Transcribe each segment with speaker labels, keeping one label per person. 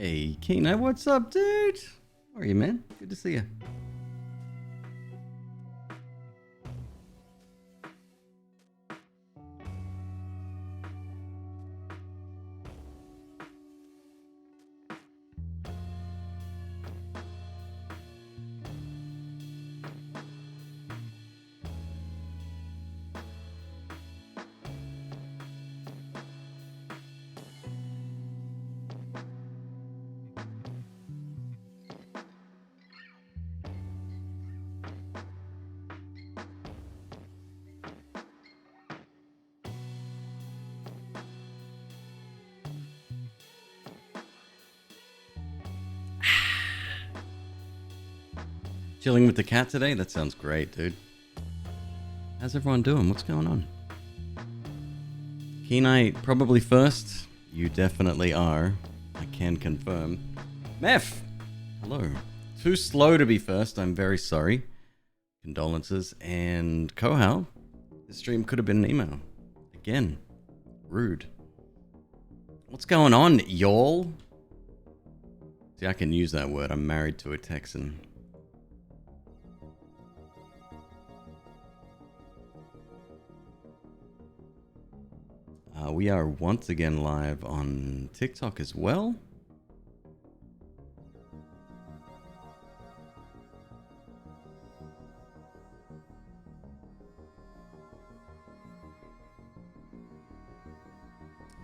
Speaker 1: Hey, Keno, what's up, dude? How are you, man? Good to see you. Chilling with the cat today? That sounds great, dude. How's everyone doing? What's going on? Kenai, probably first. You definitely are. I can confirm. Meph! Hello. Too slow to be first. I'm very sorry. Condolences. And Kohal, this stream could have been an email. Again. Rude. What's going on, y'all? See, I can use that word. I'm married to a Texan. We are once again live on TikTok as well.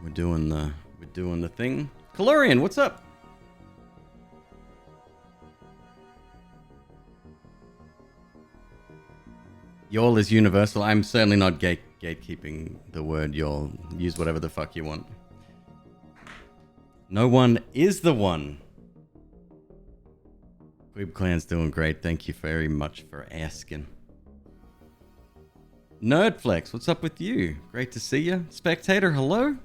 Speaker 1: We're doing the thing. Calorian, what's up? Y'all is universal. I'm certainly not gatekeeping the word y'all. Use whatever the fuck you want. No one is the one. McQueeb clan's doing great. Thank you very much for asking. Nerdflex, what's up with you? Great to see you. Spectator, hello?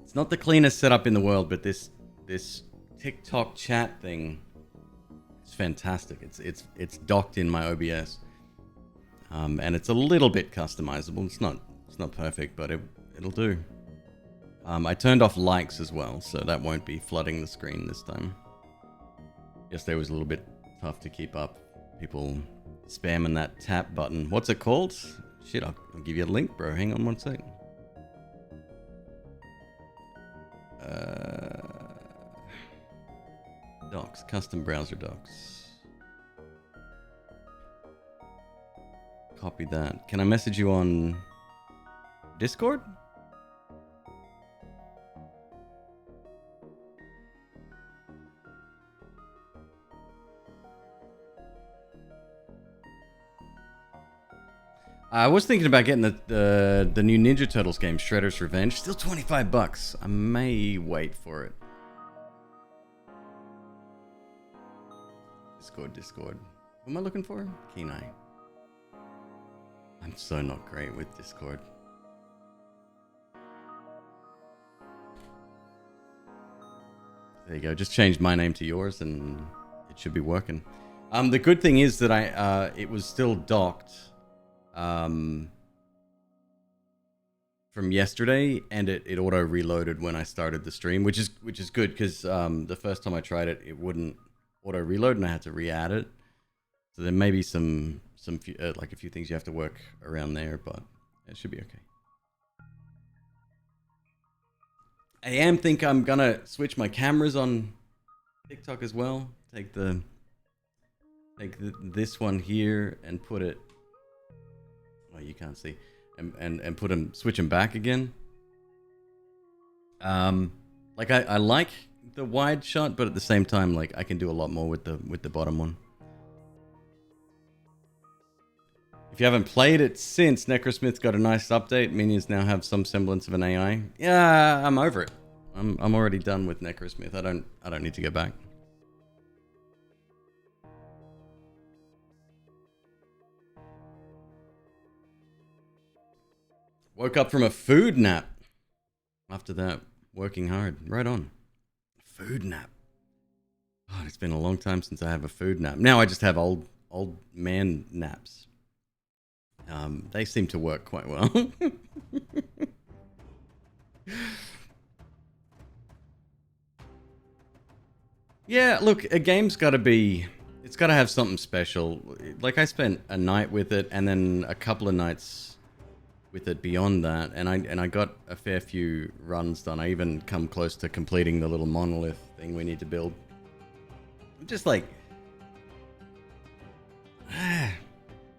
Speaker 1: It's not the cleanest setup in the world, but this TikTok chat thing is fantastic. It's docked in my OBS, and it's a little bit customizable. It's not perfect, but it'll do. I turned off likes as well, so that won't be flooding the screen this time. Yesterday was a little bit tough to keep up. People spamming that tap button. What's it called? Shit, I'll give you a link, bro. Hang on one sec. Docs, custom browser docs. Copy that. Can I message you on Discord? I was thinking about getting the new Ninja Turtles game, Shredder's Revenge. Still $25. I may wait for it. Discord. What am I looking for? Kenai. I'm so not great with Discord. There you go. Just changed my name to yours and it should be working. The good thing is that it was still docked from yesterday, and it auto reloaded when I started the stream, which is good because the first time I tried it, it wouldn't auto reload and I had to re-add it. So there may be some like a few things you have to work around there, but it should be okay. I think I'm gonna switch my cameras on TikTok as well. Take this one here and put it. Oh, you can't see, and put them, switch them back again. Like I like the wide shot, but at the same time, like I can do a lot more with the bottom one. If you haven't played it since, Necrosmith got a nice update. Minions now have some semblance of an AI. Yeah, I'm over it. I'm already done with Necrosmith. I don't need to go back. Woke up from a food nap. After that, working hard. Right on. Food nap. God, it's been a long time since I have a food nap. Now I just have old man naps. They seem to work quite well. Yeah, look, a game's got to be... It's got to have something special. Like, I spent a night with it, and then a couple of nights with it beyond that, and I got a fair few runs done. I even come close to completing the little monolith thing we need to build. Just like...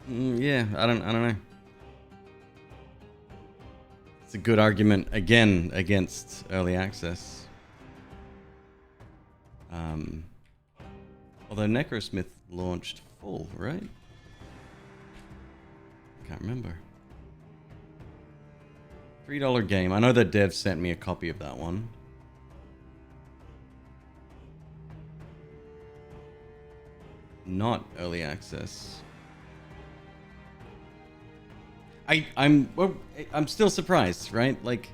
Speaker 1: yeah, I don't know. It's a good argument, again, against early access. Although Necrosmith launched full, right? Can't remember. $3 game. I know the dev sent me a copy of that one. Not early access. I'm still surprised, right? Like,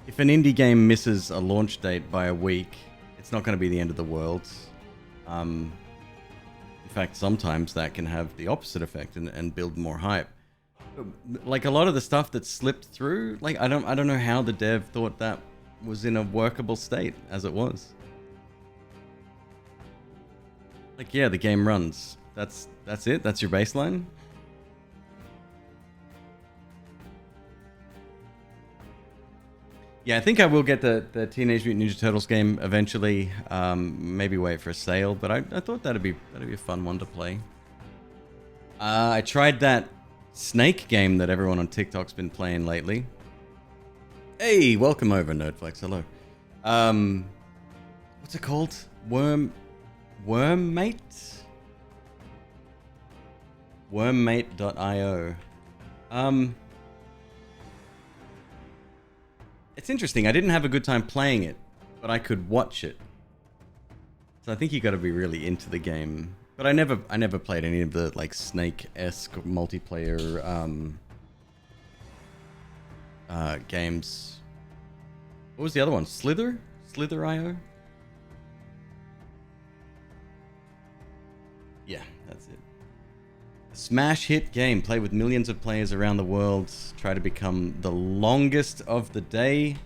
Speaker 1: if an indie game misses a launch date by a week, it's not going to be the end of the world. In fact, sometimes that can have the opposite effect and build more hype. Like, a lot of the stuff that slipped through, like, I don't know how the dev thought that was in a workable state as it was. Like, yeah, the game runs. That's it. That's your baseline. Yeah, I think I will get the Teenage Mutant Ninja Turtles game eventually. Maybe wait for a sale, but I thought that'd be a fun one to play. I tried that Snake game that everyone on TikTok's been playing lately. Hey, welcome over, Nerdflex. Hello. What's it called? Wormmate? Wormmate.io. It's interesting. I didn't have a good time playing it, but I could watch it. So I think you got to be really into the game. But I never played any of the like Snake-esque multiplayer games. What was the other one? Slither.io? Yeah, that's it. Smash hit game. Play with millions of players around the world. Try to become the longest of the day.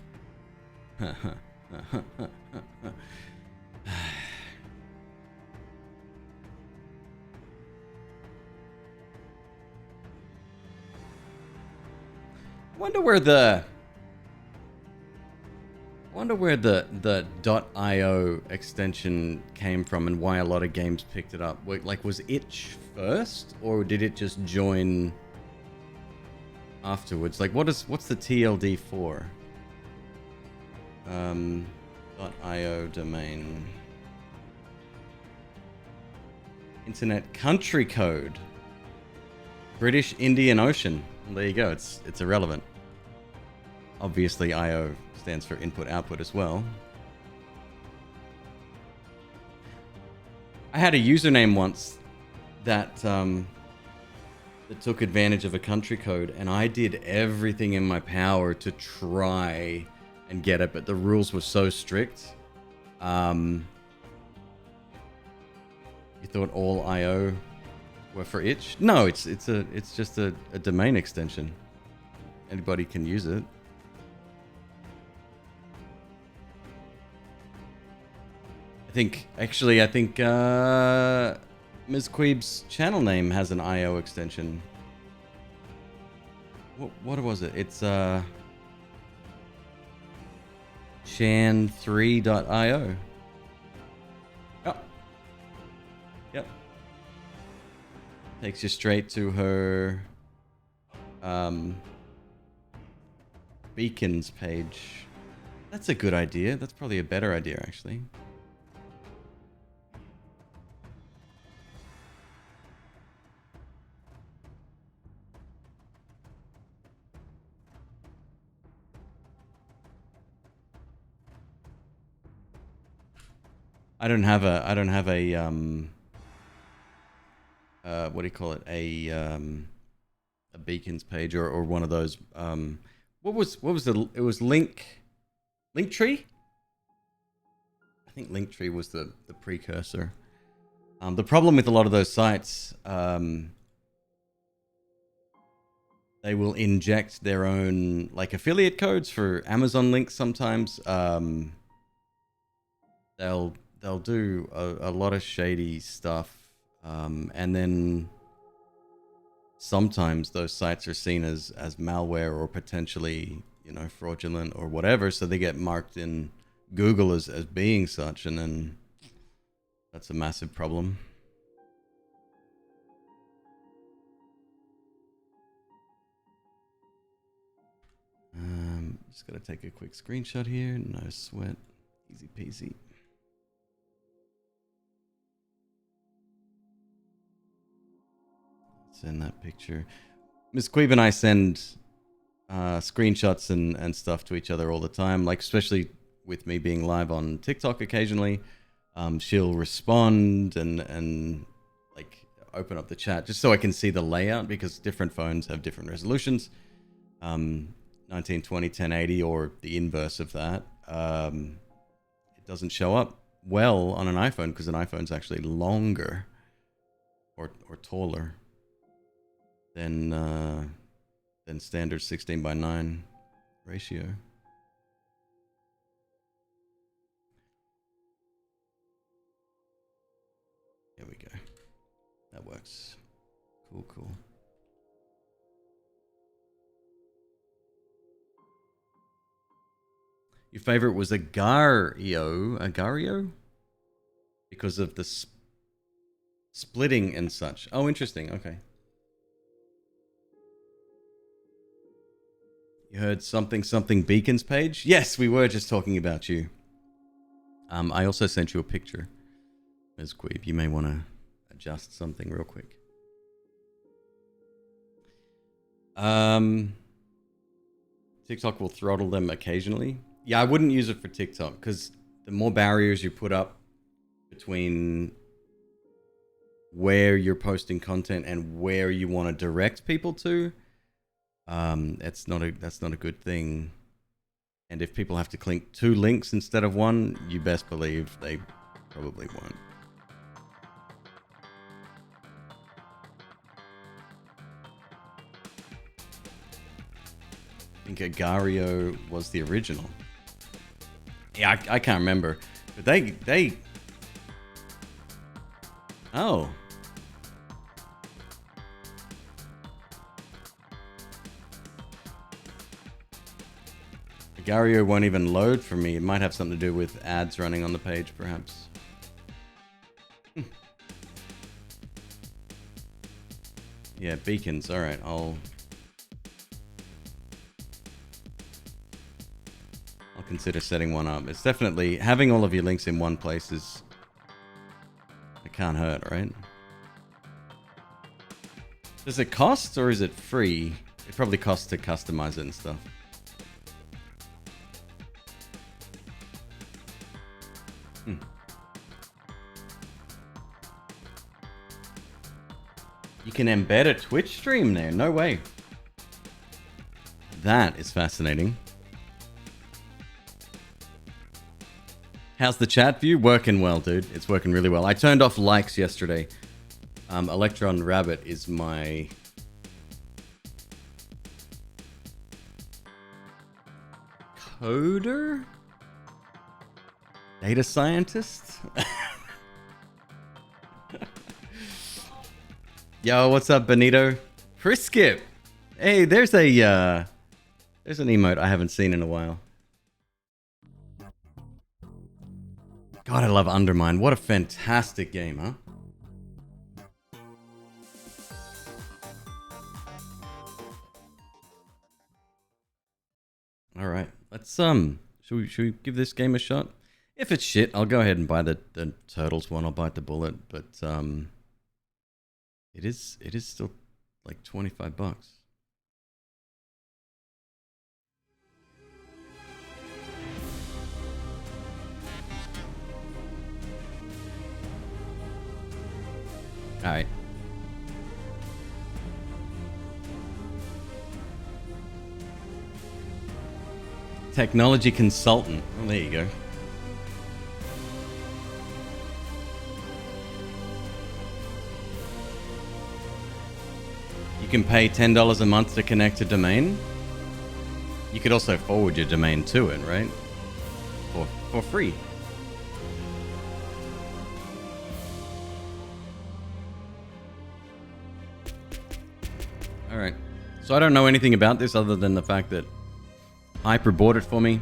Speaker 1: Wonder where the .io extension came from and why a lot of games picked it up. Like, was itch first, or did it just join afterwards? Like, what's the TLD for? .io domain. Internet country code. British Indian Ocean. Well, there you go. It's irrelevant. Obviously, IO stands for input output as well. I had a username once that took advantage of a country code, and I did everything in my power to try and get it, but the rules were so strict. You thought all IO were for itch? No, it's just a domain extension. Anybody can use it. I think McQueeb's channel name has an IO extension. What was it? It's chan3.io. Oh. Yep. Takes you straight to her beacons page. That's a good idea. That's probably a better idea, actually. I don't have a what do you call it? A beacons page or one of those what was it was Linktree? I think Linktree was the precursor. The problem with a lot of those sites they will inject their own like affiliate codes for Amazon links sometimes. They'll do a lot of shady stuff, and then sometimes those sites are seen as malware or potentially, you know, fraudulent or whatever, so they get marked in Google as being such, and then that's a massive problem. Just gotta take a quick screenshot here. No sweat. Easy peasy. Send that picture. McQueeb and I send screenshots and stuff to each other all the time, like especially with me being live on TikTok occasionally. She'll respond and like open up the chat just so I can see the layout, because different phones have different resolutions. 1920 1080 or the inverse of that. It doesn't show up well on an iPhone because an iPhone's actually longer or taller than standard 16:9 ratio. There we go. That works. Cool. Your favorite was Agario? Because of the splitting and such. Oh, interesting. Okay. You heard something beacons page? Yes, we were just talking about you. I also sent you a picture, Ms. Queeb. You may want to adjust something real quick. TikTok will throttle them occasionally. Yeah, I wouldn't use it for TikTok because the more barriers you put up between where you're posting content and where you want to direct people to, that's not a good thing. And if people have to click 2 links instead of 1, you best believe they probably won't. I think Agario was the original. Yeah, I can't remember, but they. Oh. Agario won't even load for me. It might have something to do with ads running on the page, perhaps. Yeah, beacons. All right, I'll consider setting one up. It's definitely having all of your links in one place is, it can't hurt, right? Does it cost or is it free? It probably costs to customize it and stuff. You can embed a Twitch stream there. No way. That is fascinating. How's the chat view? Working well, dude. It's working really well. I turned off likes yesterday. Electron Rabbit is my coder? Data scientist? Yo, what's up, Benito? Friskip! Hey, there's an emote I haven't seen in a while. God, I love Undermine. What a fantastic game, huh? All right, let's should we give this game a shot? If it's shit, I'll go ahead and buy the Turtles one. I'll bite the bullet, but it is still like $25. All right. Technology consultant. Oh, there you go. You can pay $10 a month to connect a domain. You could also forward your domain to it, right? For free. Alright. So I don't know anything about this other than the fact that Hyper bought it for me.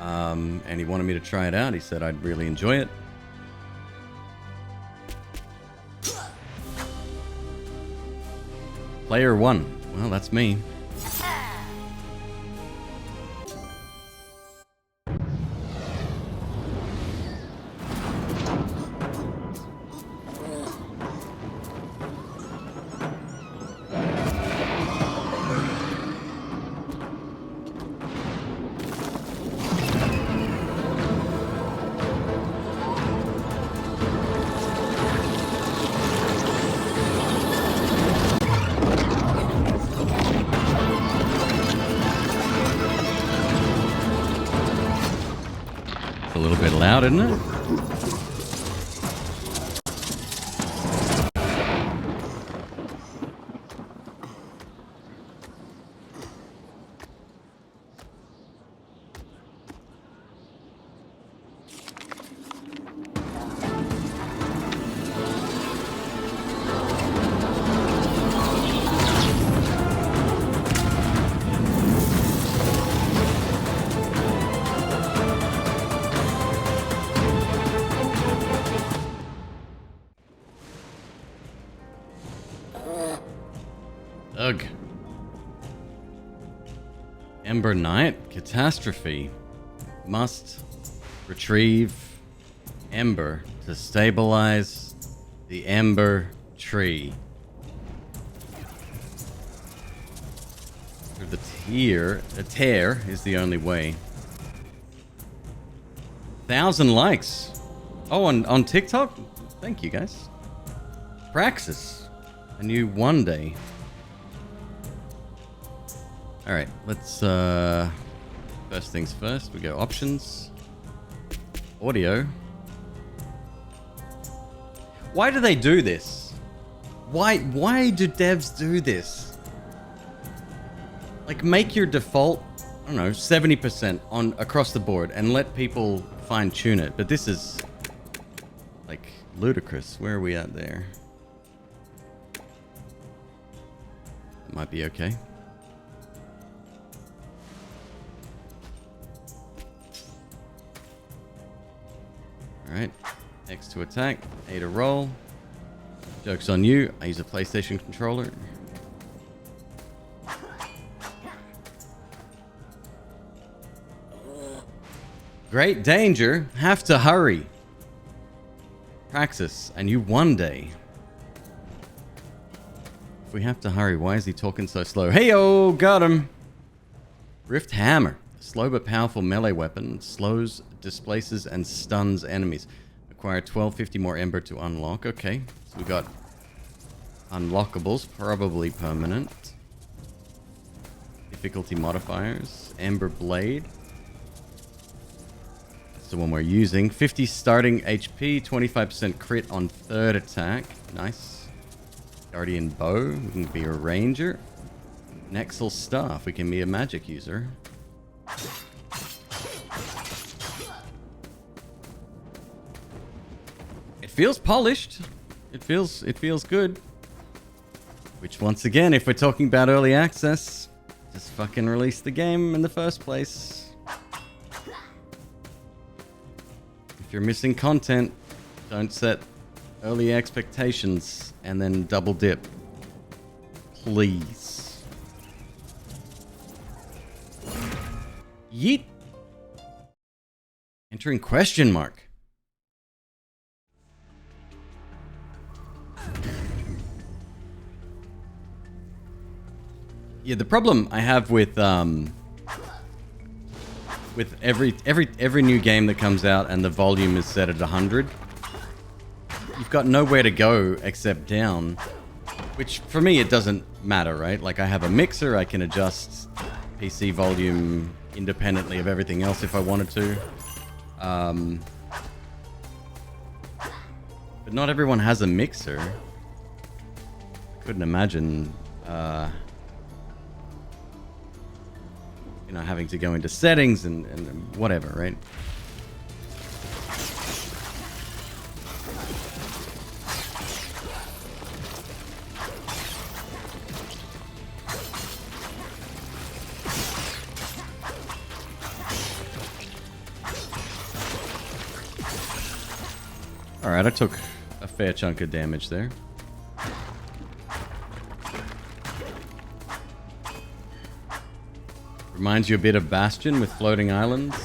Speaker 1: And he wanted me to try it out. He said I'd really enjoy it. Player 1. Well, that's me. A little bit loud, isn't it? Ugh. Ember Knight, Catastrophe. Must retrieve Ember to stabilize the Ember tree. Through the tear is the only way. 1,000 likes. Oh, on TikTok? Thank you, guys. Praxis. A new one day. Alright, let's, first things first, we go options. Audio. Why do they do this? Why do devs do this? Like, make your default, I don't know, 70% on across the board and let people fine-tune it. But this is, like, ludicrous. Where are we at there? That might be okay. Alright, X to attack, A to roll. Joke's on you, I use a PlayStation controller. Great danger, have to hurry. Praxis, and you one day. If we have to hurry, why is he talking so slow? Hey-oh, got him! Rift Hammer. Slow but powerful melee weapon. Slows, displaces, and stuns enemies. Acquire 1250 more Ember to unlock. Okay, so we got unlockables, probably permanent. Difficulty modifiers. Ember Blade. That's the one we're using. 50 starting HP, 25% crit on third attack. Nice. Guardian Bow. We can be a ranger. Nexal Staff. We can be a magic user. It feels polished. It feels good. Which, once again, if we're talking about early access, just fucking release the game in the first place. If you're missing content, don't set early expectations and then double dip. Please. Yeet. Entering question mark. Yeah, the problem I have with every new game that comes out and the volume is set at 100, you've got nowhere to go except down, which for me it doesn't matter, right? Like, I have a mixer, I can adjust PC volume independently of everything else if I wanted to. But not everyone has a mixer. Couldn't imagine you know, having to go into settings and whatever, right? Alright, I took a fair chunk of damage there. Reminds you a bit of Bastion with floating islands.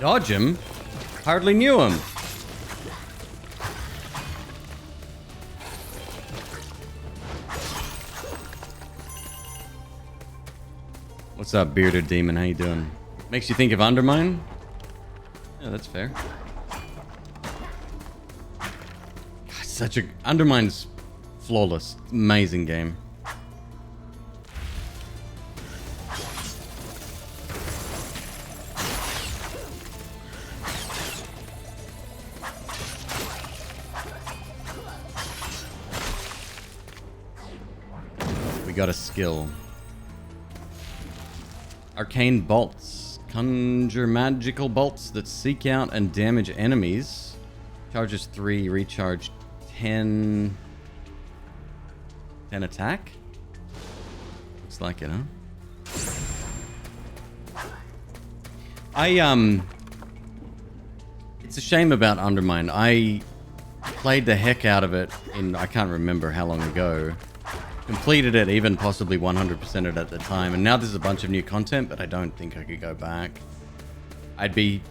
Speaker 1: Dodge him? Hardly knew him. What's up, bearded demon? How you doing? Makes you think of Undermine? Yeah, that's fair. God, such a... Undermine's flawless. Amazing game. Got a skill. Arcane bolts. Conjure magical bolts that seek out and damage enemies. Charges 3, recharge 10. 10 attack? Looks like it, huh? It's a shame about Undermine. I played the heck out of it in, I can't remember how long ago. Completed it, even possibly 100% it at the time, and now there's a bunch of new content, but I don't think I could go back. I'd be...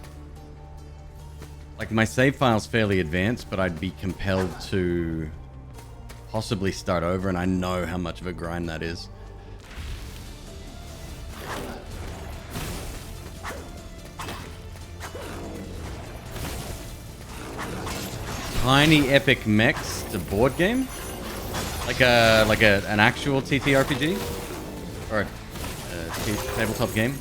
Speaker 1: Like, my save file's fairly advanced, but I'd be compelled to possibly start over, and I know how much of a grind that is. Tiny epic mechs to board game? Like an actual TTRPG? Or a tabletop game?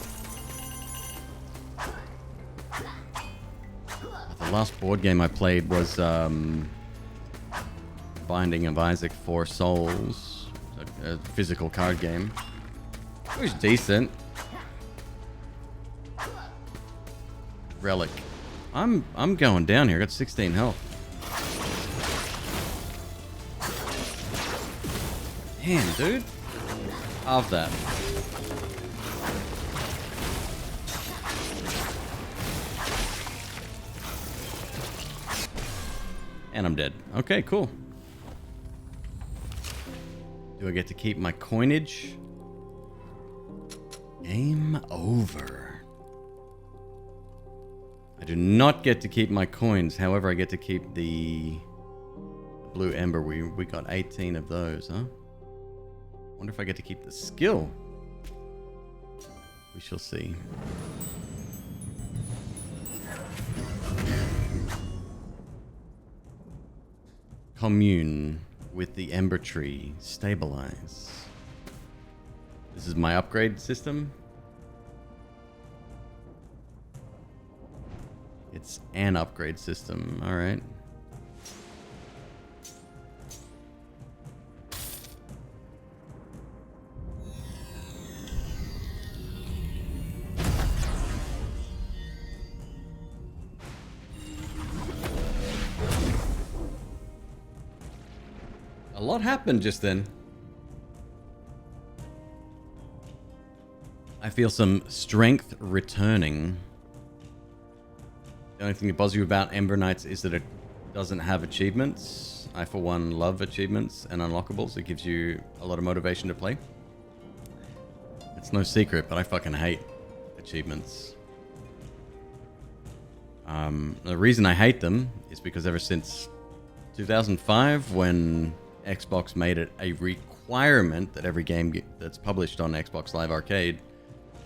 Speaker 1: The last board game I played was Binding of Isaac 4 Souls. A physical card game. It was decent. Relic. I'm going down here. I got 16 health. Damn, dude. Half that. And I'm dead. Okay, cool. Do I get to keep my coinage? Game over. I do not get to keep my coins. However, I get to keep the blue ember. We got 18 of those, huh? Wonder if I get to keep the skill. We shall see. Commune with the Ember tree. Stabilize. This is my upgrade system. It's an upgrade system. All right. A lot happened just then. I feel some strength returning. The only thing that bothers you about Ember Knights is that it doesn't have achievements. I, for one, love achievements and unlockables. It gives you a lot of motivation to play. It's no secret, but I fucking hate achievements. The reason I hate them is because ever since 2005, when Xbox made it a requirement that every game that's published on Xbox Live Arcade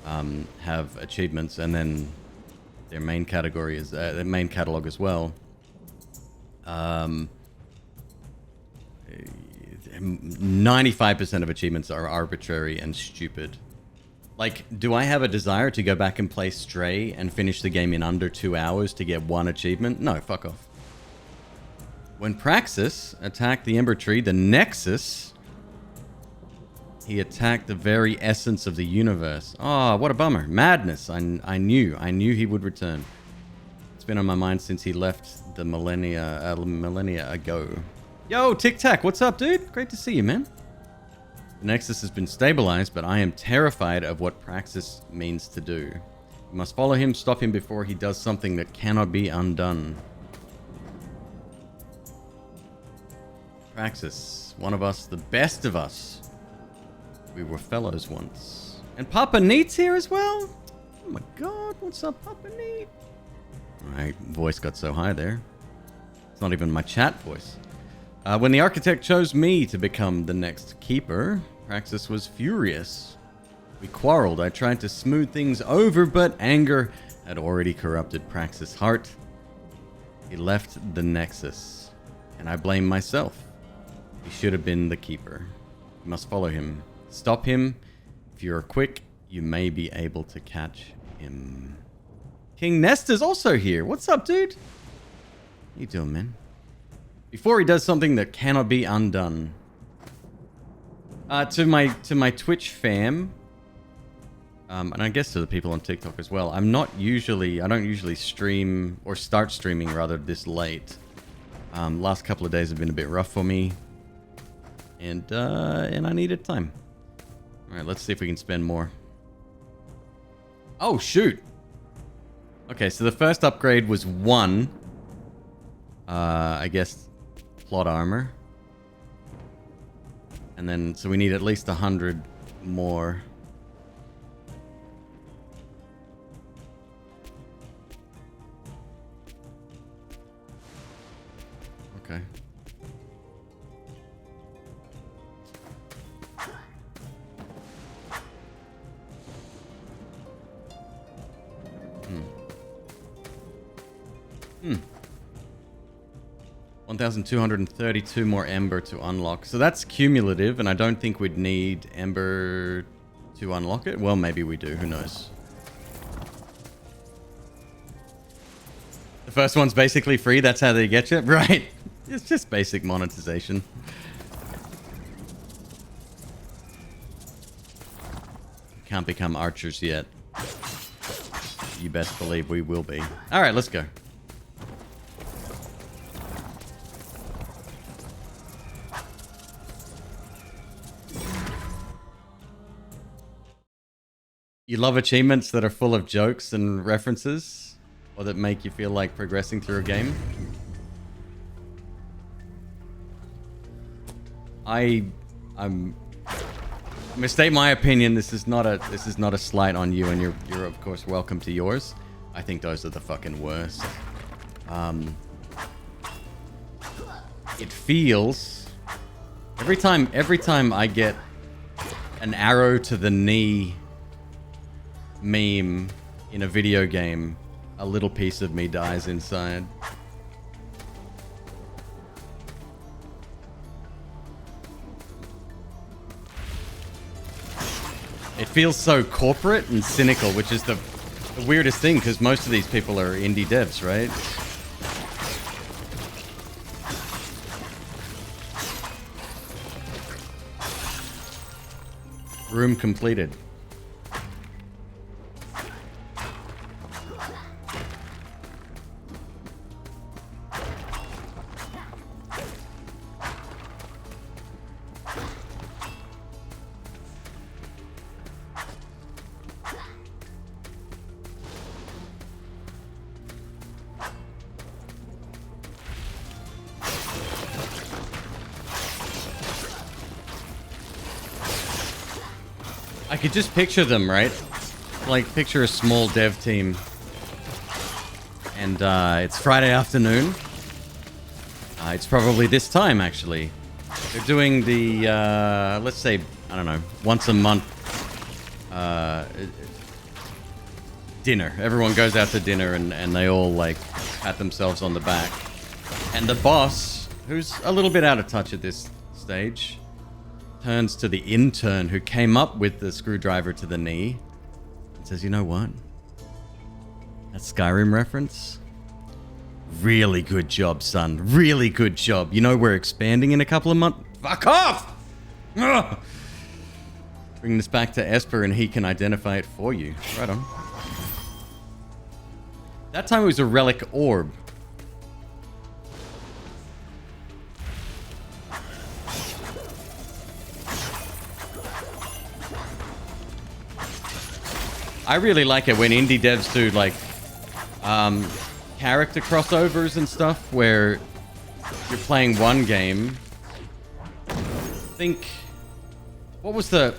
Speaker 1: have achievements, and then their main category is their main catalog as well. 95% of achievements are arbitrary and stupid. Like, do I have a desire to go back and play Stray and finish the game in under 2 hours to get one achievement? No, fuck off. When Praxis attacked the Ember Tree, the Nexus, he attacked the very essence of the universe. Oh, what a bummer. Madness. I knew he would return. It's been on my mind since he left the millennia ago. Yo, Tic Tac, what's up, dude? Great to see you, man. The Nexus has been stabilized, but I am terrified of what Praxis means to do. You must follow him, stop him before he does something that cannot be undone. Praxis, one of us, the best of us. We were fellows once. And Papa Neat's here as well? Oh my god, what's up, Papa Neat? My voice got so high there. It's not even my chat voice. When the architect chose me to become the next keeper, Praxis was furious. We quarreled. I tried to smooth things over, but anger had already corrupted Praxis' heart. He left the Nexus, and I blame myself. He should have been the keeper. You must follow him. Stop him. If you're quick, you may be able to catch him. King Nestor's also here. What's up, dude? How you doing, man? Before he does something that cannot be undone. To my Twitch fam, and I guess to the people on TikTok as well. I don't usually stream or start streaming rather this late. Last couple of days have been a bit rough for me, and I needed time. All right, let's see if we can spend more. Oh shoot! Okay, so the first upgrade was 1. I guess plot armor. And then, so we need at least 100 more. Okay. Hmm. 1,232 more Ember to unlock. So that's cumulative, and I don't think we'd need Ember to unlock it. Well, maybe we do. Who knows? The first one's basically free. That's how they get you. Right. It's just basic monetization. Can't become archers yet. You best believe we will be. All right, let's go. You love achievements that are full of jokes and references, or that make you feel like progressing through a game? I'm gonna state my opinion. This is not a slight on you, and you're of course welcome to yours. I think those are the fucking worst. It feels every time I get an arrow to the knee meme in a video game, a little piece of me dies inside. It feels so corporate and cynical, which is the weirdest thing, because most of these people are indie devs, right? Room completed. I could just picture them, right? Like, picture a small dev team. And it's Friday afternoon. It's probably this time, actually. They're doing the, let's say, I don't know, once a month dinner. Everyone goes out to dinner and they all, like, pat themselves on the back. And the boss, who's a little bit out of touch at this stage, turns to the intern who came up with the screwdriver to the knee and says, you know what? That Skyrim reference? Really good job, son. Really good job. You know we're expanding in a couple of months. Fuck off! Ugh. Bring this back to Esper and he can identify it for you. Right on. That time it was a relic orb. I really like it when indie devs do like character crossovers and stuff where you're playing one game. Think what was the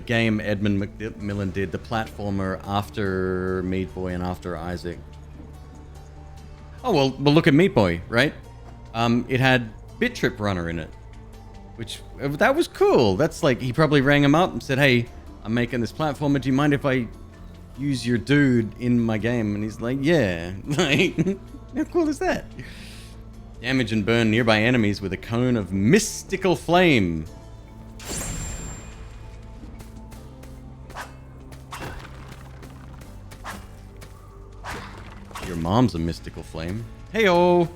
Speaker 1: game Edmund McMillan did, the platformer after Meat Boy and after Isaac? Oh well look at Meat Boy, right? It had Bit Trip Runner in it, which that was cool. That's like he probably rang him up and said, hey, I'm making this platformer, do you mind if I use your dude in my game? And he's like, yeah. Like, how cool is that? Damage and burn nearby enemies with a cone of mystical flame. Your mom's a mystical flame. Hey-oh!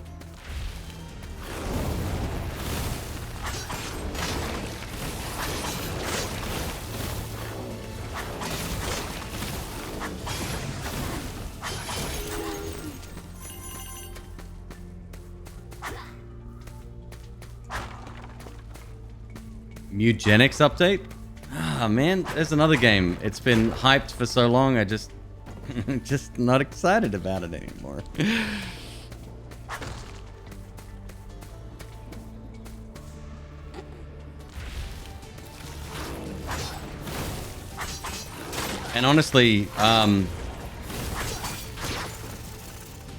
Speaker 1: Eugenics update? Ah, man, there's another game. It's been hyped for so long, I just not excited about it anymore. And honestly,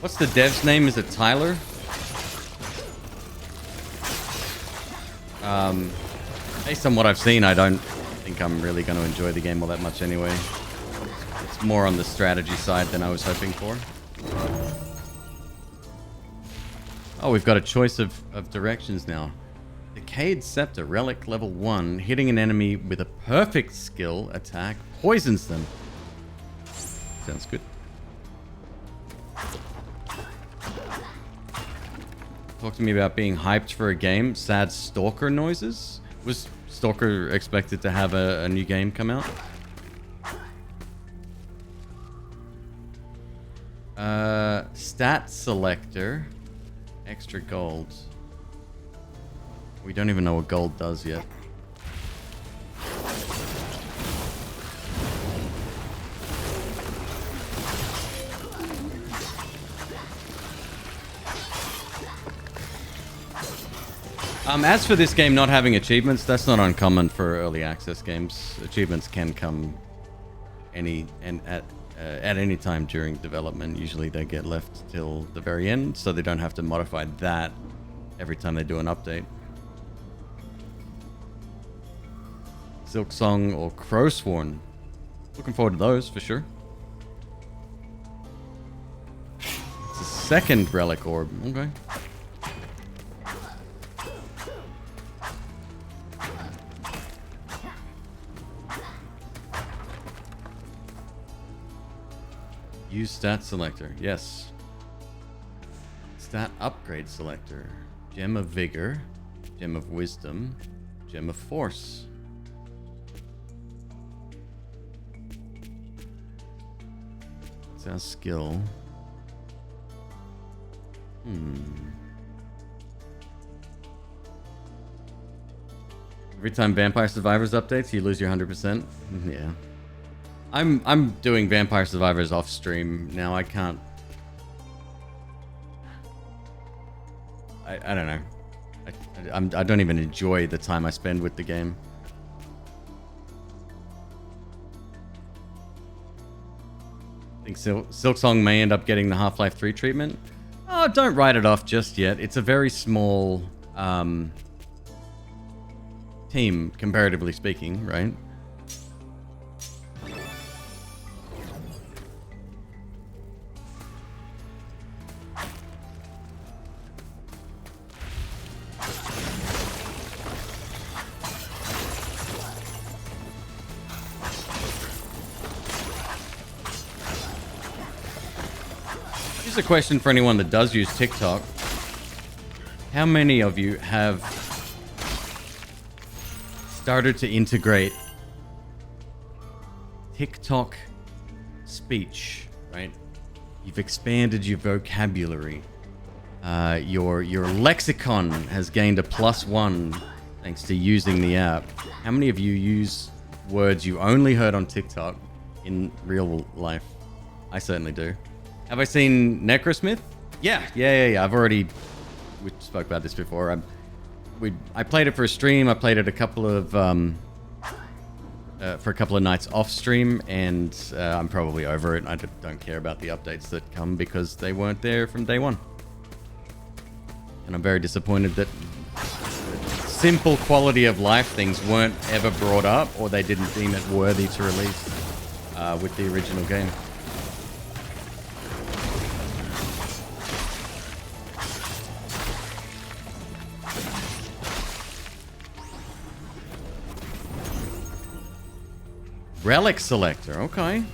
Speaker 1: what's the dev's name? Is it Tyler? Based on what I've seen, I don't think I'm really going to enjoy the game all that much anyway. It's more on the strategy side than I was hoping for. Oh, we've got a choice of directions now. Decayed Scepter, Relic level 1. Hitting an enemy with a perfect skill attack poisons them. Sounds good. Talk to me about being hyped for a game. Sad Stalker noises. Was Stalker expected to have a new game come out? Stat selector. Extra gold. We don't even know what gold does yet. As for this game not having achievements, that's not uncommon for early access games. Achievements can come at any time during development. Usually they get left till the very end, so they don't have to modify that every time they do an update. Silksong or Crowsworn. Looking forward to those for sure. It's a second relic orb. Okay. Use stat selector. Yes. Stat upgrade selector. Gem of Vigor. Gem of Wisdom. Gem of Force. That's our skill. Every time Vampire Survivors updates, you lose your 100%. Yeah. I'm doing Vampire Survivors off stream now. I can't. I don't know. I don't even enjoy the time I spend with the game. I think Silksong may end up getting the Half-Life 3 treatment. Oh, don't write it off just yet. It's a very small team, comparatively speaking, right? Just a question for anyone that does use TikTok. How many of you have started to integrate TikTok speech, right? You've expanded your vocabulary. Your lexicon has gained a +1 thanks to using the app. How many of you use words you only heard on TikTok in real life? I certainly do. Have I seen Necrosmith? Yeah. We spoke about this before. I played it for a stream. I played it a couple of for a couple of nights off stream, and I'm probably over it. I don't care about the updates that come because they weren't there from day one. And I'm very disappointed that simple quality of life things weren't ever brought up, or they didn't deem it worthy to release with the original game. Relic selector. Okay.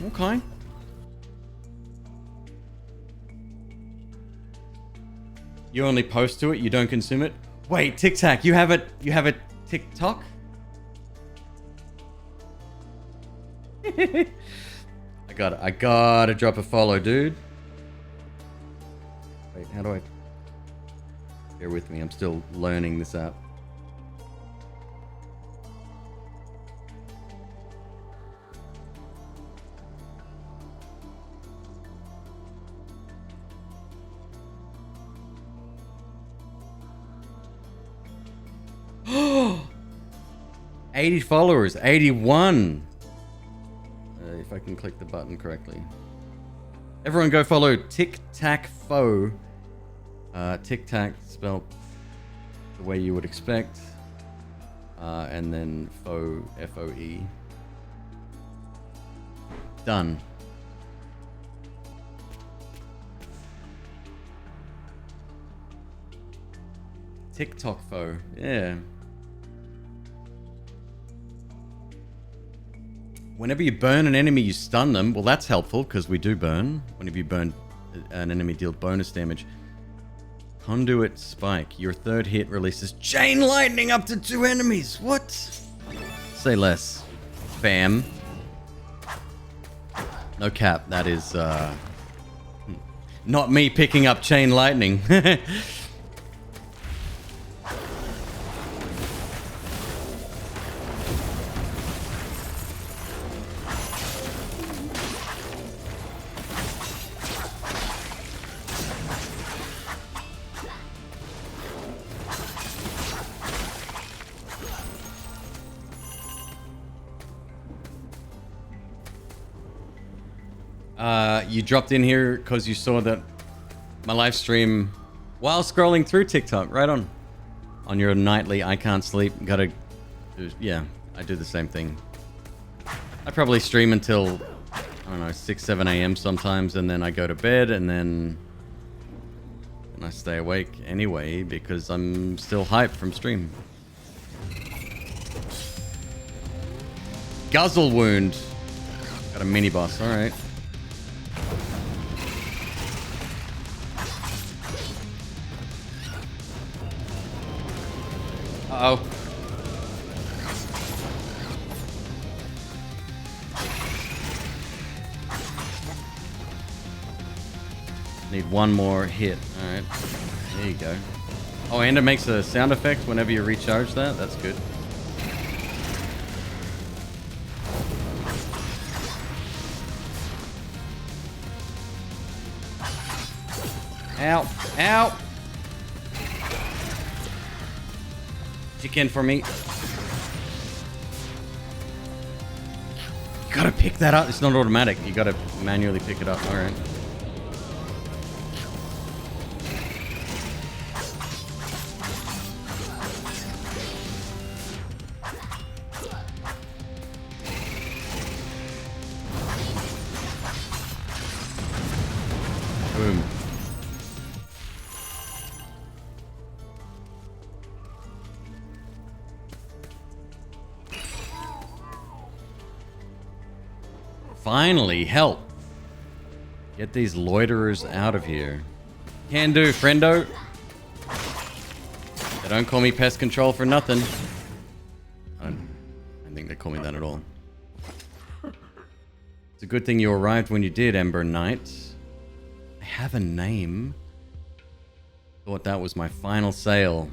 Speaker 1: You only post to it, you don't consume it? Wait, Tic Tac, you have a TikTok? I gotta drop a follow, dude. Wait, how do I... Bear with me, I'm still learning this app. Oh, 80 followers, 81. If I can click the button correctly. Everyone go follow Tic Tac Foe. Tic Tac spelled the way you would expect. And then Foe, F-O-E. Done. TikTok Foe, yeah. Whenever you burn an enemy, you stun them. Well, that's helpful, because we do burn. Whenever you burn an enemy, deal bonus damage. Conduit Spike. Your third hit releases chain lightning up to 2 enemies. What? Say less. Bam. No cap. That is, not me picking up chain lightning. You dropped in here because you saw that my live stream while scrolling through TikTok, right on your nightly I can't sleep. Gotta do, yeah, I do the same thing. I probably stream until, I don't know, 6, 7 a.m. sometimes, and then I go to bed, and then I stay awake anyway because I'm still hyped from stream. Guzzle wound. Got a mini boss, alright. Uh-oh. Need one more hit. Alright. There you go. Oh, and it makes a sound effect whenever you recharge that. That's good. Ow. Ow! Chicken for me. You gotta pick that up. It's not automatic. You gotta manually pick it up. Alright. Boom. Finally, help. Get these loiterers out of here. Can do, friendo. They don't call me pest control for nothing. I don't think they call me that at all. It's a good thing you arrived when you did, Ember Knight. I have a name. Thought that was my final sale.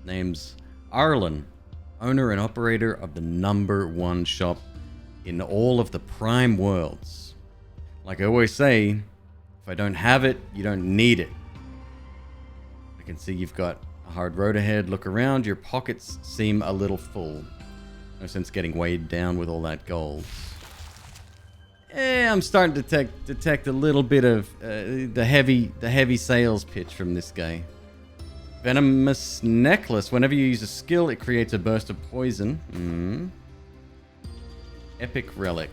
Speaker 1: Name's Arlen, owner and operator of the #1 shop in all of the Prime worlds. Like I always say, if I don't have it, you don't need it. I can see you've got a hard road ahead. Look around, your pockets seem a little full. No sense getting weighed down with all that gold. I'm starting to detect a little bit of the heavy sales pitch from this guy. Venomous necklace. Whenever you use a skill, it creates a burst of poison. Epic relic.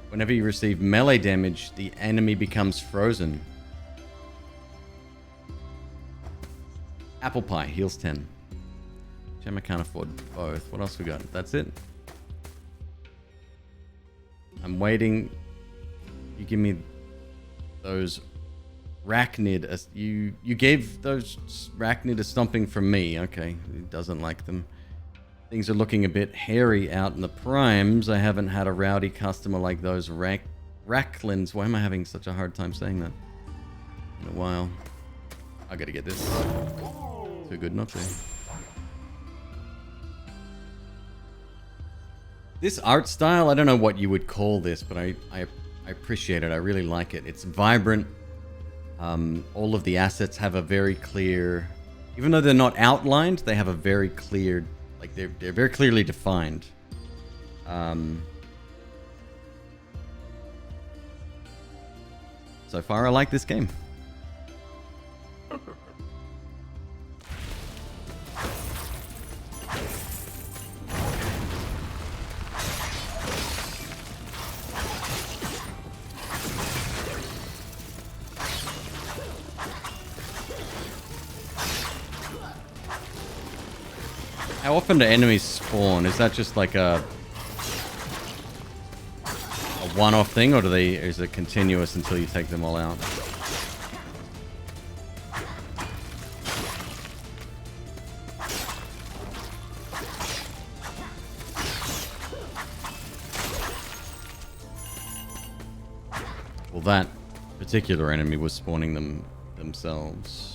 Speaker 1: Whenever you receive melee damage, the enemy becomes frozen. Apple pie heals 10. Gem, I can't afford both. What else we got? That's it. I'm waiting. You give me those Arachnid. You gave those Arachnid a stomping from me. Okay, he doesn't like them. Things are looking a bit hairy out in the primes. I haven't had a rowdy customer like those Racklins. Why am I having such a hard time saying that? In a while. I gotta get this. Too good not to. This art style, I don't know what you would call this, but I appreciate it. I really like it. It's vibrant. All of the assets have a very clear, even though they're not outlined, they have a very clear, like they're very clearly defined. So far, I like this game. How often do enemies spawn? Is that just like a one-off thing, or is it continuous until you take them all out? Well, that particular enemy was spawning themselves.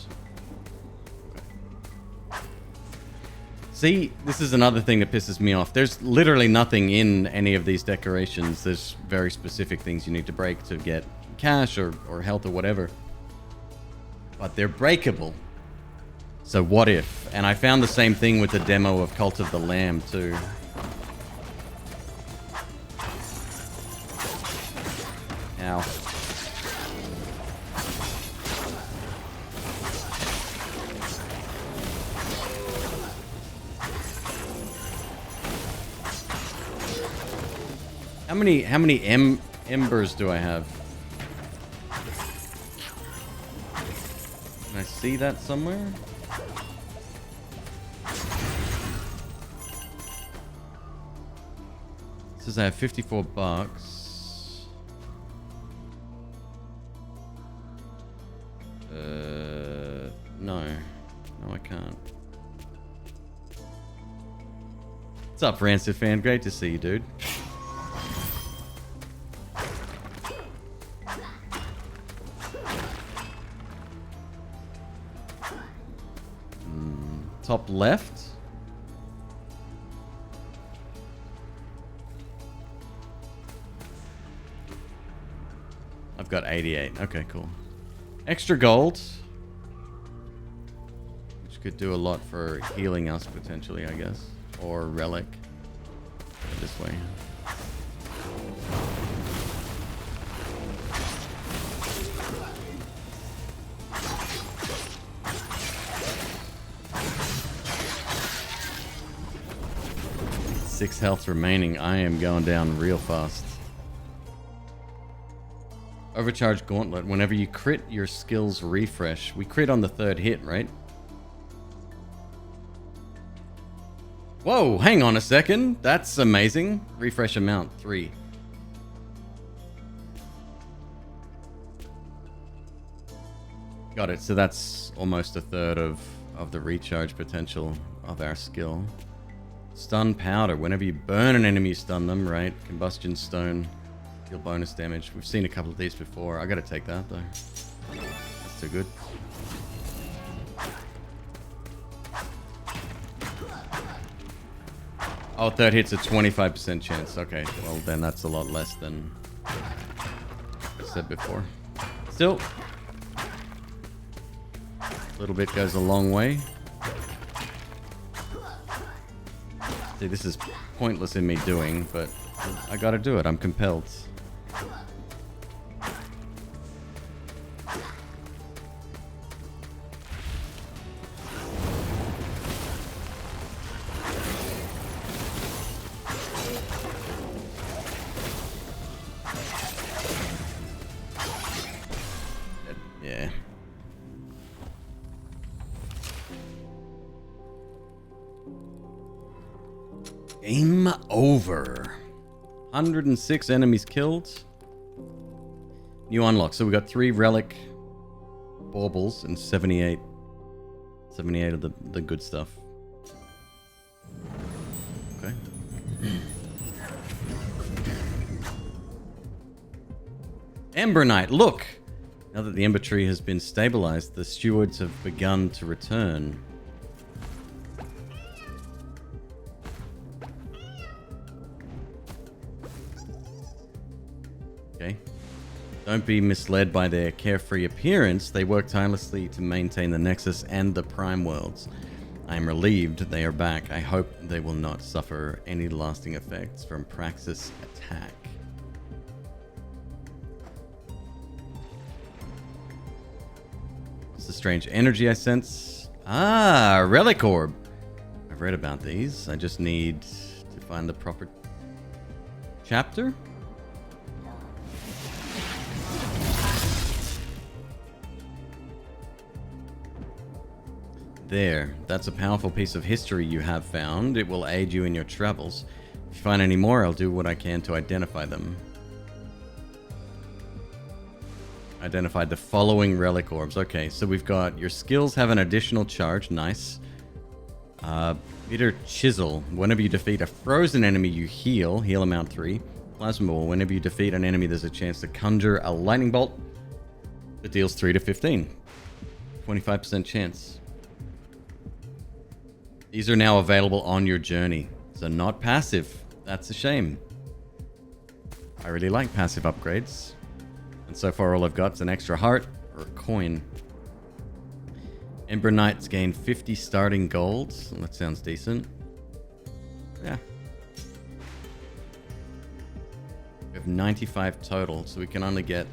Speaker 1: See, this is another thing that pisses me off. There's literally nothing in any of these decorations. There's very specific things you need to break to get cash or health or whatever. But they're breakable. So what if? And I found the same thing with the demo of Cult of the Lamb too. Ow. How many embers do I have? Can I see that somewhere? It says I have 54 bucks. No, I can't. What's up, Rancid fan? Great to see you, dude. Top left. I've got 88. Okay, cool. Extra gold. Which could do a lot for healing us potentially, I guess. Or relic. This way. Six health remaining. I am going down real fast. Overcharge Gauntlet. Whenever you crit, your skills refresh. We crit on the 3rd hit, right? Whoa, hang on a second. That's amazing. Refresh amount 3. Got it. So that's almost a third of the recharge potential of our skill. Stun powder. Whenever you burn an enemy, you stun them, right? Combustion stone. Deal bonus damage. We've seen a couple of these before. I gotta take that, though. That's too good. Oh, third hit's a 25% chance. Okay, well then that's a lot less than I said before. Still, a little bit goes a long way. See, this is pointless in me doing, but I gotta do it. I'm compelled. Yeah. Game over. 106 enemies killed. New unlock. So we got 3 relic baubles and 78 of the good stuff. Okay. Ember Knight, look! Now that the Ember tree has been stabilized, the stewards have begun to return. Okay. Don't be misled by their carefree appearance. They work tirelessly to maintain the Nexus and the Prime Worlds. I am relieved they are back. I hope they will not suffer any lasting effects from Praxis attack. What's the strange energy I sense? Ah, Relic Orb. I've read about these. I just need to find the proper chapter. There, that's a powerful piece of history you have found. It will aid you in your travels. If you find any more, I'll do what I can to identify them. Identified the following relic orbs. Okay, so we've got your skills have an additional charge. Nice. Bitter Chisel. Whenever you defeat a frozen enemy, you heal. Heal amount 3. Plasma Ball. Whenever you defeat an enemy, there's a chance to conjure a lightning bolt that deals 3 to 15. 25% chance. These are now available on your journey, so not passive. That's a shame. I really like passive upgrades. And so far all I've got is an extra heart or a coin. Ember Knights gain 50 starting gold. That sounds decent. Yeah. We have 95 total, so we can only get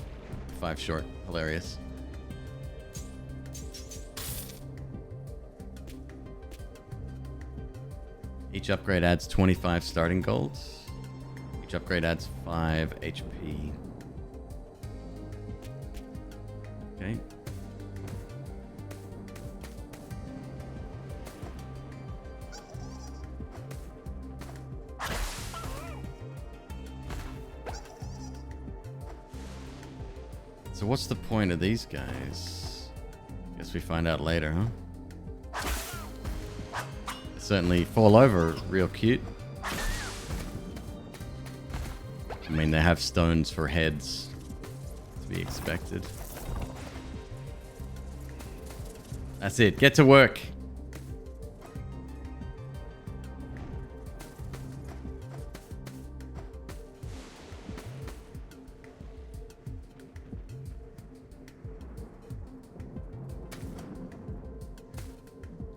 Speaker 1: 5 short. Hilarious. Each upgrade adds 25 starting gold. Each upgrade adds 5 HP. Okay. So what's the point of these guys? Guess we find out later, huh? Certainly fall over real cute. I mean, they have stones for heads, to be expected. That's it. Get to work.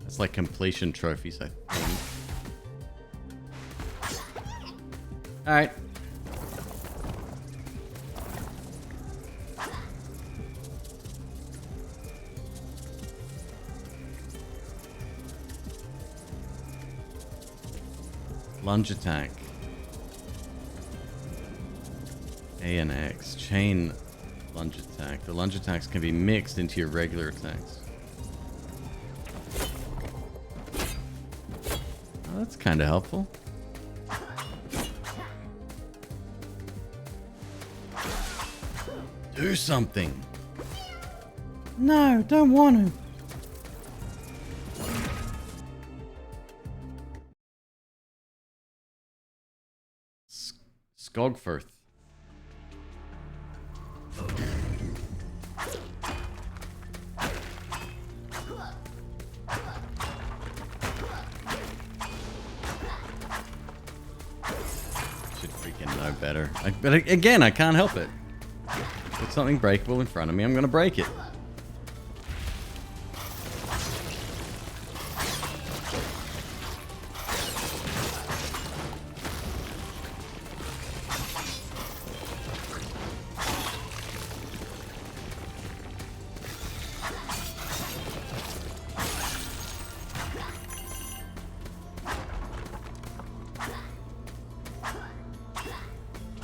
Speaker 1: It's like completion trophies, I think. Alright. Lunge attack. A and X. Chain lunge attack. The lunge attacks can be mixed into your regular attacks. Oh, that's kind of helpful. Do something. No, don't want to. Skogfirth. Should freaking know better. But again, I can't help it. Put something breakable in front of me, I'm gonna break it.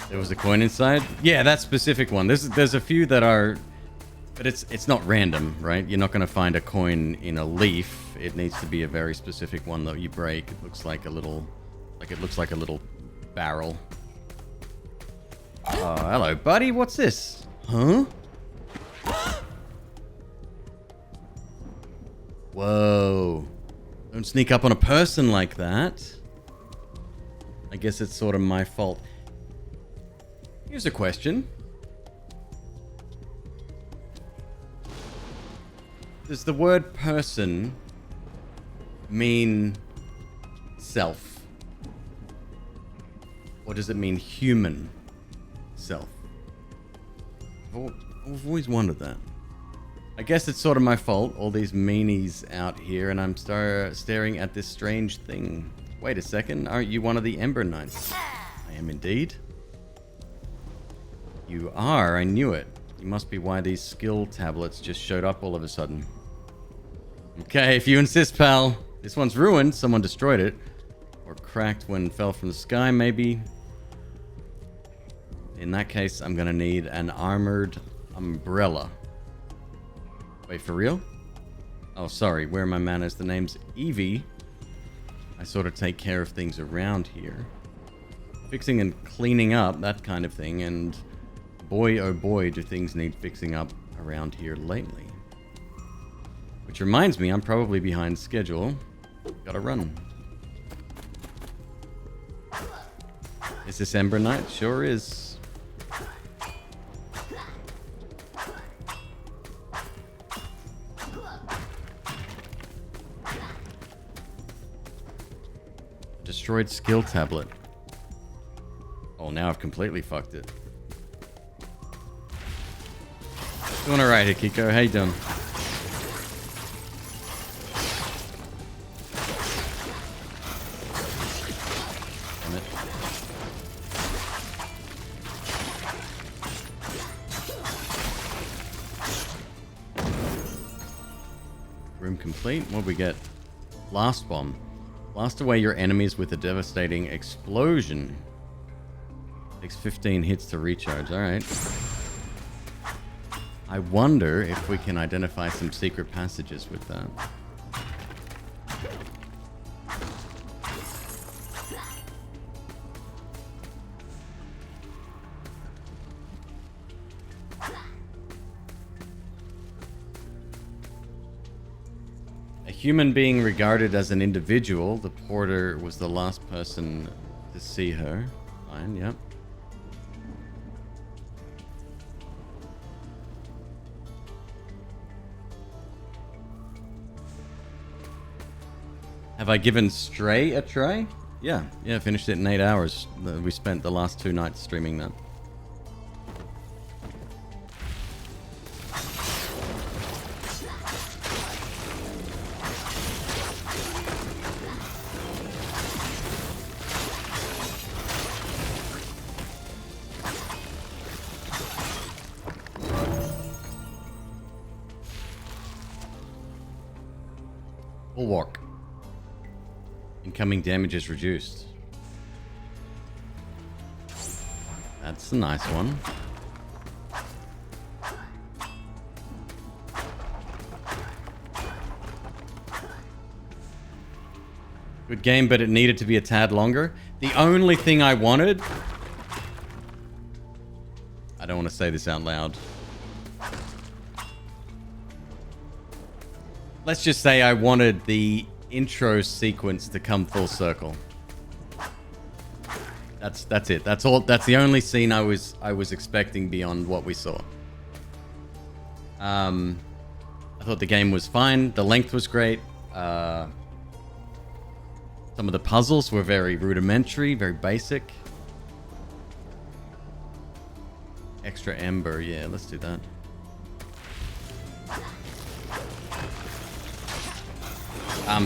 Speaker 1: There was a coin inside? Yeah, that specific one. There's a few that are, but it's not random, right? You're not going to find a coin in a leaf. It needs to be a very specific one that you break. It looks like a little, barrel. Oh, hello, buddy. What's this? Huh? Whoa. Don't sneak up on a person like that. I guess it's sort of my fault. Here's a question. Does the word person mean self? Or does it mean human self? I've always wondered that. I guess it's sort of my fault, all these meanies out here, and I'm staring at this strange thing. Wait a second, aren't you one of the Ember Knights? I am indeed. You are, I knew it. You must be why these skill tablets just showed up all of a sudden. Okay, if you insist, pal. This one's ruined, someone destroyed it. Or cracked when it fell from the sky, maybe. In that case, I'm gonna need an armored umbrella. Wait, for real? Oh, sorry, where are my manners? The name's Evie. I sort of take care of things around here. Fixing and cleaning up, that kind of thing, and boy, oh boy, do things need fixing up around here lately. Which reminds me, I'm probably behind schedule. Gotta run. Is this Ember Knight? Sure is. Destroyed skill tablet. Oh, now I've completely fucked it. Doing alright, Hikiko. How you doing? Damn it. Room complete. What do we get? Blast bomb. Blast away your enemies with a devastating explosion. Takes 15 hits to recharge. Alright. I wonder if we can identify some secret passages with that. A human being regarded as an individual, the porter was the last person to see her. Fine, yep. Have I given Stray a try? Yeah, finished it in 8 hours. We spent the last 2 nights streaming that. Bulwark. Incoming damage is reduced. That's a nice one. Good game, but it needed to be a tad longer. The only thing I wanted... I don't want to say this out loud. let's just say I wanted the intro sequence to come full circle. That's it. That's all. That's the only scene I was expecting beyond what we saw. I thought the game was fine. The length was great. Some of the puzzles were very rudimentary, very basic. Extra Ember, yeah, let's do that.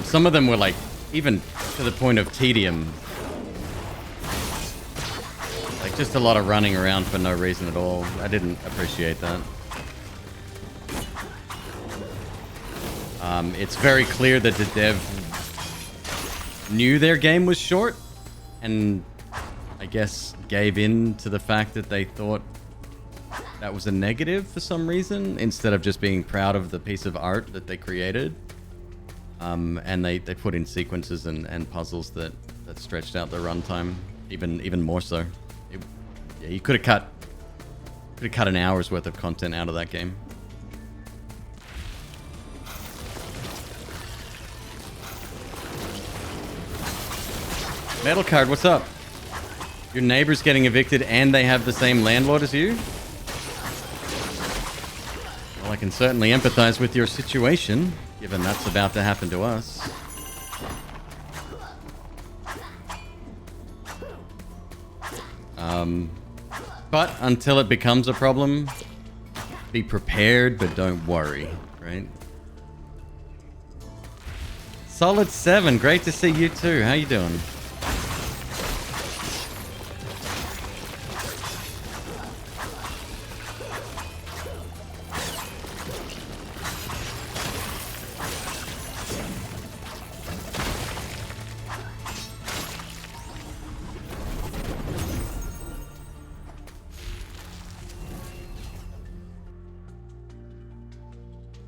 Speaker 1: Some of them were like, even to the point of tedium. Like just a lot of running around for no reason at all. I didn't appreciate that. It's very clear that the dev knew their game was short and I guess gave in to the fact that they thought that was a negative for some reason instead of just being proud of the piece of art that they created. And they put in sequences and puzzles that stretched out the runtime even more so. Yeah, you could have cut an hour's worth of content out of that game. Metal Card, what's up? Your neighbor's getting evicted and they have the same landlord as you? Well, I can certainly empathize with your situation, given that's about to happen to us. But until it becomes a problem, be prepared, but don't worry, right? Solid 7, great to see you too. How you doing?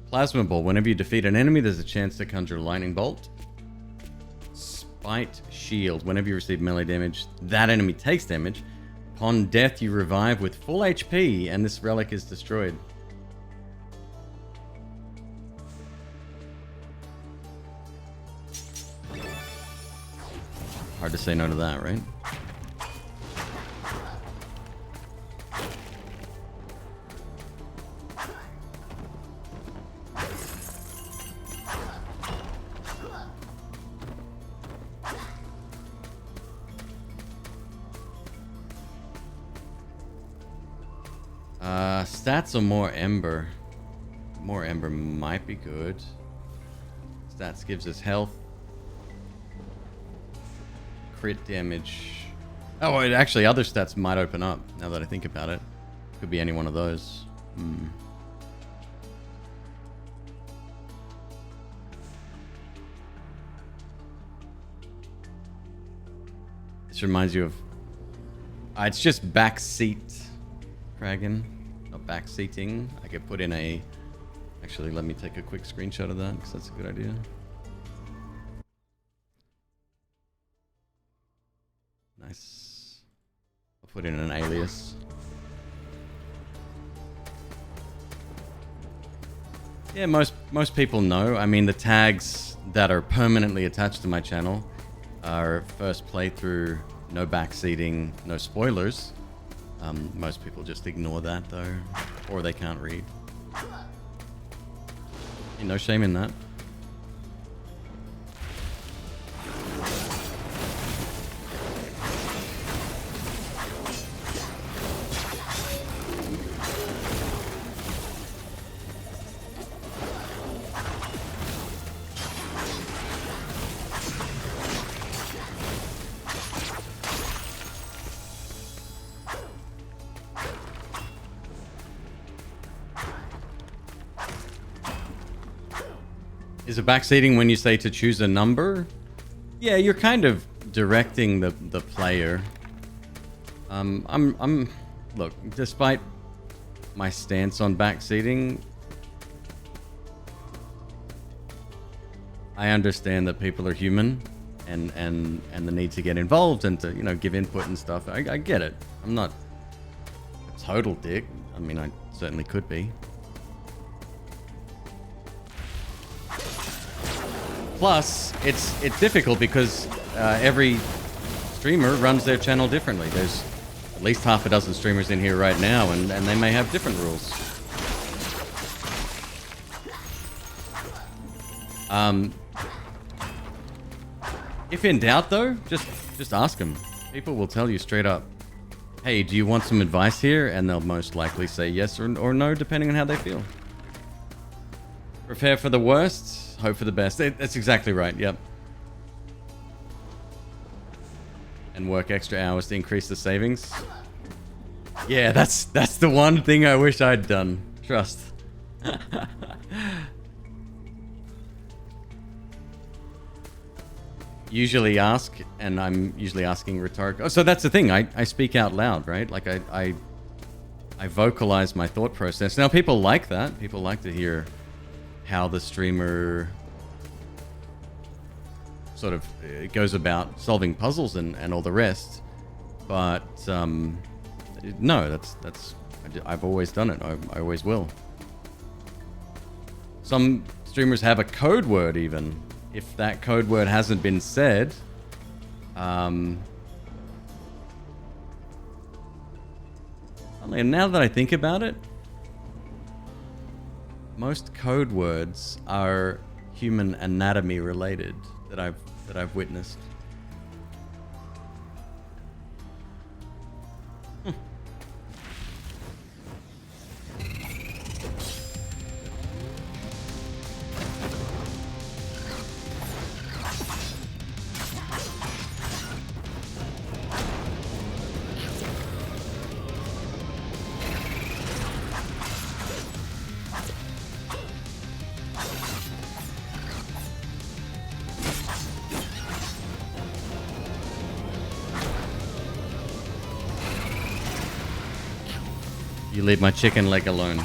Speaker 1: Plasma Ball. Whenever you defeat an enemy, there's a chance to conjure Lightning Bolt. Spite Shield. Whenever you receive melee damage, that enemy takes damage. Upon death, you revive with full HP, and this relic is destroyed. Hard to say no to that, right? Stats or more Ember? More Ember might be good. Stats gives us health. Crit damage. Oh, wait, actually, other stats might open up, now that I think about it. Could be any one of those. This reminds you of... it's just backseat, Kragan. Not backseating. I could put in a... Actually, let me take a quick screenshot of that, because that's a good idea. Nice. I'll put in an alias. Yeah, most people know. I mean, the tags that are permanently attached to my channel are first playthrough, no backseating, no spoilers. Most people just ignore that though, or they can't read. No shame in that. Is it backseating when you say to choose a number? Yeah, you're kind of directing the player. Look, despite my stance on backseating, I understand that people are human and the need to get involved and to, you know, give input and stuff. I get it. I'm not a total dick. I mean, I certainly could be. Plus, it's difficult because every streamer runs their channel differently. There's at least half a dozen streamers in here right now, and they may have different rules. If in doubt, though, just ask them. People will tell you straight up, hey, do you want some advice here? And they'll most likely say yes or no, depending on how they feel. Prepare for the worst, hope for the best. That's exactly right, yep. And work extra hours to increase the savings. Yeah, that's the one thing I wish I'd done. Trust. Usually ask, and I'm usually asking rhetorical. Oh, so that's the thing. I speak out loud, right? Like I vocalize my thought process. Now people like that. People like to hear how the streamer sort of goes about solving puzzles and all the rest. But no, that's I've always done it. I always will. Some streamers have a code word even. If that code word hasn't been said, and now that I think about it, most code words are human anatomy related that I've witnessed. You leave my chicken leg alone.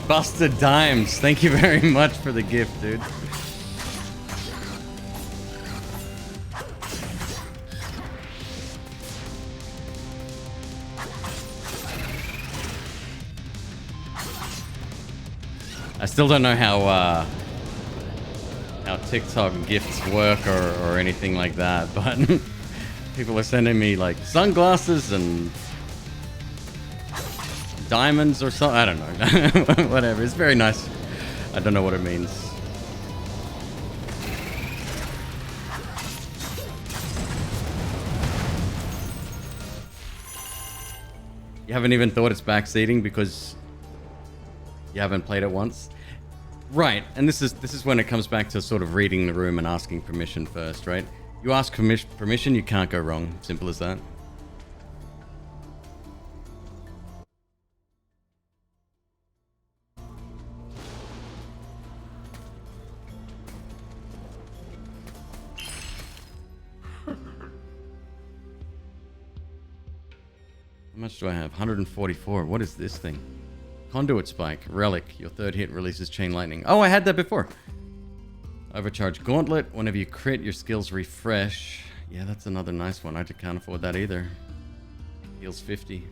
Speaker 1: Busted Dimes, thank you very much for the gift, dude. I still don't know how TikTok gifts work or anything like that, but people are sending me like sunglasses and diamonds or something. I don't know. Whatever. It's very nice. I don't know what it means. You haven't even thought it's backseating because you haven't played it once? Right, and this is when it comes back to sort of reading the room and asking permission first, right? You ask permission, you can't go wrong. Simple as that. How much do I have? 144. What is this thing? Conduit Spike. Relic. Your third hit releases Chain Lightning. Oh, I had that before. Overcharge Gauntlet. Whenever you crit, your skills refresh. Yeah, that's another nice one. I can't afford that either. Heals 50.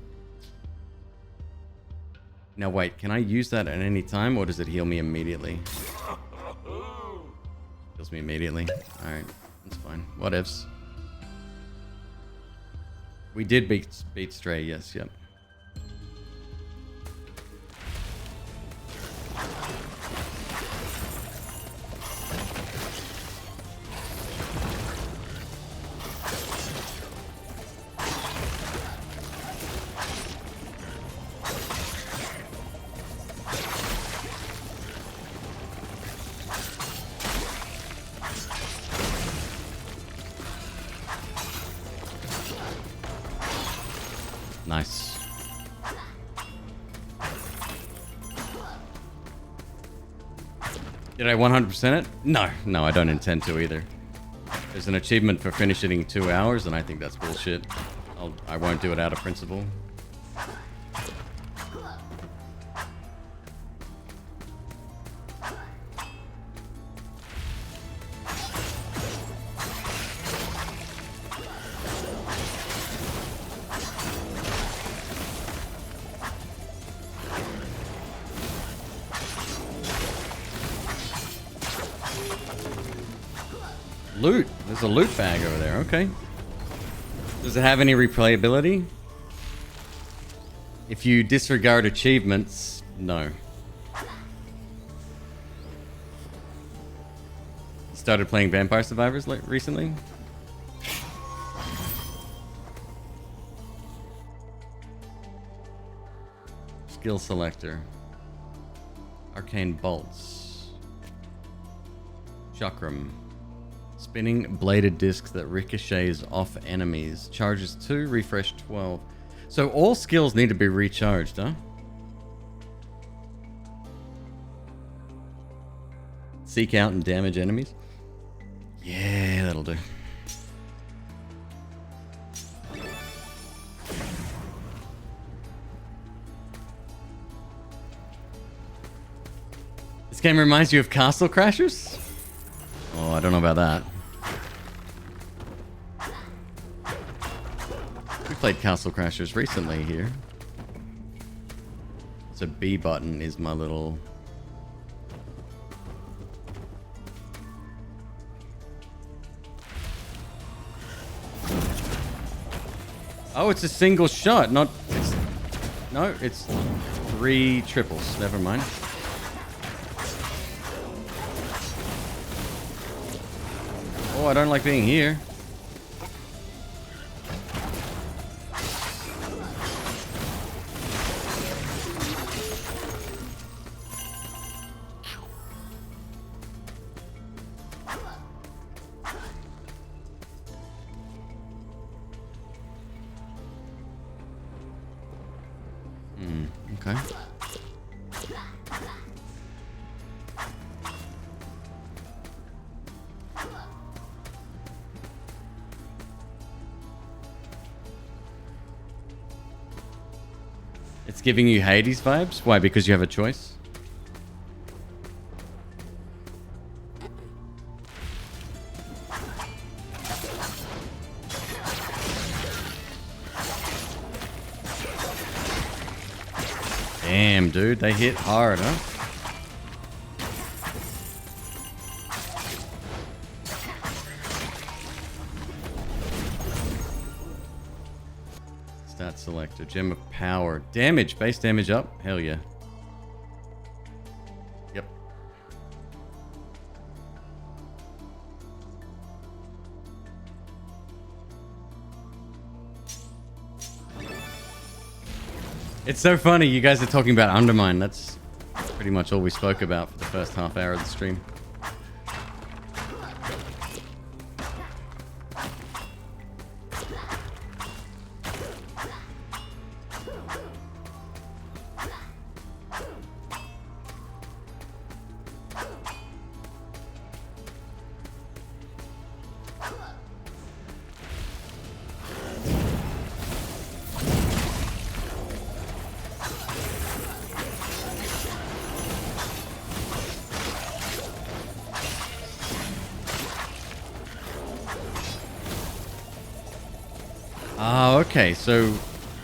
Speaker 1: Now wait, can I use that at any time or does it heal me immediately? Heals me immediately. Alright, that's fine. Whatevs. We did beat Stray, yes, yep. Nice. Did I 100% it? No, I don't intend to either. There's an achievement for finishing in 2 hours, and I think that's bullshit. I won't do it out of principle. Loot. There's a loot bag over there. Okay. Does it have any replayability? If you disregard achievements, no. Started playing Vampire Survivors recently? Skill selector. Arcane bolts. Chakram. Spinning bladed discs that ricochets off enemies. Charges 2, refresh 12. So all skills need to be recharged, huh? Seek out and damage enemies. Yeah, that'll do. This game reminds you of Castle Crashers? Oh, I don't know about that. We played Castle Crashers recently here. So B button is my little... Oh, it's a single shot, not... It's, no, it's 3 triples. Never mind. Oh, I don't like being here. Okay. It's giving you Hades vibes? Why? Because you have a choice? Damn, dude, they hit hard, huh? Stat selector, gem of power, damage, base damage up, hell yeah. Yep. It's so funny, you guys are talking about Undermine. That's pretty much all we spoke about for the first half hour of the stream. Okay, so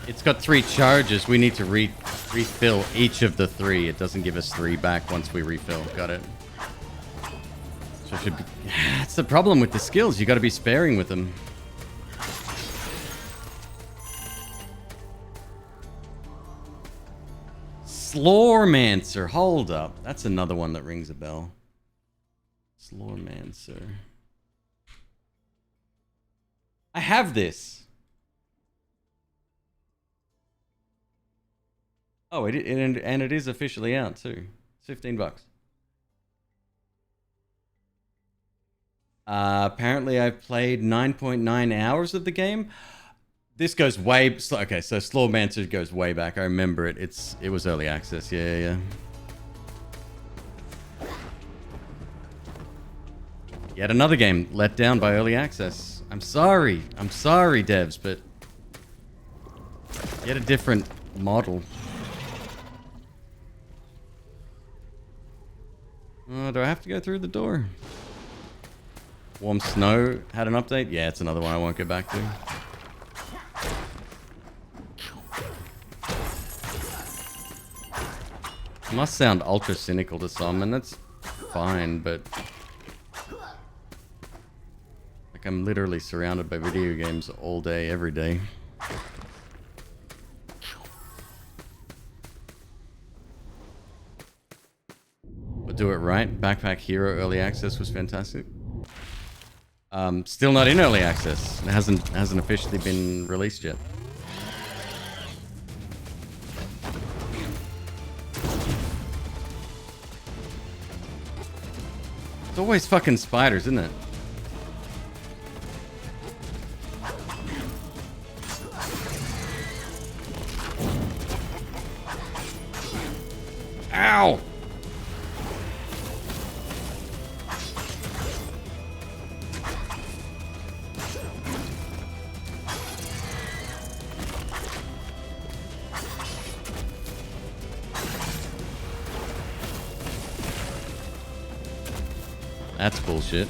Speaker 1: it's got 3 charges. We need to refill each of the 3. It doesn't give us 3 back once we refill. Got it. So it should be... That's the problem with the skills. You got to be sparing with them. Slormancer. Hold up. That's another one that rings a bell. Slormancer. I have this. Oh, and it is officially out too. It's $15. Apparently, I've played 9.9 hours of the game. This goes way... Okay, so Slormancer goes way back. I remember it. It was early access. Yeah. Yet another game let down by early access. I'm sorry. I'm sorry, devs, but... Yet a different model. Do I have to go through the door? Warm Snow had an update? Yeah, it's another one I won't go back to. It must sound ultra cynical to some, and that's fine, but... like, I'm literally surrounded by video games all day, every day. But do it right. Backpack Hero Early Access was fantastic. Still not in Early Access. It hasn't officially been released yet. It's always fucking spiders, isn't it? Ow! That's bullshit.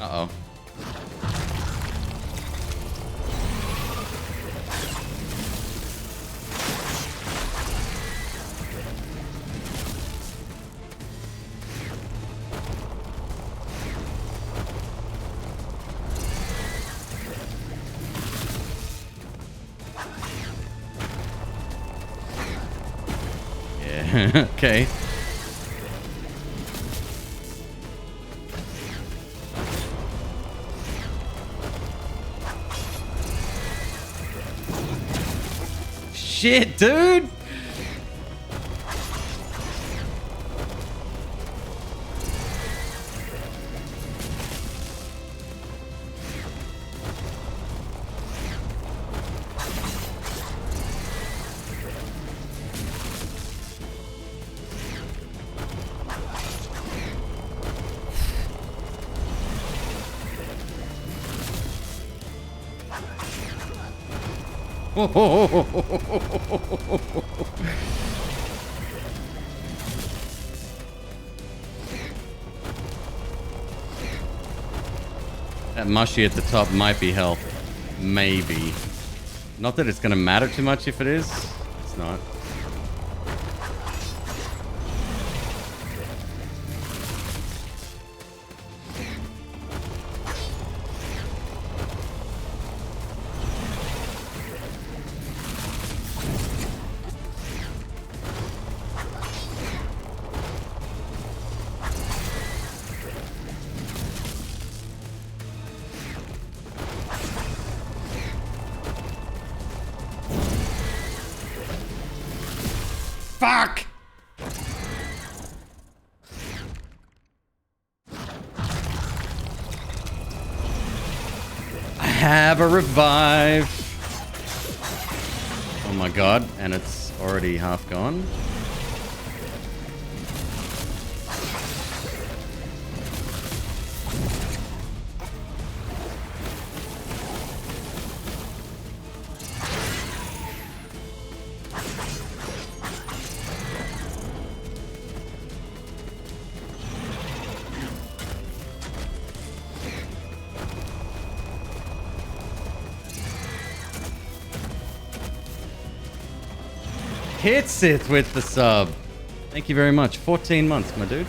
Speaker 1: Uh-oh. Okay. Shit, dude! That mushy at the top might be health. Maybe. Not that it's gonna matter too much if it is. It's not. Fuck! I have a revive. Oh my god, and it's already half gone. Hits it with the sub. Thank you very much. 14 months, my dude.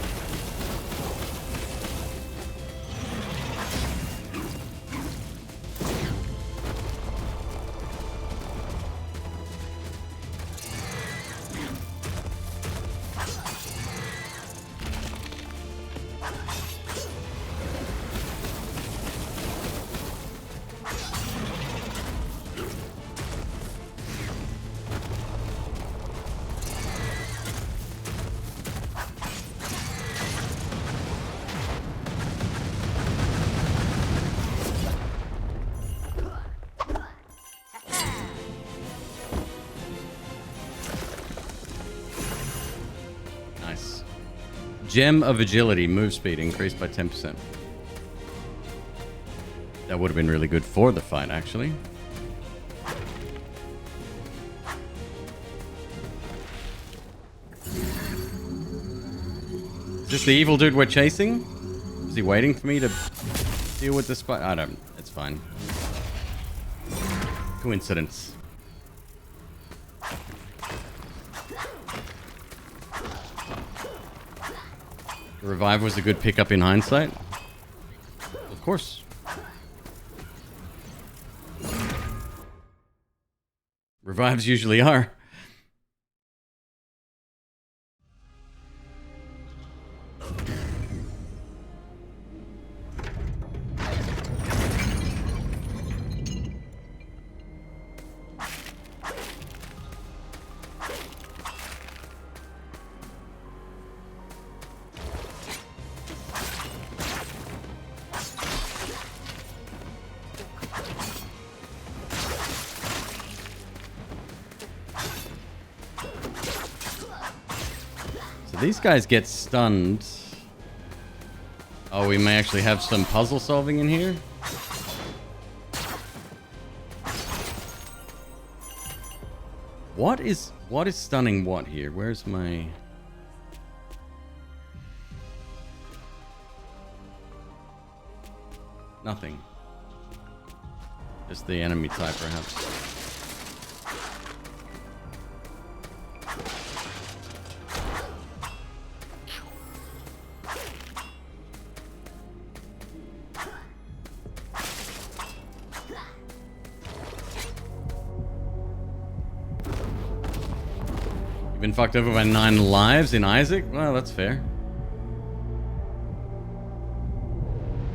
Speaker 1: Gem of Agility, move speed increased by 10%. That would have been really good for the fight, actually. Is this the evil dude we're chasing? Is he waiting for me to deal with the spot? I don't. It's fine. Coincidence. The revive was a good pickup in hindsight. Of course. Revives usually are. These guys get stunned. Oh, we may actually have some puzzle solving in here. What is stunning what here? Where's my... Nothing. Just the enemy type, perhaps. Been fucked over by 9 lives in Isaac? Well, that's fair.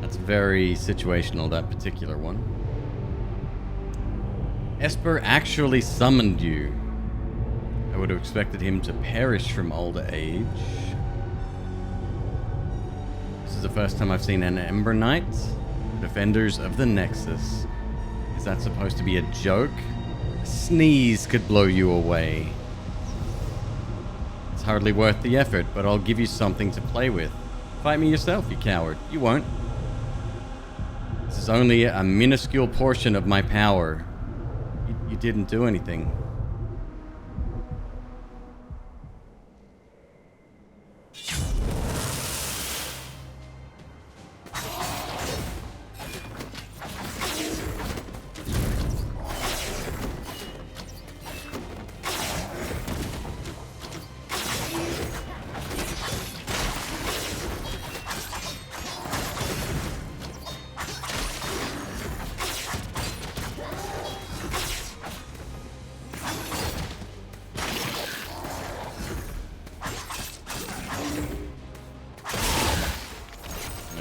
Speaker 1: That's very situational, that particular one. Esper actually summoned you. I would have expected him to perish from older age. This is the first time I've seen an Ember Knight. Defenders of the Nexus. Is that supposed to be a joke? A sneeze could blow you away. It's hardly worth the effort, but I'll give you something to play with. Fight me yourself, you coward. You won't. This is only a minuscule portion of my power. You didn't do anything.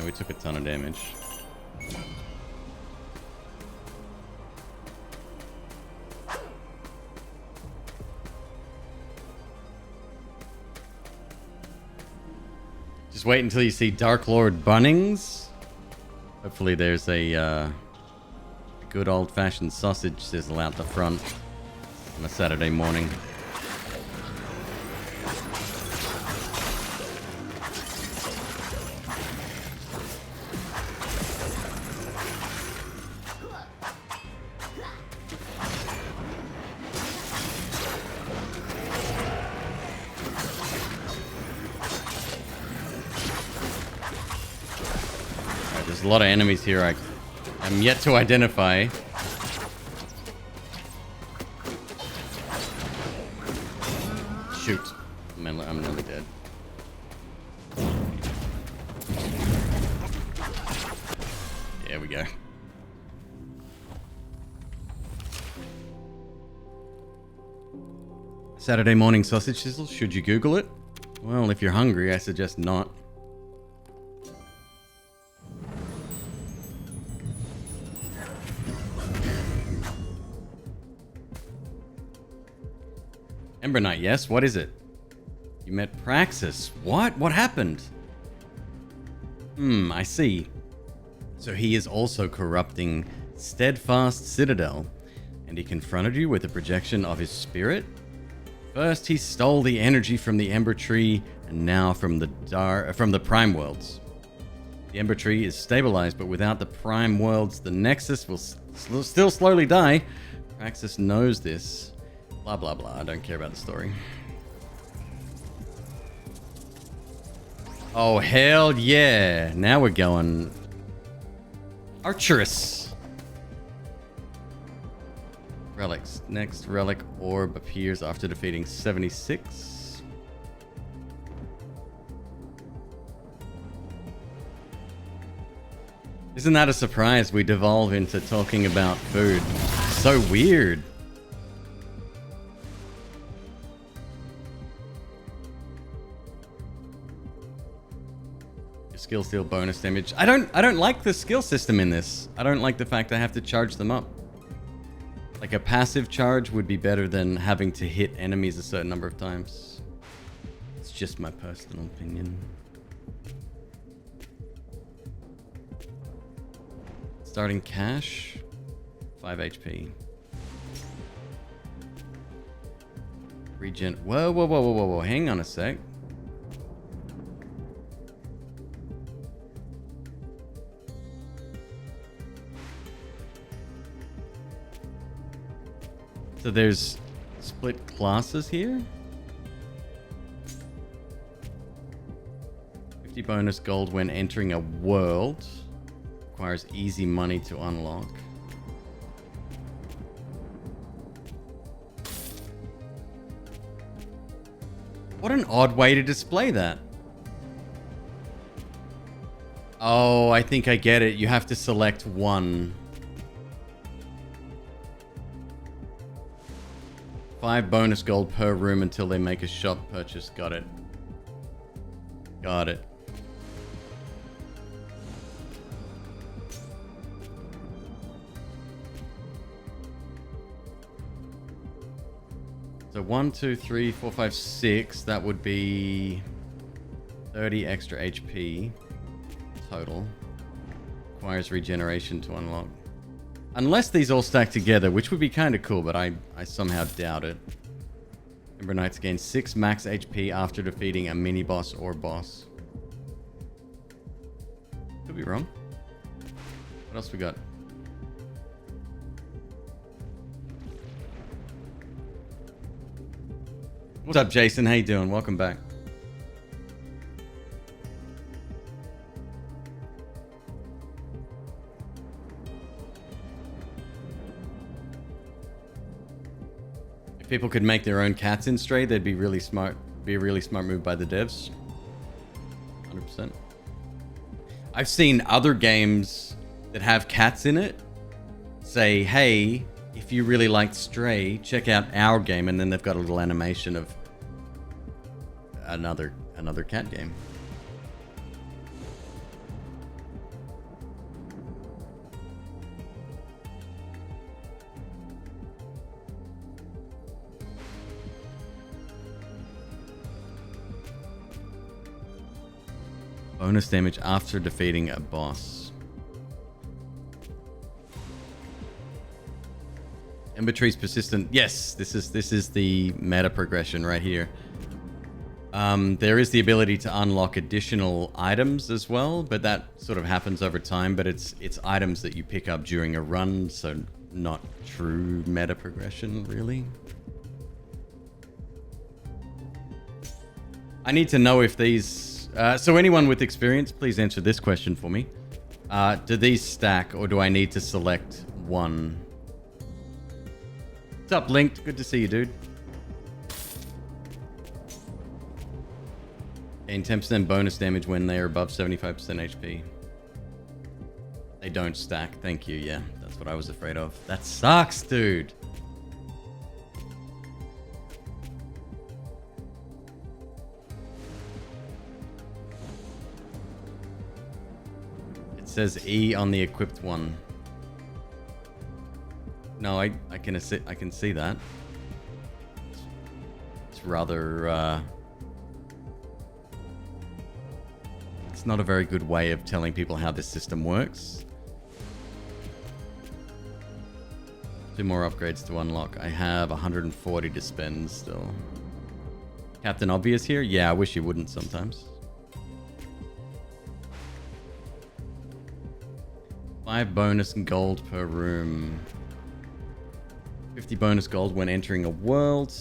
Speaker 1: We took a ton of damage. Just wait until you see Dark Lord Bunnings. Hopefully there's a good old-fashioned sausage sizzle out the front on a Saturday morning. There's a lot of enemies here I'm yet to identify. Shoot. I'm nearly dead. There we go. Saturday morning sausage sizzle, should you Google it? Well, if you're hungry, I suggest not. Ember Knight, yes? What is it? You met Praxis. What? What happened? I see. So he is also corrupting Steadfast Citadel, and he confronted you with a projection of his spirit? First, he stole the energy from the Ember Tree, and now from the Prime Worlds. The Ember tree is stabilized, but without the Prime Worlds, the Nexus will still slowly die. Praxis knows this. Blah, blah, blah. I don't care about the story. Oh, hell yeah. Now we're going... Archerous. Relics. Next relic orb appears after defeating 76. Isn't that a surprise? We devolve into talking about food. So weird. Your skills deal bonus damage. I don't like the skill system in this. I don't like the fact I have to charge them up. Like a passive charge would be better than having to hit enemies a certain number of times. It's just my personal opinion. Starting cash, 5 HP. Regen. Whoa, whoa, whoa, whoa, whoa, whoa. Hang on a sec. So there's split classes here. 50 bonus gold when entering a world. Requires easy money to unlock. What an odd way to display that. Oh, I think I get it. You have to select one. 5 bonus gold per room until they make a shop purchase. Got it. Got it. So 1, 2, 3, 4, 5, 6. That would be 30 extra HP total. Requires regeneration to unlock. Unless these all stack together, which would be kind of cool, but I somehow doubt it. Ember Knights gain 6 max HP after defeating a mini boss or boss. Could be wrong. What else we got? What's up, Jason? How you doing? Welcome back. If people could make their own cats in Stray, they'd be really smart. Be a really smart move by the devs. 100%. I've seen other games that have cats in it say, hey, if you really liked Stray, check out our game, and then they've got a little animation of another cat game. Bonus damage after defeating a boss. Ember tree's persistent. Yes, this is the meta progression right here. There is the ability to unlock additional items as well, but that sort of happens over time. But it's items that you pick up during a run, so not true meta progression, really. I need to know if these... so anyone with experience, please answer this question for me. Do these stack, or do I need to select one? What's up, Linked? Good to see you, dude. Gain 10% bonus damage when they are above 75% HP. They don't stack. Thank you. Yeah, that's what I was afraid of. That sucks, dude. It says E on the equipped one. No, I can see that. It's rather it's not a very good way of telling people how this system works. 2 more upgrades to unlock. I have 140 to spend still. Captain Obvious here? Yeah, I wish you wouldn't sometimes. 5 bonus gold per room. 50 bonus gold when entering a world.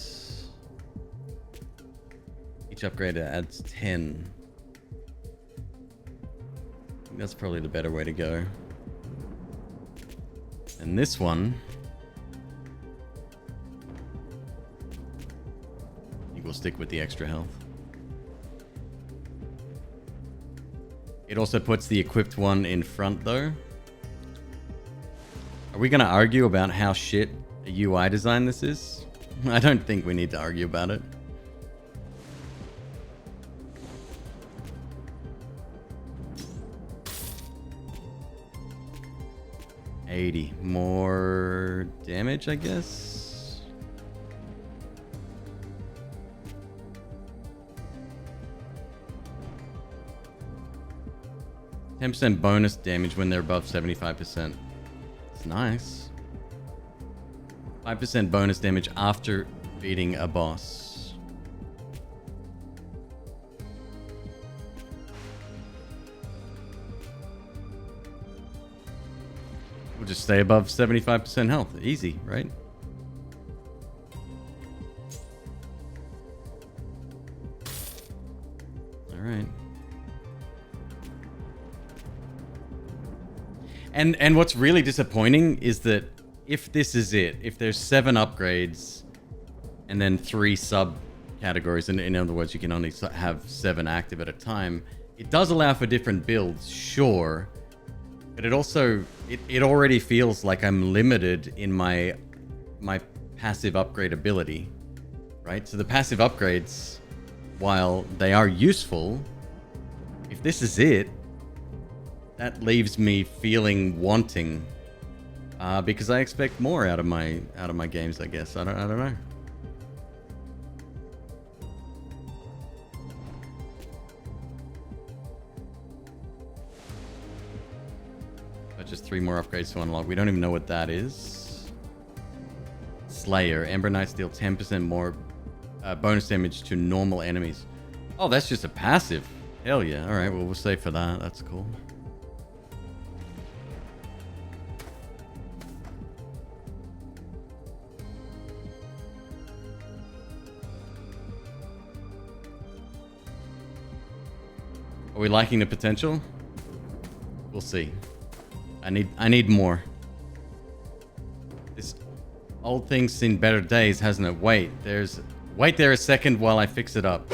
Speaker 1: Each upgrade adds 10. I think that's probably the better way to go. And this one, I think we'll stick with the extra health. It also puts the equipped one in front though. Are we going to argue about how shit a UI design this is? I don't think we need to argue about it. $80 more damage, I guess. %10 bonus damage when they're above 75%. It's nice. 5% bonus damage after beating a boss. We'll just stay above 75% health. Easy, right? All right. And what's really disappointing is that if this is it, if there's 7 upgrades and then 3 subcategories, and in other words, you can only have 7 active at a time, it does allow for different builds, sure, but it also, it already feels like I'm limited in my passive upgrade ability, right? So the passive upgrades, while they are useful, if this is it, that leaves me feeling wanting, because I expect more out of my games. I guess I don't know. But just 3 more upgrades to unlock. We don't even know what that is. Slayer. Ember Knights deal 10% more bonus damage to normal enemies. Oh, that's just a passive. Hell yeah. All right. Well, we'll save for that. That's cool. Are we liking the potential? We'll see. I need more. This old thing's seen better days, hasn't it? Wait there a second while I fix it up.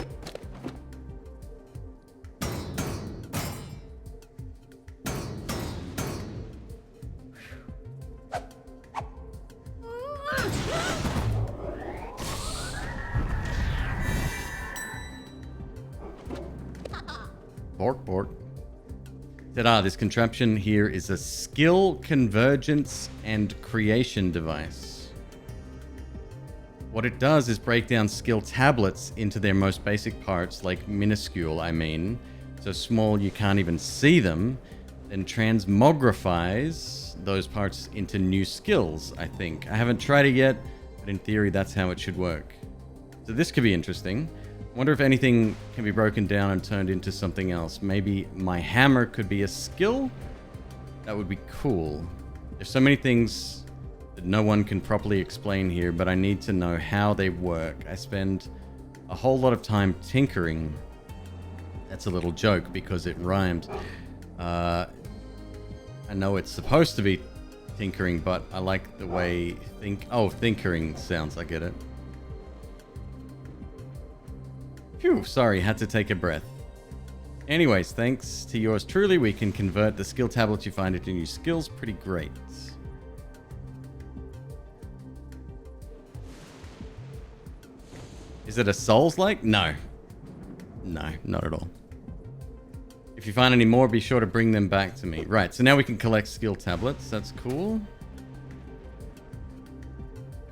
Speaker 1: Bork. Ta-da, this contraption here is a skill convergence and creation device. What it does is break down skill tablets into their most basic parts, like minuscule, so small you can't even see them, then transmogrifies those parts into new skills, I think. I haven't tried it yet, but in theory that's how it should work. So this could be interesting. I wonder if anything can be broken down and turned into something else. Maybe my hammer could be a skill? That would be cool. There's so many things that no one can properly explain here, but I need to know how they work. I spend a whole lot of time tinkering. That's a little joke because it rhymed. I know it's supposed to be tinkering, but I like the way thinkering sounds. I get it. Phew, sorry, had to take a breath. Anyways, thanks to yours truly, we can convert the skill tablets you find into new skills. Pretty great. Is it a Souls-like? No. No, not at all. If you find any more, be sure to bring them back to me. Right, so now we can collect skill tablets. That's cool.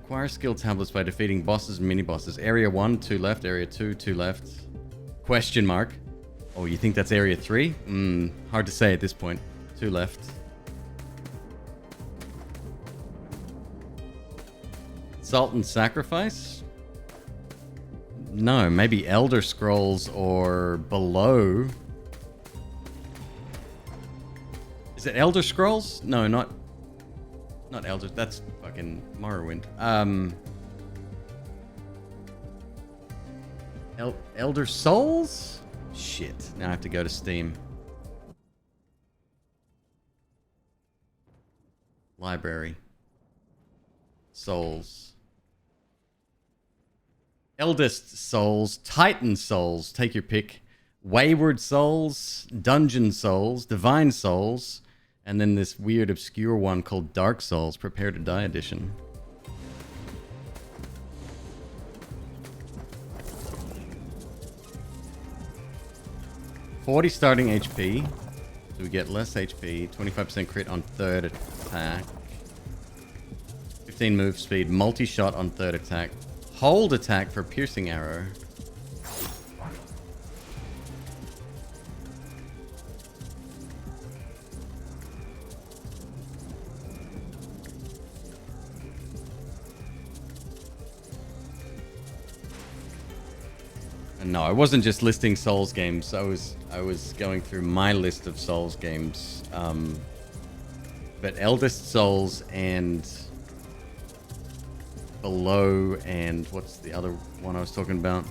Speaker 1: Acquire skill tablets by defeating bosses and mini-bosses. Area 1, 2 left. Area 2, 2 left. Question mark. Oh, you think that's Area 3? Hard to say at this point. 2 left. Salt and Sacrifice. No, maybe Elder Scrolls or below. Is it Elder Scrolls? No, not Elder. That's fucking Morrowind. Elder Souls? Shit. Now I have to go to Steam. Library. Souls. Eldest Souls. Titan Souls. Take your pick. Wayward Souls. Dungeon Souls. Divine Souls. And then this weird obscure one called Dark Souls. Prepare to Die Edition. $40 starting HP. So we get less HP. 25% crit on third attack. 15 move speed. Multi-shot on third attack. Hold attack for piercing arrow. No, I wasn't just listing Souls games. I was going through my list of Souls games. But Eldest Souls and Below and what's the other one I was talking about?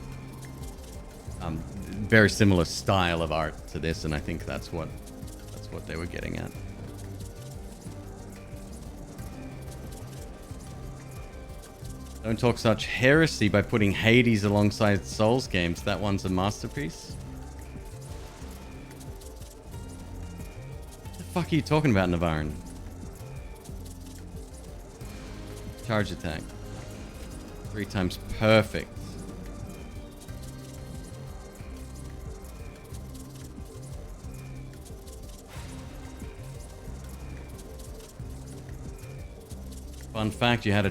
Speaker 1: Very similar style of art to this, and I think that's what they were getting at. Don't talk such heresy by putting Hades alongside Souls games. That one's a masterpiece. What the fuck are you talking about, Navarin? Charge attack. 3 times perfect. Fun fact, you had a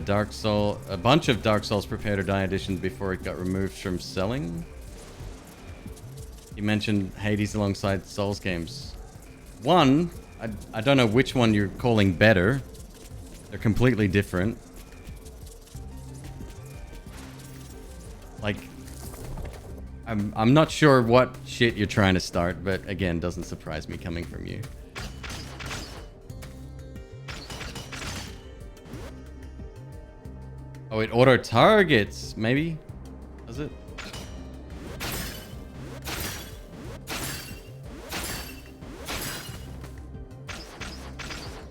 Speaker 1: bunch of Dark Souls Prepare to Die editions before it got removed from selling. You mentioned Hades alongside Souls games. One, I don't know which one you're calling better. They're completely different. Like, I'm not sure what shit you're trying to start, but again, doesn't surprise me coming from you. Oh, it auto-targets, maybe? Does it?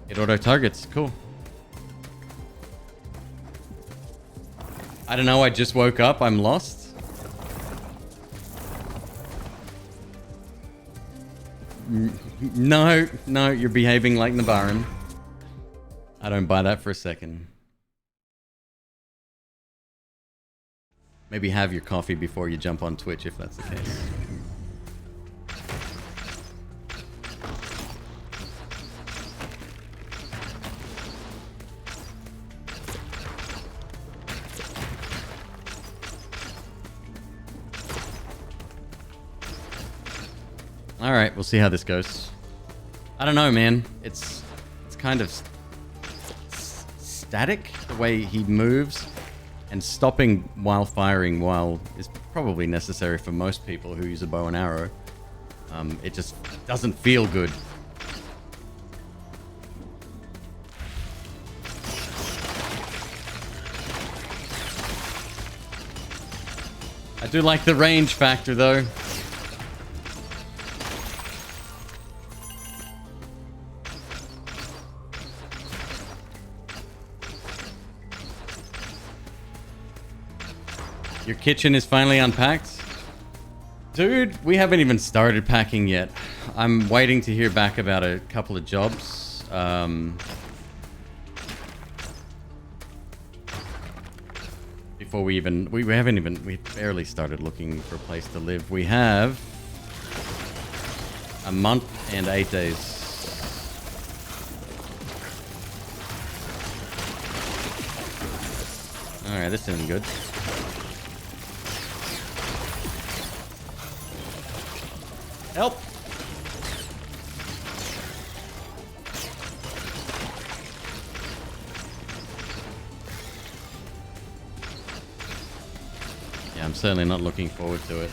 Speaker 1: It auto-targets, cool. I don't know, I just woke up, I'm lost. No, you're behaving like Navarin. I don't buy that for a second. Maybe have your coffee before you jump on Twitch if that's the case. All right, we'll see how this goes. I don't know, man. It's kind of static the way he moves. And stopping while firing is probably necessary for most people who use a bow and arrow. It just doesn't feel good. I do like the range factor though. Your kitchen is finally unpacked? Dude, we haven't even started packing yet. I'm waiting to hear back about a couple of jobs. Before we barely started looking for a place to live. We have a month and 8 days. Alright, this isn't good. Help! certainly not looking forward to it.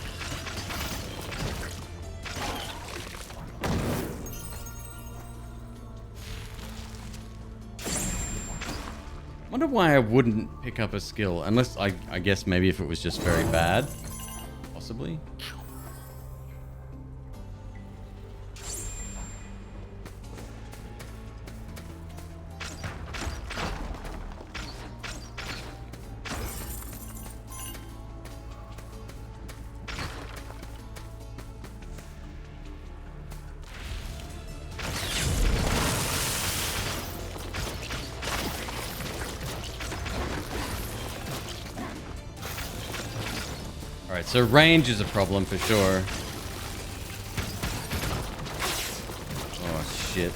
Speaker 1: Wonder why I wouldn't pick up a skill, unless I guess maybe if it was just very bad, possibly. Alright, so range is a problem for sure. Oh, shit.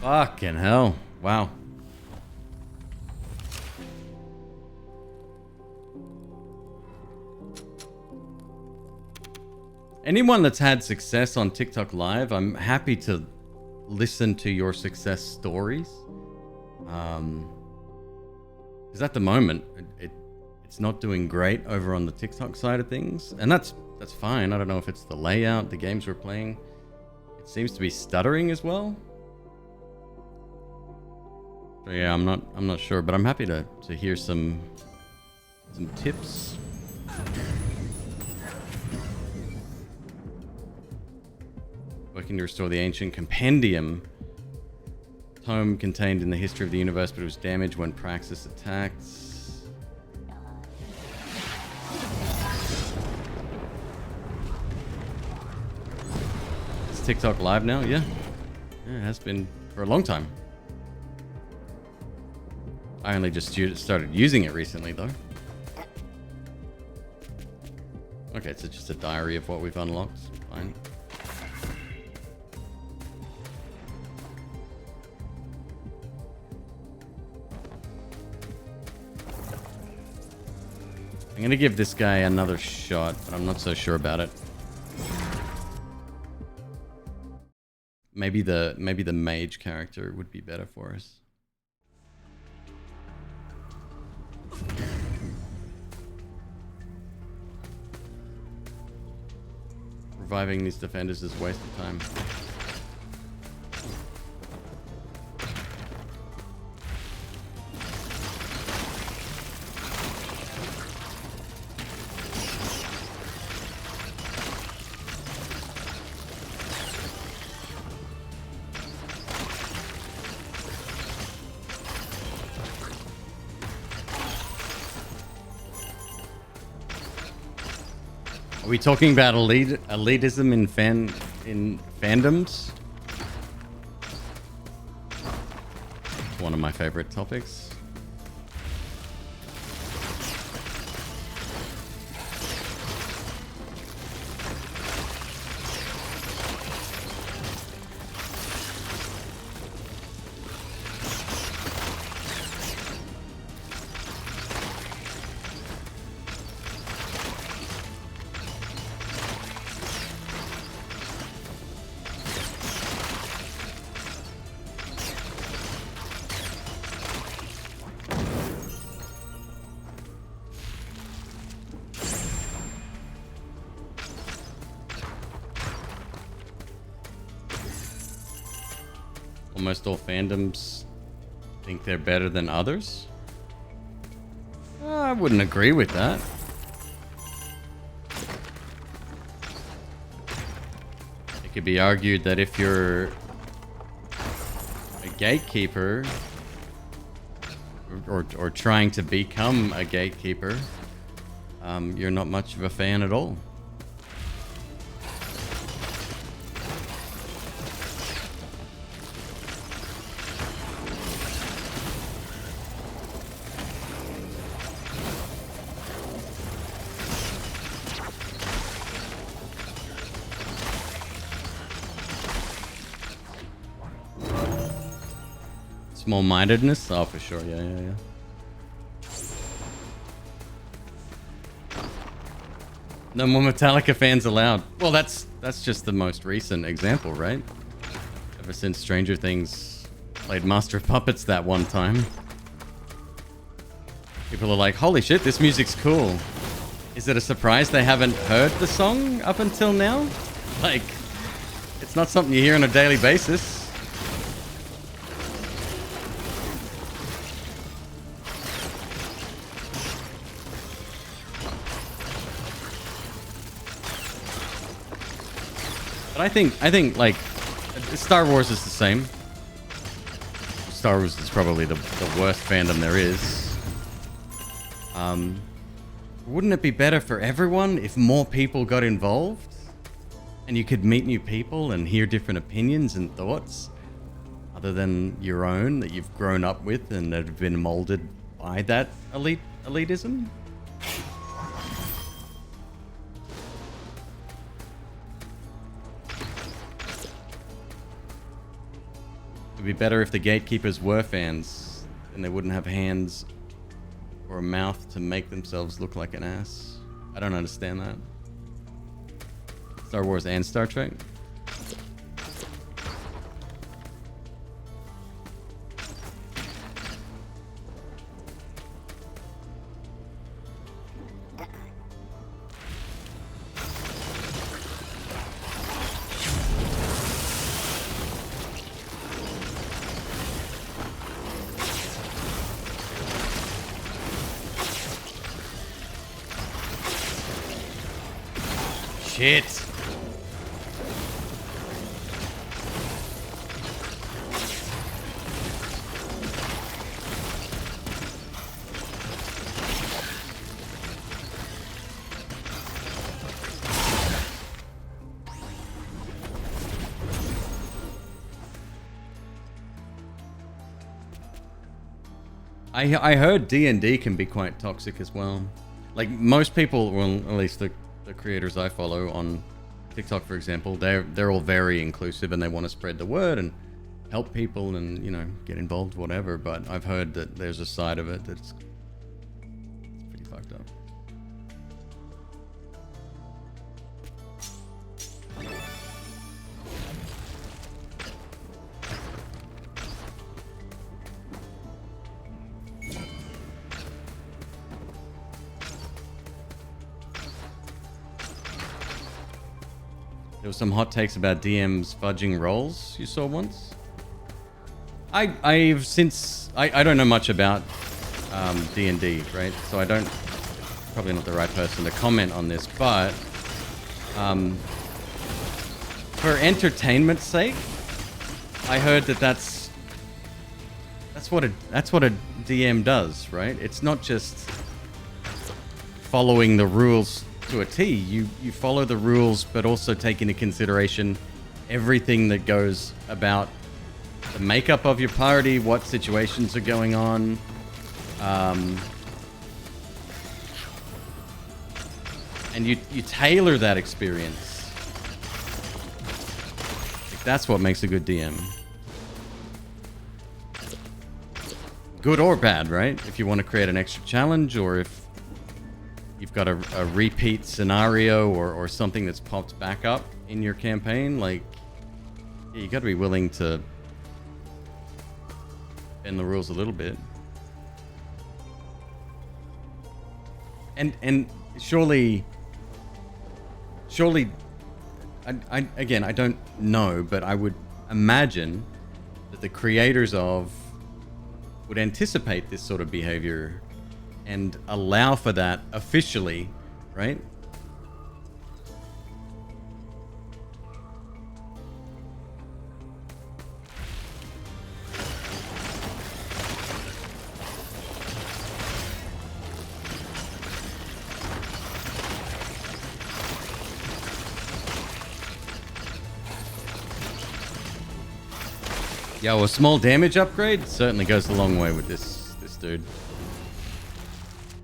Speaker 1: Fucking hell. Wow. Anyone that's had success on TikTok Live, I'm happy to listen to your success stories. Because at the moment, it's not doing great over on the TikTok side of things. And that's fine. I don't know if it's the layout, the games we're playing. It seems to be stuttering as well. So yeah, I'm not sure, but I'm happy to hear some tips. Working to restore the ancient compendium tome contained in the history of the universe, but it was damaged when Praxis attacked. It's TikTok Live now? Yeah. Yeah, it has been for a long time. I only just started using it recently, though. Okay, so just a diary of what we've unlocked. Fine. I'm gonna give this guy another shot, but I'm not so sure about it. Maybe the mage character would be better for us. Reviving these defenders is a waste of time. Are we talking about elitism in fandoms? It's one of my favorite topics. Almost all fandoms think they're better than others. I wouldn't agree with that. It could be argued that if you're a gatekeeper or trying to become a gatekeeper, you're not much of a fan at all. Small-mindedness? Oh, for sure. Yeah. No more Metallica fans allowed. Well, that's just the most recent example, right? Ever since Stranger Things played Master of Puppets that one time. People are like, holy shit, this music's cool. Is it a surprise they haven't heard the song up until now? Like, it's not something you hear on a daily basis. But I think like Star Wars is the same. Star Wars is probably the worst fandom there is. Wouldn't it be better for everyone if more people got involved? And you could meet new people and hear different opinions and thoughts other than your own that you've grown up with and that have been molded by that elitism? It'd be better if the gatekeepers were fans and they wouldn't have hands or a mouth to make themselves look like an ass. I don't understand that. Star Wars and Star Trek? Shit. I heard D&D can be quite toxic as well. Like most people, well, at least the creators I follow on TikTok, for example, they're all very inclusive and they want to spread the word and help people and, you know, get involved, whatever. But I've heard that there's a side of it that's pretty fucked up. There was some hot takes about DMs fudging roles you saw once. I don't know much about D&D, right? So I don't, probably not the right person to comment on this, but for entertainment's sake, I heard that's what a DM does, right? It's not just following the rules to a T. You follow the rules, but also take into consideration everything that goes about the makeup of your party, what situations are going on, and you tailor that experience. Like, that's what makes a good DM. Good or bad, right? If you want to create an extra challenge, or if you've got a repeat scenario or something that's popped back up in your campaign, like, yeah, you got to be willing to bend the rules a little bit. And surely, again, I don't know, but I would imagine that the creators of would anticipate this sort of behavior and allow for that officially, right? Yo, a small damage upgrade certainly goes a long way with this dude.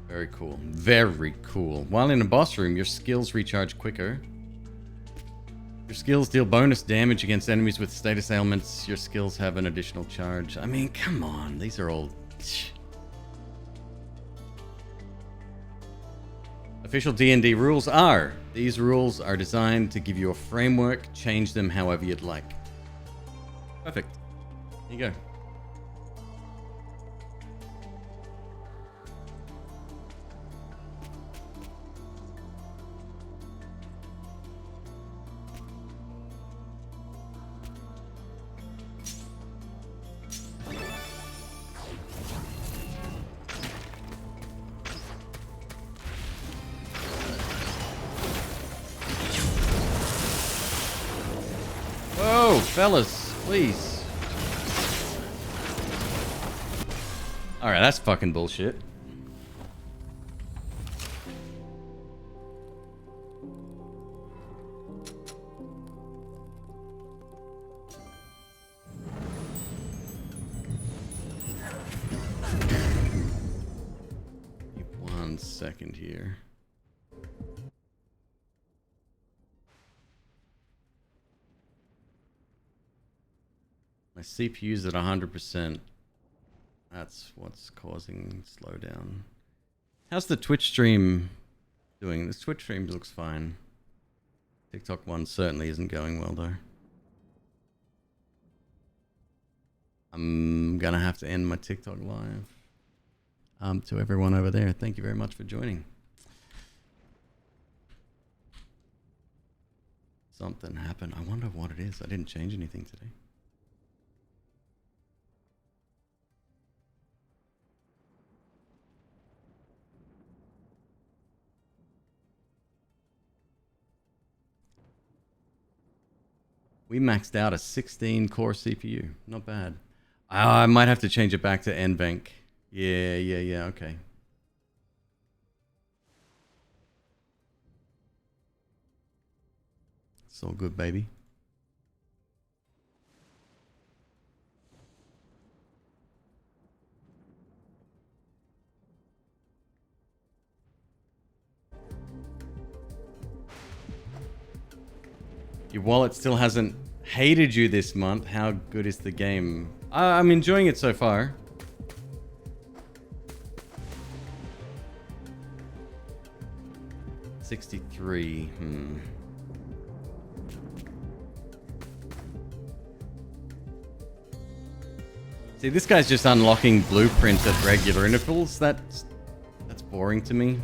Speaker 1: Very cool. Very cool. While in a boss room, your skills recharge quicker. Your skills deal bonus damage against enemies with status ailments. Your skills have an additional charge. I mean, come on. These are all... Official D&D rules are... These rules are designed to give you a framework. Change them however you'd like. Perfect. Here you go. Whoa, fellas, please. Alright, that's fucking bullshit. Give 1 second here. My CPU's at 100%. That's what's causing slowdown. How's the Twitch stream doing? This Twitch stream looks fine. TikTok one certainly isn't going well though. I'm gonna have to end my TikTok live. To everyone over there, thank you very much for joining. Something happened. I wonder what it is. I didn't change anything today. We maxed out a 16 core CPU. Not bad. I might have to change it back to NVENC. Yeah, okay. It's all good, baby. Your wallet still hasn't hated you this month. How good is the game? I'm enjoying it so far. $63. See, this guy's just unlocking blueprints at regular intervals. That's boring to me,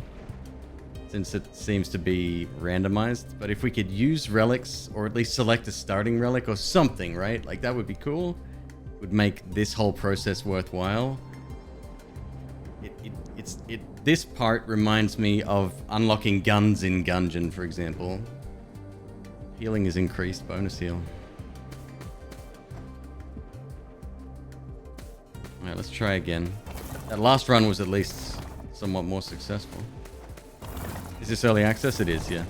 Speaker 1: since it seems to be randomized. But if we could use relics, or at least select a starting relic or something, right? Like, that would be cool. Would make this whole process worthwhile. This part reminds me of unlocking guns in Gungeon, for example. Healing is increased, bonus heal. Alright, let's try again. That last run was at least somewhat more successful. Is this early access? It is, yeah.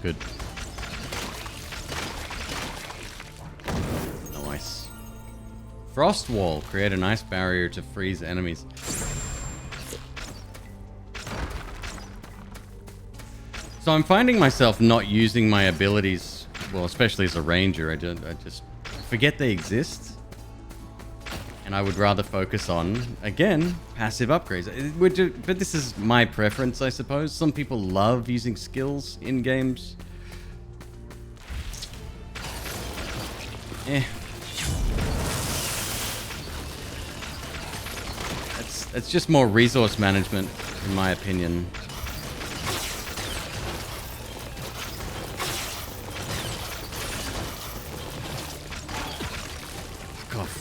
Speaker 1: Good. Nice. Frost wall. Create an ice barrier to freeze enemies. So I'm finding myself not using my abilities, well, especially as a ranger. I just forget they exist. And I would rather focus on, again, passive upgrades. But this is my preference, I suppose. Some people love using skills in games. It's just more resource management, in my opinion. Fuck off.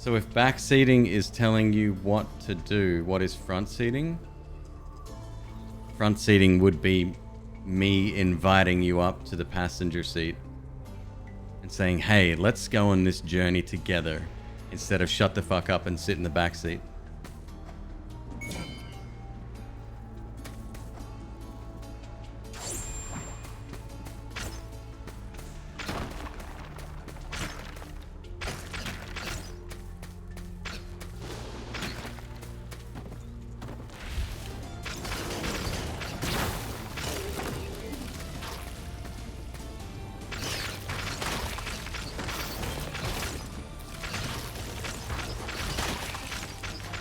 Speaker 1: So if back seating is telling you what to do, what is front seating? Front seating would be me inviting you up to the passenger seat and saying, hey, let's go on this journey together, instead of shut the fuck up and sit in the back seat.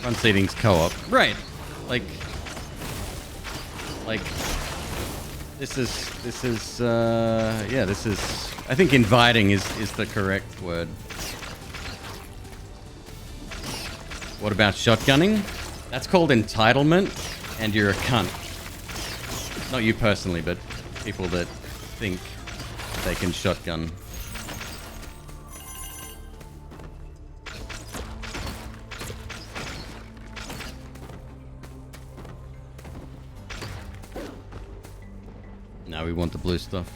Speaker 1: Front seating's co-op. Right. Like this is yeah, this is, I think inviting is the correct word. What about shotgunning? That's called entitlement, and you're a cunt. Not you personally, but people that think they can shotgun. Now we want the blue stuff.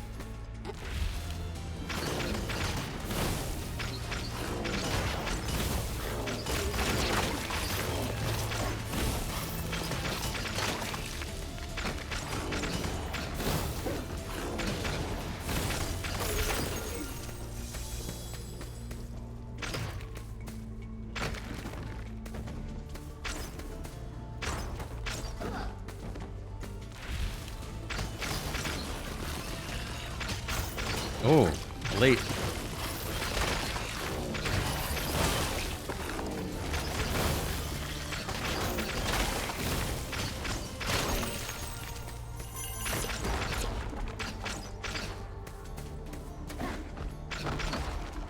Speaker 1: Oh, late.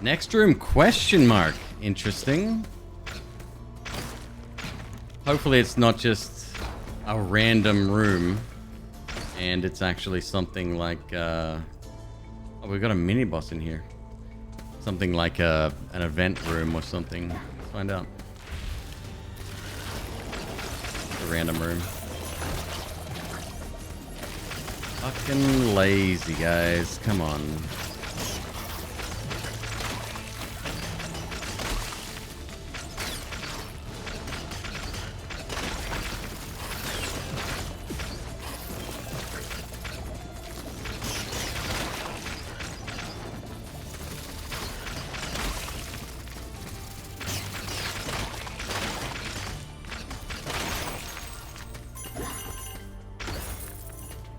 Speaker 1: Next room, question mark. Interesting. Hopefully it's not just a random room and it's actually something like oh, we've got a mini boss in here. Something like an event room or something. Let's find out. A random room. Fucking lazy, guys. Come on.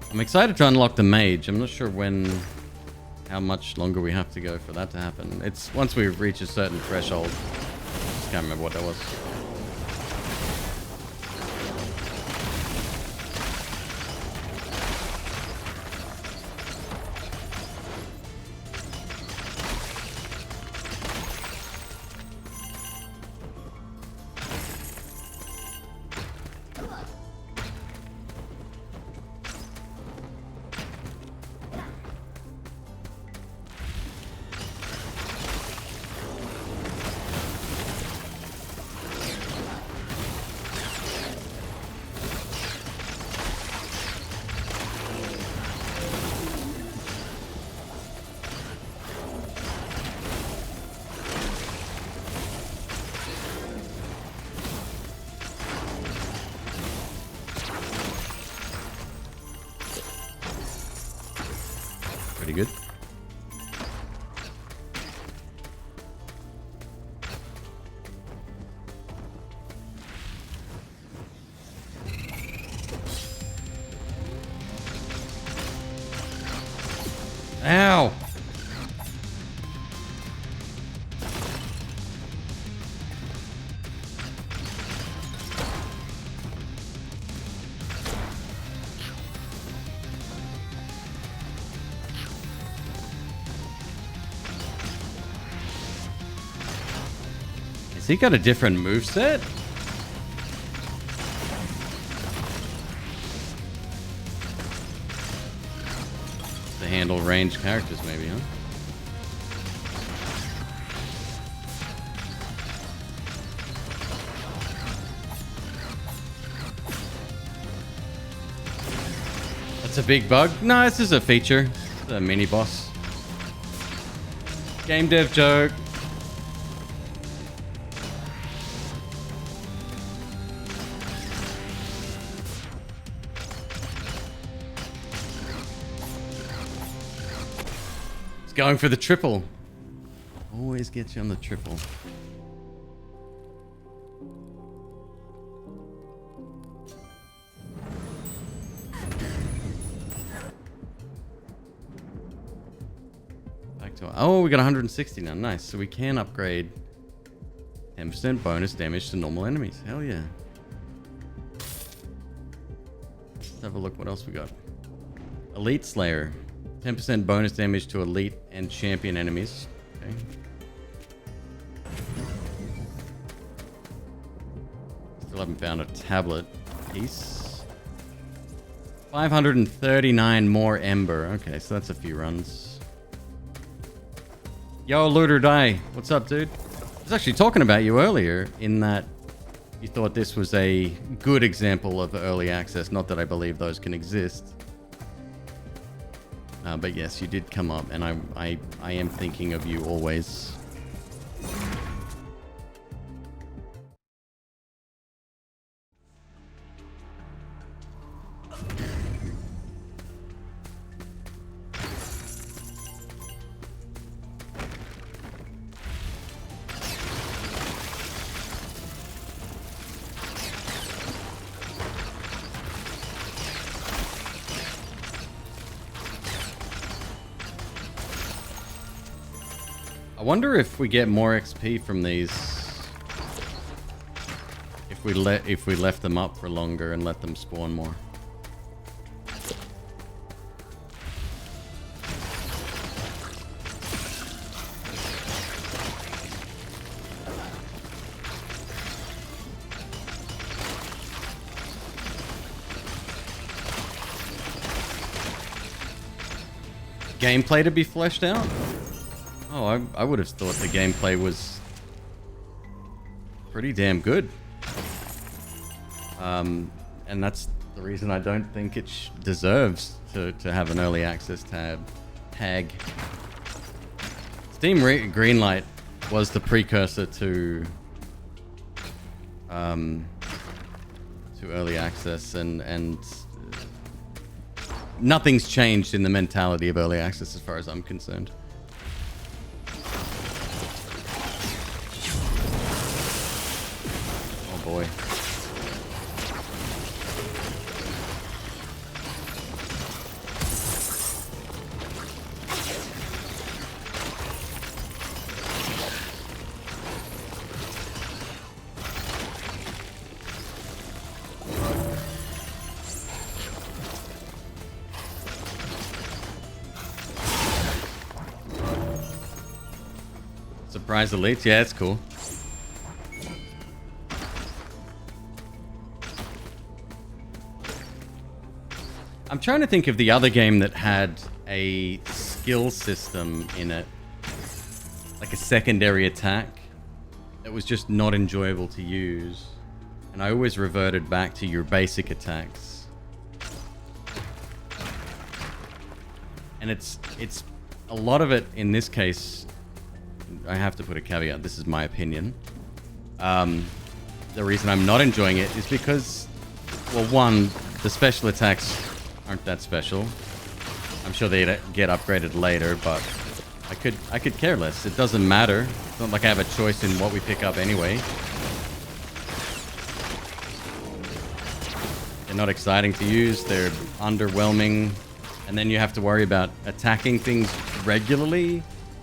Speaker 1: I'm excited to unlock the mage. I'm not sure how much longer we have to go for that to happen. It's once we reach a certain threshold. Just can't remember what that was. Pretty good. Ow! Has he got a different moveset? To handle ranged characters, maybe, huh? That's a big bug. No, this is a feature. It's a mini boss. Game dev joke. It's going for the triple. Always gets you on the triple. Oh, we got 160 now. Nice. So we can upgrade 10% bonus damage to normal enemies. Hell yeah. Let's have a look what else we got. Elite Slayer. 10% bonus damage to elite and champion enemies. Okay. Still haven't found a tablet piece. 539 more Ember. Okay, so that's a few runs. Yo, Looter Die. What's up, dude? I was actually talking about you earlier in that you thought this was a good example of early access. Not that I believe those can exist. But yes, you did come up, and I am thinking of you always. I wonder if we get more XP from these if we left them up for longer and let them spawn more. Gameplay to be fleshed out? Oh, I would have thought the gameplay was pretty damn good. And that's the reason I don't think it deserves to have an early access tag. Steam Greenlight was the precursor to early access, and nothing's changed in the mentality of early access as far as I'm concerned. Oh boy. Surprise elites, yeah, it's cool. I'm trying to think of the other game that had a skill system in it, like a secondary attack, that was just not enjoyable to use, and I always reverted back to your basic attacks. And it's a lot of it in this case. I have to put a caveat. This is my opinion. The reason I'm not enjoying it is because, well, one, the special attacks aren't that special. I'm sure they get upgraded later, but I could care less. It doesn't matter. It's not like I have a choice in what we pick up anyway. They're not exciting to use. They're underwhelming. And then you have to worry about attacking things regularly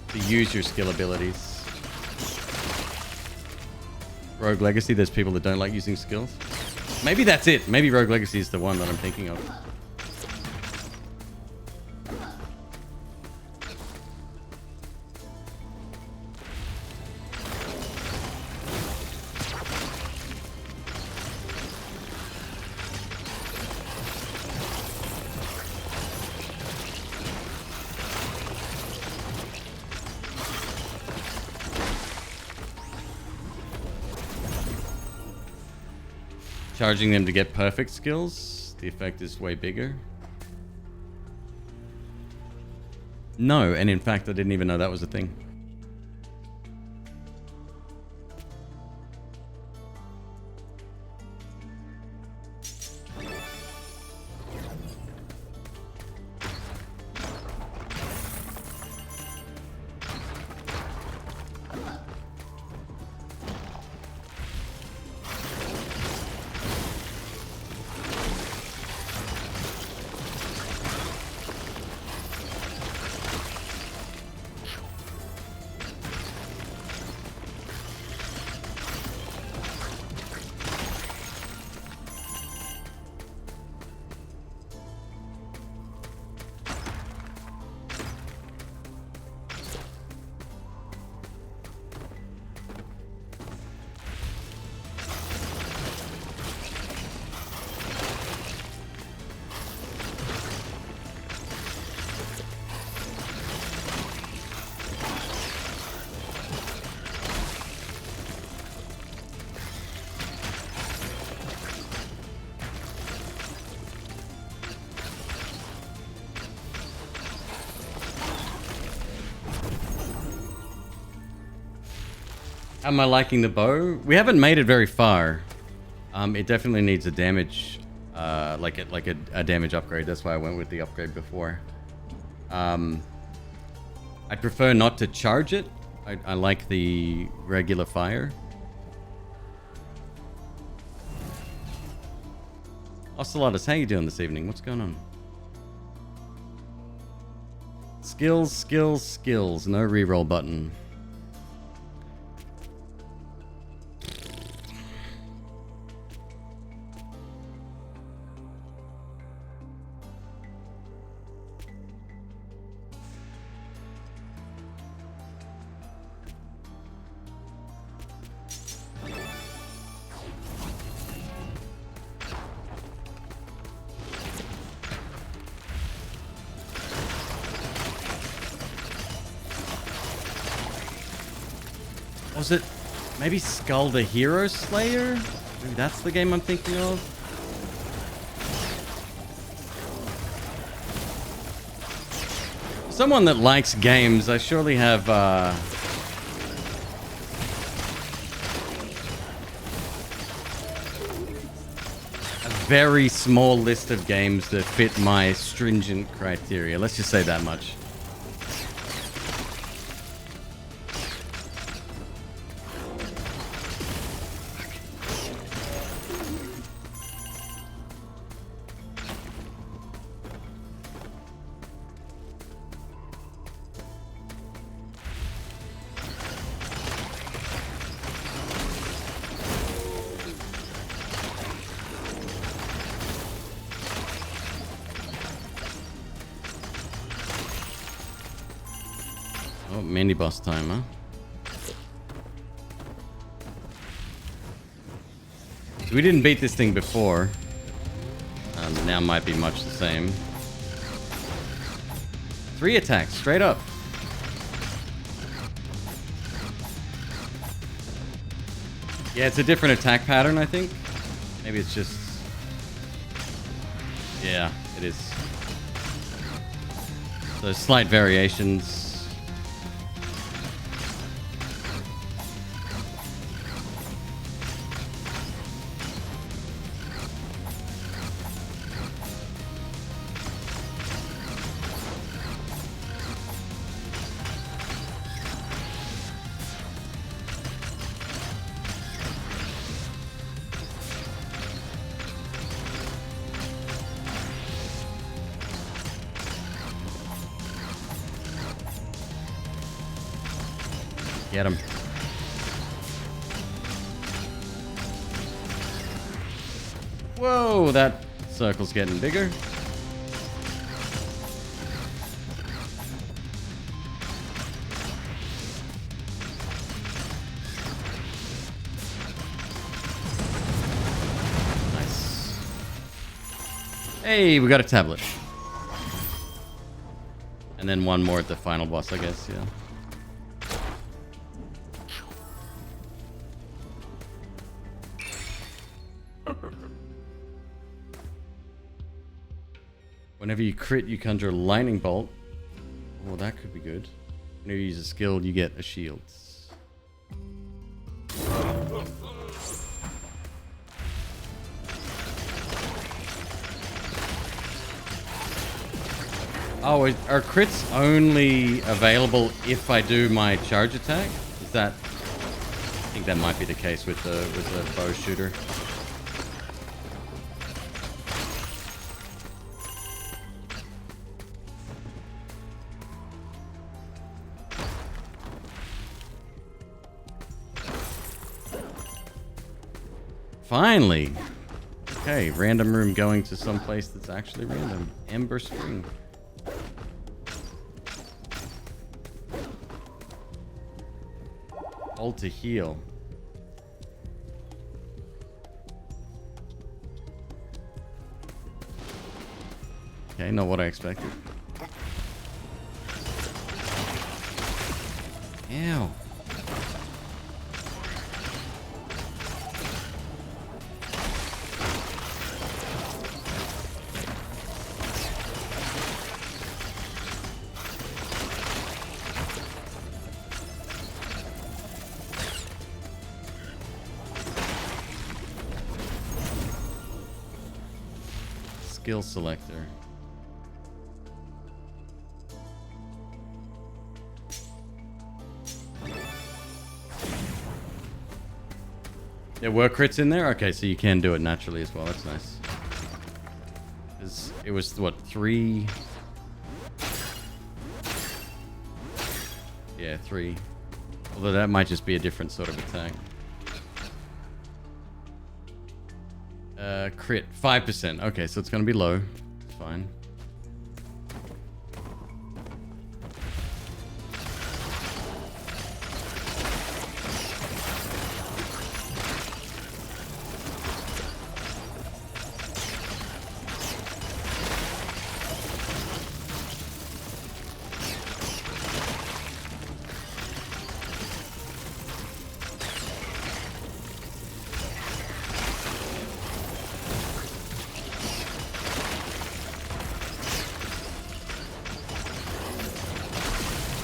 Speaker 1: to use your skill abilities. Rogue Legacy, there's people that don't like using skills. Maybe that's it. Maybe Rogue Legacy is the one that I'm thinking of. Charging them to get perfect skills, the effect is way bigger. No, and in fact, I didn't even know that was a thing. Am I liking the bow? We haven't made it very far. It definitely needs a damage, like a damage upgrade. That's why I went with the upgrade before. I'd prefer not to charge it. I like the regular fire. Ocelotus, how you doing this evening? What's going on? Skills, skills, skills. No reroll button. Was it maybe Skull the Hero Slayer? Maybe that's the game I'm thinking of. Someone that likes games, I surely have a very small list of games that fit my stringent criteria. Let's just say that much. Oh, mini boss time, huh? So we didn't beat this thing before. Now might be much the same. 3 attacks, straight up. Yeah, it's a different attack pattern, I think. Maybe it's just... Yeah, it is. So slight variations. Get him. Whoa, that circle's getting bigger. Nice. Hey, we got a tablet. And then one more at the final boss, I guess, yeah. Whenever you crit, you conjure a lightning bolt. Oh, that could be good. When you use a skill, you get a shield. Oh, are crits only available if I do my charge attack? Is that... I think that might be the case with the bow shooter. Finally! Okay, random room going to some place that's actually random. Ember Spring. Hold to heal. Okay, not what I expected. Ew. Skill selector. There were crits in there? Okay, so you can do it naturally as well. That's nice. It was, what, 3? Yeah, 3. Although that might just be a different sort of attack. Crit, 5%. Okay, so it's going to be low. It's fine.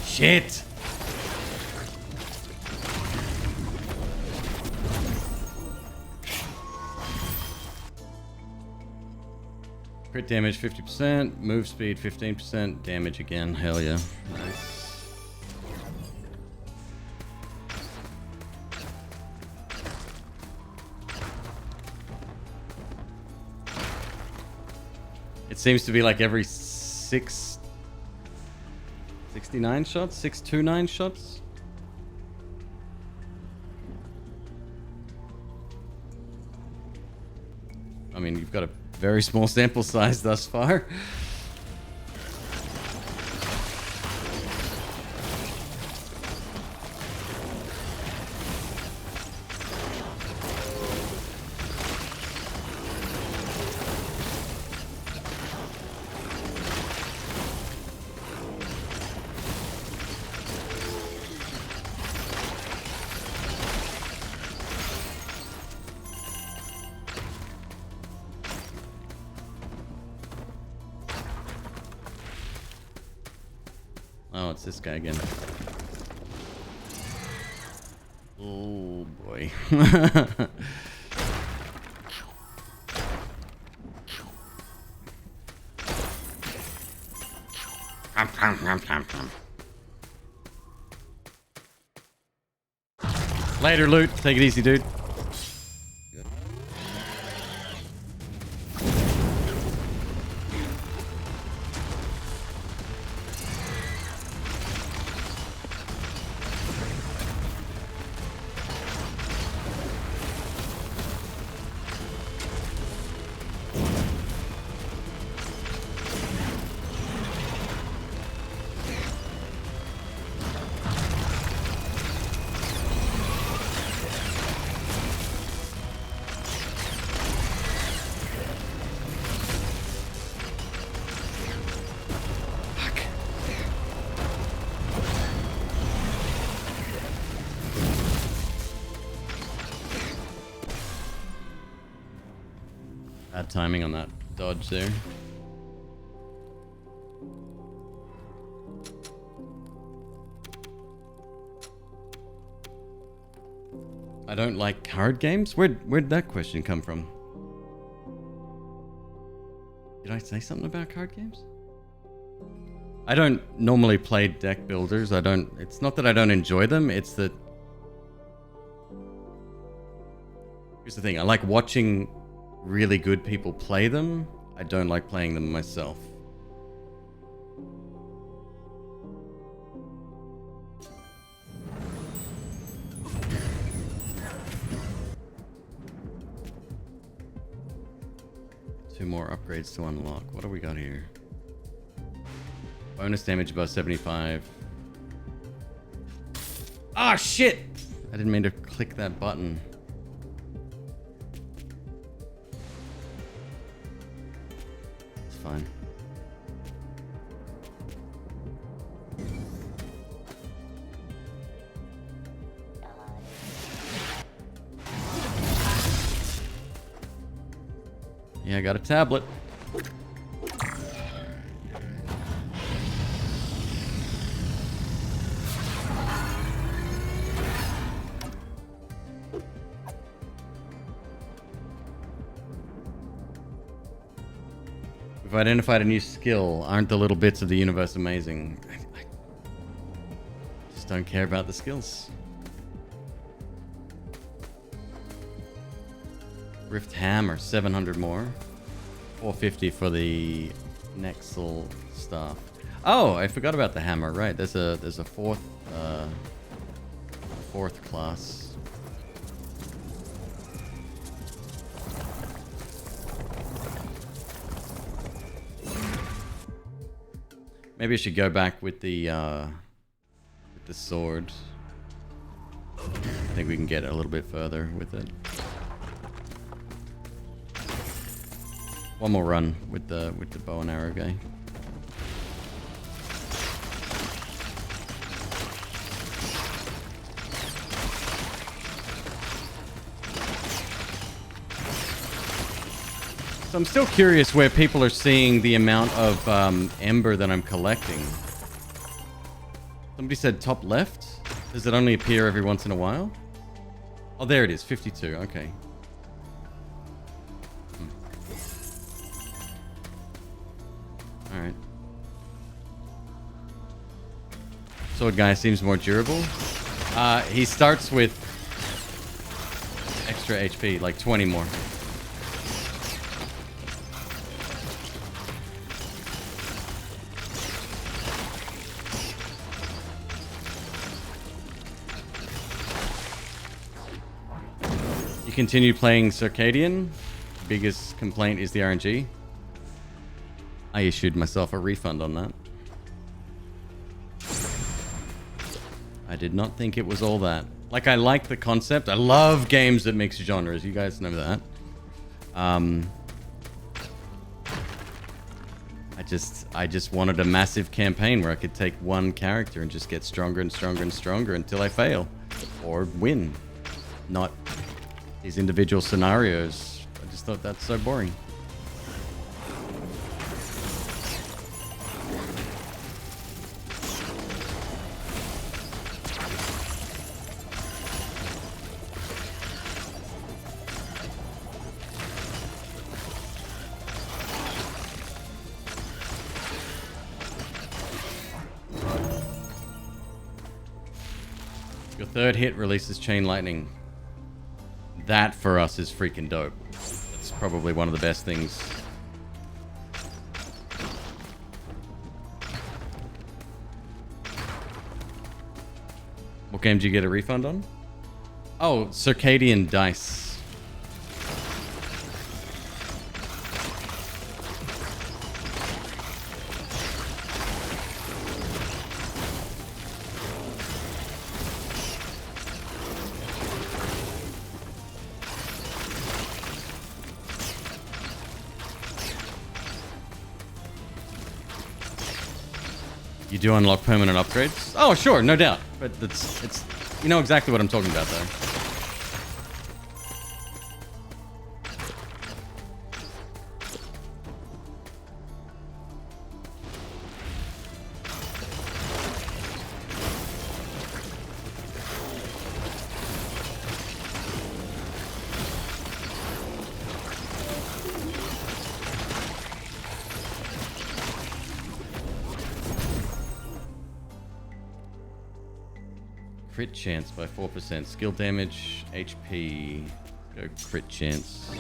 Speaker 1: Shit! Crit damage 50%, move speed 15%, damage again. Hell yeah. Nice. It seems to be like every 69 shots? 629 shots? I mean, you've got a very small sample size thus far. Oh, it's this guy again. Oh boy. Later, loot. Take it easy, dude. Bad timing on that dodge there. I don't like card games? Where'd that question come from? Did I say something about card games? I don't normally play deck builders. It's not that I don't enjoy them, it's that... Here's the thing, I like watching really good people play them. I don't like playing them myself. Two more upgrades to unlock. What do we got here? Bonus damage above 75. Ah, shit! I didn't mean to click that button. It's fine. Yeah, I got a tablet. We've identified a new skill. Aren't the little bits of the universe amazing? I just don't care about the skills. Rift Hammer, 700 more. 450 for the Nexel staff. Oh, I forgot about the hammer. Right, there's a fourth class. Maybe I should go back with the sword. I think we can get a little bit further with it. One more run with the bow and arrow guy. So I'm still curious where people are seeing the amount of Ember that I'm collecting. Somebody said top left? Does it only appear every once in a while? Oh, there it is, 52, okay. Alright. Sword guy seems more durable. He starts with extra HP, like 20 more. You continue playing Circadian. Biggest complaint is the RNG. I issued myself a refund on that. I did not think it was all that. Like, I like the concept. I love games that mix genres. You guys know that. I just wanted a massive campaign where I could take one character and just get stronger and stronger and stronger until I fail. Or win. Not these individual scenarios. I just thought that's so boring. Your third hit releases Chain Lightning. That for us is freaking dope. It's probably one of the best things. What game did you get a refund on? Oh, Circadian Dice. You do unlock permanent upgrades? Oh, sure, no doubt. But it's you know exactly what I'm talking about, though. crit chance by 4%. Skill damage, HP. Go crit chance.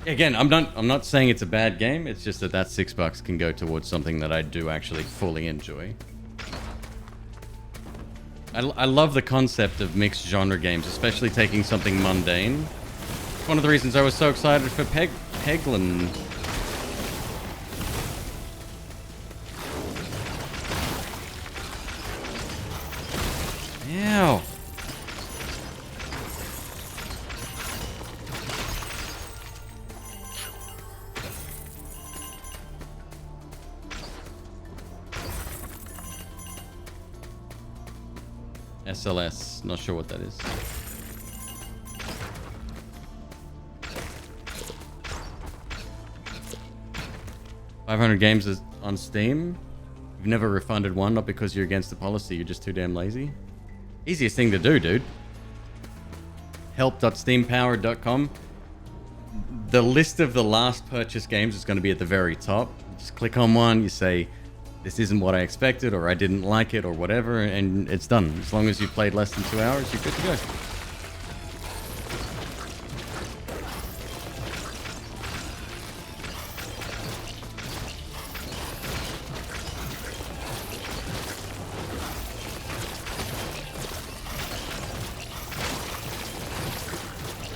Speaker 1: Again, I'm not saying it's a bad game. It's just that $6 can go towards something that I do actually fully enjoy. I love the concept of mixed genre games, especially taking something mundane. It's one of the reasons I was so excited for Peglin. Ow. SLS, not sure what that is. $500 games is on Steam. You've never refunded one, not because you're against the policy, you're just too damn lazy. Easiest thing to do, dude. Help.steampowered.com. The list of the last purchased games is going to be at the very top. Just click on one, you say, this isn't what I expected, or I didn't like it, or whatever, and it's done. As long as you've played less than 2 hours, you're good to go.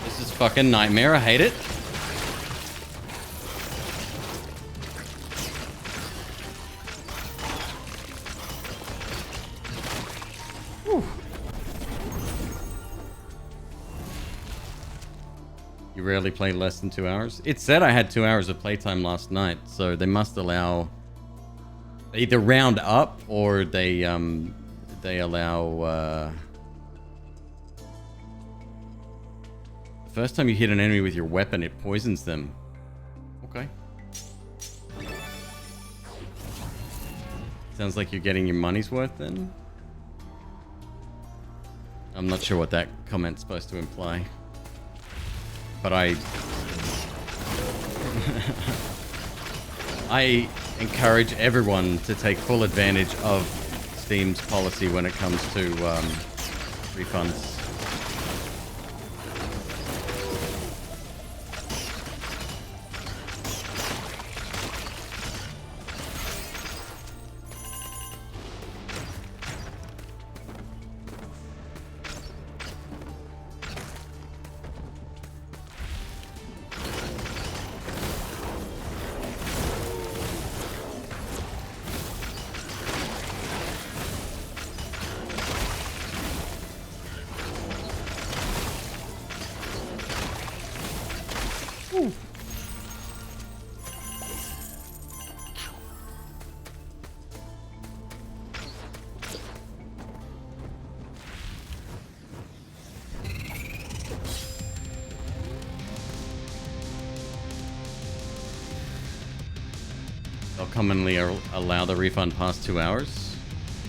Speaker 1: This is fucking nightmare. I hate it. You rarely play less than 2 hours. It said I had 2 hours of playtime last night, so they must allow either round up or they allow the first time you hit an enemy with your weapon, it poisons them. Okay. Sounds like you're getting your money's worth then. I'm not sure what that comment's supposed to imply. But I encourage everyone to take full advantage of Steam's policy when it comes to refunds. They'll commonly allow the refund past 2 hours.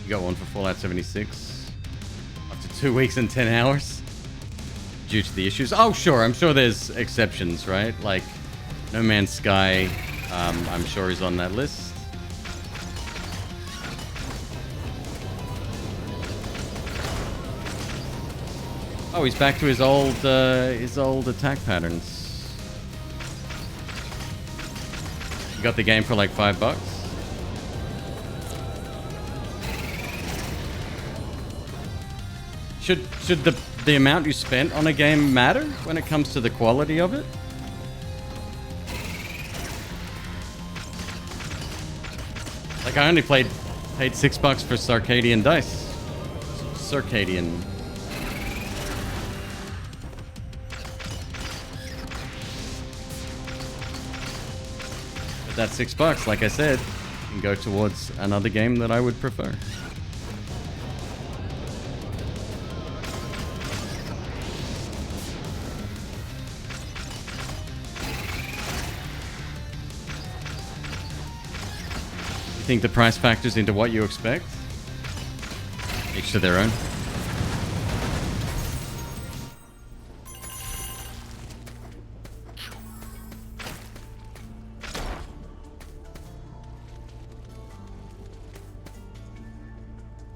Speaker 1: You got one for Fallout 76. Up to 2 weeks and 10 hours. Due to the issues. Oh, sure. I'm sure there's exceptions, right? Like, No Man's Sky. I'm sure he's on that list. Oh, he's back to his old attack patterns. You got the game for like $5. Should the amount you spent on a game matter when it comes to the quality of it? Like, I only paid $6 for Circadian Dice. Circadian. But that $6, like I said, can go towards another game that I would prefer. You think the price factors into what you expect? Each to their own.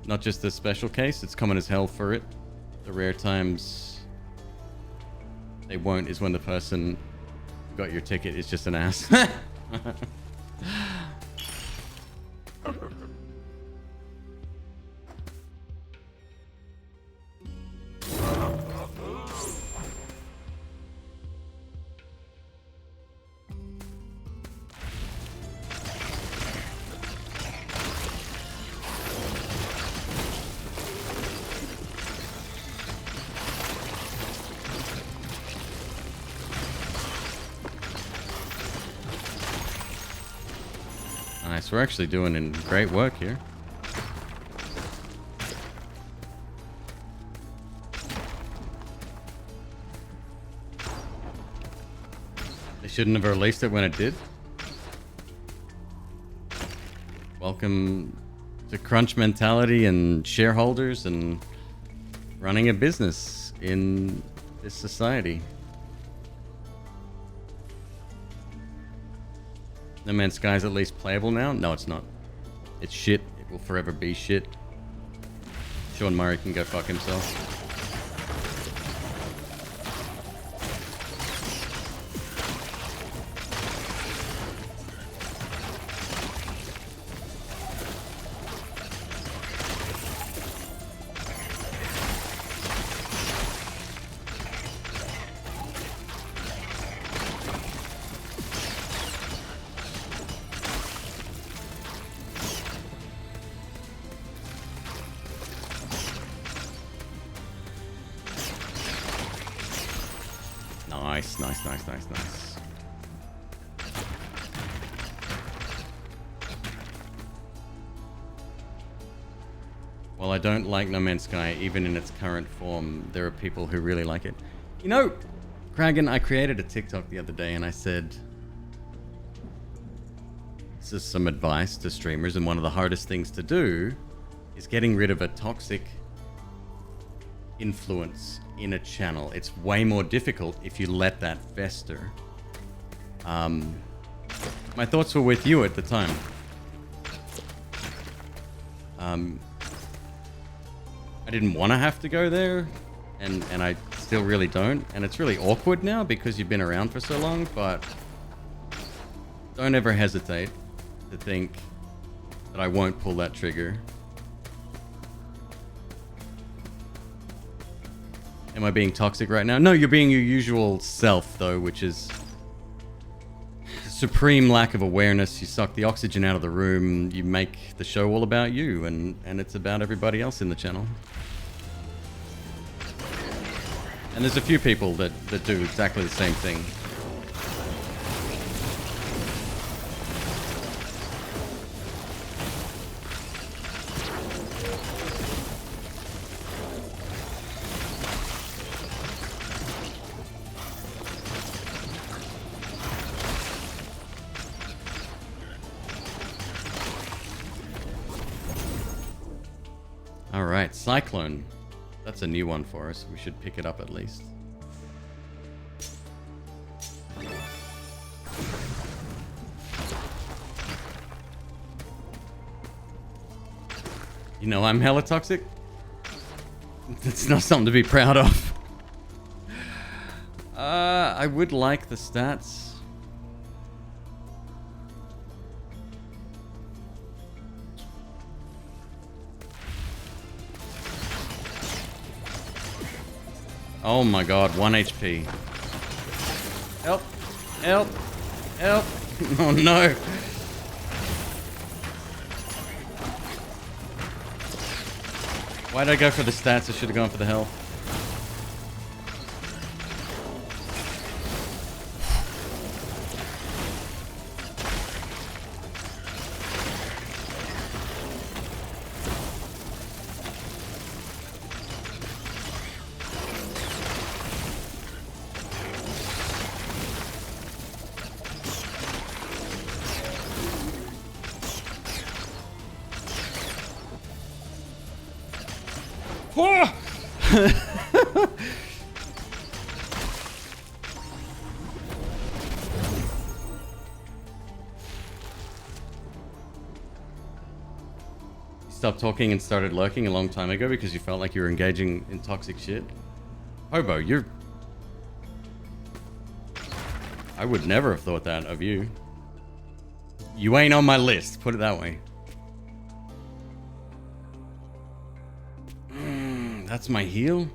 Speaker 1: Not just a special case, it's common as hell for it. The rare times they won't is when the person who got your ticket is just an ass. Nice, we're actually doing great work here. They shouldn't have released it when it did. Welcome to crunch mentality and shareholders and running a business in this society. No Man's Sky is at least playable now? No, it's not. It's shit. It will forever be shit. Sean Murray can go fuck himself. Nice. While I don't like No Man's Sky, even in its current form, there are people who really like it. You know, Kragan, I created a TikTok the other day and I said, this is some advice to streamers, and one of the hardest things to do is getting rid of a toxic influence in a channel. It's way more difficult if you let that fester. My thoughts were with you at the time. I didn't want to have to go there, and I still really don't. And it's really awkward now because you've been around for so long, but don't ever hesitate to think that I won't pull that trigger. Am I being toxic right now? No, you're being your usual self, though, which is supreme lack of awareness. You suck the oxygen out of the room. You make the show all about you, and it's about everybody else in the channel. And there's a few people that do exactly the same thing. Alright, Cyclone. That's a new one for us. We should pick it up at least. You know I'm hella toxic? It's not something to be proud of. I would like the stats. Oh my god, 1 HP. Help! Help! Help! Oh no! Why did I go for the stats? I should have gone for the health. stopped talking and started lurking a long time ago because you felt like you were engaging in toxic shit? Hobo, you're... I would never have thought that of you. You ain't on my list, put it that way. That's my heal?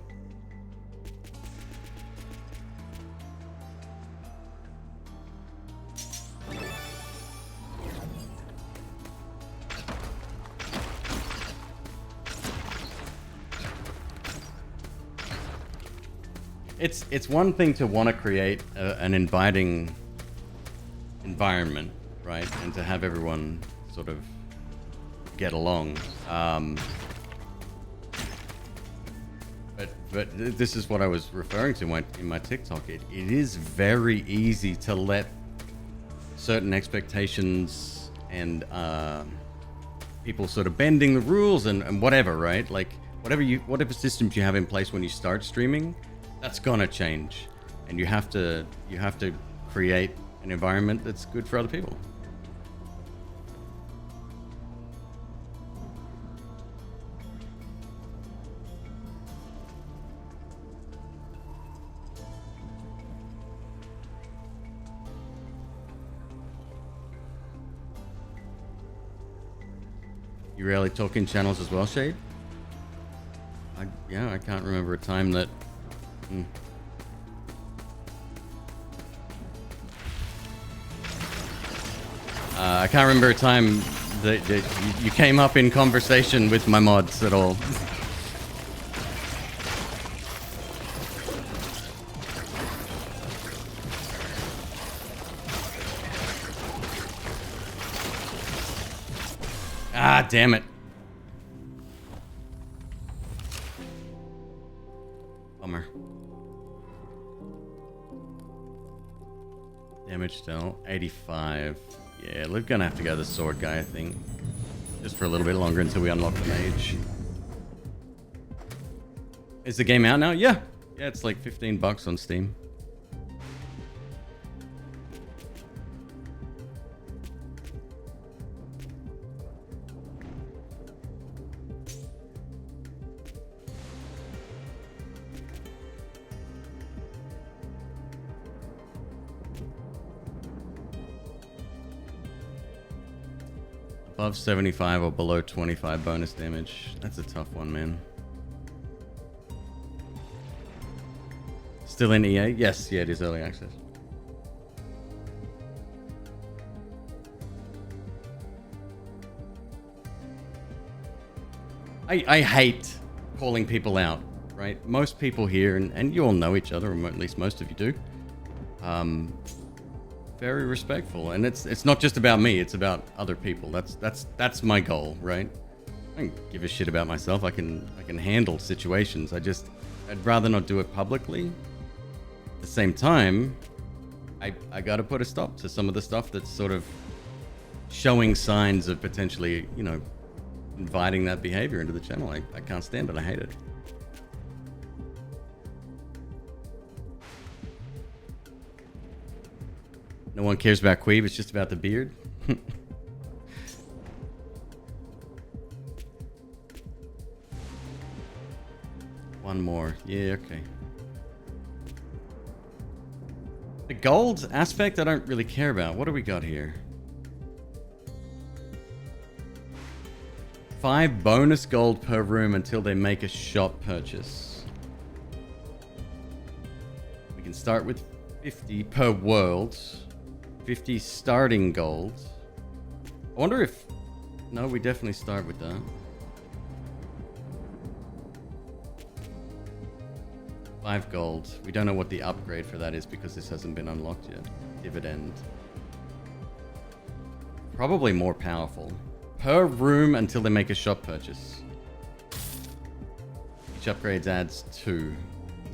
Speaker 1: It's one thing to want to create an inviting environment, right? And to have everyone sort of get along. But this is what I was referring to in my TikTok. It is very easy to let certain expectations and people sort of bending the rules and whatever, right? Like whatever systems you have in place when you start streaming, that's gonna change, and you have to create an environment that's good for other people. You rarely talk in channels as well, Shade? I can't remember a time that... I can't remember a time that you came up in conversation with my mods at all. Ah, damn it. Bummer. Damage still, 85. Yeah, we're gonna have to go the sword guy, I think. Just for a little bit longer until we unlock the mage. Is the game out now? Yeah. Yeah, it's like $15 on Steam. Above 75 or below 25 bonus damage. That's a tough one, man. Still in EA? Yes, yeah, it is early access. I hate calling people out, right? Most people here, and you all know each other, or at least most of you do. Very respectful, and it's not just about me, it's about other people. That's my goal, right? I don't give a shit about myself. I can handle situations. I'd rather not do it publicly. At the same time, I gotta put a stop to some of the stuff that's sort of showing signs of potentially, you know, inviting that behavior into the channel. I can't stand it. I hate it. No one cares about McQueeb, it's just about the beard. One more. Yeah, okay. The gold aspect I don't really care about. What do we got here? 5 bonus gold per room until they make a shop purchase. We can start with 50 per world. 50 starting gold. I wonder if... No, we definitely start with that. 5 gold. We don't know what the upgrade for that is because this hasn't been unlocked yet. Dividend. Probably more powerful. Per room until they make a shop purchase. Each upgrade adds 2.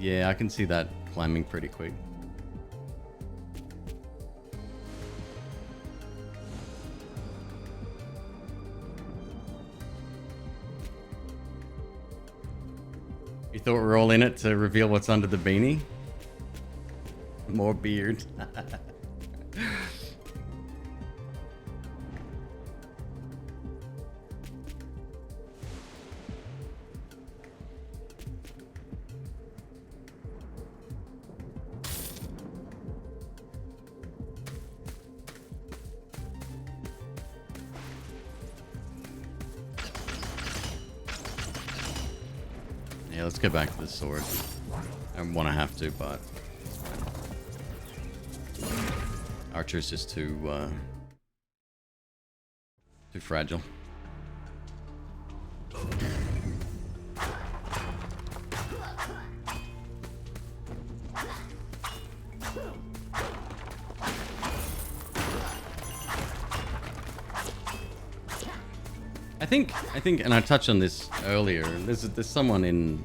Speaker 1: Yeah, I can see that climbing pretty quick. You thought we were all in it to reveal what's under the beanie? More beard. let's go back to the sword. I don't want to have to, but Archer's just too fragile. I think, and I touched on this earlier. There's someone in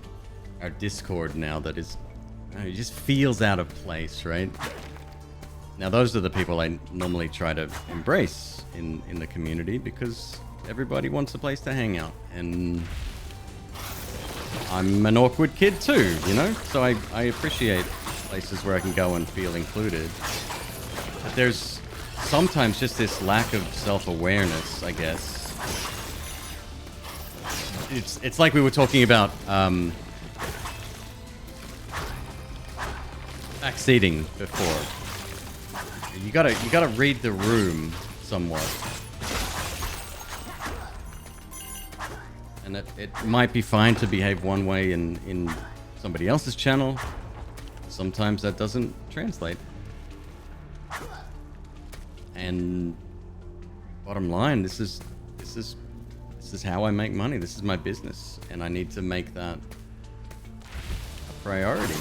Speaker 1: our Discord now that is, he just feels out of place, right? Now those are the people I normally try to embrace in the community because everybody wants a place to hang out, and I'm an awkward kid too, you know. So I appreciate places where I can go and feel included. But there's sometimes just this lack of self-awareness, I guess. It's like we were talking about backseating before. You gotta read the room somewhat, and it might be fine to behave one way in somebody else's channel. Sometimes that doesn't translate. And bottom line, this is how I make money. This is my business, and I need to make that a priority.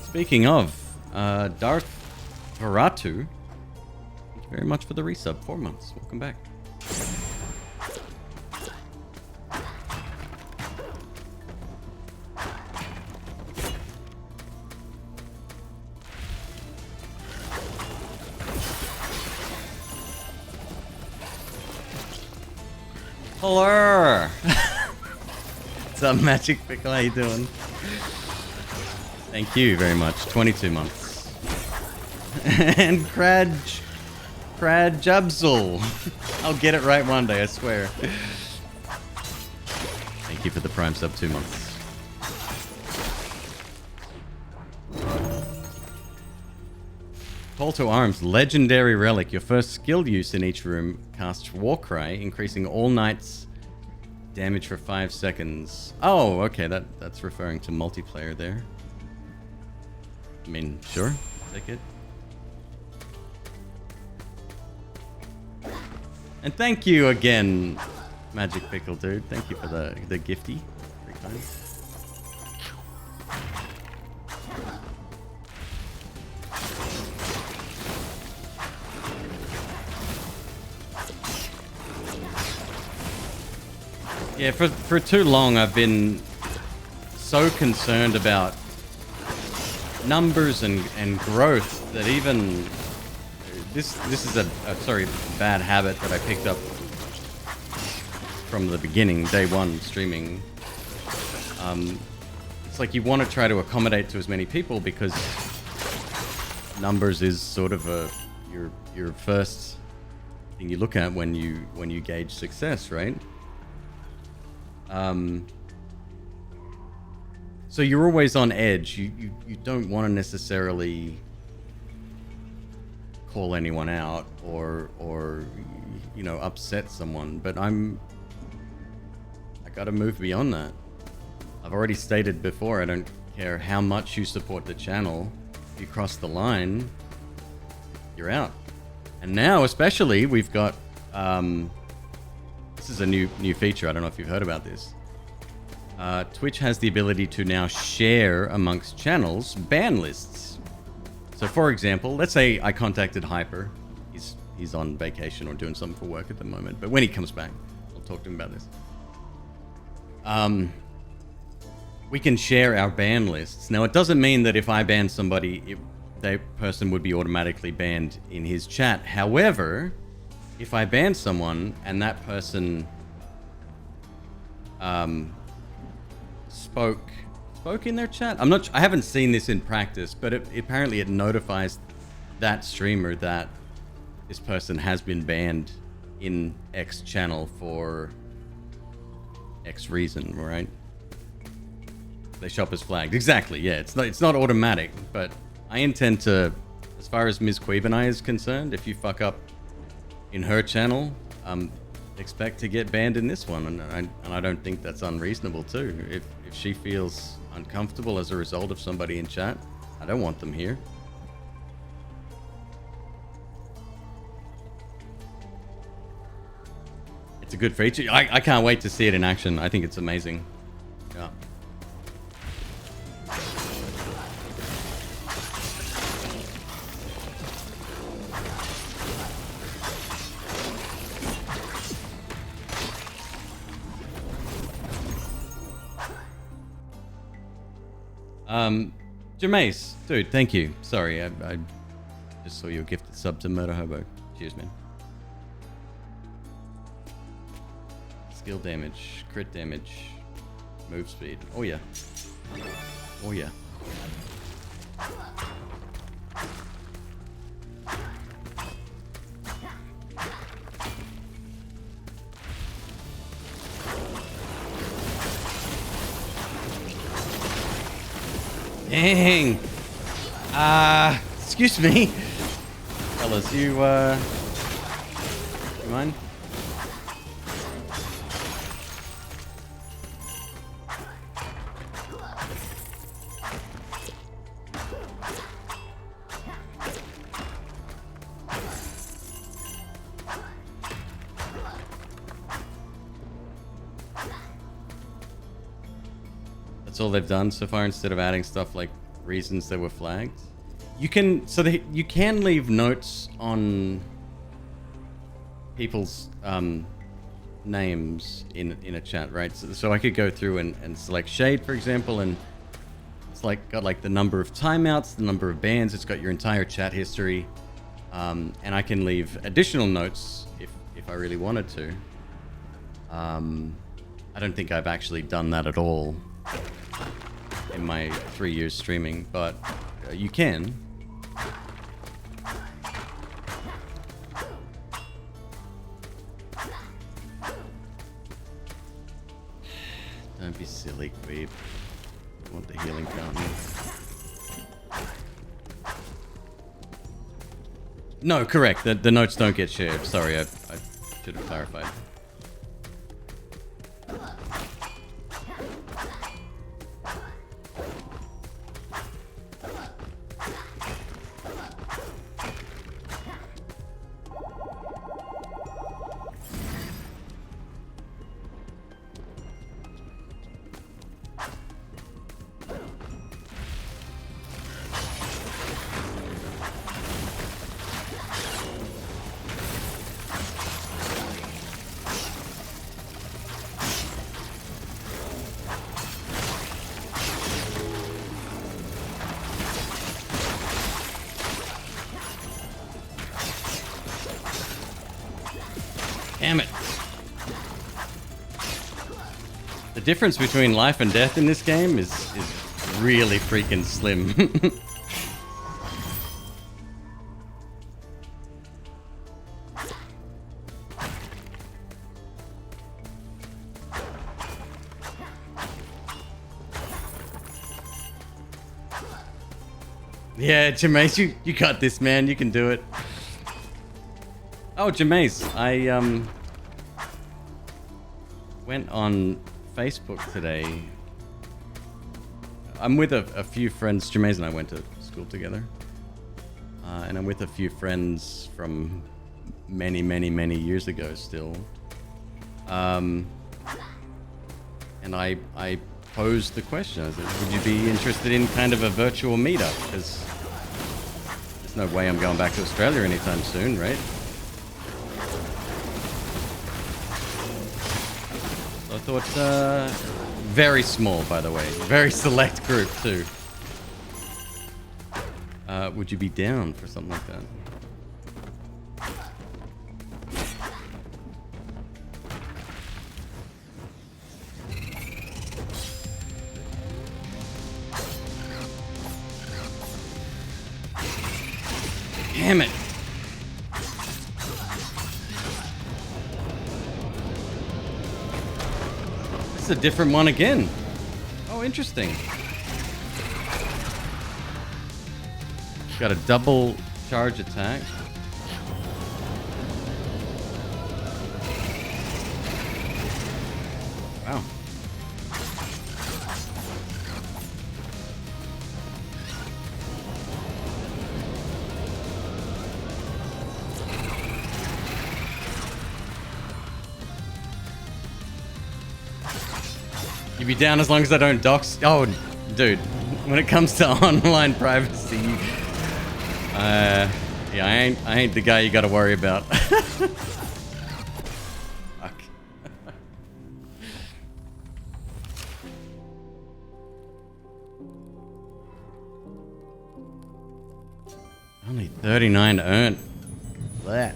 Speaker 1: Speaking of, Darth Haratu, thank you very much for the resub. 4 months. Welcome back. Hello! What's up, Magic Pickle? How you doing? Thank you very much. 22 months. And Jabzel. I'll get it right one day, I swear. Thank you for the Prime sub, 2 months. Call to arms, legendary relic. Your first skill use in each room casts Warcry, increasing all knights' damage for 5 seconds. Oh, okay, that's referring to multiplayer there. I mean, sure, take it. And thank you again, Magic Pickle Dude. Thank you for the gifty. Very kind. Yeah, for too long I've been so concerned about numbers and growth that even this is a sorry, bad habit that I picked up from the beginning, day one streaming. It's like you want to try to accommodate to as many people because numbers is sort of your first thing you look at when you gauge success, right? So you're always on edge. You don't want to necessarily call anyone out or you know, upset someone, but I gotta move beyond that. I've already stated before, I don't care how much you support the channel. If you cross the line, you're out. And now especially we've got this is a new feature. I don't know if you've heard about this. Twitch has the ability to now share amongst channels ban lists. So for example, let's say I contacted Hyper. He's on vacation or doing something for work at the moment, but when he comes back, I'll talk to him about this. We can share our ban lists. Now it doesn't mean that if I ban somebody, that person would be automatically banned in his chat. However, if I ban someone and that person spoke in their chat, I haven't seen this in practice, but apparently it notifies that streamer that this person has been banned in X channel for X reason, right? they shop as flagged. Exactly, yeah. It's not automatic, but I intend to, as far as McQueeb and I is concerned, if you fuck up in her channel, expect to get banned in this one, and I don't think that's unreasonable too. If she feels uncomfortable as a result of somebody in chat, I don't want them here. It's a good feature. I can't wait to see it in action. I think it's amazing. Yeah. Jameis, dude, thank you. Sorry, I just saw your gifted sub to Murder Hobo. Cheers, man. Skill damage, crit damage, move speed. Oh yeah. Oh yeah. Dang. Excuse me. Fellas, you mind? That's all they've done so far, instead of adding stuff like reasons they were flagged. You can, you can leave notes on people's names in a chat, right? So I could go through and select Shade, for example, and it's like got like the number of timeouts, the number of bans, it's got your entire chat history, and I can leave additional notes if I really wanted to. I don't think I've actually done that at all in my 3 years streaming, but you can. Don't be silly, Queeb. I want the healing fountain. No, correct. The notes don't get shared. Sorry, I should have clarified. Damn it. The difference between life and death in this game is really freaking slim. Yeah, Jameis, you got this, man. You can do it. Oh, Jameis, I went on Facebook today. I'm with a few friends. Jameis and I went to school together. And I'm with a few friends from many, many, many years ago still. And I posed the question. I said, would you be interested in kind of a virtual meetup? Because there's no way I'm going back to Australia anytime soon, right? So I thought, very small, by the way. Very select group, too. Would you be down for something like that? Damn it. This is a different one again. Oh, interesting. Got a double charge attack. Wow. You be down as long as I don't dox. Oh, dude. When it comes to online privacy, yeah, I ain't the guy you got to worry about. Fuck. Only 39 earned. That.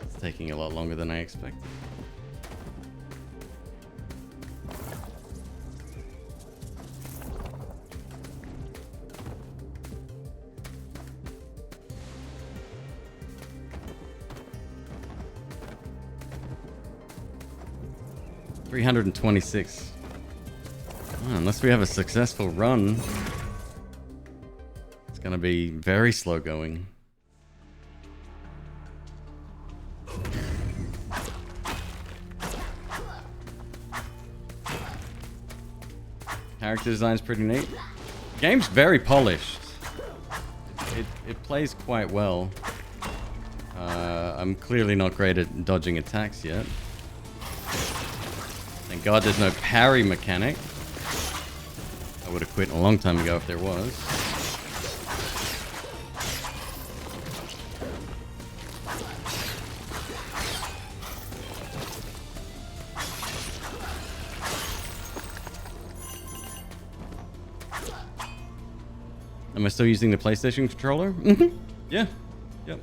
Speaker 1: It's taking a lot longer than I expected. $326. Oh, unless we have a successful run, it's gonna be very slow going. Character design's pretty neat. Game's very polished. It plays quite well. I'm clearly not great at dodging attacks yet. Thank God there's no parry mechanic. I would have quit a long time ago if there was. Am I still using the PlayStation controller? Mm-hmm. Yeah. Yep.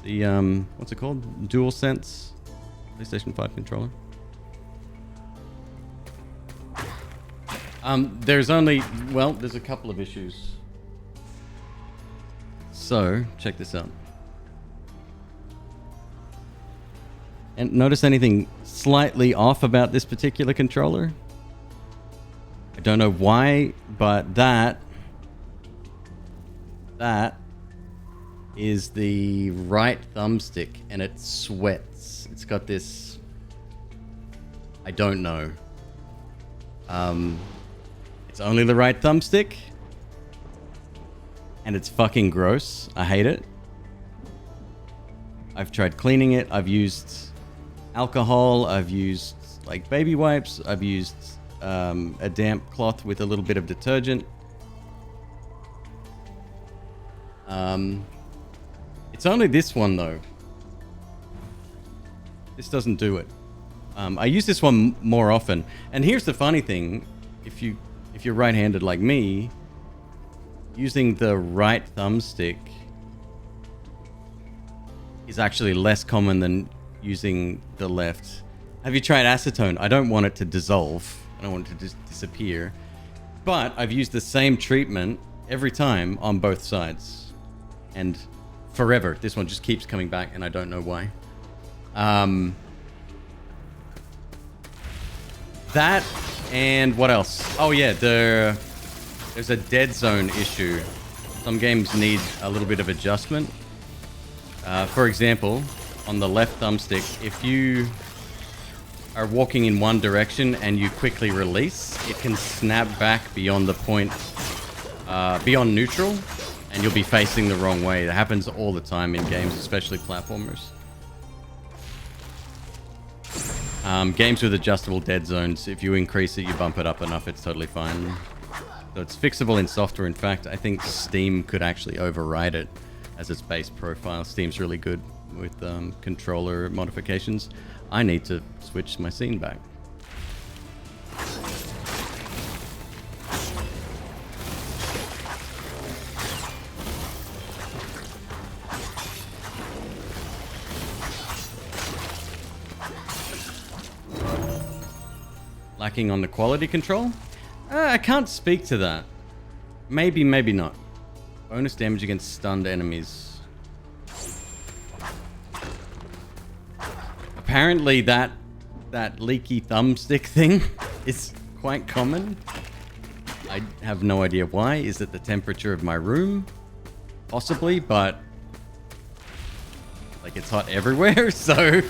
Speaker 1: The, what's it called? DualSense PlayStation 5 controller. There's only, well, there's a couple of issues. So, check this out. And notice anything slightly off about this particular controller? I don't know why, but that is the right thumbstick, and it sweats. It's got this, I don't know. It's only the right thumbstick, and it's fucking gross. I hate it. I've tried cleaning it. I've used alcohol. I've used like baby wipes. I've used a damp cloth with a little bit of detergent. It's only this one though. This doesn't do it. I use this one more often. And here's the funny thing. If you're right-handed like me, using the right thumbstick is actually less common than using the left. Have you tried acetone? I don't want it to dissolve. I don't want it to just disappear. But I've used the same treatment every time on both sides. And forever. This one just keeps coming back and I don't know why. That and what else? Oh yeah, there's a dead zone issue. Some games need a little bit of adjustment. For example, on the left thumbstick, if you are walking in one direction and you quickly release, it can snap back beyond the point, beyond neutral, and you'll be facing the wrong way. It happens all the time in games, especially platformers. Games with adjustable dead zones, if you increase it, you bump it up enough, it's totally fine. So it's fixable in software. In fact, I think Steam could actually override it as its base profile. Steam's really good with controller modifications. I need to switch my scene back. Lacking on the quality control? I can't speak to that. Maybe, maybe not. Bonus damage against stunned enemies. apparently that leaky thumbstick thing is quite common. I have no idea why. Is it the temperature of my room? Possibly, but like it's hot everywhere, so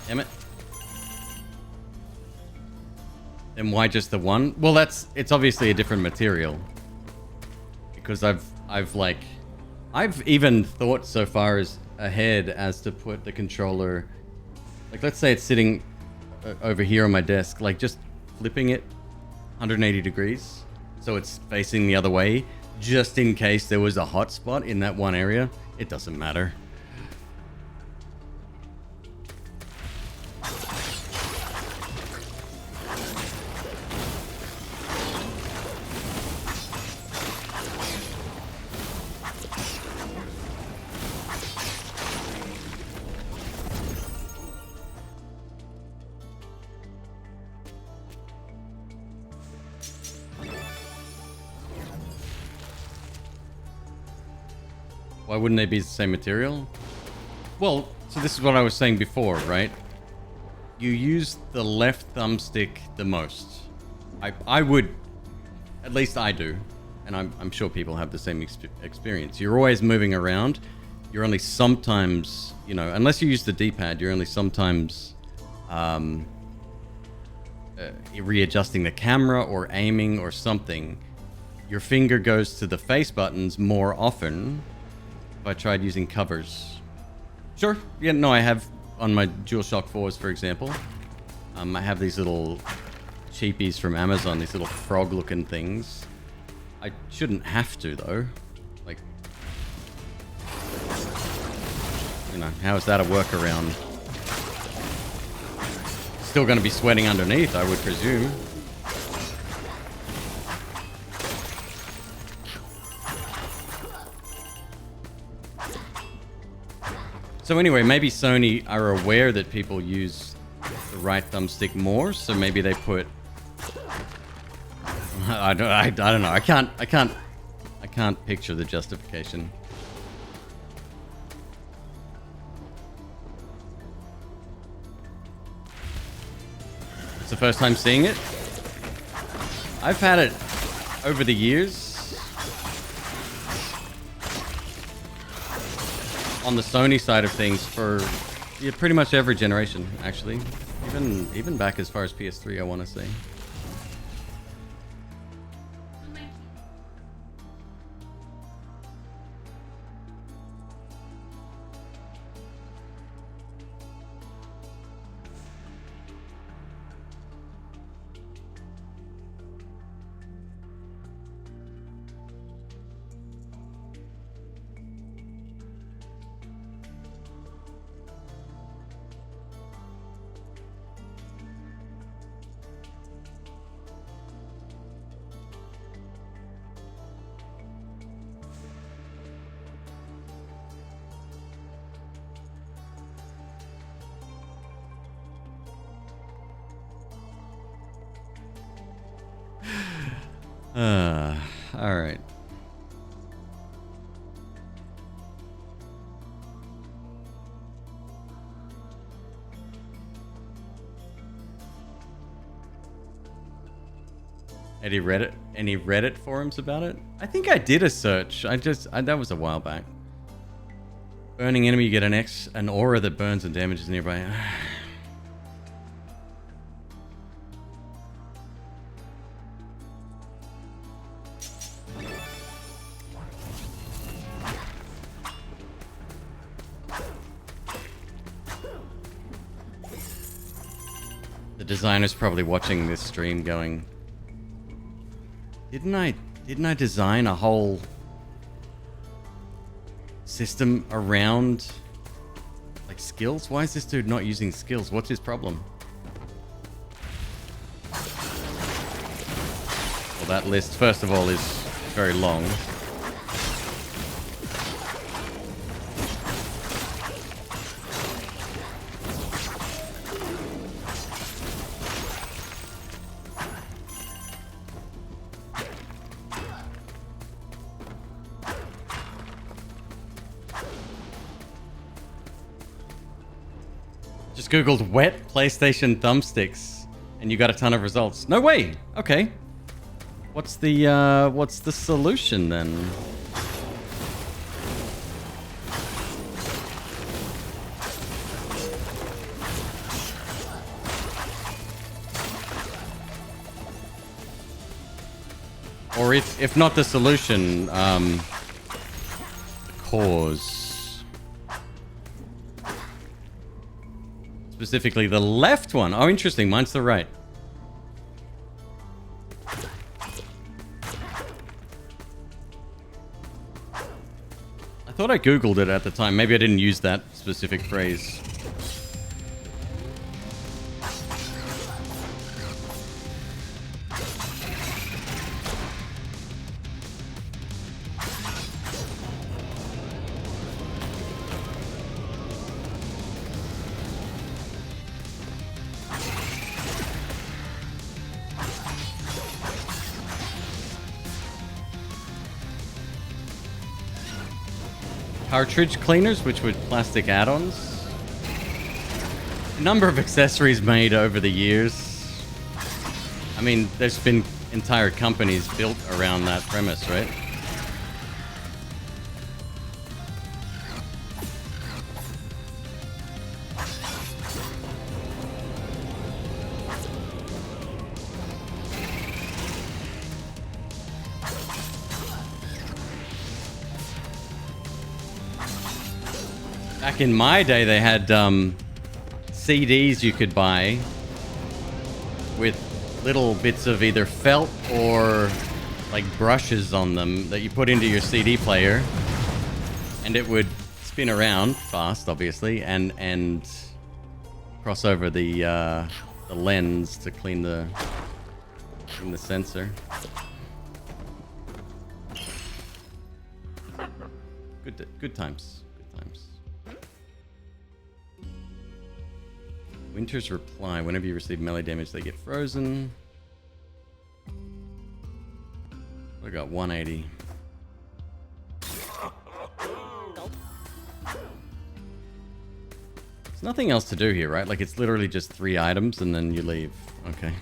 Speaker 1: damn it. Then why just the one? Well, it's obviously a different material. Because I've even thought so far as ahead as to put the controller, like let's say it's sitting over here on my desk, like just flipping it 180 degrees so it's facing the other way, just in case there was a hot spot in that one area. It doesn't matter. Why wouldn't they be the same material? Well, so this is what I was saying before, right? You use the left thumbstick the most. I would, at least I do, and I'm sure people have the same experience. You're always moving around. You're only sometimes, you know, unless you use the D-pad, you're only sometimes readjusting the camera or aiming or something. Your finger goes to the face buttons more often. If I tried using covers. Sure, yeah, no, I have on my DualShock 4s, for example. I have these little cheapies from Amazon, these little frog-looking things. I shouldn't have to, though. Like, you know, how is that a workaround? Still going to be sweating underneath, I would presume. So anyway, maybe Sony are aware that people use the right thumbstick more, so maybe they put. I don't know. I can't picture the justification. It's the first time seeing it. I've had it over the years. On the Sony side of things for pretty much every generation, actually. Even back as far as PS3, I want to say. All right. Any Reddit forums about it? I think I did a search. That was a while back. Burning enemy, you get an aura that burns and damages nearby. The designer's probably watching this stream going, Didn't I design a whole system around like skills? Why is this dude not using skills? What's his problem? Well, that list, first of all, is very long. Just Googled wet PlayStation thumbsticks and you got a ton of results. No way. Okay. What's the solution then? Or if not the solution, the cause. Specifically the left one. Oh, interesting. Mine's the right. I thought I Googled it at the time. Maybe I didn't use that specific phrase. Cartridge cleaners, which were plastic add-ons. A number of accessories made over the years. I mean, there's been entire companies built around that premise, right? Back in my day, they had CDs you could buy with little bits of either felt or like brushes on them that you put into your CD player, and it would spin around fast, obviously, and cross over the lens to clean the sensor. Good times. Winter's reply. Whenever you receive melee damage, they get frozen. I got 180. There's nothing else to do here, right? Like, it's literally just 3 items and then you leave. Okay.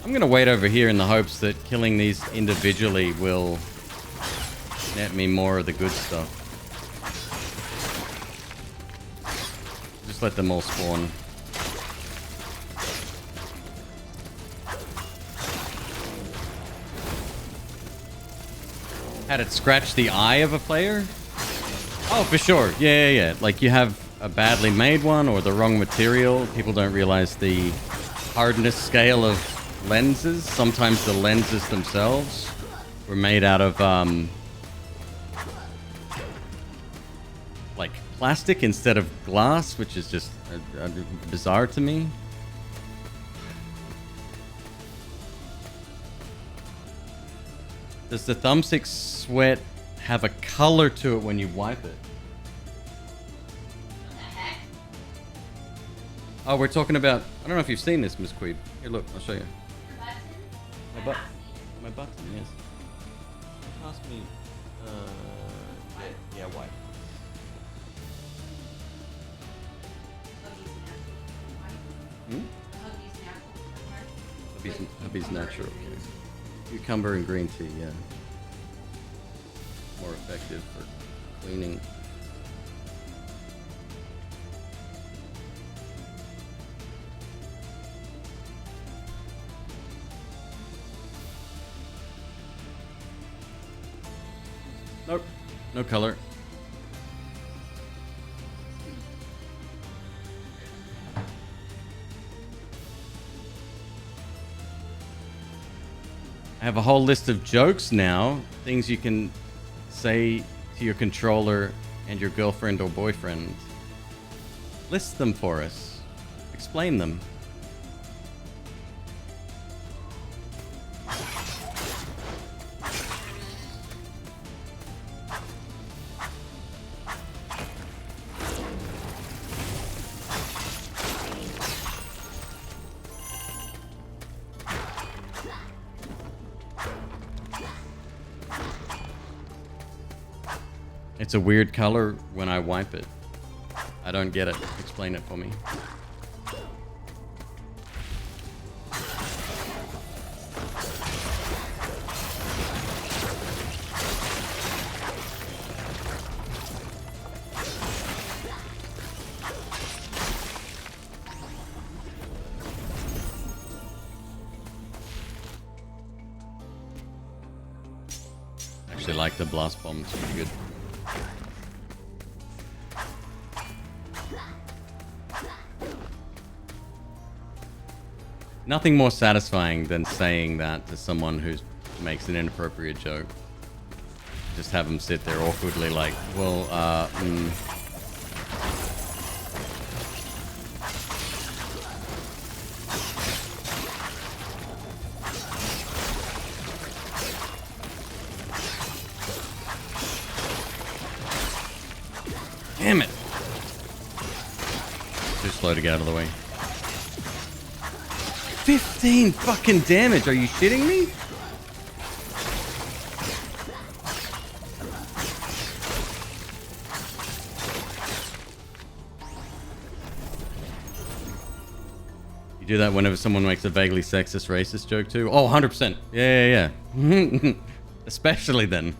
Speaker 1: I'm gonna wait over here in the hopes that killing these individually will net me more of the good stuff. Just let them all spawn. Had it scratch the eye of a player? Oh, for sure. Yeah. Like, you have a badly made one or the wrong material. People don't realize the hardness scale of lenses. Sometimes the lenses themselves were made out of like plastic instead of glass, which is just bizarre to me. Does the thumbstick sweat have a color to it when you wipe it? Oh, we're talking about... I don't know if you've seen this, McQueeb. Here, look, I'll show you. My button, yes. Pass me, yeah, white. Hubby's natural. Okay. Cucumber and green tea, yeah. More effective for cleaning. No color. I have a whole list of jokes now. Things you can say to your controller and your girlfriend or boyfriend. List them for us. Explain them. It's a weird color when I wipe it. I don't get it. Explain it for me. Actually like the blast bomb. It's pretty good. Nothing more satisfying than saying that to someone who makes an inappropriate joke. Just have them sit there awkwardly like, well, Damn it! Too slow to get out of the way. 15 fucking damage. Are you shitting me? You do that whenever someone makes a vaguely sexist, racist joke too? Oh, 100%. Yeah. Especially then.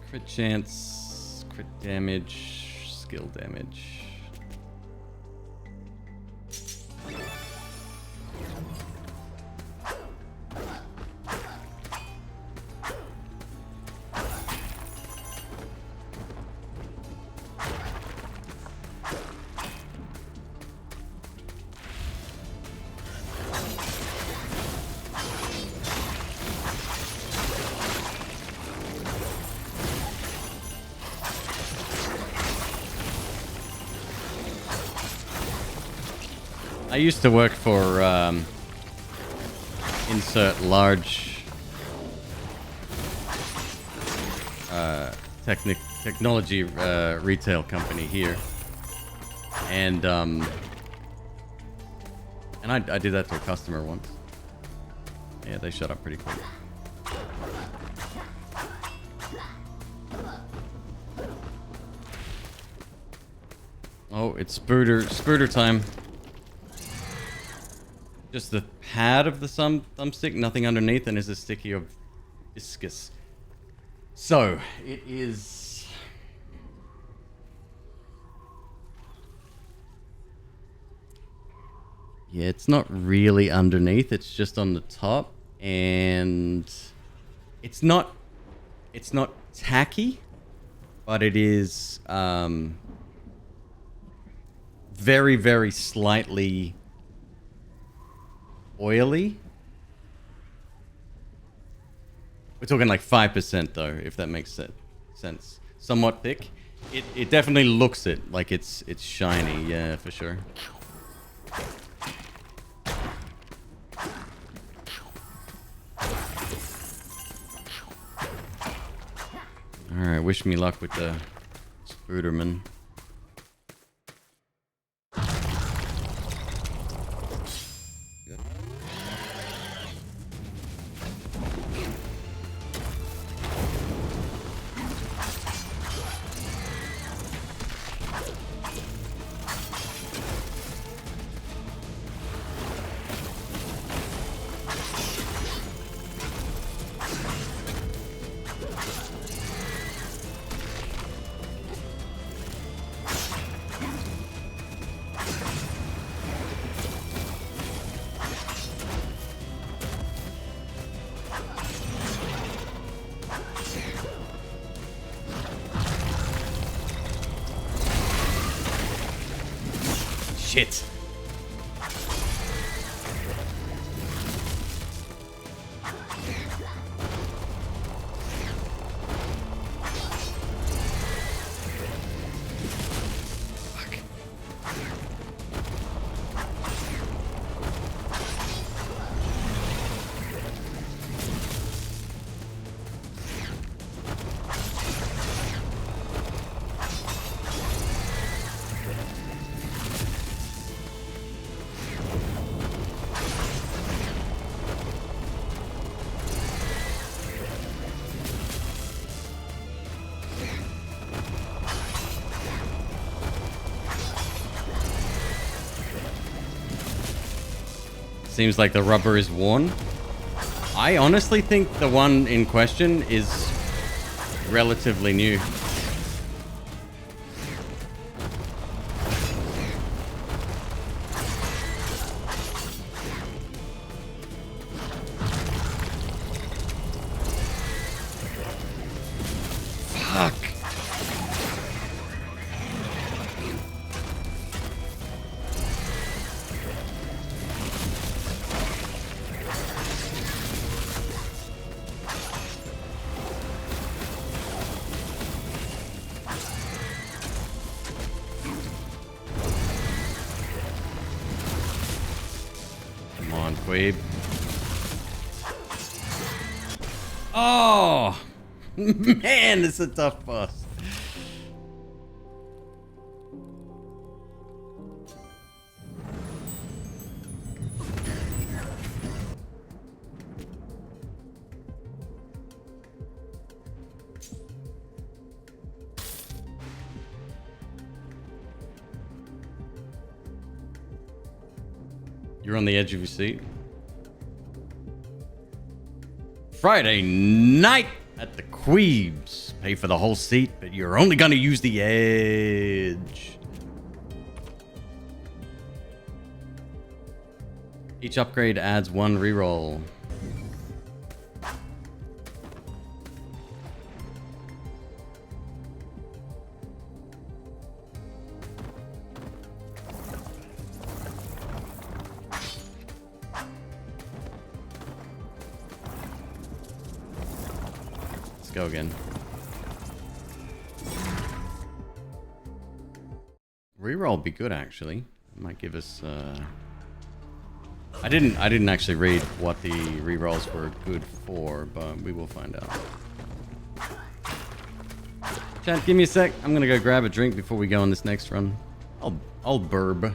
Speaker 1: Crit chance, crit damage. Skill damage. I used to work for insert large technology retail company here, and I did that to a customer once. Yeah, they shut up pretty quick. Oh, it's spooter time. Just the pad of the thumbstick, nothing underneath, and is a sticky of viscous. So, it is... Yeah, it's not really underneath, it's just on the top, and it's not tacky, but it is very, very slightly oily. We're talking like 5% though, if that makes sense. Somewhat thick. It definitely looks it like it's shiny, yeah, for sure. Alright, wish me luck with the Spooderman. Shit. Seems like the rubber is worn. I honestly think the one in question is relatively new. Fuck. Come on, McQueeb. Oh! Man, it's a tough boss. You're on the edge of your seat. Friday night at the McQueeb's. Pay for the whole seat, but you're only gonna use the edge. Each upgrade adds 1 reroll. Let's go again. Reroll would be good, actually. It might give us. I didn't actually read what the rerolls were good for, but we will find out. Chat, give me a sec. I'm gonna go grab a drink before we go on this next run. I'll burb.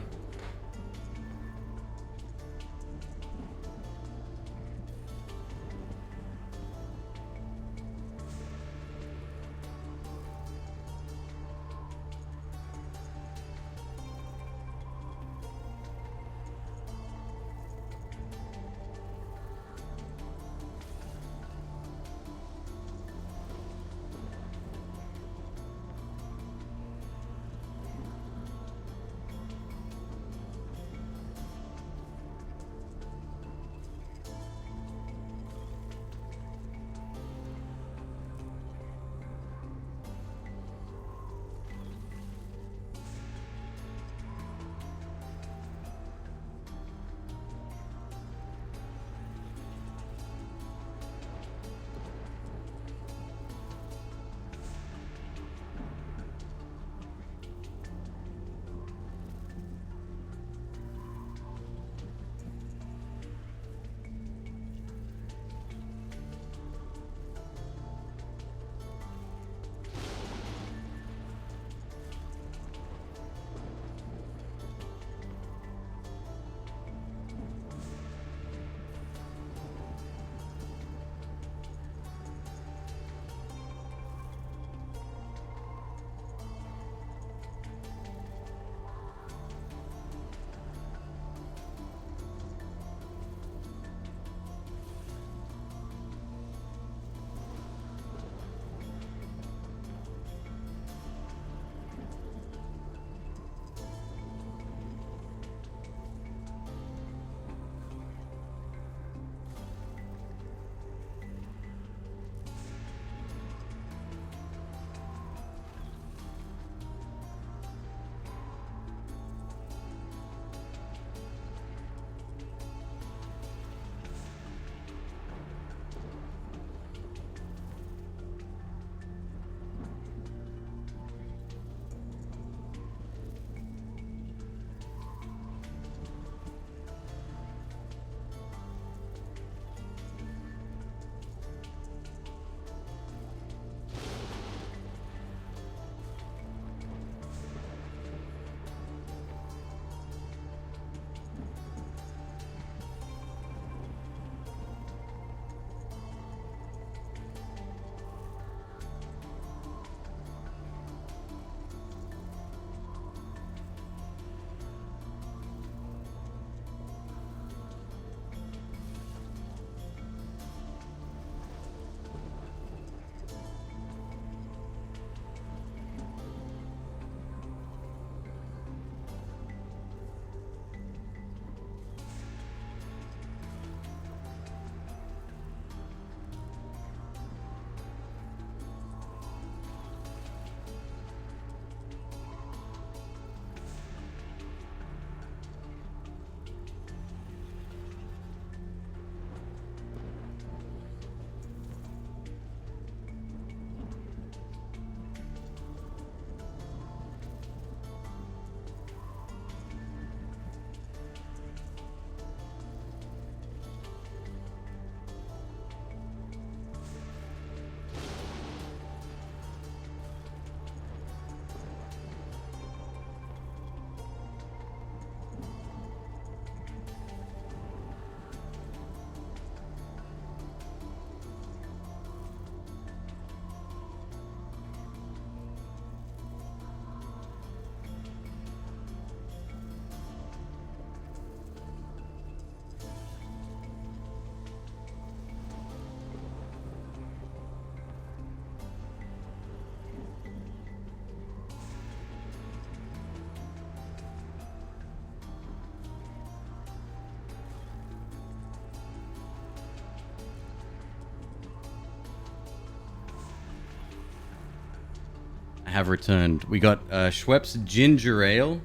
Speaker 1: have returned. We got Schweppes ginger ale.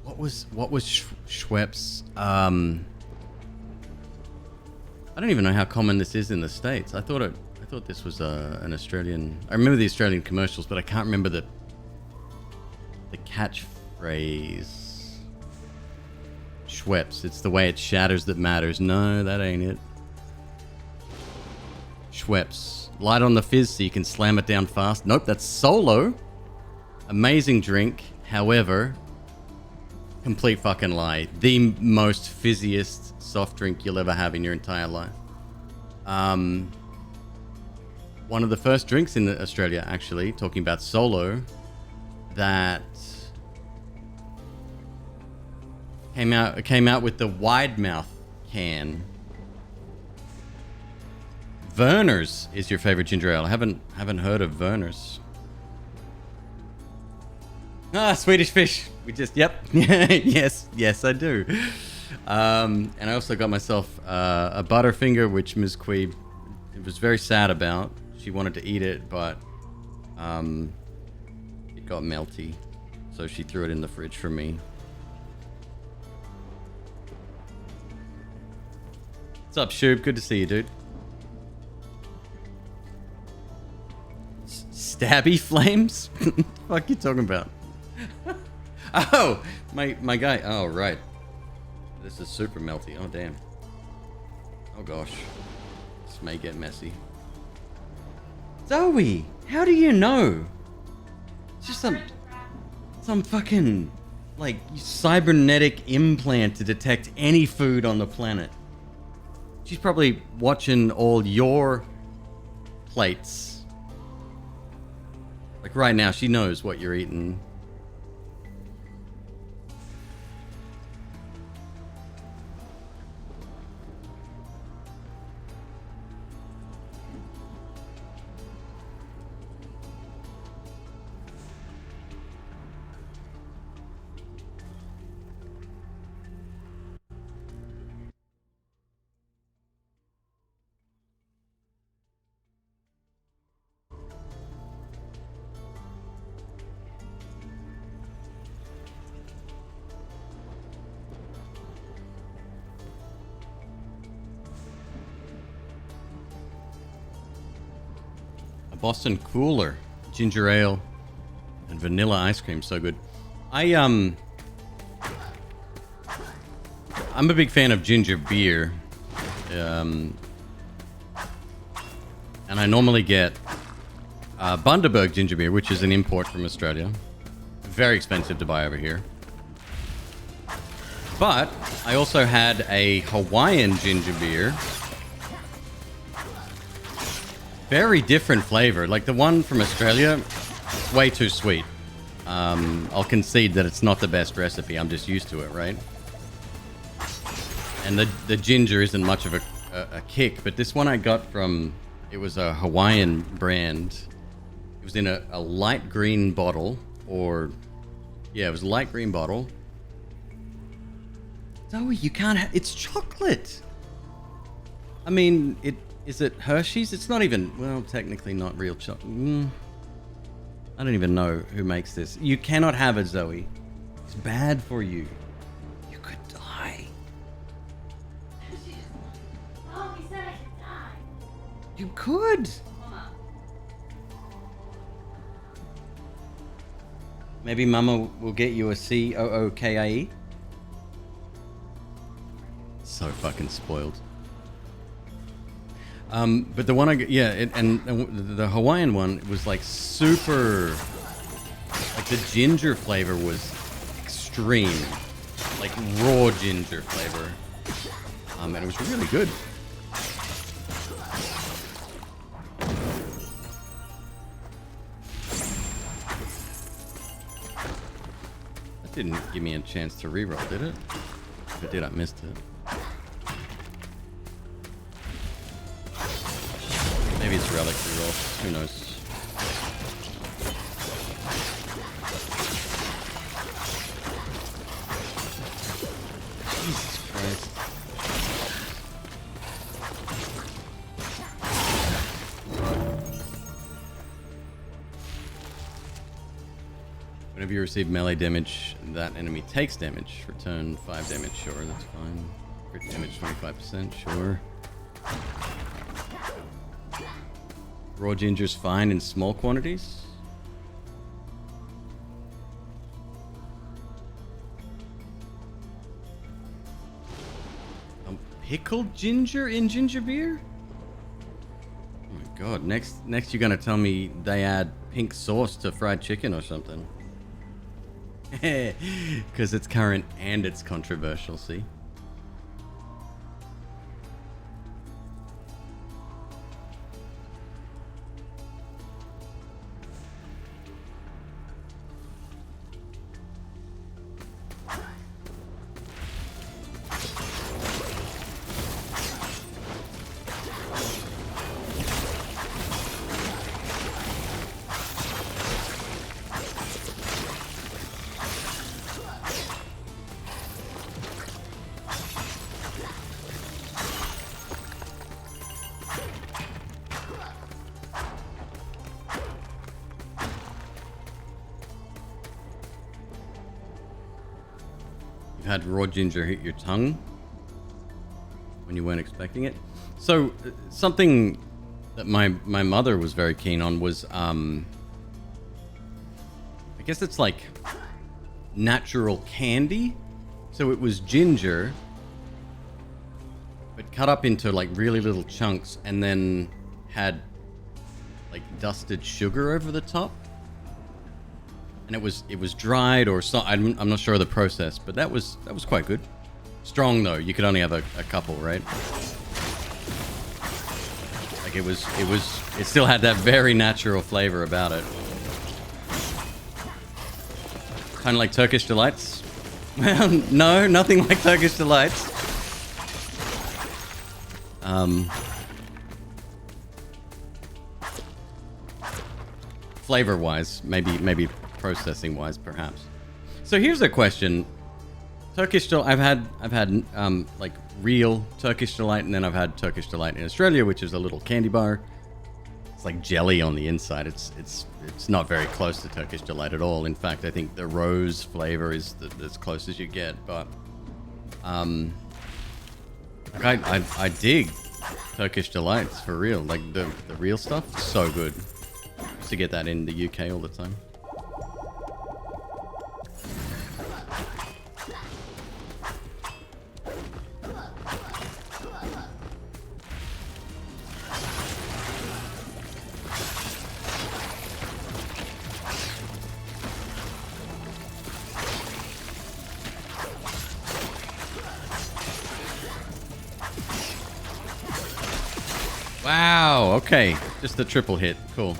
Speaker 1: What was Schweppes? I don't even know how common this is in the States. I thought this was an Australian. I remember the Australian commercials, but I can't remember the catchphrase. Schweppes. It's the way it shatters that matters. No, that ain't it. Schweppes. Light on the fizz so you can slam it down fast. Nope, that's Solo. Amazing drink. However, complete fucking lie. The most fizziest soft drink you'll ever have in your entire life. One of the first drinks in Australia, actually, talking about Solo, that came out with the wide mouth can. Werner's is your favorite ginger ale. I haven't heard of Werner's. Ah, Swedish fish. We just, yep. yes, I do. And I also got myself a Butterfinger, which Ms. McQueeb was very sad about. She wanted to eat it, but it got melty, so she threw it in the fridge for me. What's up, Shoob? Good to see you, dude. Stabby flames? What the fuck you talking about? Oh, my guy. Oh, right. This is super melty. Oh, damn. Oh, gosh. This may get messy. Zoe, how do you know? It's just some fucking, like, cybernetic implant to detect any food on the planet. She's probably watching all your plates. Like right now, she knows what you're eating. Boston Cooler, ginger ale, and vanilla ice cream. So good. I'm a big fan of ginger beer. And I normally get Bundaberg ginger beer, which is an import from Australia. Very expensive to buy over here. But I also had a Hawaiian ginger beer. Very different flavor. Like the one from Australia, way too sweet. I'll concede that it's not the best recipe. I'm just used to it, right? And the ginger isn't much of a kick. But this one I got from, it was a Hawaiian brand. It was in a light green bottle. Or, yeah, it was a light green bottle. Zoe, you can't have, it's chocolate. I mean, is it Hershey's? It's not even, well, technically not real chocolate. I don't even know who makes this. You cannot have it, Zoe. It's bad for you. You could die.
Speaker 2: Oh, he said I could die.
Speaker 1: You could. Maybe Mama will get you a COOKIE. So fucking spoiled. But the one I got, yeah, and the Hawaiian one, it was like super, like the ginger flavor was extreme, like raw ginger flavor, and it was really good. That didn't give me a chance to reroll, did it? If it did, I missed it. Maybe it's relic reroll. Who knows? Jesus Christ. Whenever you receive melee damage, that enemy takes damage. Return 5 damage. Sure, that's fine. Crit damage 25%. Sure. Raw ginger's fine in small quantities. Pickled ginger in ginger beer? Oh my god, next you're gonna tell me they add pink sauce to fried chicken or something. Because it's current and it's controversial, see? Had raw ginger hit your tongue when you weren't expecting it. So something that my mother was very keen on was I guess it's like natural candy. So it was ginger but cut up into like really little chunks and then had like dusted sugar over the top. And it was dried or so. I'm not sure of the process, but that was quite good. Strong though. You could only have a couple, right? Like it still had that very natural flavor about it. Kind of like Turkish delights. Well, no, nothing like Turkish delights. Flavor wise, maybe. Processing wise, perhaps. So here's a question. I've had like real Turkish delight, and then I've had Turkish delight in Australia, which is a little candy bar. It's like jelly on the inside. It's not very close to Turkish delight at all. In fact, I think the rose flavor is as close as you get. But I dig Turkish delights for real. Like the real stuff, so good. Used to get that in the UK all the time. Wow, okay. Just a triple hit. Cool.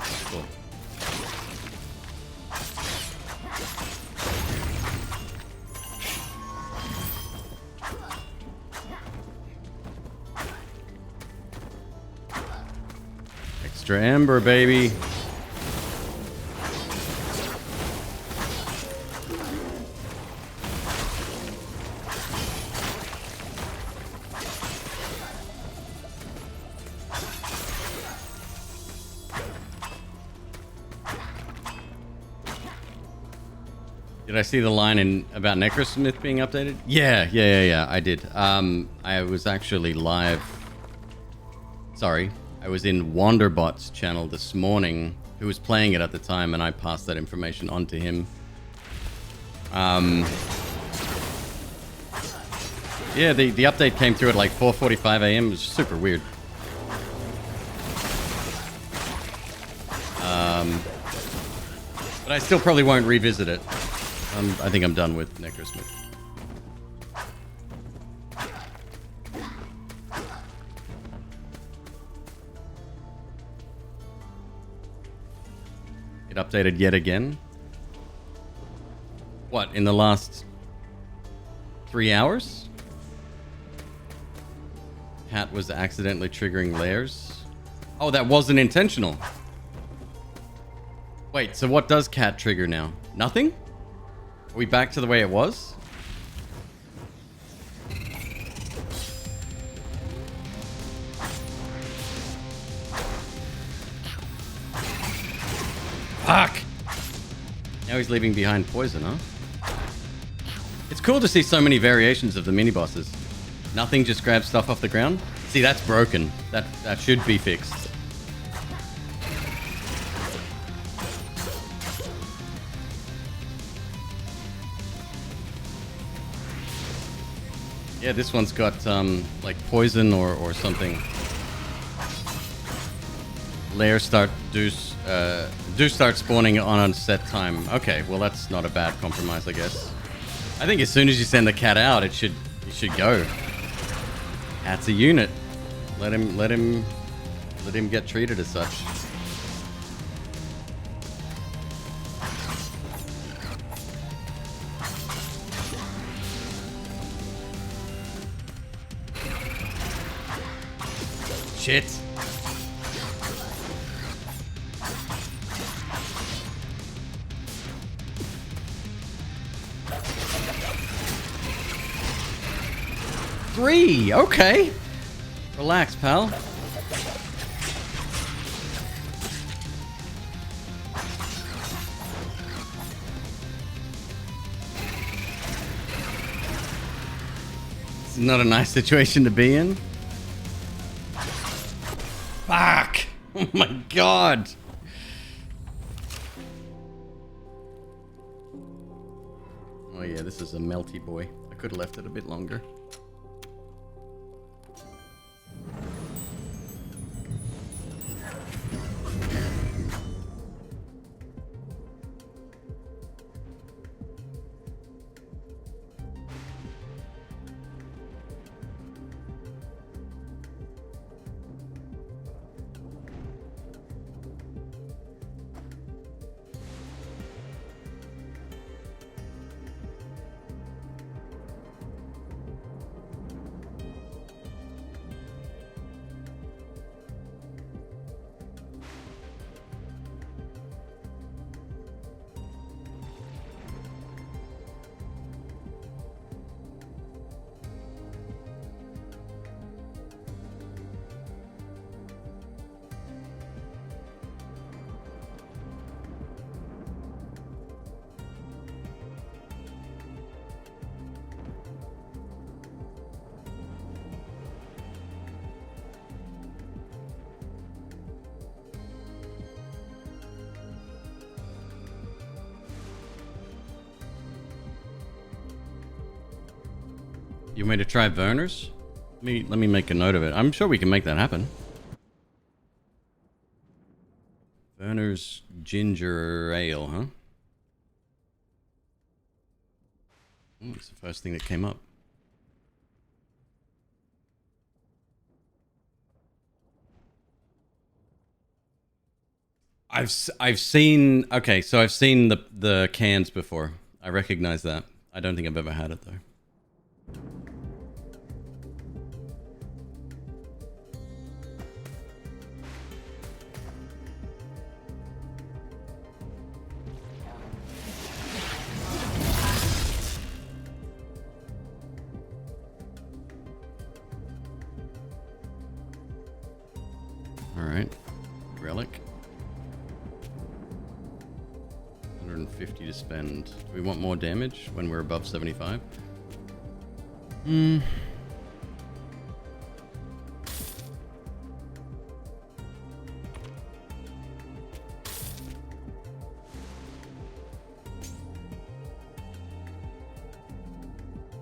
Speaker 1: Extra Ember, baby. Did I see the line about Necrosmith being updated? Yeah, I did. I was actually live. Sorry. I was in Wanderbot's channel this morning, who was playing it at the time, and I passed that information on to him. Yeah, the update came through at like 4:45 a.m. It was super weird. But I still probably won't revisit it. I think I'm done with Necrosmith. It updated yet again. What, in the last 3 hours? Cat was accidentally triggering layers. Oh, that wasn't intentional. Wait, so what does cat trigger now? Nothing? Are we back to the way it was? Fuck! Now he's leaving behind poison, huh? It's cool to see so many variations of the mini bosses. Nothing just grabs stuff off the ground. See, that's broken. That should be fixed. Yeah, this one's got like poison or something. Layers do start spawning on a set time. Okay, well that's not a bad compromise, I guess. I think as soon as you send the cat out, it should go. Cat's a unit. Let him get treated as such. Shit. Three. Okay. Relax, pal. It's not a nice situation to be in. Fuck! Oh my god! Oh yeah, this is a melty boy. I could have left it a bit longer. You want me to try Werner's? Let me make a note of it. I'm sure we can make that happen. Werner's ginger ale, huh? Ooh, it's the first thing that came up. I've seen, okay, so I've seen the cans before. I recognize that. I don't think I've ever had it though. All right, relic. 150 to spend. Do we want more damage when we're above 75? Hmm.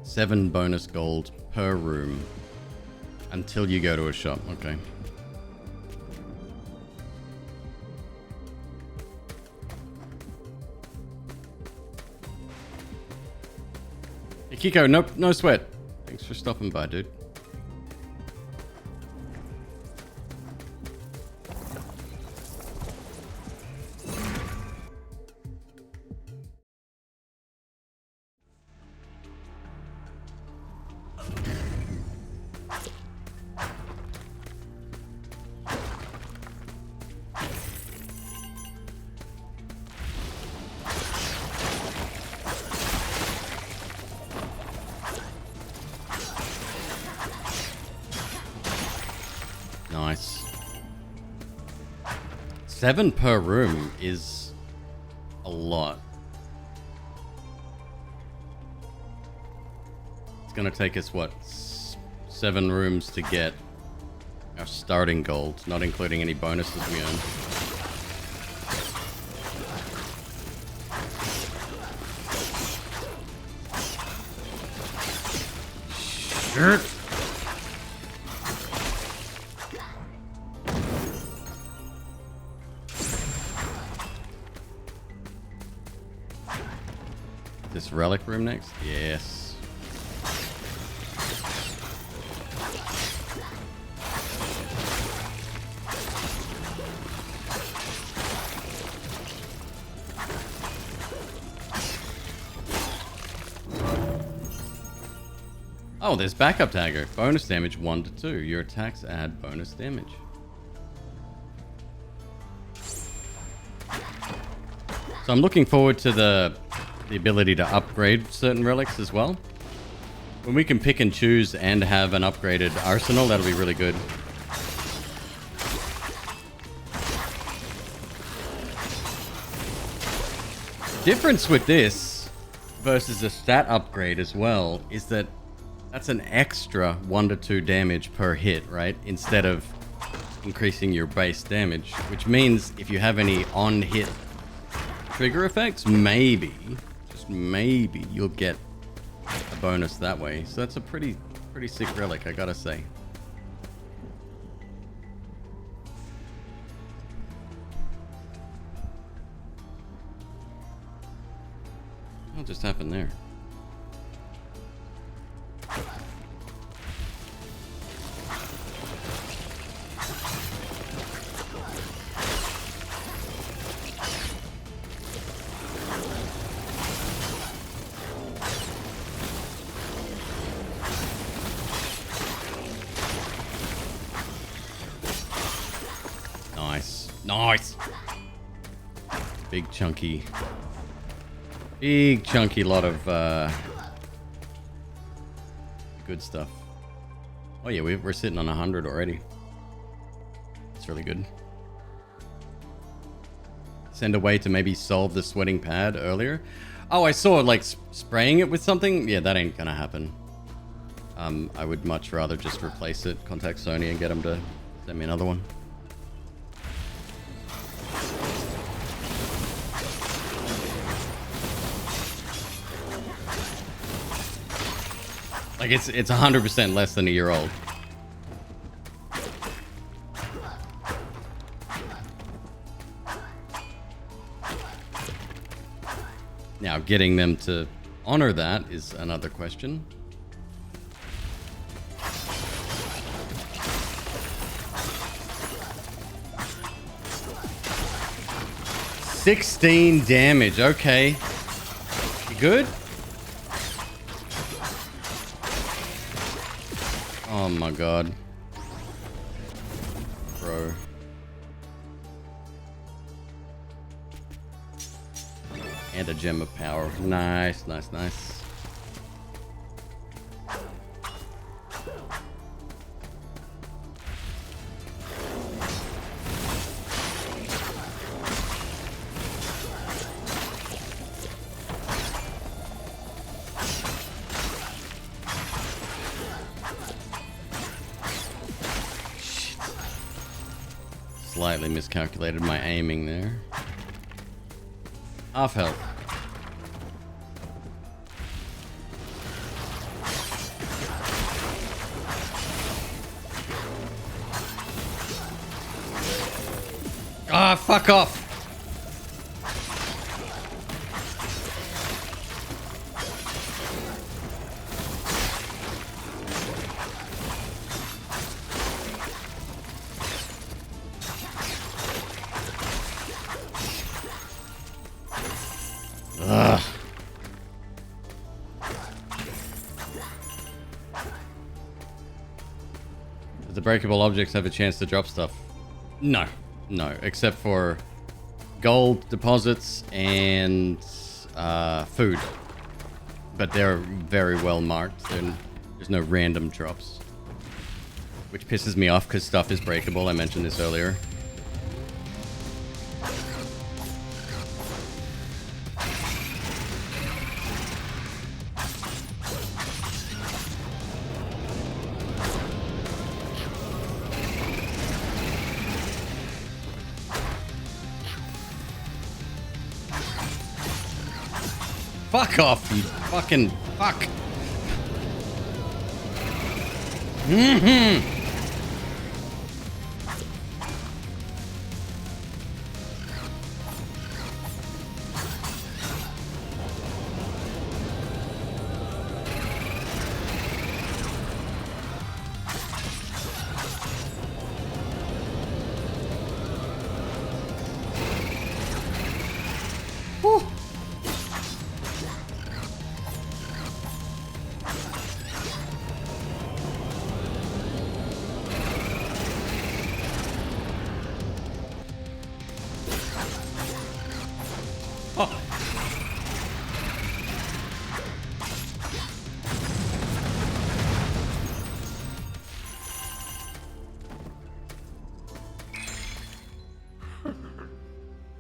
Speaker 1: Seven bonus gold per room until you go to a shop. Okay. Kiko, no sweat. Thanks for stopping by, dude. Nice. 7 per room is a lot. It's gonna take us, what, 7 rooms to get our starting gold, not including any bonuses we earn. Shit. This relic room next? Yes. Oh, there's backup tagger. Bonus damage 1 to 2. Your attacks add bonus damage. So I'm looking forward to the ability to upgrade certain relics as well. When we can pick and choose and have an upgraded arsenal, that'll be really good. Difference with this versus a stat upgrade as well is that that's an extra 1 to 2 damage per hit, right? Instead of increasing your base damage, which means if you have any on-hit trigger effects, maybe, just maybe, you'll get a bonus that way. So that's a pretty sick relic, I gotta say. What just happened there? Nice. Big chunky lot of good stuff. Oh yeah, we're sitting on 100 already. It's really good. Send a way to maybe solve the sweating pad earlier. Oh, I saw like spraying it with something. Yeah, that ain't gonna happen. I would much rather just replace it, contact Sony and get them to send me another one. Like it's 100% less than a year old. Now, getting them to honor that is another question. $16 damage. Okay. You good? Oh my god. Bro. And a gem of power. Nice. Slightly miscalculated my aiming there. Half health. Ah, fuck off. Ugh. Does the breakable objects have a chance to drop stuff? No, except for gold deposits and food. But they're very well marked. There's no random drops. Which pisses me off because stuff is breakable. I mentioned this earlier. Fuck off, you fucking fuck. Mm-hmm. Whew. Oh.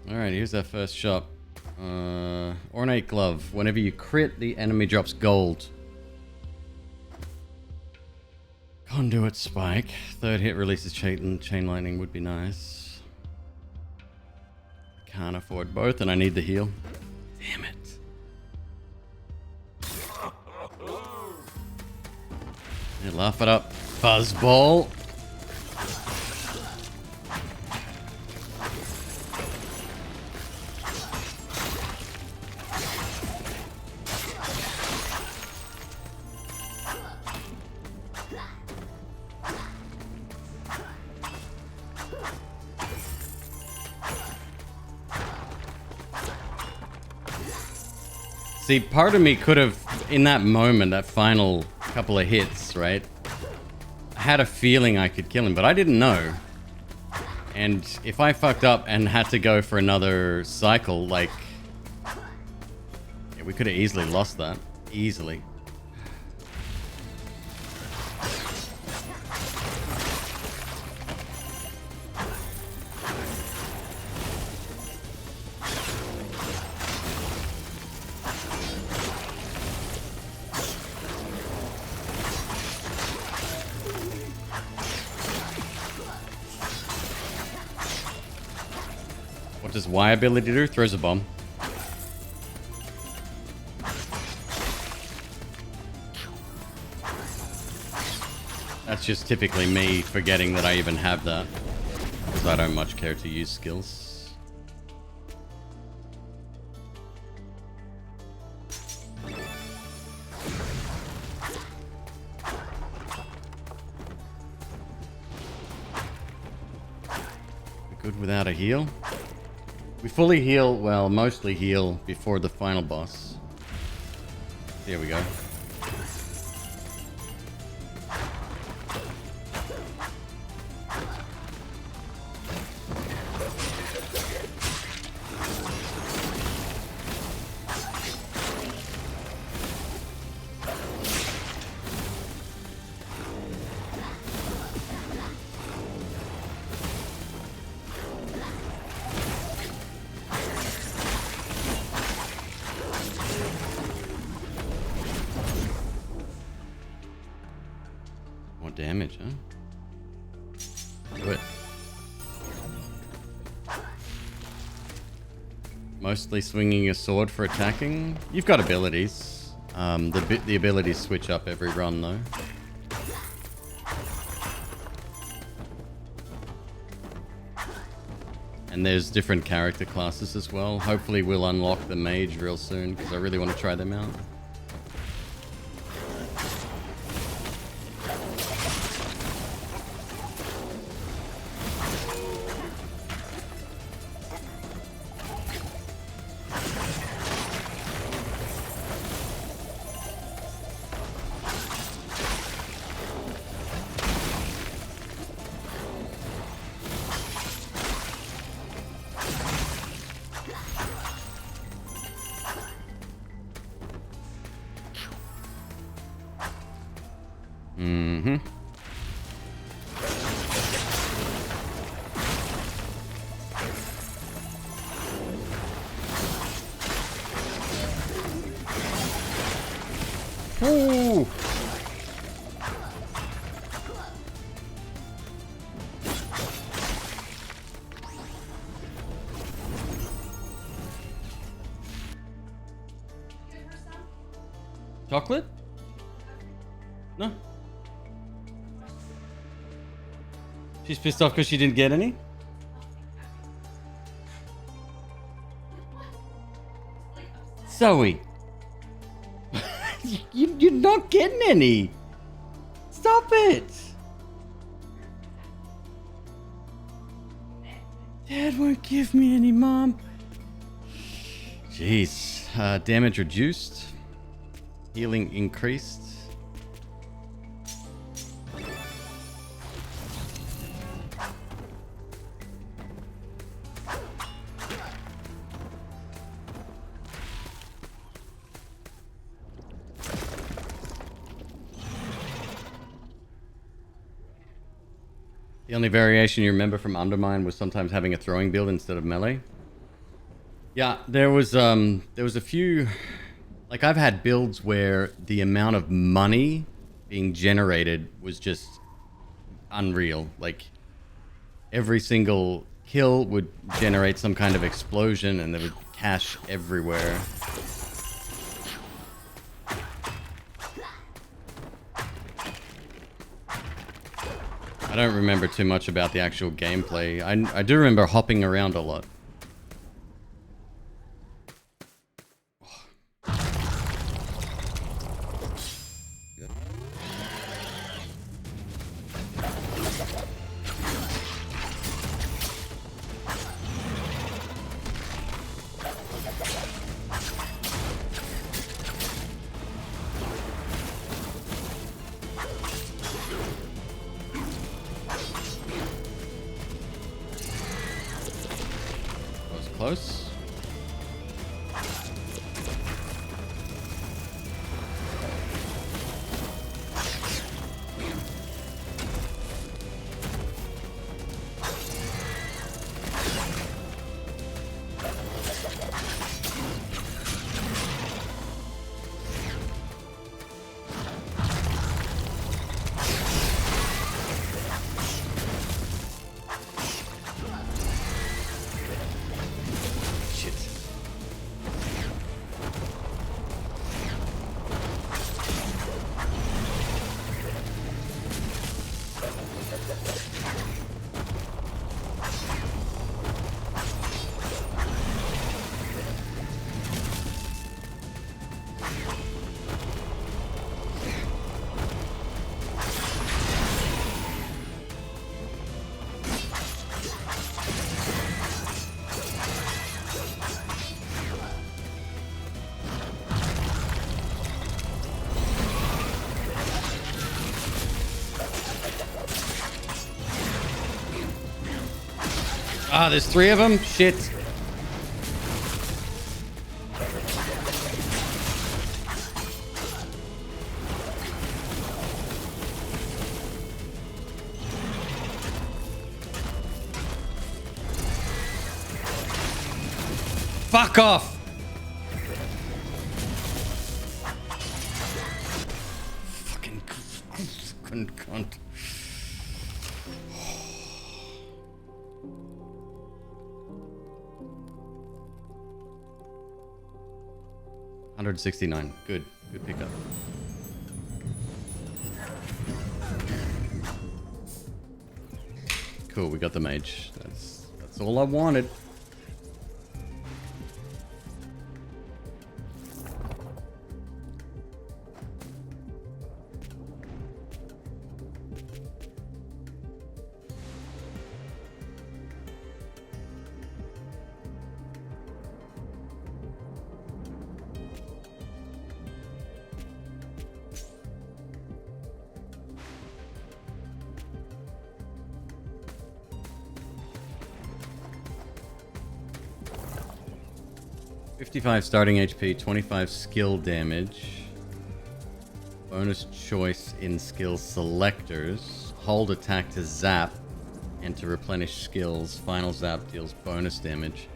Speaker 1: Alright, here's our first shop. Ornate glove. Whenever you crit, the enemy drops gold. Conduit spike. Third hit releases chain lightning would be nice. Can't afford both and I need the heal. Damn it. Yeah, laugh it up, fuzzball. See, part of me could have, in that moment, that final couple of hits, right? I had a feeling I could kill him, but I didn't know. And if I fucked up and had to go for another cycle, like... yeah, we could have easily lost that. Easily. What does Y ability do? Throws a bomb. That's just typically me forgetting that I even have that. Because I don't much care to use skills. We're good without a heal. We fully heal, well, mostly heal before the final boss. There we go. More damage, huh? Do it. Mostly swinging a sword for attacking. You've got abilities. The abilities switch up every run, though. And there's different character classes as well. Hopefully we'll unlock the mage real soon, because I really want to try them out. Mm-hmm. Ooh. Chocolate? No. She's pissed off because she didn't get any? Zoe. You're not getting any. Stop it. Dad won't give me any, Mom. Jeez. Damage reduced. Healing increased. The only variation you remember from Undermine was sometimes having a throwing build instead of melee. Yeah, there was a few, like I've had builds where the amount of money being generated was just unreal. Like every single kill would generate some kind of explosion and there would cash everywhere. I don't remember too much about the actual gameplay. I do remember hopping around a lot. Close. Ah, there's 3 of them? Shit. Fuck off! Fucking cunt. 169. Good pickup. Cool, we got the mage. That's all I wanted. $55 starting HP, 25 skill damage. Bonus choice in skill selectors. Hold attack to zap and to replenish skills. Final zap deals bonus damage.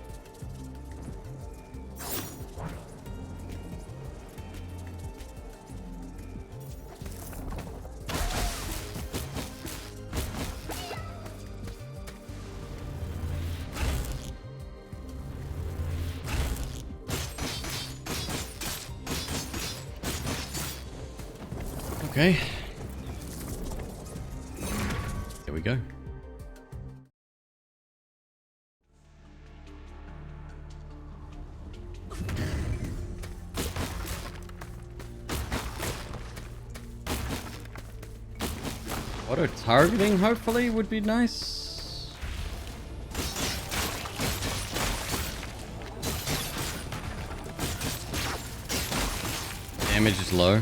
Speaker 1: Okay. There we go. Auto targeting, hopefully, would be nice. Damage is low.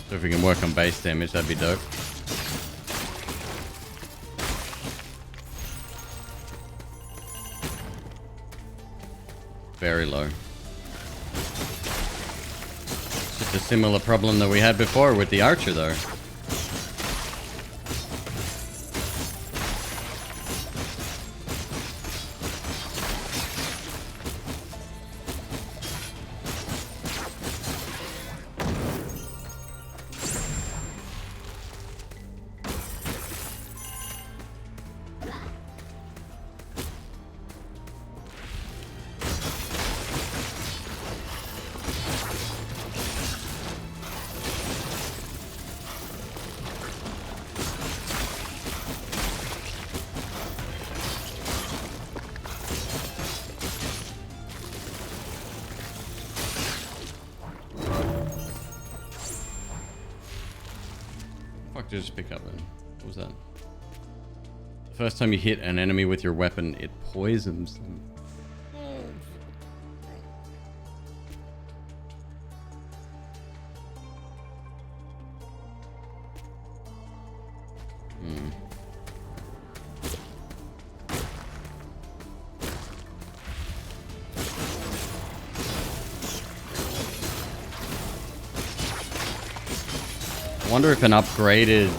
Speaker 1: So if we can work on base damage, that'd be dope. Very low. Just a similar problem that we had before with the archer, though. Fuck, just pick up then. What was that? The first time you hit an enemy with your weapon, it poisons them. I wonder if an upgraded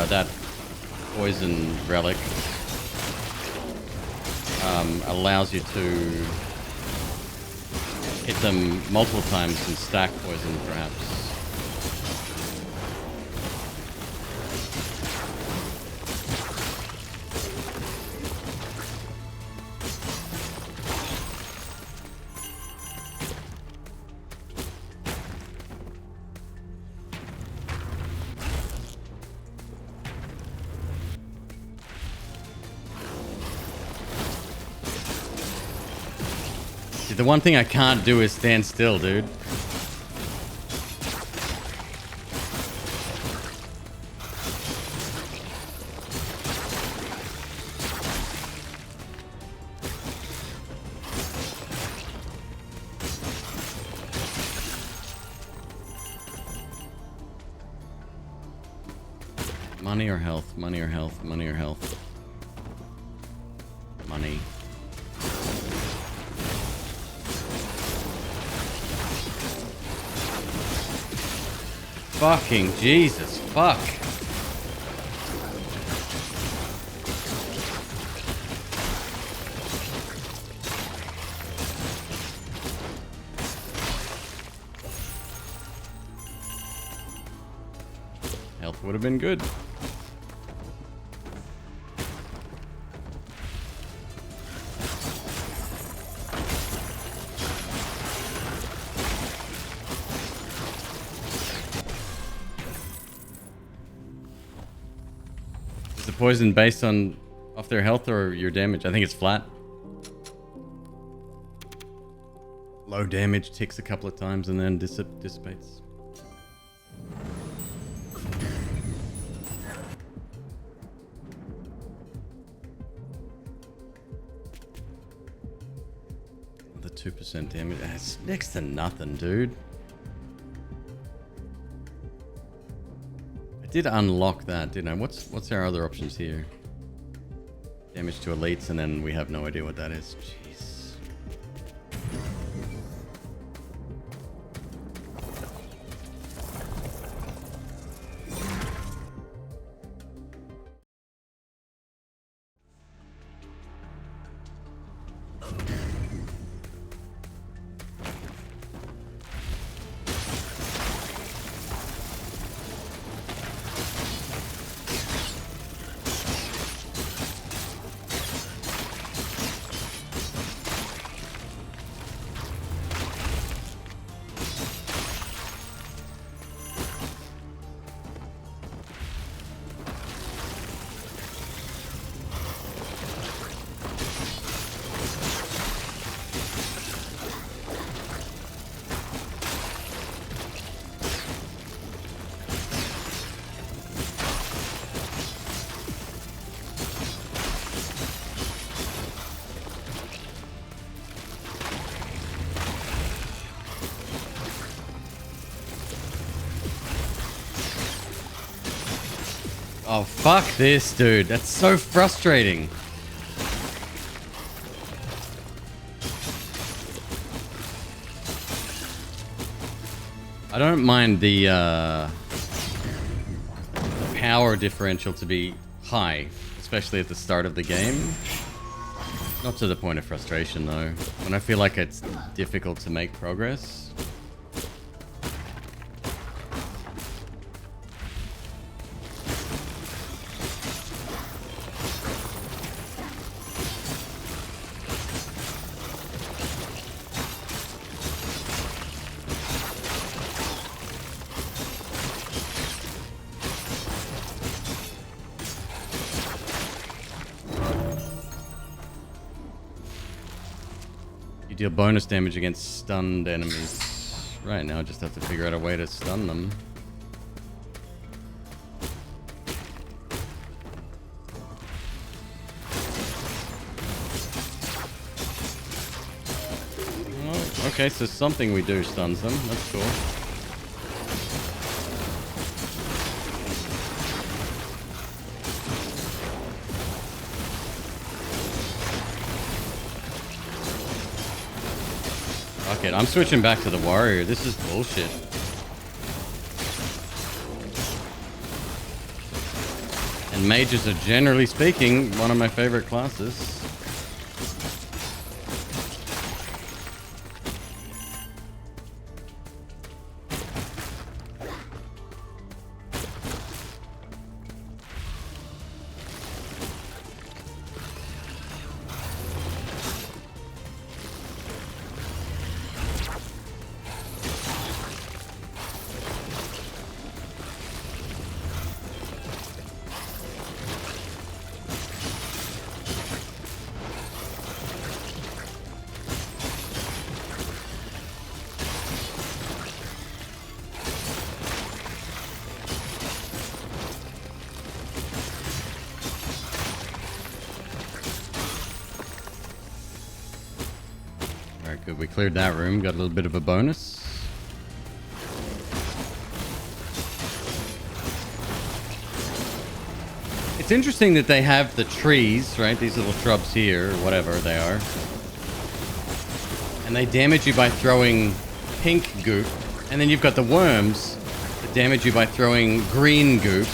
Speaker 1: that poison relic allows you to hit them multiple times and stack poison, perhaps. The one thing I can't do is stand still, dude. Money or health, money or health, money or health. Money. Fucking Jesus, fuck. Health would have been good. Poison based on off their health or your damage? I think it's flat. Low damage ticks a couple of times and then dissipates. The 2% damage. That's next to nothing, dude. Did unlock that, didn't I? What's our other options here? Damage to elites, and then we have no idea what that is. Jeez. Oh, fuck this, dude. That's so frustrating. I don't mind the power differential to be high, especially at the start of the game. Not to the point of frustration, though. When I feel like it's difficult to make progress. You deal bonus damage against stunned enemies. Right now, I just have to figure out a way to stun them. Oh, okay, so something we do stuns them. That's cool. Fuck it, I'm switching back to the warrior. This is bullshit. And mages are, generally speaking, one of my favorite classes. Alright, good. We cleared that room. Got a little bit of a bonus. It's interesting that they have the trees, right? These little shrubs here, or whatever they are. And they damage you by throwing pink goop. And then you've got the worms that damage you by throwing green goop.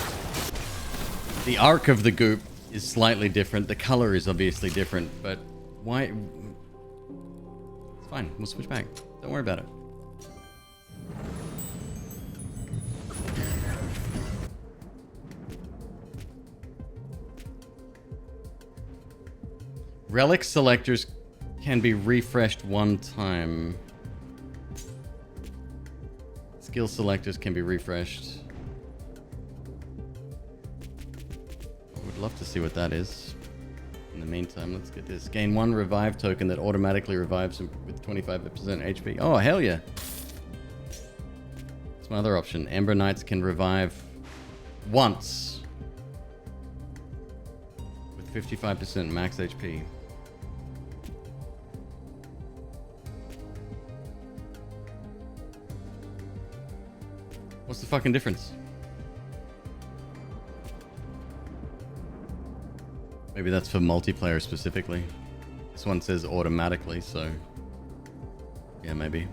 Speaker 1: The arc of the goop is slightly different. The color is obviously different, but why? It's fine. We'll switch back. Don't worry about it. Relic selectors can be refreshed one time. Skill selectors can be refreshed. I would love to see what that is. In the meantime, let's get this. Gain 1 revive token that automatically revives with 25% HP. Oh, hell yeah. That's my other option. Ember Knights can revive once with 55% max HP. What's the fucking difference? Maybe that's for multiplayer specifically. This one says automatically, so yeah, maybe.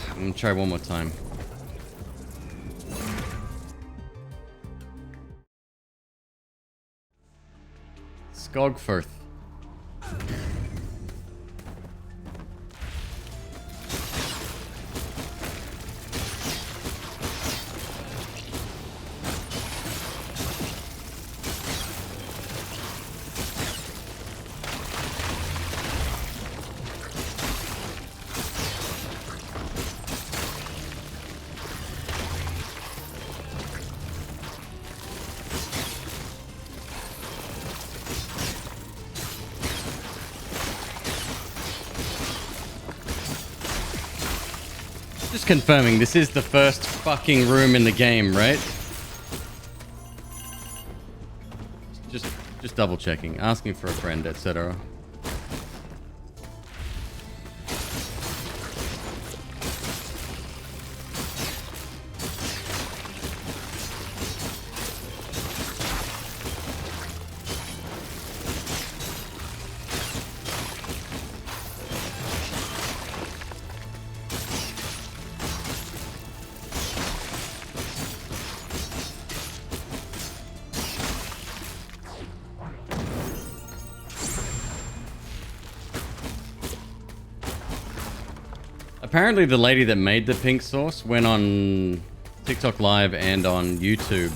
Speaker 1: I'm gonna try one more time. Skogfirth. Just confirming, this is the first fucking room in the game, right? just double checking, asking for a friend, etc. Apparently the lady that made the pink sauce went on TikTok Live and on YouTube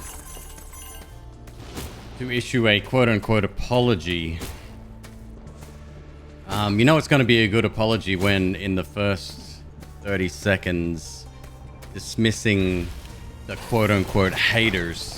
Speaker 1: to issue a quote-unquote apology. You know it's going to be a good apology when in the first 30 seconds dismissing the quote-unquote haters.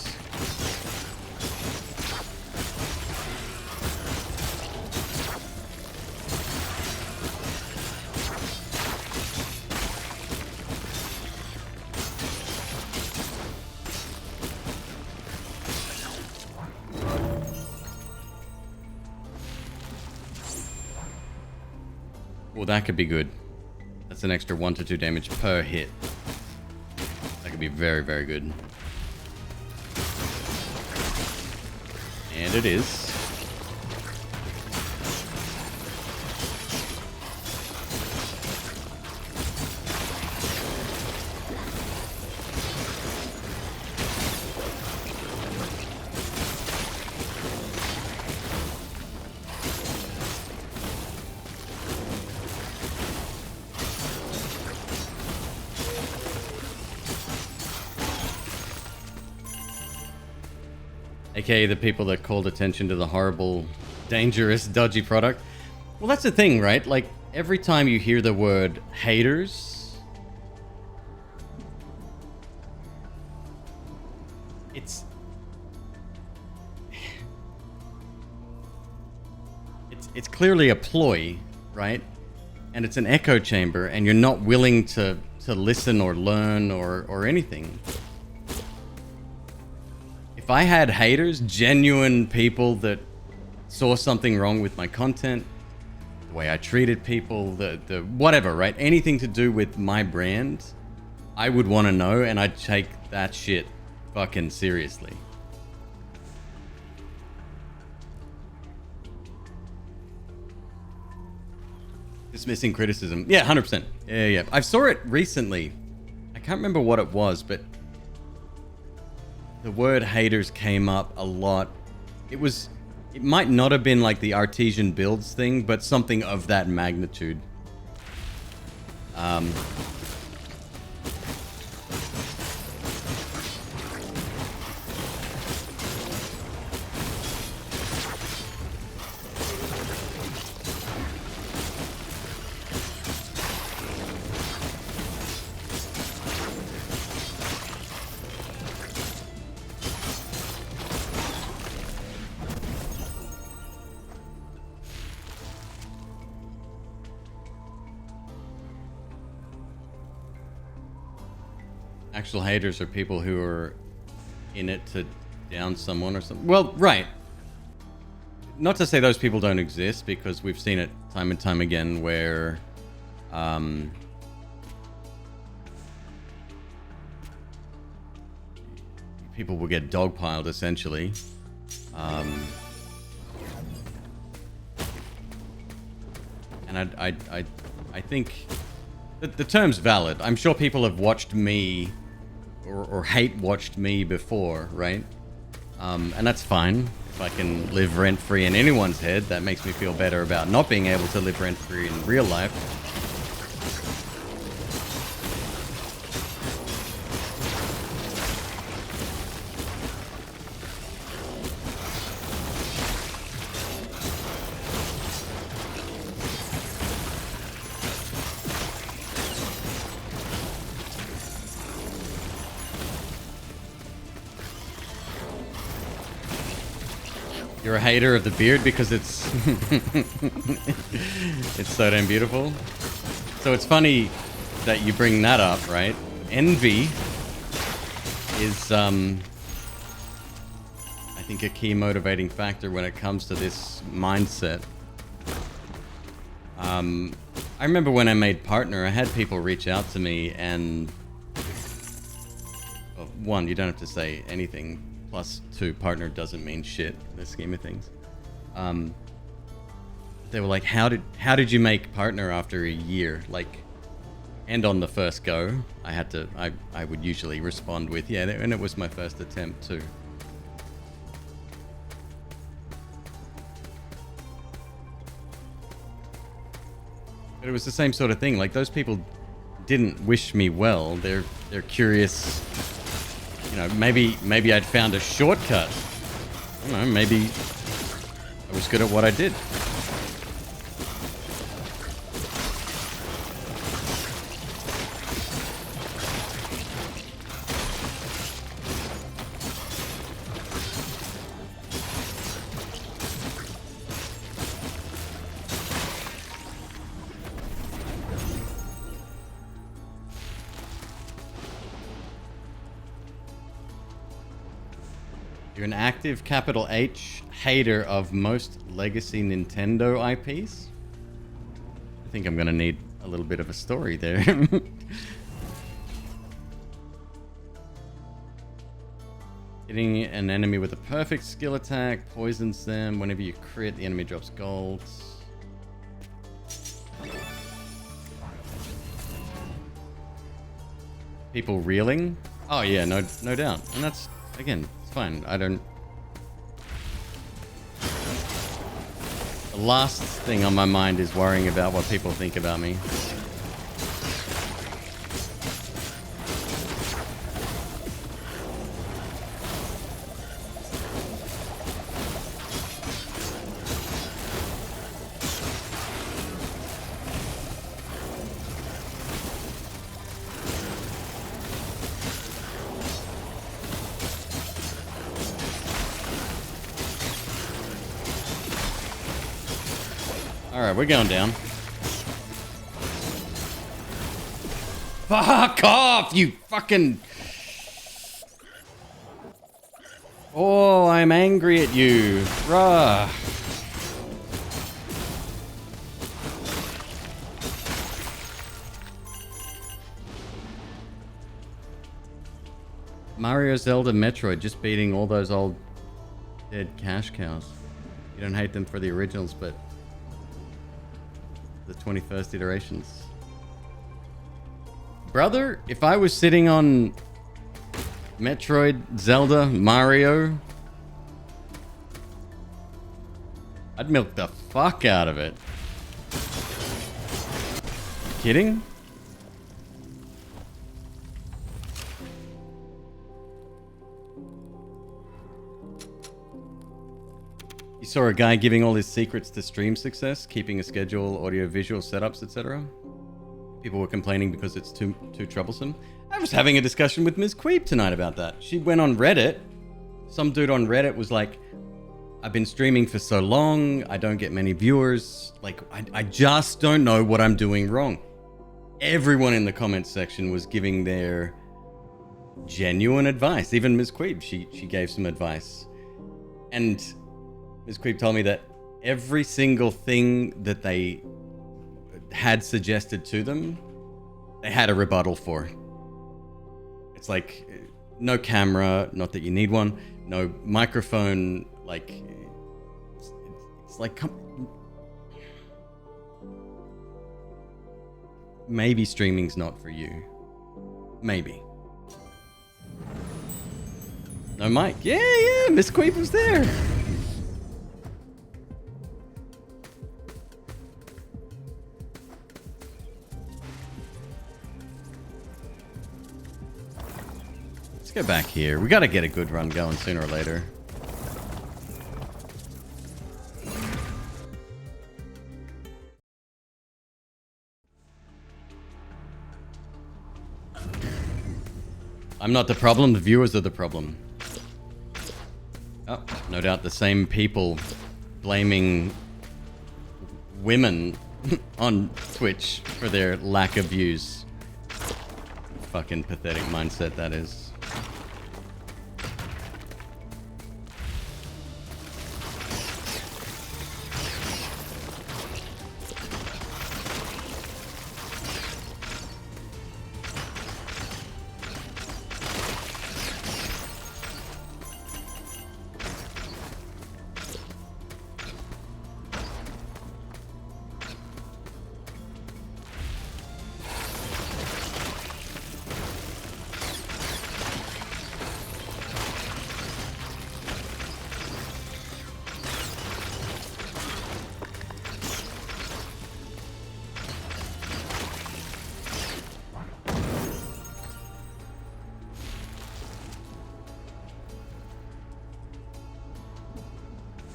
Speaker 1: Well, that could be good. That's an extra 1 to 2 damage per hit. That could be very, very good. And it is. AKA the people that called attention to the horrible, dangerous, dodgy product. Well, that's the thing, right? Like, every time you hear the word haters, it's clearly a ploy, right? And it's an echo chamber, and you're not willing to listen or learn or anything. If I had haters, genuine people that saw something wrong with my content, the way I treated people, the whatever, right? Anything to do with my brand, I would want to know, and I'd take that shit fucking seriously. Dismissing criticism. Yeah, 100%. Yeah. I saw it recently. I can't remember what it was, but the word haters came up a lot. It might not have been like the artesian builds thing, but something of that magnitude. Actual haters are people who are in it to down someone or something. Well, right. Not to say those people don't exist, because we've seen it time and time again where people will get dogpiled, essentially. And I think the term's valid. I'm sure people have watched me or hate watched me before, right? And that's fine. If I can live rent-free in anyone's head, that makes me feel better about not being able to live rent-free in real life. You're a hater of the beard because it's it's so damn beautiful. So it's funny that you bring that up, right? Envy is I think think, a key motivating factor when it comes to this mindset. I remember when I made Partner, I had people reach out to me and... Well, one, you don't have to say anything. Plus, two, Partner doesn't mean shit in the scheme of things. They were like, how did you make Partner after a year? Like, and on the first go, I would usually respond with, yeah, and it was my first attempt too. But it was the same sort of thing. Like, those people didn't wish me well. They're curious. You know, maybe I'd found a shortcut. I don't know, maybe I was good at what I did. You're an active capital H hater of most legacy Nintendo IPs? I think I'm gonna need a little bit of a story there. Hitting an enemy with a perfect skill attack poisons them. Whenever you crit, the enemy drops gold. People reeling? Oh yeah, no doubt. And that's, again, fine. I don't... The last thing on my mind is worrying about what people think about me. Alright, we're going down. Fuck off, you fucking... Oh, I'm angry at you. Rah. Mario, Zelda, Metroid, just beating all those old dead cash cows. You don't hate them for the originals, but the 21st iterations. Brother, if I was sitting on Metroid, Zelda, Mario, I'd milk the fuck out of it. Kidding? You saw a guy giving all his secrets to stream success, keeping a schedule, audio-visual setups, etc. People were complaining because it's too troublesome. I was having a discussion with McQueeb tonight about that. She went on Reddit. Some dude on Reddit was like, I've been streaming for so long, I don't get many viewers. Like, I just don't know what I'm doing wrong. Everyone in the comments section was giving their genuine advice. Even McQueeb, she gave some advice. And Ms. Queep told me that every single thing that they had suggested to them, they had a rebuttal for. It's like, no camera, not that you need one, no microphone, like, it's like, maybe streaming's not for you. Maybe. No mic. Yeah, Ms. Queep was there. Let's go back here. We gotta get a good run going sooner or later. I'm not the problem, the viewers are the problem. Oh, no doubt the same people blaming women on Twitch for their lack of views. Fucking pathetic mindset that is.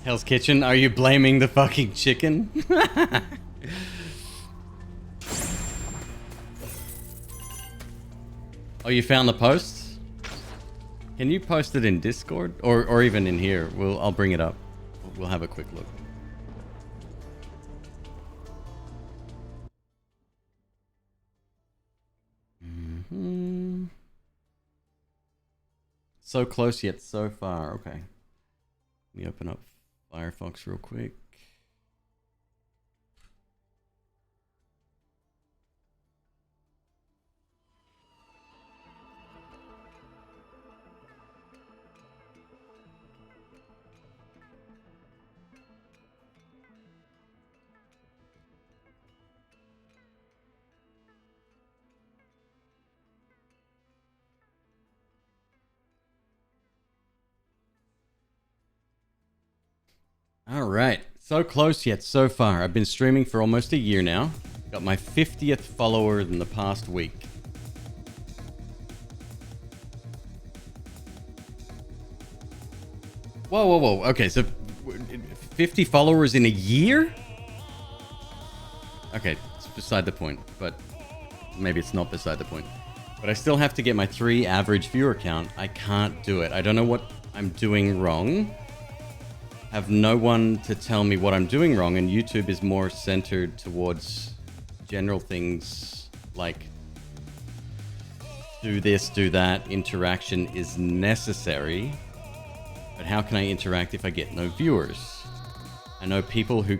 Speaker 1: Hell's Kitchen, are you blaming the fucking chicken? Oh, you found the post? Can you post it in Discord? Or even in here? I'll bring it up. We'll have a quick look. So close yet so far. Okay. Let me open up Firefox real quick. All right. So close yet so far. I've been streaming for almost a year now. Got my 50th follower in the past week. Whoa, whoa, whoa. Okay, so 50 followers in a year? Okay, it's beside the point, but maybe it's not beside the point. But I still have to get my 3 average viewer count. I can't do it. I don't know what I'm doing wrong. Have no one to tell me what I'm doing wrong, and YouTube is more centered towards general things like do this, do that. Interaction is necessary. But how can I interact if I get no viewers? I know people who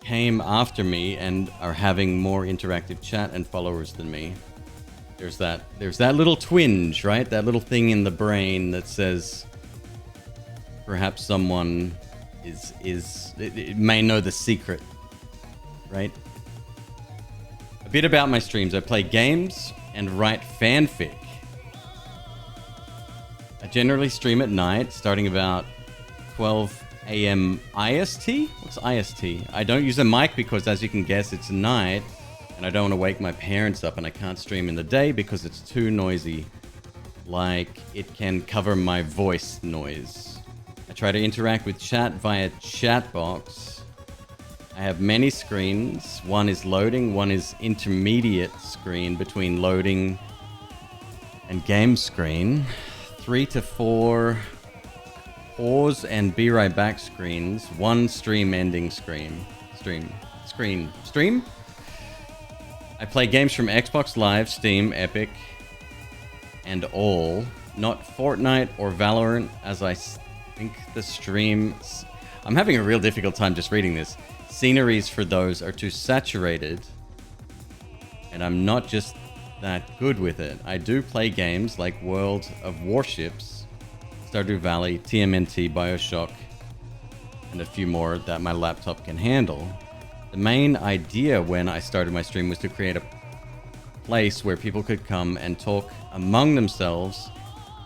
Speaker 1: came after me and are having more interactive chat and followers than me. There's that little twinge, right? That little thing in the brain that says perhaps someone it may know the secret, right? A bit about my streams. I play games and write fanfic. I generally stream at night, starting about 12 a.m. IST? What's IST? I don't use a mic because, as you can guess, it's night, and I don't want to wake my parents up, and I can't stream in the day because it's too noisy. Like, it can cover my voice noise. I try to interact with chat via chat box. I have many screens. One is loading, one is intermediate screen between loading and game screen. 3 to 4 pause and be right back screens. 1 stream ending screen. Stream? I play games from Xbox Live, Steam, Epic, and all. Not Fortnite or Valorant, as I think the streams... I'm having a real difficult time just reading this. Sceneries for those are too saturated, and I'm not just that good with it. I do play games like World of Warships, Stardew Valley, TMNT, Bioshock, and a few more that my laptop can handle. The main idea when I started my stream was to create a place where people could come and talk among themselves,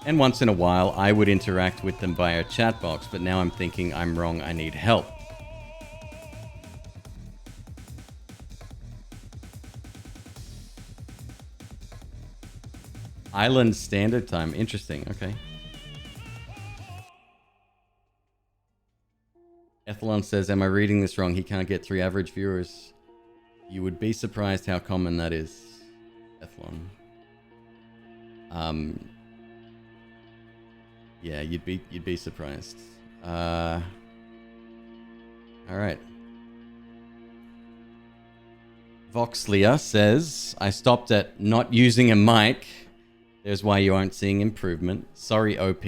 Speaker 1: and once in a while I would interact with them via chat box, but now I'm thinking I'm wrong, I need help. Island Standard Time. Interesting. Okay. Ethelon says, am I reading this wrong? He can't get 3 average viewers. You would be surprised how common that is, Ethelon. Yeah, you'd be surprised. All right. Voxlia says, I stopped at not using a mic. There's why you aren't seeing improvement. Sorry, OP.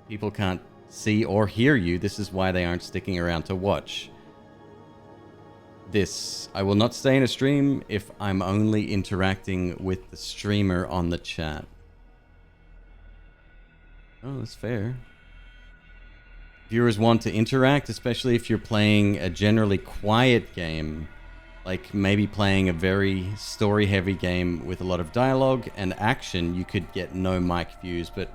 Speaker 1: People can't see or hear you. This is why they aren't sticking around to watch. This. I will not stay in a stream if I'm only interacting with the streamer on the chat. Oh, that's fair. Viewers want to interact, especially if you're playing a generally quiet game. Like maybe playing a very story-heavy game with a lot of dialogue and action, you could get no mic views. But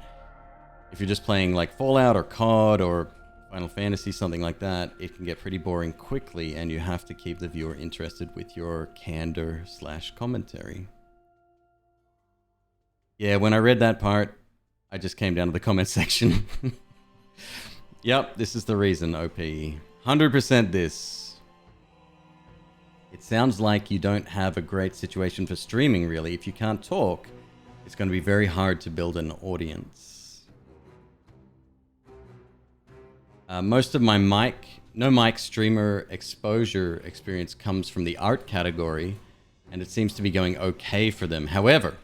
Speaker 1: if you're just playing like Fallout or COD or Final Fantasy, something like that, it can get pretty boring quickly, and you have to keep the viewer interested with your candor/commentary. Yeah, when I read that part, I just came down to the comment section. Yep, this is the reason, OP. 100% this. It sounds like you don't have a great situation for streaming, really. If you can't talk, it's going to be very hard to build an audience. Most of my no mic streamer exposure experience comes from the art category, and it seems to be going okay for them. However,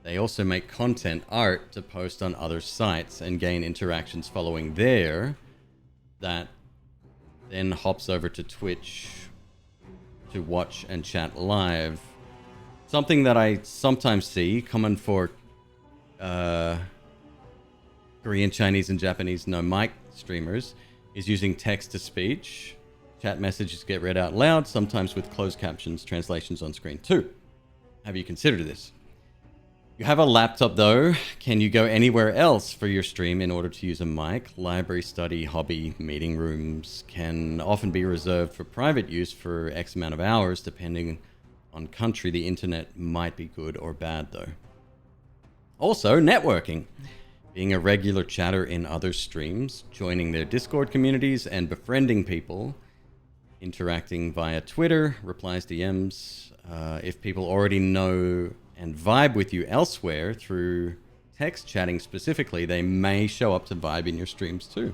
Speaker 1: they also make content art to post on other sites and gain interactions following there that then hops over to Twitch to watch and chat live. Something that I sometimes see common for Korean, Chinese, and Japanese no mic streamers is using text to speech. Chat messages get read out loud, sometimes with closed captions, translations on screen too. Have you considered this? You have a laptop though. Can you go anywhere else for your stream in order to use a mic? Library, study, hobby, meeting rooms can often be reserved for private use for X amount of hours, depending on country. The internet might be good or bad though. Also, networking. Being a regular chatter in other streams, joining their Discord communities and befriending people, interacting via Twitter, replies, DMs. If people already know and vibe with you elsewhere through text chatting specifically, they may show up to vibe in your streams too.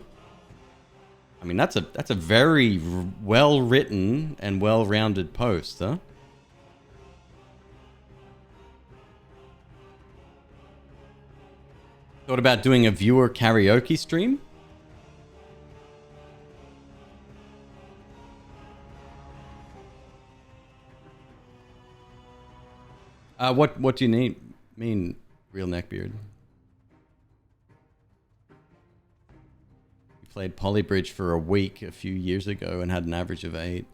Speaker 1: I mean, that's a very well written and well rounded post, huh? Thought about doing a viewer karaoke stream? What do you mean, real neckbeard? We played Polybridge for a week a few years ago and had an average of 8.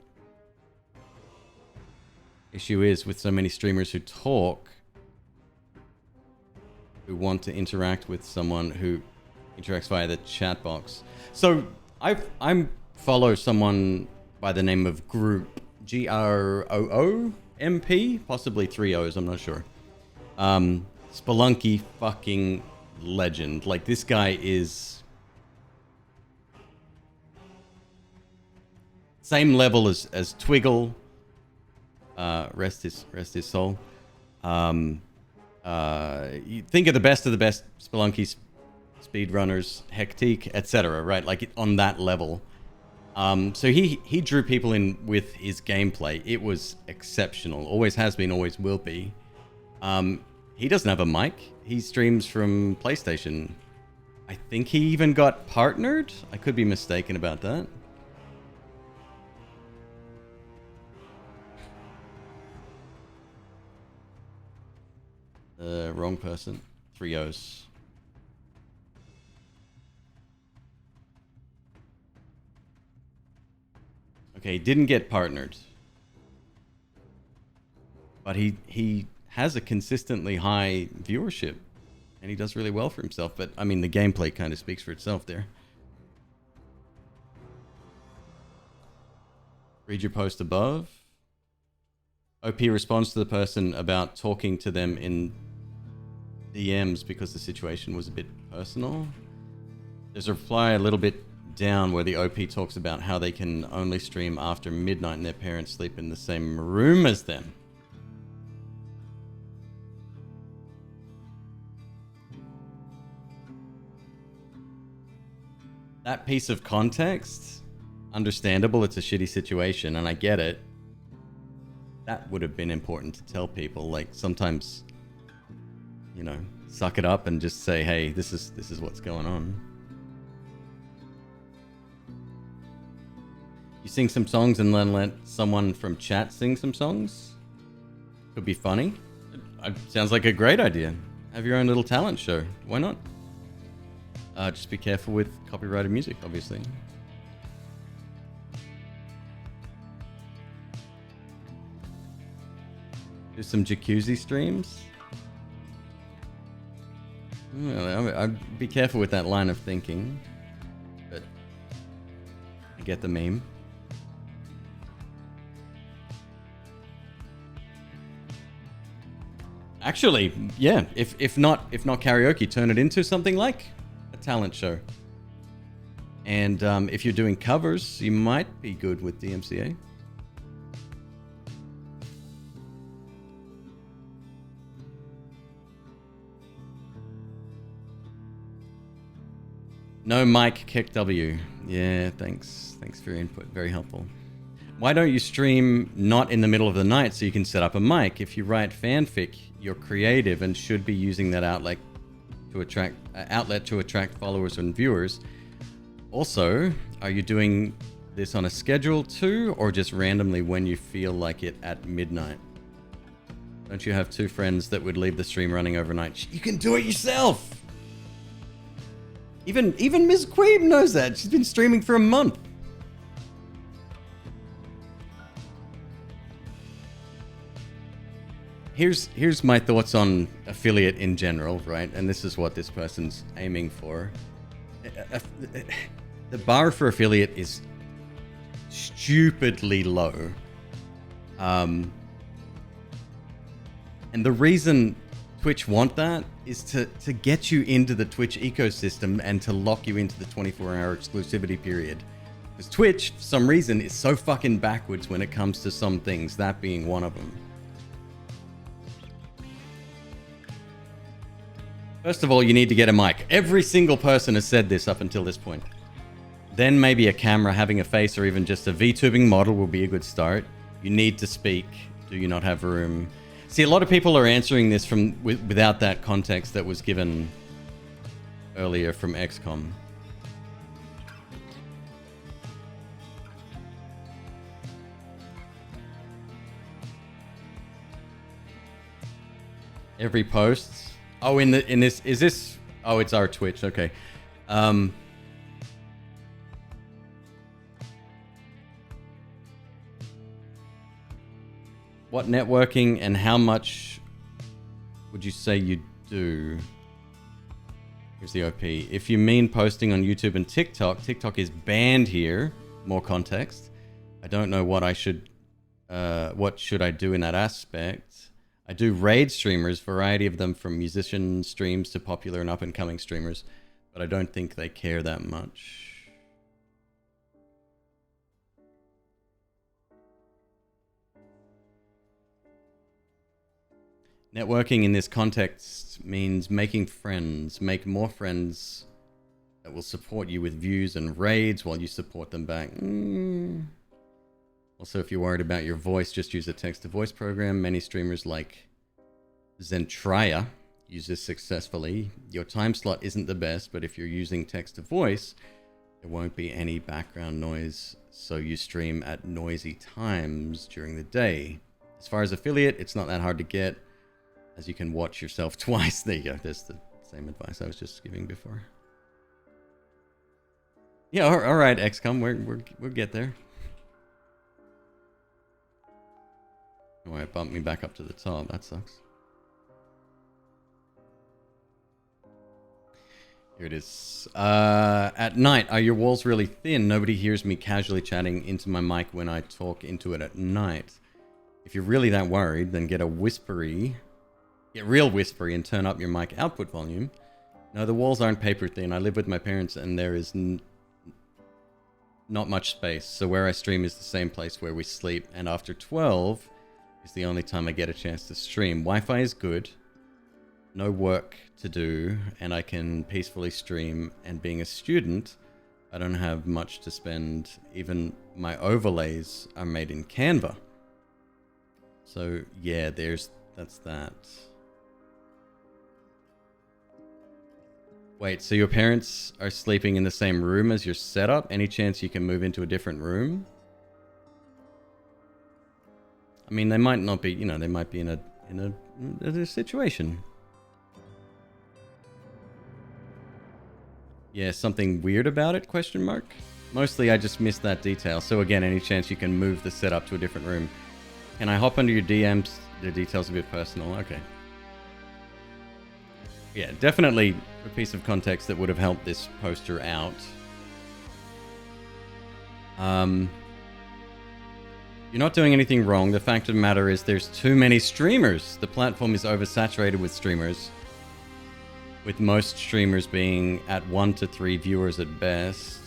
Speaker 1: Issue is, with so many streamers who talk, who want to interact with someone who interacts via the chat box. So I follow someone by the name of Group, GROOMP, possibly 3 O's, I'm not sure. Spelunky fucking legend. Like, this guy is same level as Twiggle. Rest his soul. You think of the best Spelunky speedrunners, Hectique, etc., right? Like, on that level. So he drew people in with his gameplay. It was exceptional. Always has been, always will be. He doesn't have a mic. He streams from PlayStation. I think he even got partnered. I could be mistaken about that. Wrong person. 3 O's. Okay, he didn't get partnered. But he has a consistently high viewership. And he does really well for himself. But, I mean, the gameplay kind of speaks for itself there. Read your post above. OP responds to the person about talking to them in DMs because the situation was a bit personal. There's a reply a little bit down where the OP talks about how they can only stream after midnight and their parents sleep in the same room as them. That piece of context, understandable, it's a shitty situation and I get it. That would have been important to tell people. Like, sometimes, you know, suck it up and just say, hey, this is what's going on. You sing some songs and then let someone from chat sing some songs? Could be funny. It sounds like a great idea. Have your own little talent show. Why not? Just be careful with copyrighted music, obviously. Do some jacuzzi streams. Well, I'd be careful with that line of thinking. But I get the meme. Actually, yeah. If not karaoke, turn it into something like a talent show. And if you're doing covers, you might be good with DMCA. No mic, kick W. Yeah, thanks. Thanks for your input. Very helpful. Why don't you stream not in the middle of the night so you can set up a mic? If you write fanfic, you're creative and should be using that outlet to attract followers and viewers. Also, are you doing this on a schedule too, or just randomly when you feel like it at midnight? Don't you have two friends that would leave the stream running overnight? You can do it yourself! Even Ms. McQueeb knows that. She's been streaming for a month. Here's my thoughts on affiliate in general, right? And this is what this person's aiming for. The bar for affiliate is stupidly low. And the reason Twitch want that is to get you into the Twitch ecosystem and to lock you into the 24-hour exclusivity period. Because Twitch, for some reason, is so fucking backwards when it comes to some things, that being one of them. First of all, you need to get a mic. Every single person has said this up until this point. Then maybe a camera having a face or even just a VTubing model will be a good start. You need to speak. Do you not have room? See, a lot of people are answering this without that context that was given earlier from XCOM. Every post. Oh, in this is this? Oh, it's our Twitch. Okay. What networking and how much would you say you do? Here's the OP. If you mean posting on YouTube and TikTok, TikTok is banned here. More context. I don't know what I should, what should I do in that aspect? I do raid streamers, variety of them from musician streams to popular and up and coming streamers, but I don't think they care that much. Networking in this context means making friends, make more friends that will support you with views and raids while you support them back. Also, if you're worried about your voice, just use a text-to-voice program. Many streamers like Zentria use this successfully. Your time slot isn't the best, but if you're using text-to-voice, there won't be any background noise, so you stream at noisy times during the day. As far as affiliate, it's not that hard to get, as you can watch yourself twice. There you go. There's the same advice I was just giving before. Yeah, all right, XCOM, we'll get there. Oh, it bumped me back up to the top. That sucks. Here it is. At night, are your walls really thin? Nobody hears me casually chatting into my mic when I talk into it at night. If you're really that worried, then get real whispery and turn up your mic output volume. No, the walls aren't paper thin. I live with my parents and there is not much space. So where I stream is the same place where we sleep. And after 12 is the only time I get a chance to stream. Wi-Fi is good. No work to do. And I can peacefully stream. And being a student, I don't have much to spend. Even my overlays are made in Canva. So yeah, that's that. Wait, so your parents are sleeping in the same room as your setup? Any chance you can move into a different room? I mean, they might not be, they might be in a situation. Yeah, something weird about it, question mark? Mostly I just missed that detail. So again, any chance you can move the setup to a different room? Can I hop under your DMs? The details are a bit personal. Okay. Yeah, definitely a piece of context that would have helped this poster out. You're not doing anything wrong. The fact of the matter is there's too many streamers. The platform is oversaturated with streamers, with most streamers being at 1 to 3 viewers at best.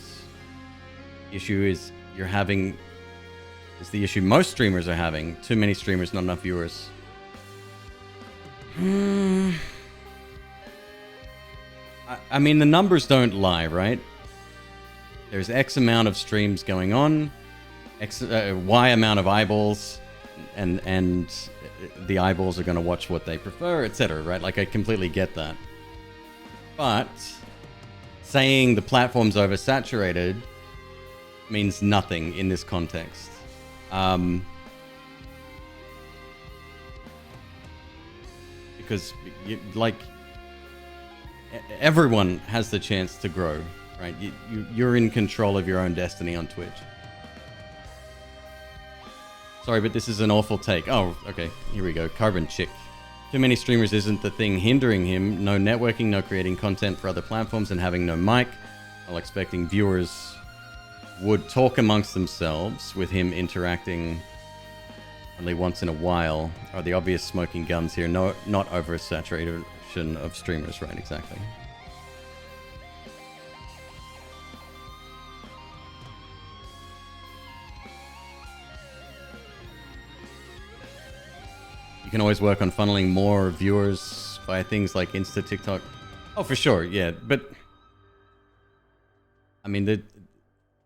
Speaker 1: The issue is the issue most streamers are having. Too many streamers, not enough viewers. I mean, the numbers don't lie, right? There's X amount of streams going on, Y amount of eyeballs, and the eyeballs are going to watch what they prefer, etc., right? Like, I completely get that. But saying the platform's oversaturated means nothing in this context. Because, everyone has the chance to grow, right? You're in control of your own destiny on Twitch. Sorry, but this is an awful take. Oh, okay. Here we go. Carbon Chick. Too many streamers isn't the thing hindering him. No networking, no creating content for other platforms, and having no mic. While expecting viewers would talk amongst themselves with him interacting only once in a while are the obvious smoking guns here. No, not oversaturation of streamers, right? Exactly. You can always work on funneling more viewers via things like Insta, TikTok. Oh, for sure, yeah. But I mean,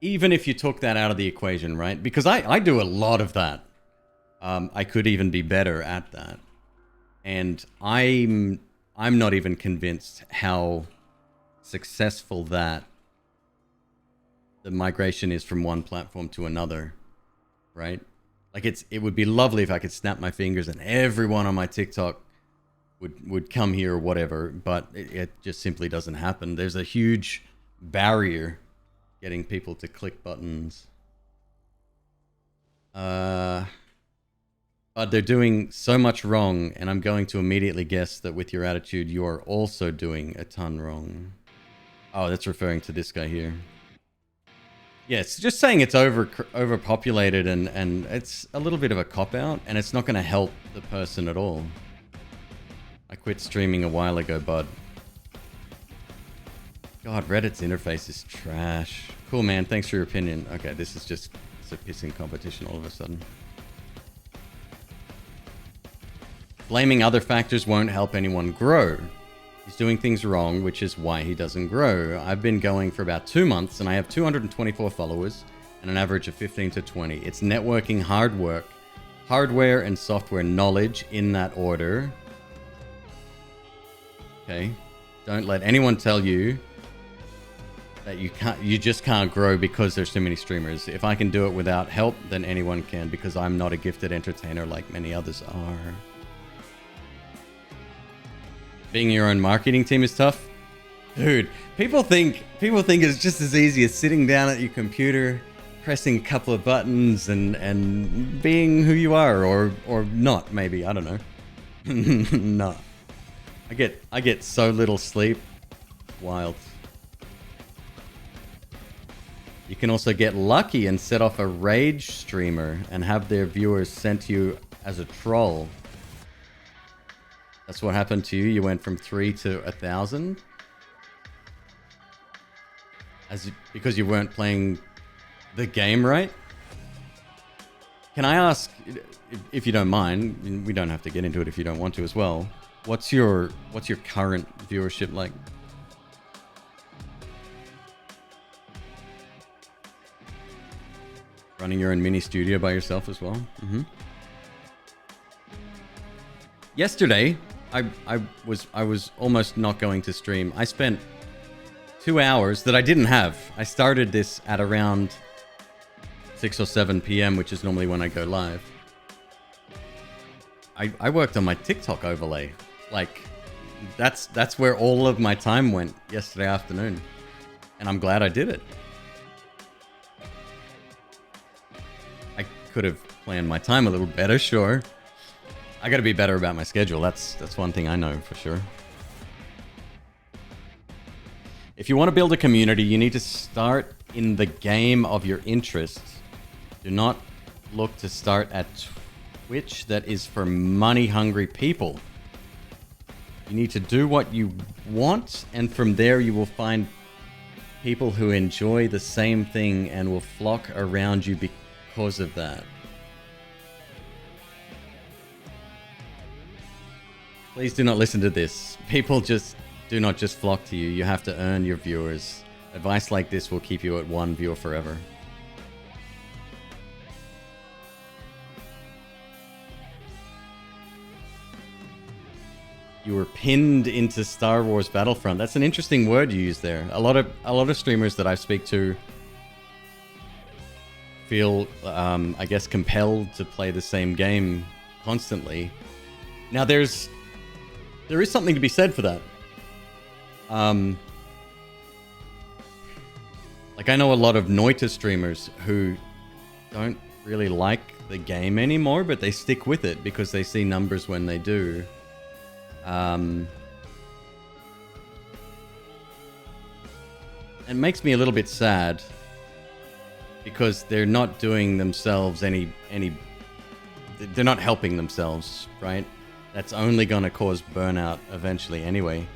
Speaker 1: even if you took that out of the equation, right? Because I do a lot of that. I could even be better at that. And I'm not even convinced how successful the migration is from one platform to another, right? Like, it would be lovely if I could snap my fingers and everyone on my TikTok would come here or whatever, but it just simply doesn't happen. There's a huge barrier getting people to click buttons. But they're doing so much wrong, and I'm going to immediately guess that with your attitude, you are also doing a ton wrong. Oh, that's referring to this guy here. Yeah, it's just saying it's overpopulated, and it's a little bit of a cop-out, and it's not going to help the person at all. I quit streaming a while ago, bud. God, Reddit's interface is trash. Cool, man. Thanks for your opinion. Okay, this is just a pissing competition all of a sudden. Blaming other factors won't help anyone grow. He's doing things wrong, which is why he doesn't grow. I've been going for about 2 months, and I have 224 followers and an average of 15 to 20. It's networking, hard work, hardware and software knowledge in that order. Okay. Don't let anyone tell you that you just can't grow because there's too many streamers. If I can do it without help, then anyone can, because I'm not a gifted entertainer like many others are. Being your own marketing team is tough. Dude, people think it's just as easy as sitting down at your computer, pressing a couple of buttons and being who you are, or not, maybe. I don't know. No. I get so little sleep. Wild. You can also get lucky and set off a rage streamer and have their viewers sent to you as a troll. That's what happened to you. You went from 3 to 1,000. Because you weren't playing the game right. Can I ask, if you don't mind, we don't have to get into it if you don't want to as well. What's your current viewership like? Running your own mini studio by yourself as well? Mm-hmm. Yesterday, I was almost not going to stream. I spent 2 hours that I didn't have. I started this at around 6 or 7 p.m., which is normally when I go live. I worked on my TikTok overlay. Like, that's where all of my time went yesterday afternoon. And I'm glad I did it. I could have planned my time a little better, sure. I gotta be better about my schedule. That's one thing I know for sure. If you want to build a community, you need to start in the game of your interests. Do not look to start at Twitch that is for money-hungry people. You need to do what you want, and from there you will find people who enjoy the same thing and will flock around you because of that. Please do not listen to this. People just do not just flock to you. You have to earn your viewers. Advice like this will keep you at one viewer forever. You were pinned into Star Wars Battlefront. That's an interesting word you use there. A lot of streamers that I speak to feel, I guess, compelled to play the same game constantly. Now, there is something to be said for that. Like, I know a lot of Noita streamers who don't really like the game anymore, but they stick with it because they see numbers when they do. It makes me a little bit sad because they're not doing themselves any they're not helping themselves, right? That's only going to cause burnout eventually anyway.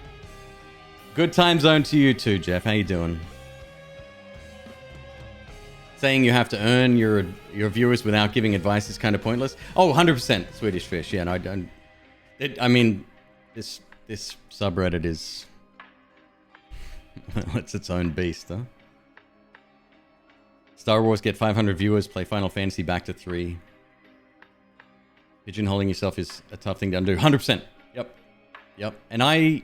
Speaker 1: Good time zone to you too, Jeff. How you doing? Saying you have to earn your viewers without giving advice is kind of pointless. Oh, 100% Swedish Fish. Yeah, no, I don't. I mean, this subreddit is, well, it's its own beast, huh? Star Wars get 500 viewers, play Final Fantasy back to 3. Pigeonholing yourself is a tough thing to undo. 100%. Yep. And I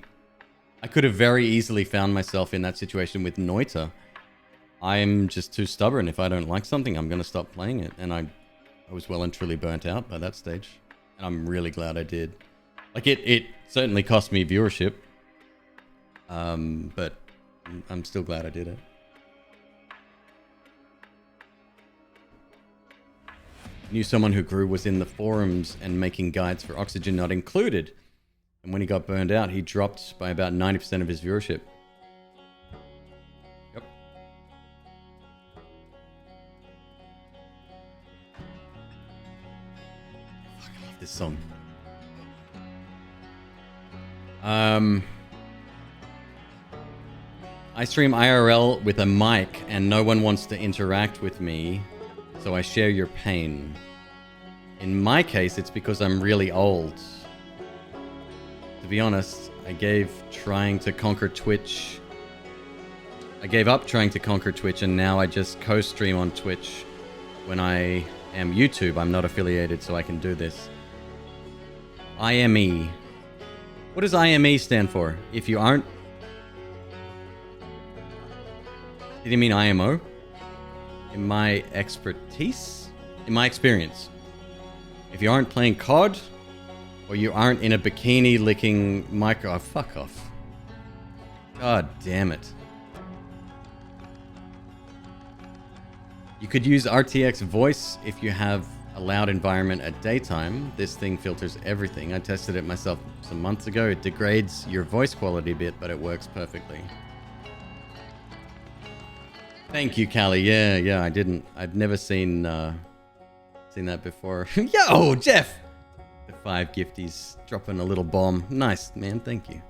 Speaker 1: could have very easily found myself in that situation with Noita. I'm just too stubborn. If I don't like something, I'm going to stop playing it. And I was well and truly burnt out by that stage. And I'm really glad I did. Like, it certainly cost me viewership. But I'm still glad I did it. Knew someone who grew was in the forums and making guides for Oxygen Not Included. And when he got burned out, he dropped by about 90% of his viewership. Yep. Fuck, I love this song. I stream IRL with a mic and no one wants to interact with me, so I share your pain. In my case, it's because I'm really old. To be honest, I gave up trying to conquer Twitch, and now I just co-stream on Twitch when I am YouTube. I'm not affiliated, so I can do this. IME. What does IME stand for? If you aren't... Did he mean IMO? In my expertise? In my experience. If you aren't playing COD, or you aren't in a bikini licking micro... Oh, fuck off. God damn it. You could use RTX voice if you have a loud environment at daytime. This thing filters everything. I tested it myself some months ago. It degrades your voice quality a bit, but it works perfectly. Thank you, Callie. Yeah, I'd never seen that before. Yo, Jeff! The 5 gifties dropping a little bomb. Nice, man. Thank you.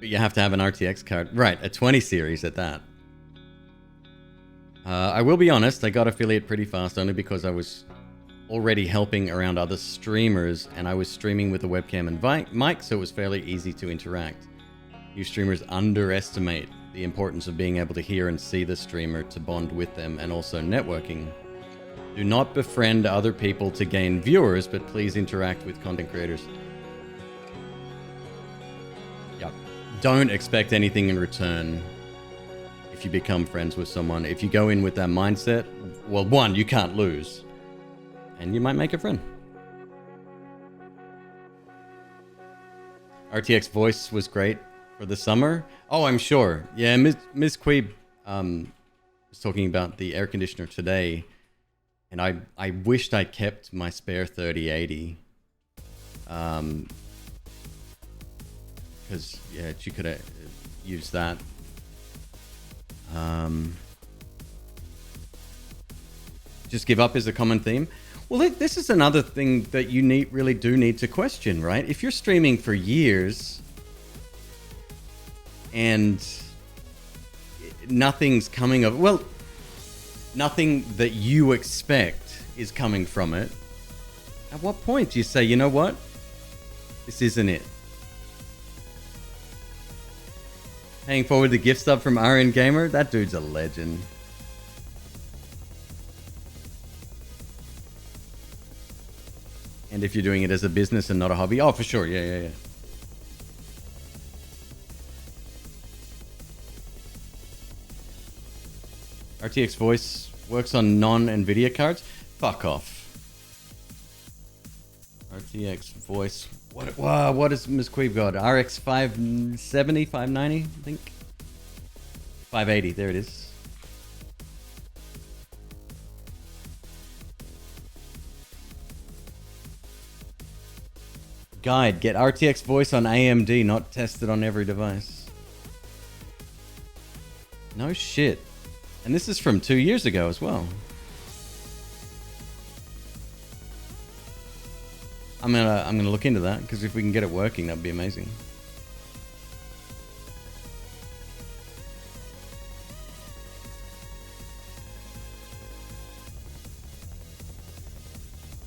Speaker 1: But you have to have an RTX card. Right, a 20 series at that. I will be honest, I got affiliate pretty fast only because I was already helping around other streamers and I was streaming with a webcam and mic, so it was fairly easy to interact. You streamers underestimate the importance of being able to hear and see the streamer to bond with them and also networking. Do not befriend other people to gain viewers, but please interact with content creators. Yep. Don't expect anything in return if you become friends with someone. If you go in with that mindset, well, one, you can't lose. And you might make a friend. RTX voice was great for the summer. Oh, I'm sure. Yeah, Ms. McQueeb was talking about the air conditioner today. And I wished I kept my spare 3080. Because, yeah, she could have used that. Just give up is a common theme. Well, this is another thing that you really do need to question, right? If you're streaming for years and nothing's coming of, well, nothing that you expect is coming from it. At what point do you say, you know what? This isn't it. Paying forward the gift sub from RN Gamer? That dude's a legend. And if you're doing it as a business and not a hobby, oh, for sure, yeah. RTX voice works on non-NVIDIA cards? Fuck off. RTX voice. What has McQueeb got? RX 570, 590, I think? 580, there it is. Guide, get RTX voice on AMD, not tested on every device. No shit. And this is from 2 years ago as well. I'm gonna look into that, because if we can get it working, that'd be amazing.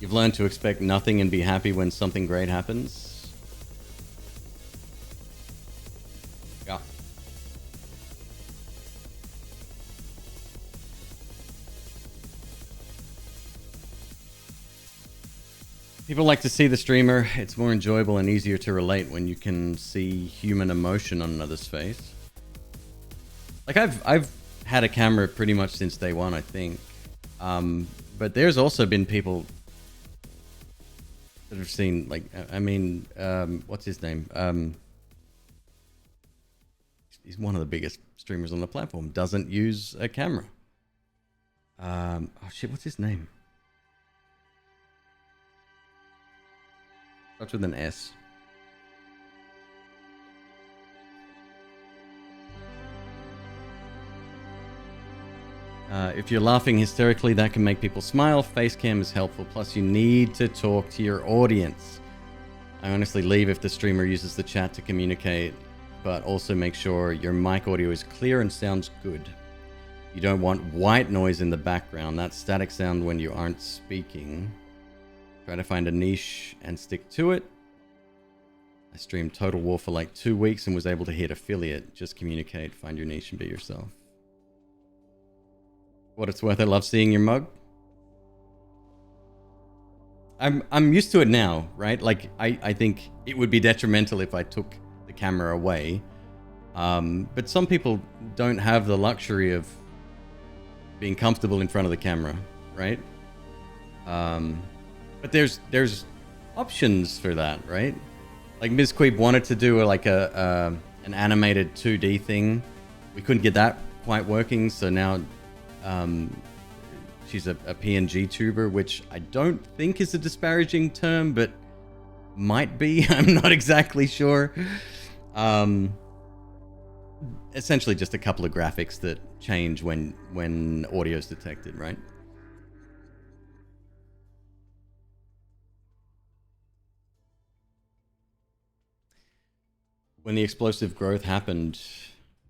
Speaker 1: You've learned to expect nothing and be happy when something great happens. Yeah. People like to see the streamer. It's more enjoyable and easier to relate when you can see human emotion on another's face. Like I've had a camera pretty much since day one, I think. But there's also been people that have seen, like, I mean, what's his name? He's one of the biggest streamers on the platform. Doesn't use a camera. Oh shit, what's his name? Starts with an S. If you're laughing hysterically, that can make people smile. Facecam is helpful. Plus, you need to talk to your audience. I honestly leave if the streamer uses the chat to communicate, but also make sure your mic audio is clear and sounds good. You don't want white noise in the background. That's static sound when you aren't speaking. Try to find a niche and stick to it. I streamed Total War for like 2 weeks and was able to hit affiliate. Just communicate, find your niche and be yourself. What it's worth, I love seeing your mug. I'm used to it now, right? Like I think it would be detrimental if I took the camera away. But some people don't have the luxury of being comfortable in front of the camera, right? But there's options for that, right? Like McQueeb wanted to do an animated 2D thing. We couldn't get that quite working, so now she's a PNG tuber, which I don't think is a disparaging term, but might be. I'm not exactly sure. Essentially just a couple of graphics that change when audio is detected, right? When the explosive growth happened,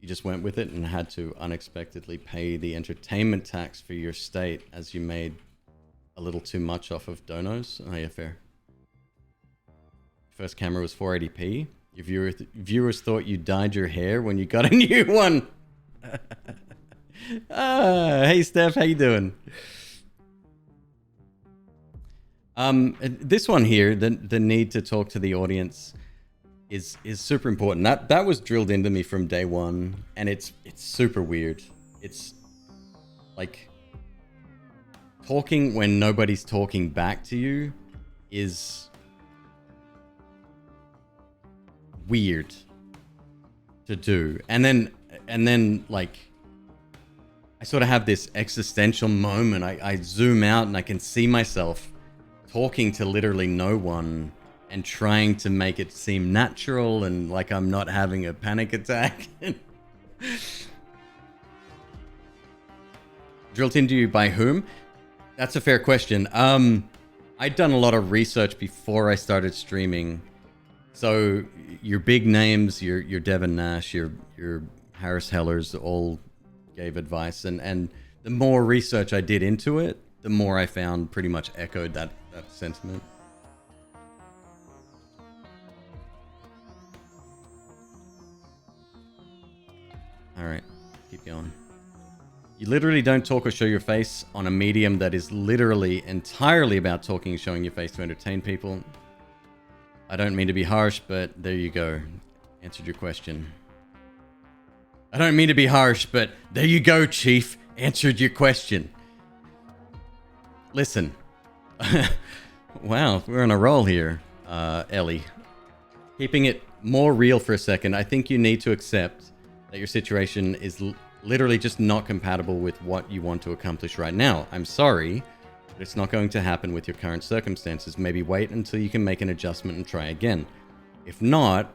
Speaker 1: you just went with it and had to unexpectedly pay the entertainment tax for your state as you made a little too much off of donos. Oh yeah, fair. First camera was 480p. Your viewers thought you dyed your hair when you got a new one. Hey Steph, how you doing? This one here, the need to talk to the audience is super important. That was drilled into me from day one, and it's super weird. It's like talking when nobody's talking back to you is weird to do. And then like I sort of have this existential moment. I zoom out and I can see myself talking to literally no one and trying to make it seem natural and like I'm not having a panic attack. Drilled into you by whom? That's a fair question. I'd done a lot of research before I started streaming So your big names, your Devin Nash, your Harris Hellers all gave advice, and the more research I did into it, the more I found pretty much echoed that sentiment. All right, keep going. You literally don't talk or show your face on a medium that is literally entirely about talking and showing your face to entertain people. I don't mean to be harsh, but there you go. Answered your question. I don't mean to be harsh, but there you go, Chief. Answered your question. Listen. Wow, we're on a roll here, Ellie. Keeping it more real for a second, I think you need to accept that your situation is literally just not compatible with what you want to accomplish right now. I'm sorry, but it's not going to happen with your current circumstances. Maybe wait until you can make an adjustment and try again. If not,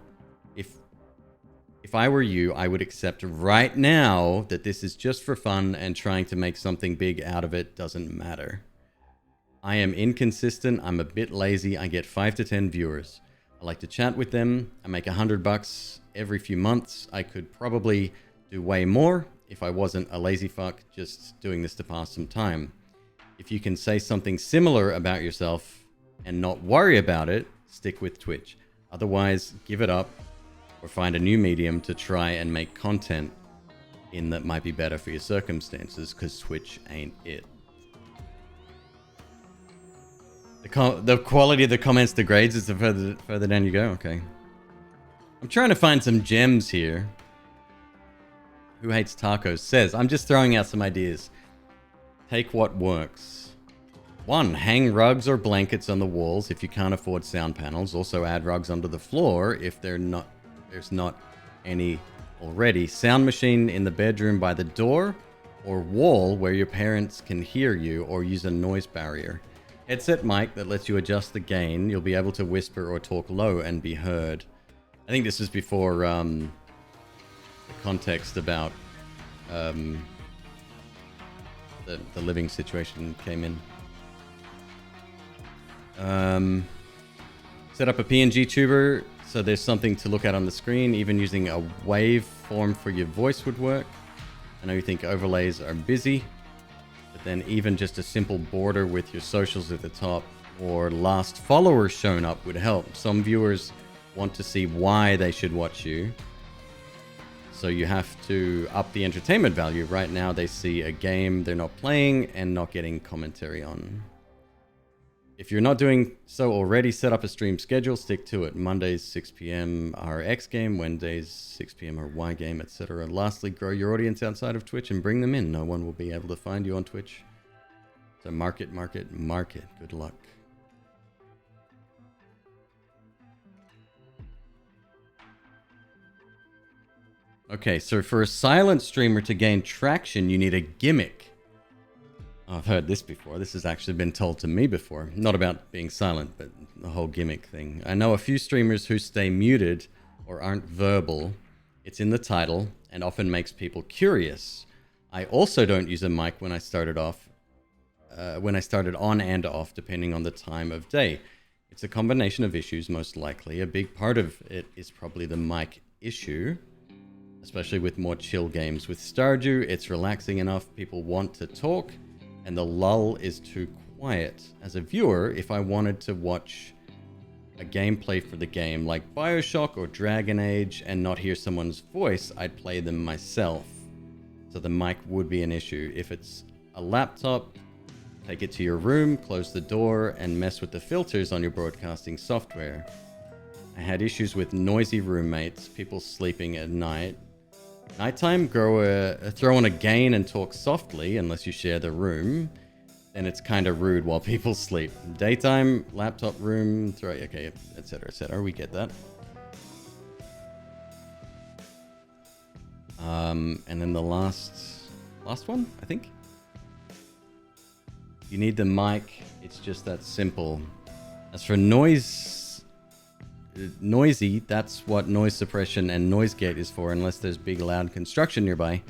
Speaker 1: if I were you, I would accept right now that this is just for fun and trying to make something big out of it doesn't matter. I am inconsistent. I'm a bit lazy. I get 5 to 10 viewers. I like to chat with them. I make $100 every few months. I could probably do way more if I wasn't a lazy fuck just doing this to pass some time. If you can say something similar about yourself and not worry about it, stick with Twitch. Otherwise, give it up or find a new medium to try and make content in that might be better for your circumstances, because Twitch ain't it. The quality of the comments degrades as the further down you go? Okay. I'm trying to find some gems here. Who hates tacos says, I'm just throwing out some ideas. Take what works. 1. Hang rugs or blankets on the walls if you can't afford sound panels. Also add rugs under the floor if there's not any already. Sound machine in the bedroom by the door or wall where your parents can hear you, or use a noise barrier. Headset mic that lets you adjust the gain. You'll be able to whisper or talk low and be heard. I think this is before the context about the living situation came in. Set up a PNG tuber so there's something to look at on the screen. Even using a waveform for your voice would work. I know you think overlays are busy, but then even just a simple border with your socials at the top or last follower shown up would help. Some viewers want to see why they should watch you, so you have to up the entertainment value. Right now they see a game they're not playing and not getting commentary on. If you're not doing so already, set up a stream schedule, stick to it. Mondays 6 p.m. our X game, Wednesdays 6 p.m. our Y game, etc. Lastly, grow your audience outside of Twitch and bring them in. No one will be able to find you on Twitch. So market, market, market. Good luck. Okay, so for a silent streamer to gain traction, you need a gimmick. Oh, I've heard this before. This has actually been told to me before. Not about being silent, but the whole gimmick thing. I know a few streamers who stay muted or aren't verbal. It's in the title and often makes people curious. I also don't use a mic when I started off, when I started on and off, depending on the time of day. It's a combination of issues, most likely. A big part of it is probably the mic issue, especially with more chill games. With Stardew, it's relaxing enough. People want to talk, and the lull is too quiet. As a viewer, if I wanted to watch a gameplay for the game like Bioshock or Dragon Age and not hear someone's voice, I'd play them myself. So the mic would be an issue. If it's a laptop, take it to your room, close the door, and mess with the filters on your broadcasting software. I had issues with noisy roommates, people sleeping at night. Nighttime, throw on a gain and talk softly unless you share the room. Then it's kind of rude while people sleep. Daytime, laptop room, okay, etc, etc. We get that. And then the last one, I think. You need the mic. It's just that simple. As for noisy, that's what noise suppression and noise gate is for, unless there's big loud construction nearby.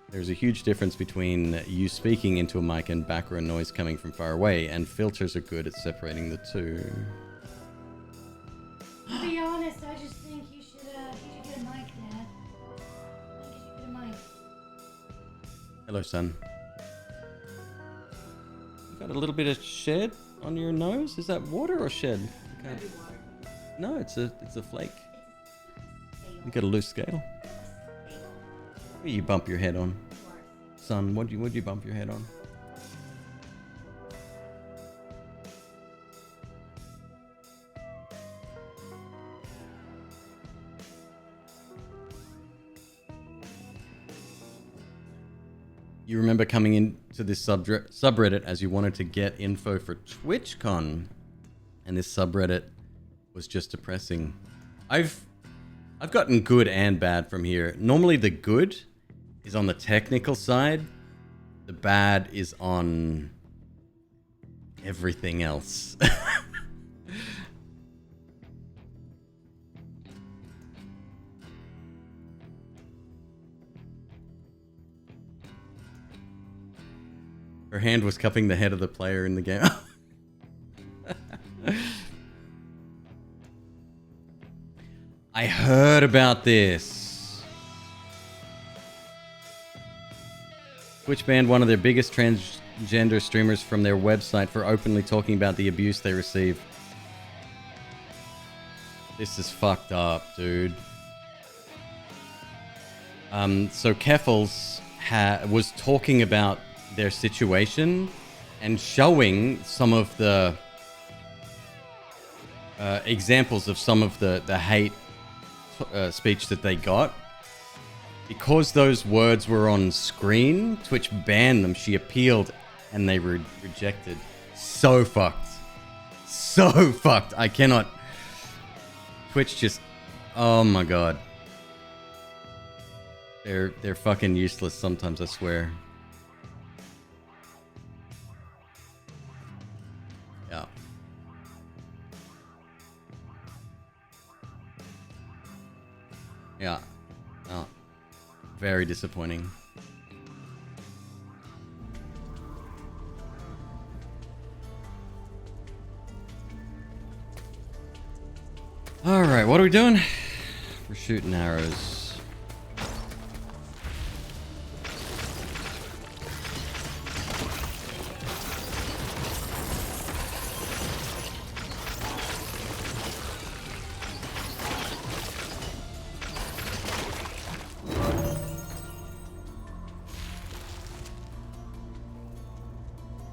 Speaker 1: There's a huge difference between you speaking into a mic and background noise coming from far away, and filters are good at separating the two.
Speaker 2: To be honest,
Speaker 1: Hello, son. You got a little bit of shed on your nose? Is that water or shed? No, it's a flake. You got a loose scale. What do you bump your head on? Son, what'd you bump your head on? You remember coming into this subreddit as you wanted to get info for TwitchCon, and this subreddit was just depressing. I've gotten good and bad from here. Normally the good is on the technical side. The bad is on everything else. Her hand was cupping the head of the player in the game. I heard about this. Twitch banned one of their biggest transgender streamers from their website for openly talking about the abuse they receive. This is fucked up, dude. So Keffels was talking about their situation and showing some of the examples of some of the hate speech that they got. Because those words were on screen, Twitch banned them. She appealed and they were rejected. So fucked. So fucked. I cannot. Twitch just... Oh my god. They're fucking useless sometimes, I swear. Yeah. Yeah. Oh. Very disappointing. Alright, what are we doing? We're shooting arrows.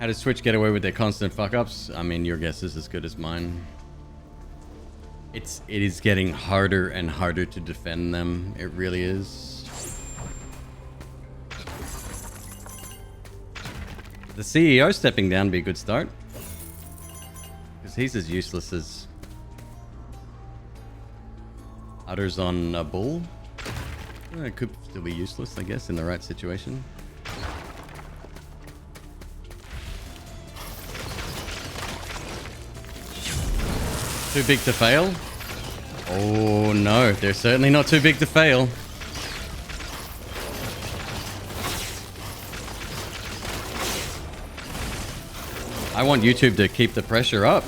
Speaker 1: How does Twitch get away with their constant fuck-ups? I mean, your guess is as good as mine. It is getting harder and harder to defend them. It really is. The CEO stepping down would be a good start. Because he's as useless as udders on a bull. It could still be useless, I guess, in the right situation. Too big to fail? Oh no, they're certainly not too big to fail. I want YouTube to keep the pressure up.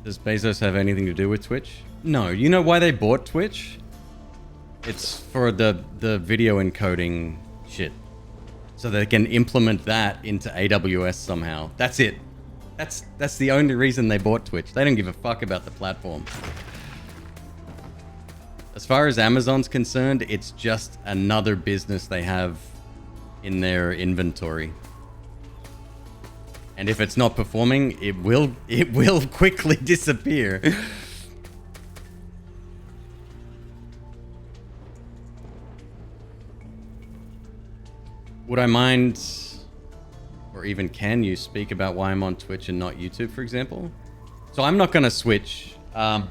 Speaker 1: Does Bezos have anything to do with Twitch? No. You know why they bought Twitch? It's for the video encoding shit. So they can implement that into AWS somehow. That's it. That's the only reason they bought Twitch. They don't give a fuck about the platform. As far as Amazon's concerned, it's just another business they have in their inventory. And if it's not performing, it will quickly disappear. Would I mind, or even can you speak about why I'm on Twitch and not YouTube, for example? So I'm not going to switch. For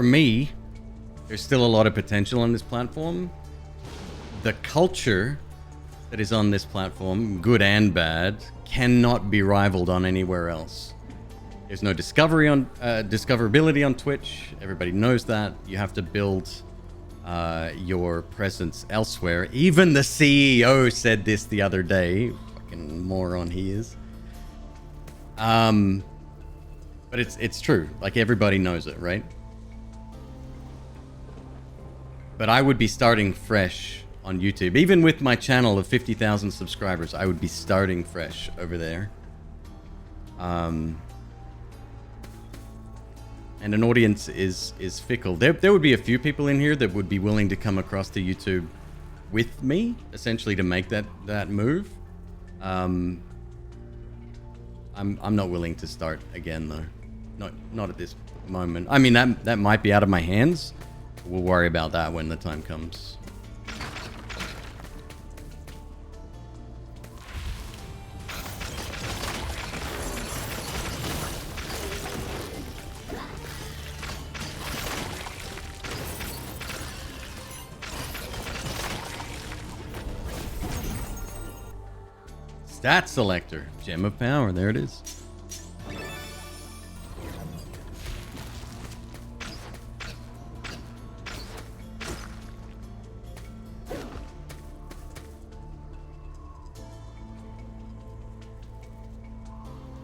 Speaker 1: me, there's still a lot of potential on this platform. The culture that is on this platform, good and bad, cannot be rivaled on anywhere else. There's no discoverability on Twitch. Everybody knows that. You have to build your presence elsewhere. Even the CEO said this the other day. Fucking moron he is. But it's true. Like, everybody knows it, right? But I would be starting fresh on YouTube. Even with my channel of 50,000 subscribers, I would be starting fresh over there. And an audience is fickle. There would be a few people in here that would be willing to come across to YouTube with me, essentially, to make that move. I'm not willing to start again, though. Not at this moment. I mean, that might be out of my hands. We'll worry about that when the time comes. Stat selector, gem of power. There it is.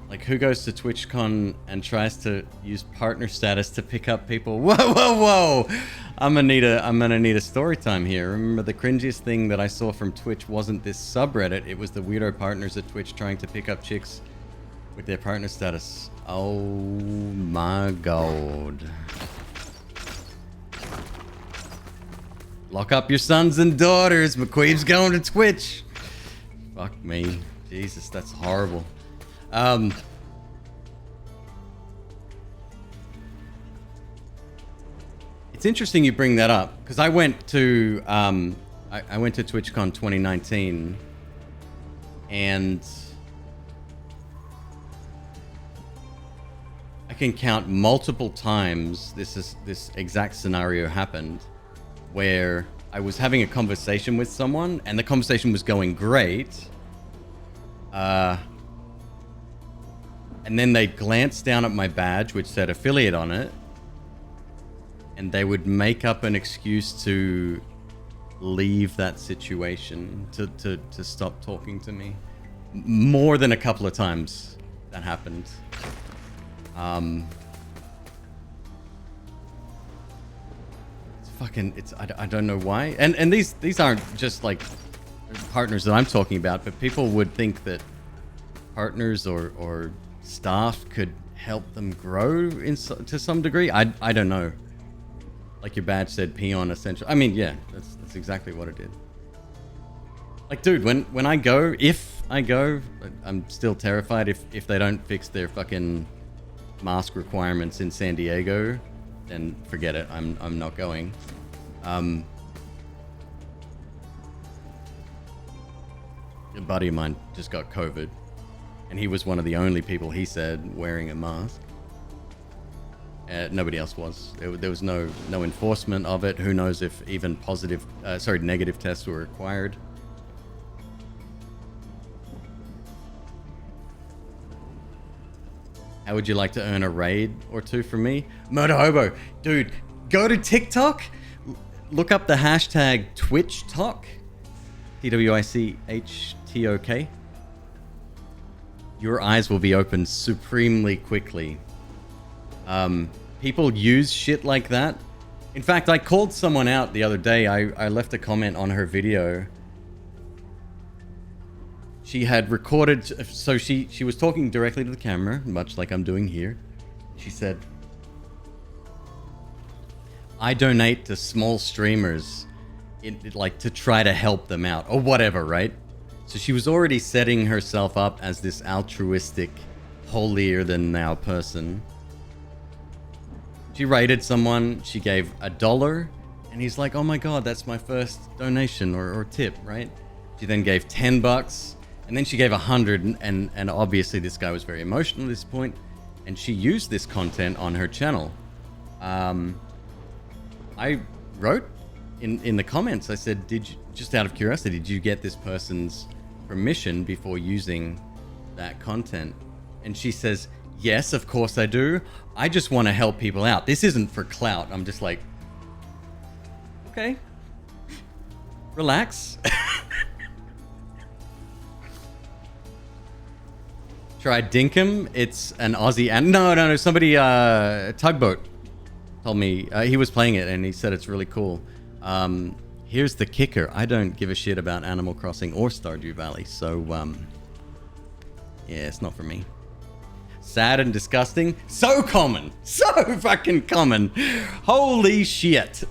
Speaker 1: Like, who goes to TwitchCon and tries to use partner status to pick up people? Whoa, whoa, whoa! I'm gonna need a story time here. Remember, the cringiest thing that I saw from Twitch wasn't this subreddit. It was the weirdo partners at Twitch trying to pick up chicks with their partner status. Oh my god. Lock up your sons and daughters. McQueeb's going to Twitch. Fuck me. Jesus, that's horrible. It's interesting you bring that up, because I went to I went to TwitchCon 2019, and I can count multiple times this exact scenario happened, where I was having a conversation with someone and the conversation was going great, and then they'd glance down at my badge, which said affiliate on it, and they would make up an excuse to leave that situation, to stop talking to me. More than a couple of times that happened. I don't know why. And these aren't just like partners that I'm talking about, but people would think that partners or staff could help them grow to some degree. I don't know. Like your badge said, peon essential. I mean, yeah, that's exactly what it did. Like, dude, when I go, if I go, I'm still terrified if they don't fix their fucking mask requirements in San Diego, then forget it. I'm not going. A buddy of mine just got COVID, and he was one of the only people, he said, wearing a mask. Nobody else was. There was no enforcement of it. Who knows if even negative tests were required. How would you like to earn a raid or two from me? Murder Hobo. Dude, go to TikTok. Look up the hashtag TwitchTok. TWICHTOK. Your eyes will be opened supremely quickly. People use shit like that. In fact, I called someone out the other day. I left a comment on her video. She had recorded, so she was talking directly to the camera, much like I'm doing here. She said, I donate to small streamers like to try to help them out or whatever, right? So she was already setting herself up as this altruistic, holier than thou person. She raided someone, she gave $1, and he's like, oh my god, that's my first donation or tip, right? She then gave $10, and then she gave 100, and obviously this guy was very emotional at this point, and she used this content on her channel. I wrote in the comments, I said, just out of curiosity, did you get this person's permission before using that content? And she says, Yes, of course I do. I just want to help people out. This isn't for clout. I'm just like, okay, relax. Try Dinkum. It's an Aussie and no. Somebody, Tugboat told me he was playing it and he said it's really cool. Here's the kicker. I don't give a shit about Animal Crossing or Stardew Valley. So, yeah, it's not for me. Sad and disgusting. So common. So fucking common. Holy shit.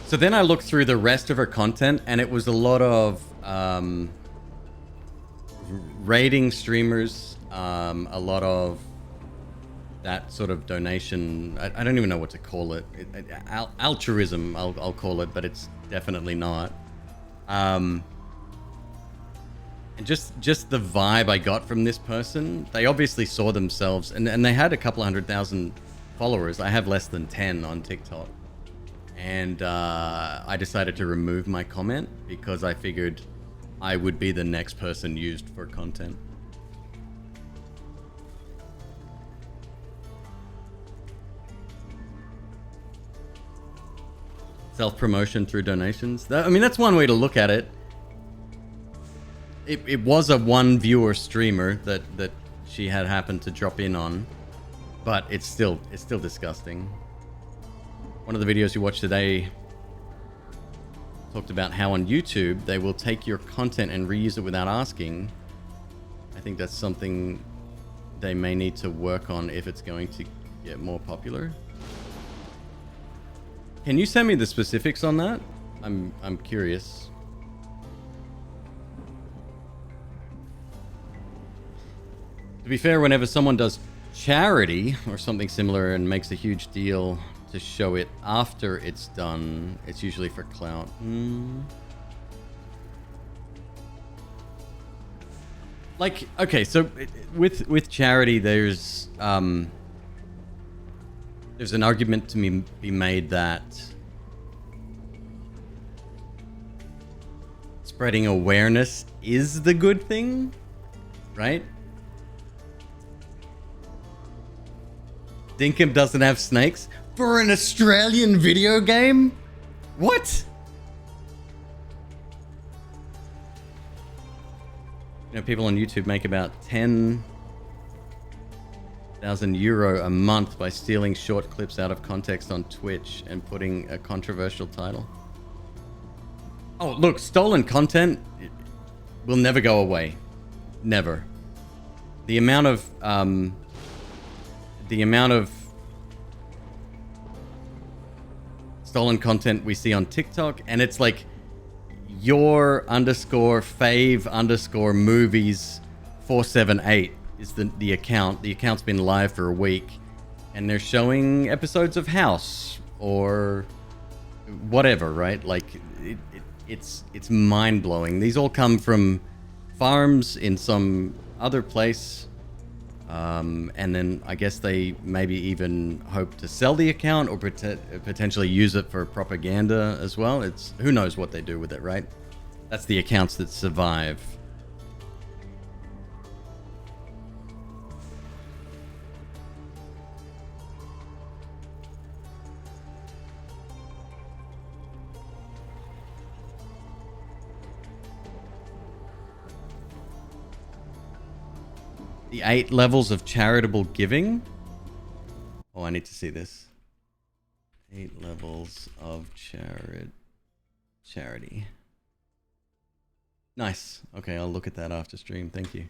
Speaker 1: So then I looked through the rest of her content, and it was a lot of raiding streamers, a lot of that sort of donation. I don't even know what to call it. Altruism, I'll call it, but it's definitely not. And just the vibe I got from this person, they obviously saw themselves, and they had a couple 100,000 followers. I have less than 10 on TikTok. And I decided to remove my comment because I figured I would be the next person used for content. Self-promotion through donations. I mean, that's one way to look at it. It was a one viewer streamer that she had happened to drop in on, but it's still disgusting. One of the videos you watched today talked about how on YouTube they will take your content and reuse it without asking. I think that's something they may need to work on if it's going to get more popular. Can you send me the specifics on that? I'm curious. To be fair, whenever someone does charity or something similar and makes a huge deal to show it after it's done, it's usually for clout. Like, okay, so with charity, there's an argument to be made that spreading awareness is the good thing, right? Dinkum doesn't have snakes for an Australian video game? What? You know, people on YouTube make about 10,000 euro a month by stealing short clips out of context on Twitch and putting a controversial title. Oh, look, stolen content will never go away. Never. The amount of stolen content we see on TikTok, and it's like your _fave _movies 478 is the account. The account's been live for a week, and they're showing episodes of House or whatever, right? Like it's mind-blowing. These all come from farms in some other place. And then I guess they maybe even hope to sell the account or potentially use it for propaganda as well. It's who knows what they do with it, right? That's the accounts that survive. The 8 levels of charitable giving. Oh, I need to see this. 8 levels of charity. Nice. Okay, I'll look at that after stream. Thank you.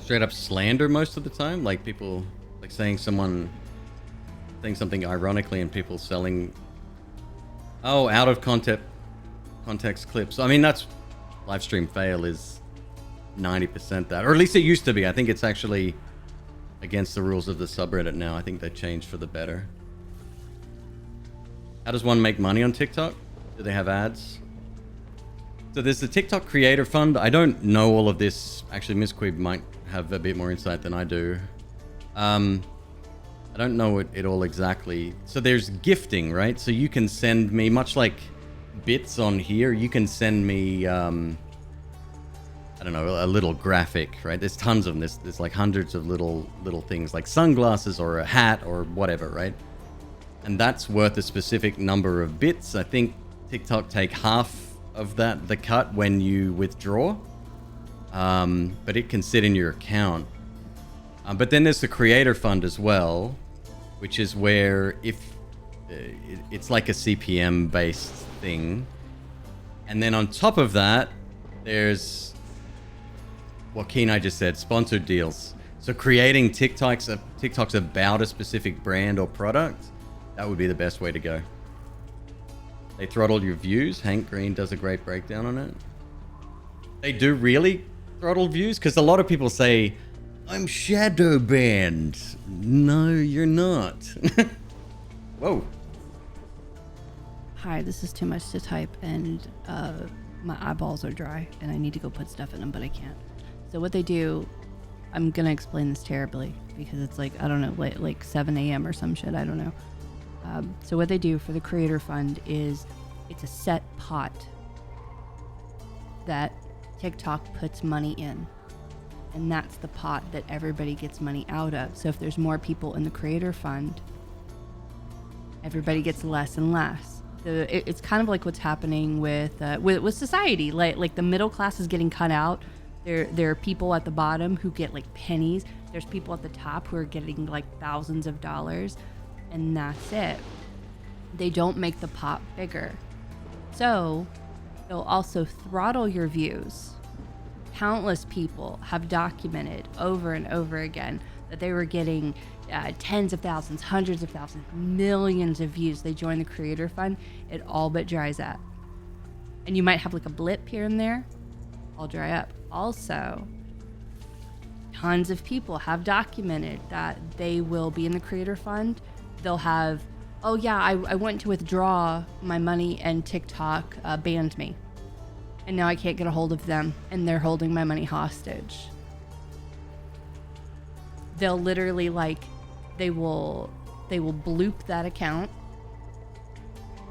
Speaker 1: Straight up slander most of the time, like people like saying something ironically and people selling out of context clips. I mean, that's live stream fail is 90% that, or at least it used to be. I think it's actually against the rules of the subreddit now. I think they changed for the better. How does one make money on TikTok? Do they have ads? So there's the TikTok Creator Fund. I don't know all of this. Actually, McQueeb might have a bit more insight than I do. I don't know it all exactly. So there's gifting, right? So you can send me, much like bits on here, you can send me, I don't know, a little graphic, right? There's tons of them. There's like hundreds of little things, like sunglasses or a hat or whatever, right? And that's worth a specific number of bits. I think TikTok take half of that, the cut, when you withdraw. But it can sit in your account. But then there's the Creator Fund as well, which is where if it's like a CPM based thing. And then on top of that, there's what Keen I just said, sponsored deals. So creating TikToks about a specific brand or product, that would be the best way to go. They throttle your views. Hank Green does a great breakdown on it. They do really throttle views? Because a lot of people say, I'm shadow banned. No, you're not. Whoa.
Speaker 3: Hi, this is too much to type, and my eyeballs are dry, and I need to go put stuff in them, but I can't. So what they do, I'm going to explain this terribly, because it's like, I don't know, like 7 a.m. or some shit, I don't know. So what they do for the Creator Fund is it's a set pot that TikTok puts money in. And that's the pot that everybody gets money out of. So if there's more people in the Creator Fund, everybody gets less and less. It's kind of like what's happening with society. Like the middle class is getting cut out. There are people at the bottom who get like pennies. There's people at the top who are getting like thousands of dollars. And that's it. They don't make the pot bigger. So they'll also throttle your views. Countless people have documented over and over again that they were getting tens of thousands, hundreds of thousands, millions of views. They join the Creator Fund, it all but dries up. And you might have like a blip here and there, all dry up. Also, tons of people have documented that they will be in the Creator Fund. They'll have, oh yeah, I went to withdraw my money and TikTok banned me. And now I can't get a hold of them, and they're holding my money hostage. They'll literally they will bloop that account.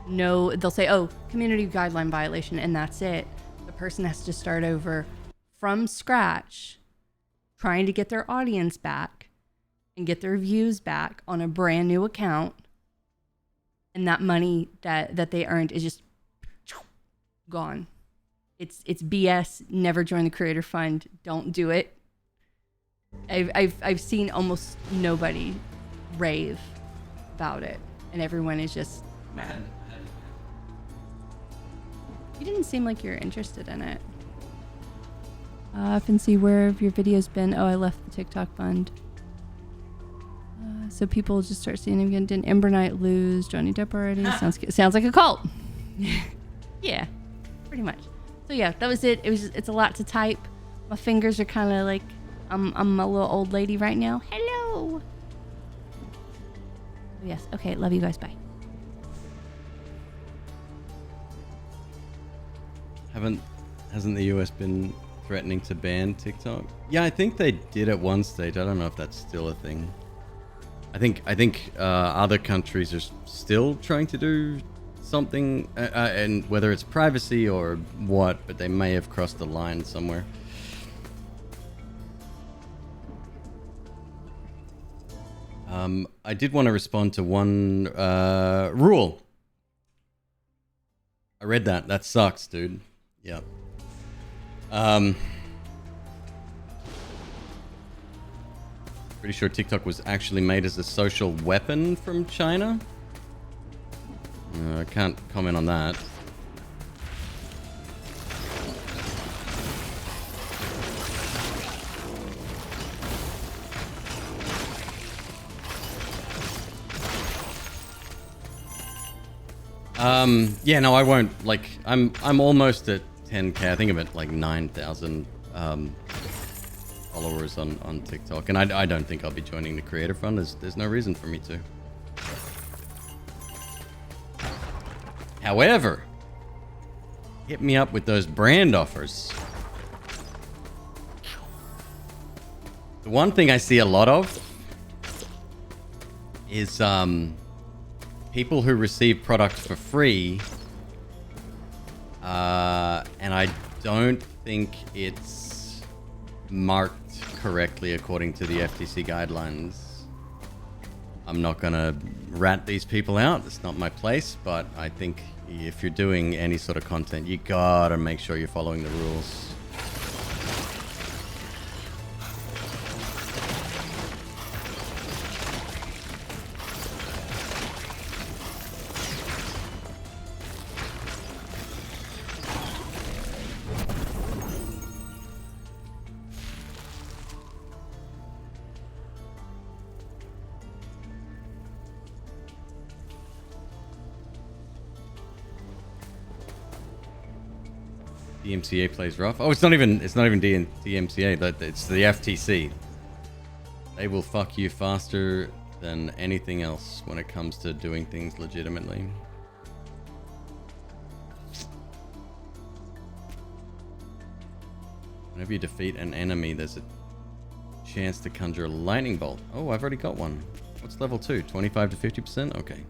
Speaker 3: No, they'll say, oh, community guideline violation, and that's it. The person has to start over from scratch, trying to get their audience back and get their views back on a brand new account. And that money that they earned is just gone. It's BS. Never join the Creator Fund. Don't do it. I've seen almost nobody rave about it, and everyone is just mad. You didn't seem like you're interested in it. I often see where have your videos been. Oh, I left the TikTok fund. So people just start seeing him again. Didn't Ember Knight lose Johnny Depp already? Sounds like a cult. Yeah, pretty much. So yeah, that was it. It's a lot to type. My fingers are kind of like I'm a little old lady right now. Hello. Yes. Okay. Love you guys. Bye.
Speaker 1: Hasn't the US been threatening to ban TikTok? Yeah, I think they did at one stage. I don't know if that's still a thing. I think other countries are still trying to do something, and whether it's privacy or what, but they may have crossed the line somewhere. I did want to respond to one rule. I read that. That sucks, dude. Yeah. Pretty sure TikTok was actually made as a social weapon from China. I can't comment on that. Yeah, no, I won't. Like, I'm almost at 10k. I think I'm at like 9,000 followers on TikTok, and I don't think I'll be joining the Creator Fund. There's no reason for me to. However, hit me up with those brand offers. The one thing I see a lot of is people who receive products for free, and I don't think it's marked correctly according to the FTC guidelines. I'm not gonna rat these people out, it's not my place, but I think if you're doing any sort of content, you gotta make sure you're following the rules. DMCA plays rough. Oh, it's not even DMCA, but it's the FTC. They will fuck you faster than anything else when it comes to doing things legitimately. Whenever you defeat an enemy, there's a chance to conjure a lightning bolt. Oh, I've already got one. What's level 2? 25 to 50%? Okay.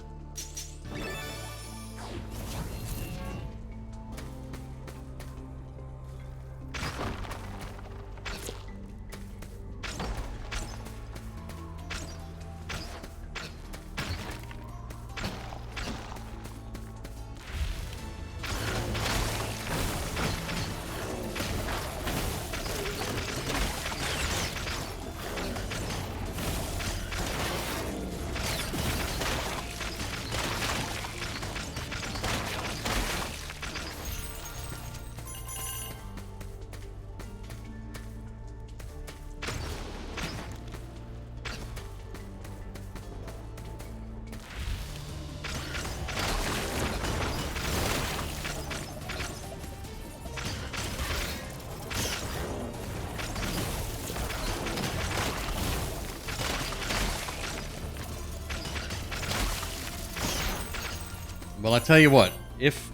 Speaker 1: Well, I tell you what, if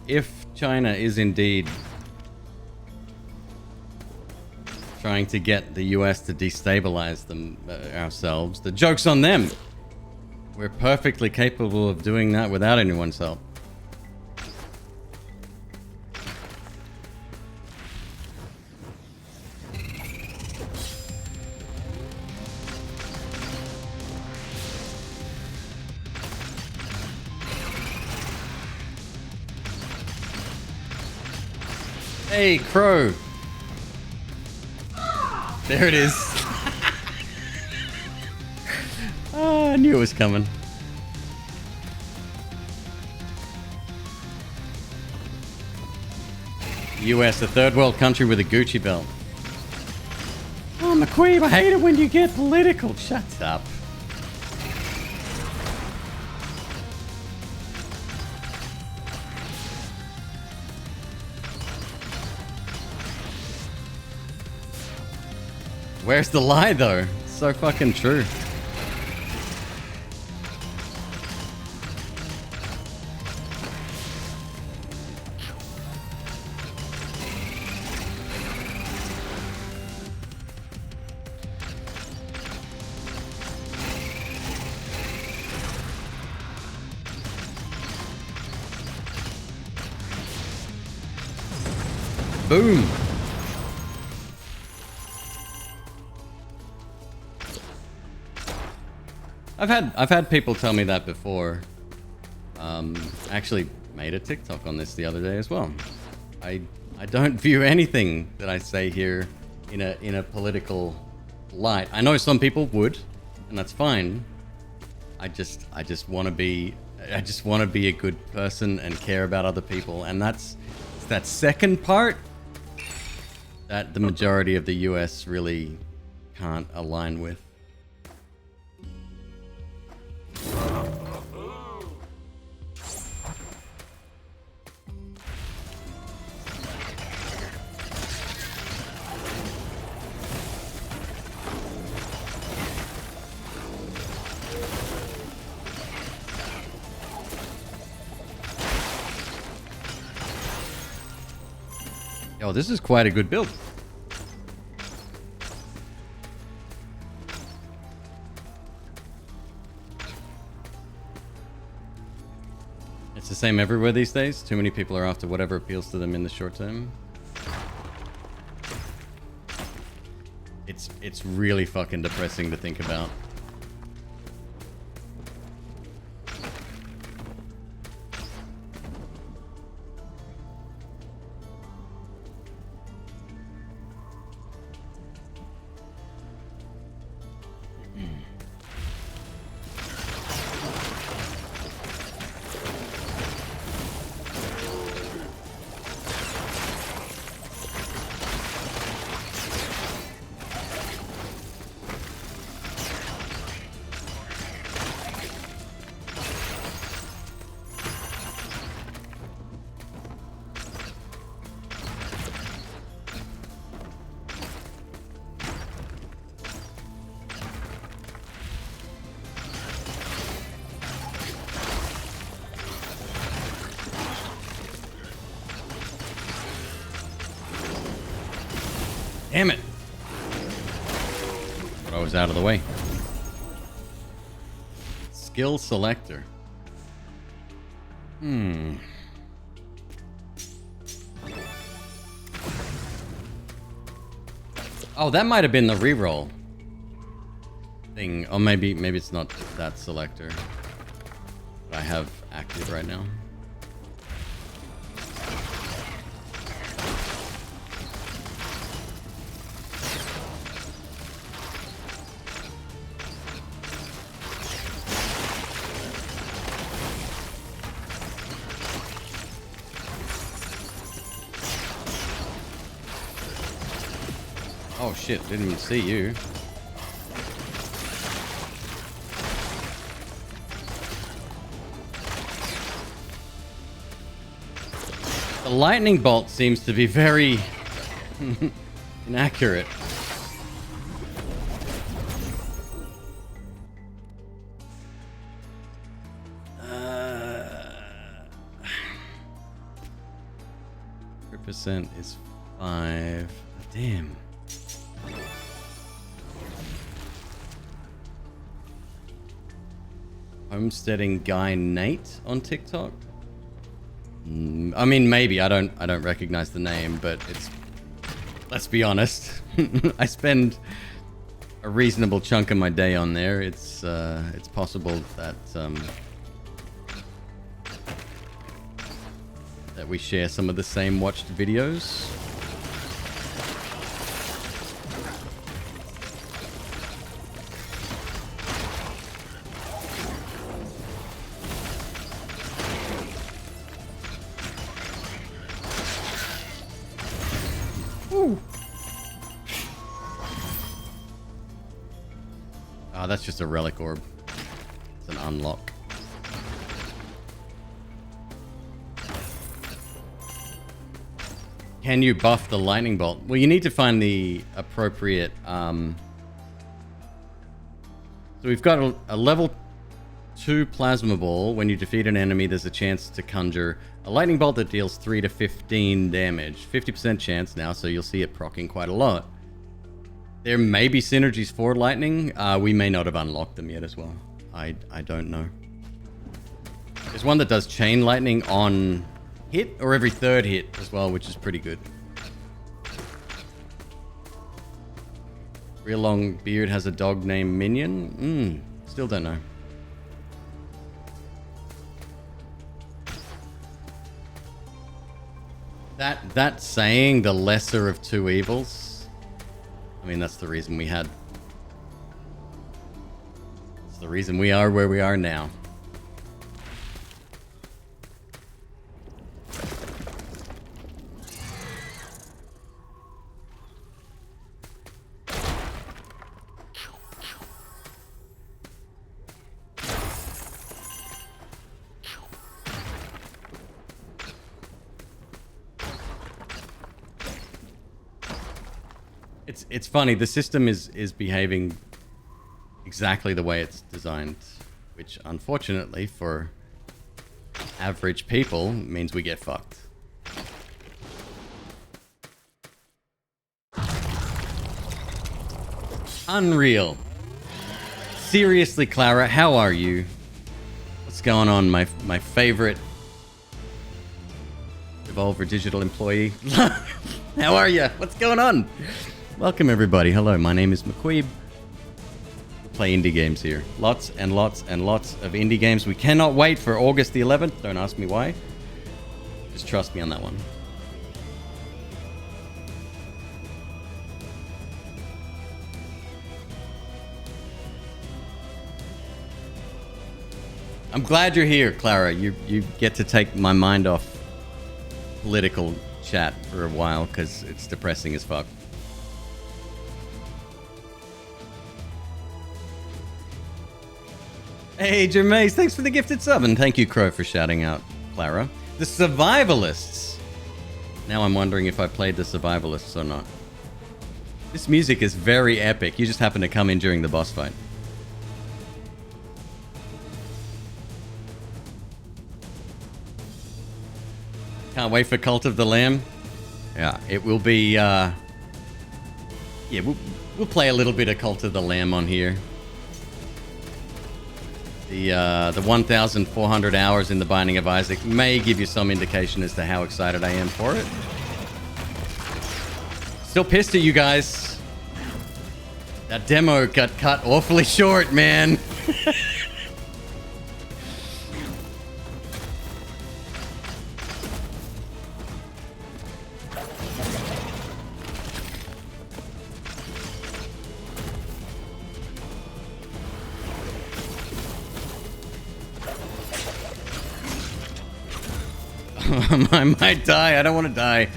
Speaker 1: China is indeed trying to get the US to destabilize them ourselves, the joke's on them. We're perfectly capable of doing that without anyone's help. Hey, Crow. There it is. Oh, I knew it was coming. US, a third world country with a Gucci belt. Oh, McQueeb, I hate it when you get political. Shut up. Where's the lie, though? It's so fucking true. Boom. I've had people tell me that before. Actually made a TikTok on this the other day as well. I don't view anything that I say here in a political light. I know some people would, and that's fine. I just want to be a good person and care about other people, and that's that second part that the majority of the US really can't align with. Oh, this is quite a good build. It's the same everywhere these days. Too many people are after whatever appeals to them in the short term. It's really fucking depressing to think about. Damn it! But I was out of the way. Skill selector. Oh, that might have been the reroll thing. Or maybe it's not that selector that I have active right now. Oh shit, didn't even see you. The lightning bolt seems to be very inaccurate. Percent is 5. Damn. Homesteading guy Nate on TikTok. I mean, maybe I don't recognize the name, but it's. Let's be honest. I spend a reasonable chunk of my day on there. It's possible that that we share some of the same watched videos. Oh, that's just a relic orb. It's an unlock. Can you buff the lightning bolt? Well, you need to find the appropriate... So we've got a level 2 plasma ball. When you defeat an enemy, there's a chance to conjure a lightning bolt that deals 3 to 15 damage. 50% chance now, so you'll see it proccing quite a lot. There may be synergies for lightning. We may not have unlocked them yet as well. I don't know. There's one that does chain lightning on hit or every third hit as well, which is pretty good. Real Long Beard has a dog named Minion. Still don't know. That saying, the lesser of two evils. I mean, that's the reason we had... It's the reason we are where we are now. It's funny, the system is behaving exactly the way it's designed, which unfortunately for average people means we get fucked. Unreal. Seriously, Clara, how are you? What's going on, my favorite Devolver Digital employee? How are you? What's going on? Welcome, everybody. Hello, my name is McQueeb. We play indie games here. Lots and lots and lots of indie games. We cannot wait for August the 11th. Don't ask me why. Just trust me on that one. I'm glad you're here, Clara. You get to take my mind off political chat for a while because it's depressing as fuck. Hey, Jermaine, thanks for the gifted sub, and thank you, Crow, for shouting out Clara. The Survivalists. Now I'm wondering if I played the Survivalists or not. This music is very epic. You just happen to come in during the boss fight. Can't wait for Cult of the Lamb. Yeah, it will be, yeah, we'll play a little bit of Cult of the Lamb on here. The 1,400 hours in the Binding of Isaac may give you some indication as to how excited I am for it. Still pissed at you guys. That demo got cut awfully short, man. I might die. I don't want to die.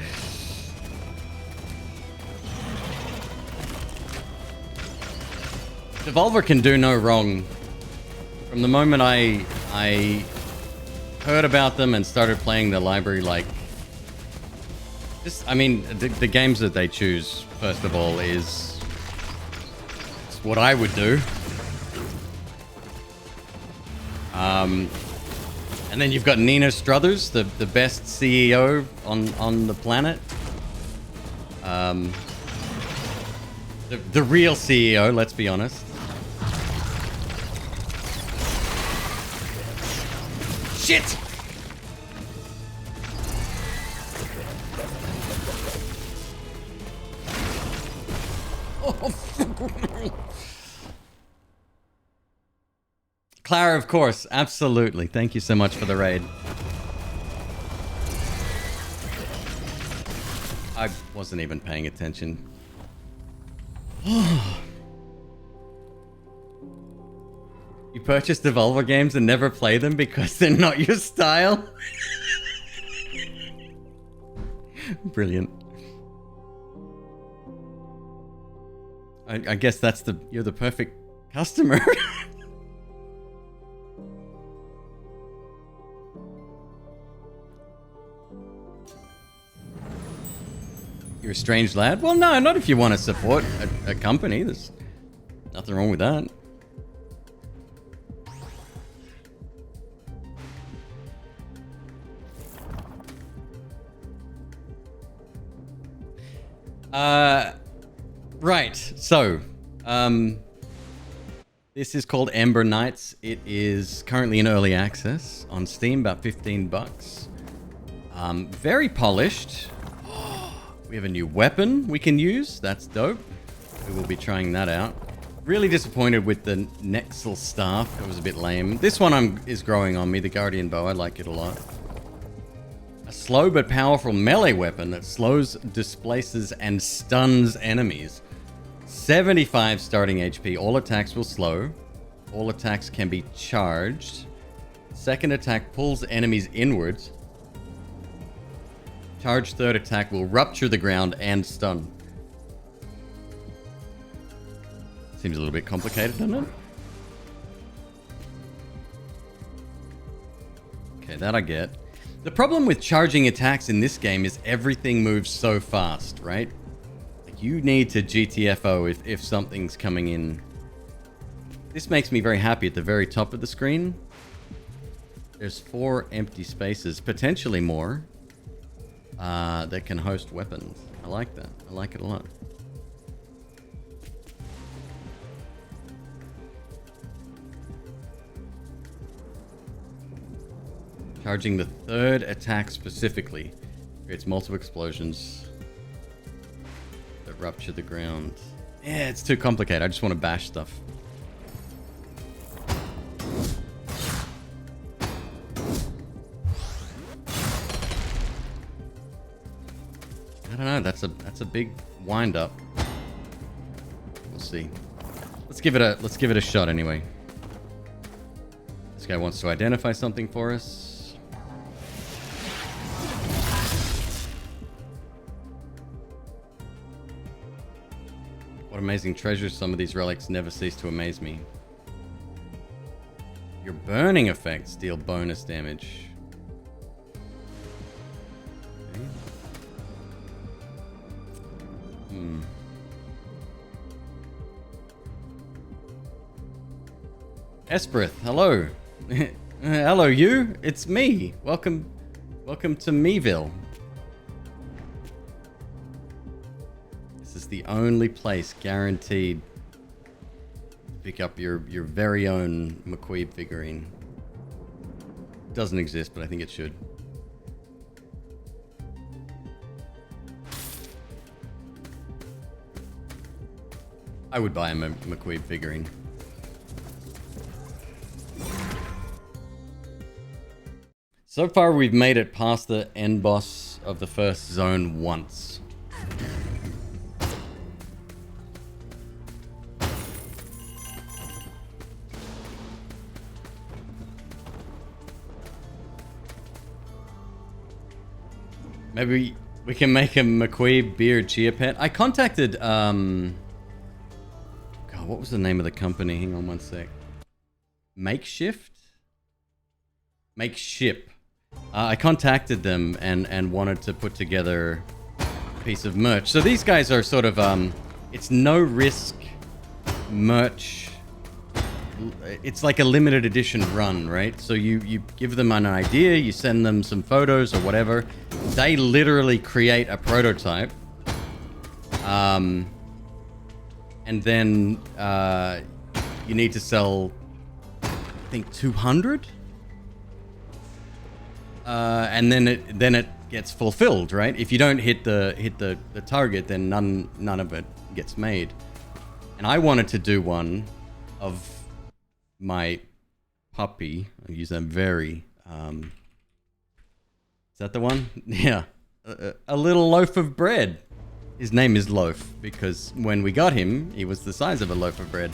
Speaker 1: Devolver can do no wrong. From the moment I heard about them and started playing the library, like, just, I mean, the games that they choose, first of all, is it's what I would do. And then you've got Nina Struthers, the best CEO on the planet. The real CEO, let's be honest. Shit! Oh, Clara, of course. Absolutely. Thank you so much for the raid. I wasn't even paying attention. You purchase Devolver games and never play them because they're not your style? Brilliant. I guess that's you're the perfect customer. You're a strange lad? Well, no, not if you want to support a company. There's nothing wrong with that. Right. So, this is called Ember Knights. It is currently in early access on Steam, about $15. Very polished. We have a new weapon we can use. That's dope. We will be trying that out. Really disappointed with the Nexel staff. It was a bit lame. This one is growing on me, the Guardian Bow. I like it a lot. A slow but powerful melee weapon that slows, displaces, and stuns enemies. 75 starting HP. All attacks will slow. All attacks can be charged. Second attack pulls enemies inwards. Charge third attack will rupture the ground and stun. Seems a little bit complicated, doesn't it? Okay, that I get. The problem with charging attacks in this game is everything moves so fast, right? Like, you need to GTFO if something's coming in. This makes me very happy. At the very top of the screen, there's 4 empty spaces, potentially more. That can host weapons. I like that. I like it a lot. Charging the third attack specifically. Creates multiple explosions that rupture the ground. Yeah, it's too complicated. I just want to bash stuff. I don't know. That's a big wind up. We'll see. Let's give it a shot anyway. This guy wants to identify something for us. What amazing treasures. Some of these relics never cease to amaze me. Your burning effects deal bonus damage. Okay. Esperith, hello. Hello, you. It's me. Welcome to Meville. This is the only place guaranteed to pick up your very own McQueeb figurine. Doesn't exist, but I think it should. I would buy a McQueeb figurine. So far, we've made it past the end boss of the first zone once. Maybe we can make a McQueeb beard chia pet. I contacted, God, what was the name of the company? Hang on one sec. Makeship. I contacted them and wanted to put together a piece of merch. So these guys are sort of, it's no risk merch. It's like a limited edition run, right? So you give them an idea, you send them some photos or whatever. They literally create a prototype. And then you need to sell, I think, 200? And then it gets fulfilled, right? If you don't hit the target, then none of it gets made. And I wanted to do one of my puppy. I use that very. Is that the one? Yeah, a little loaf of bread. His name is Loaf because when we got him, he was the size of a loaf of bread.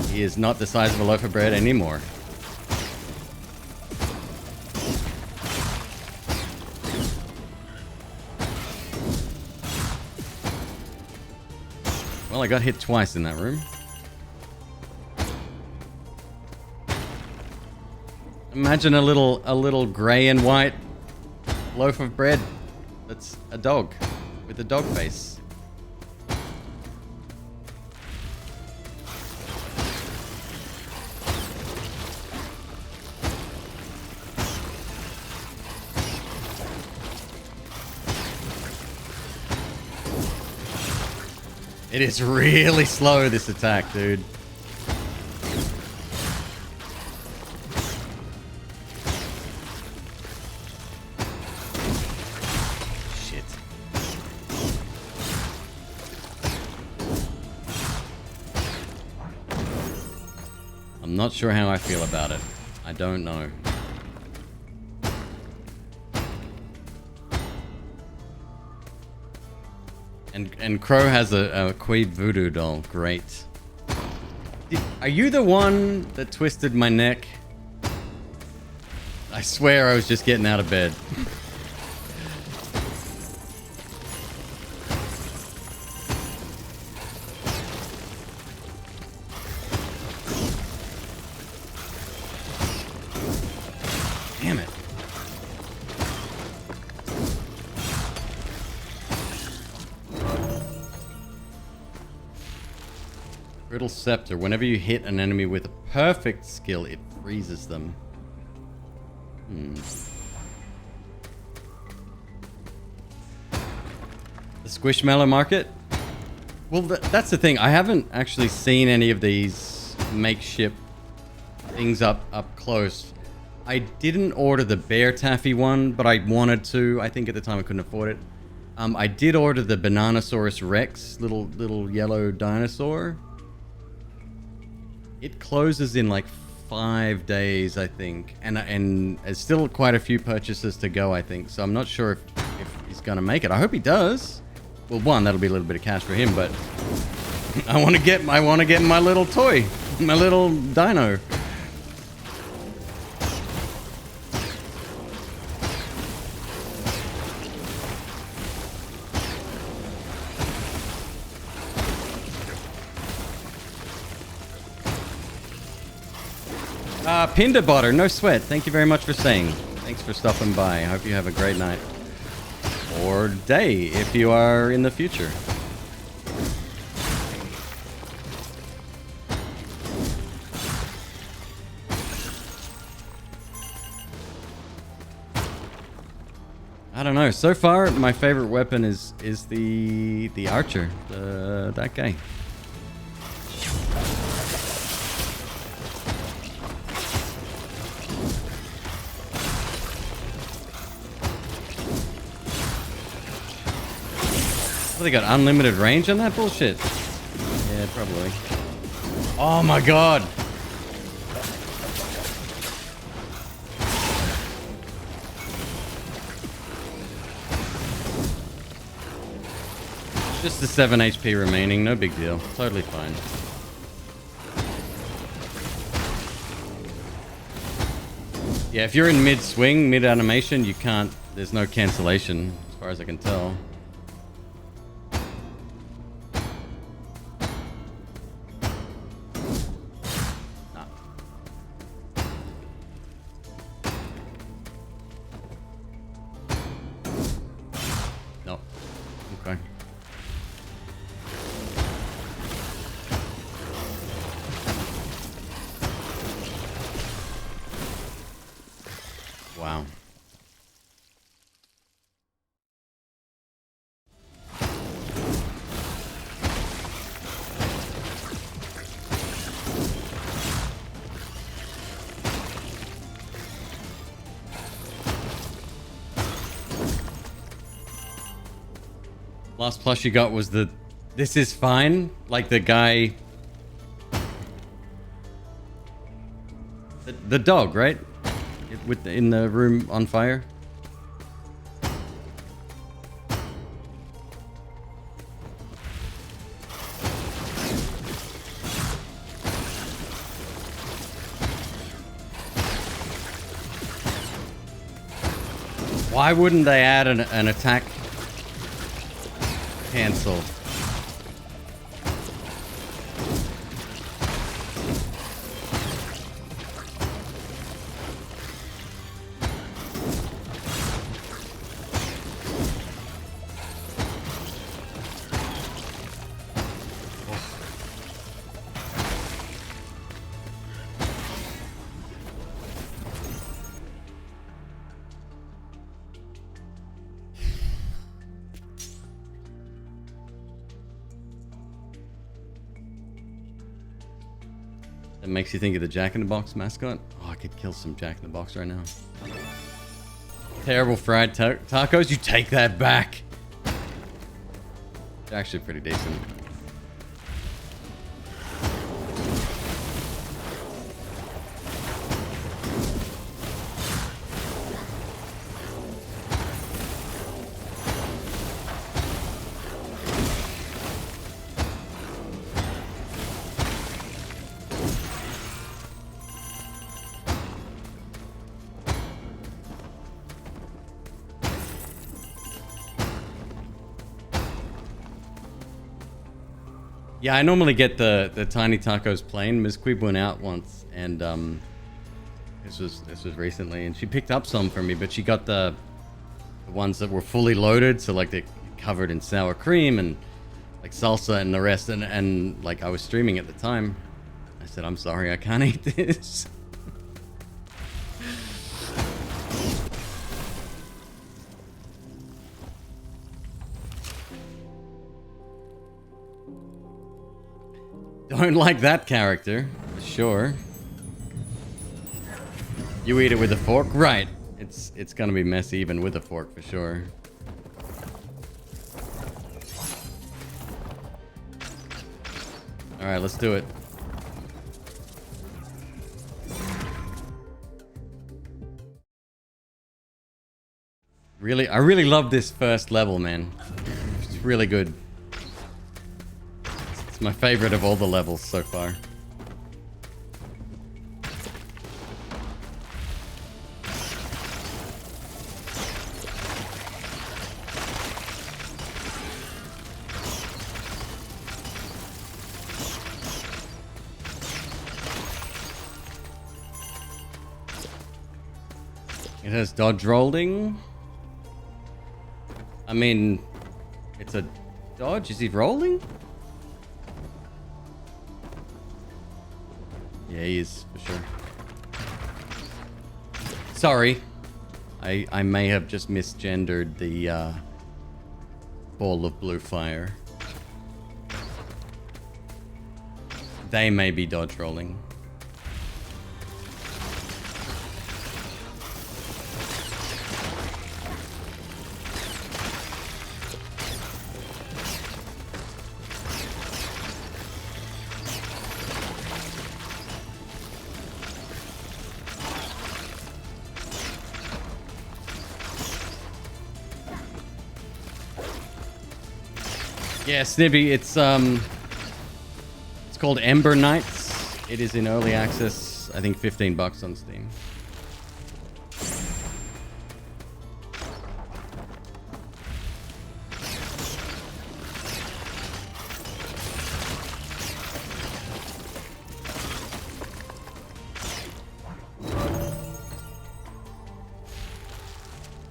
Speaker 1: He is not the size of a loaf of bread anymore. Well, I got hit twice in that room. Imagine a little gray and white loaf of bread that's a dog with a dog face. It is really slow, this attack, dude. Shit. I'm not sure how I feel about it. I don't know. And Crow has a McQueeb voodoo doll. Great. Are you the one that twisted my neck? I swear I was just getting out of bed. Damn it. Brittle Scepter. Whenever you hit an enemy with a perfect skill, it freezes them. The Squishmallow Market? Well, that's the thing. I haven't actually seen any of these makeshift things up close. I didn't order the bear taffy one, but I wanted to. I think at the time I couldn't afford it. I did order the Bananasaurus Rex, little yellow dinosaur. It closes in like 5 days, I think, and there's still quite a few purchases to go, I think. So I'm not sure if he's gonna make it. I hope he does. Well, one, that'll be a little bit of cash for him, but I want to get my little toy, my little dino. Pinderbotter, no sweat. Thank you very much for saying. Thanks for stopping by. I hope you have a great night. Or day, if you are in the future. I don't know. So far, my favorite weapon is the archer, that guy. They got unlimited range on that bullshit. Yeah, probably. Oh my god. Just the 7 HP remaining, no big deal. Totally fine. Yeah, if you're in mid-swing, mid-animation, you can't... There's no cancellation, as far as I can tell. Wow. Last plush you got was the "This is fine," like the guy, the dog, right? In the room on fire. Why wouldn't they add an attack cancel? That makes you think of the Jack in the Box mascot. Oh, I could kill some Jack in the Box right now. Terrible fried tacos. You take that back. They're actually pretty decent. Yeah, I normally get the tiny tacos plain. McQueeb went out once, and this was recently, and she picked up some for me, but she got the ones that were fully loaded, so like they're covered in sour cream and like salsa and the rest, and like I was streaming at the time. I said, I'm sorry, I can't eat this. Don't like that character, for sure. You eat it with a fork? Right. It's gonna be messy even with a fork for sure. Alright, let's do it. I really love this first level, man. It's really good. It's my favorite of all the levels so far. It has dodge rolling. I mean, it's a dodge. Is he rolling? Yeah, he is, for sure. Sorry. I may have just misgendered the ball of blue fire. They may be dodge rolling. Yeah, Snibby, it's called Ember Nights. It is in early access, I think $15 on Steam.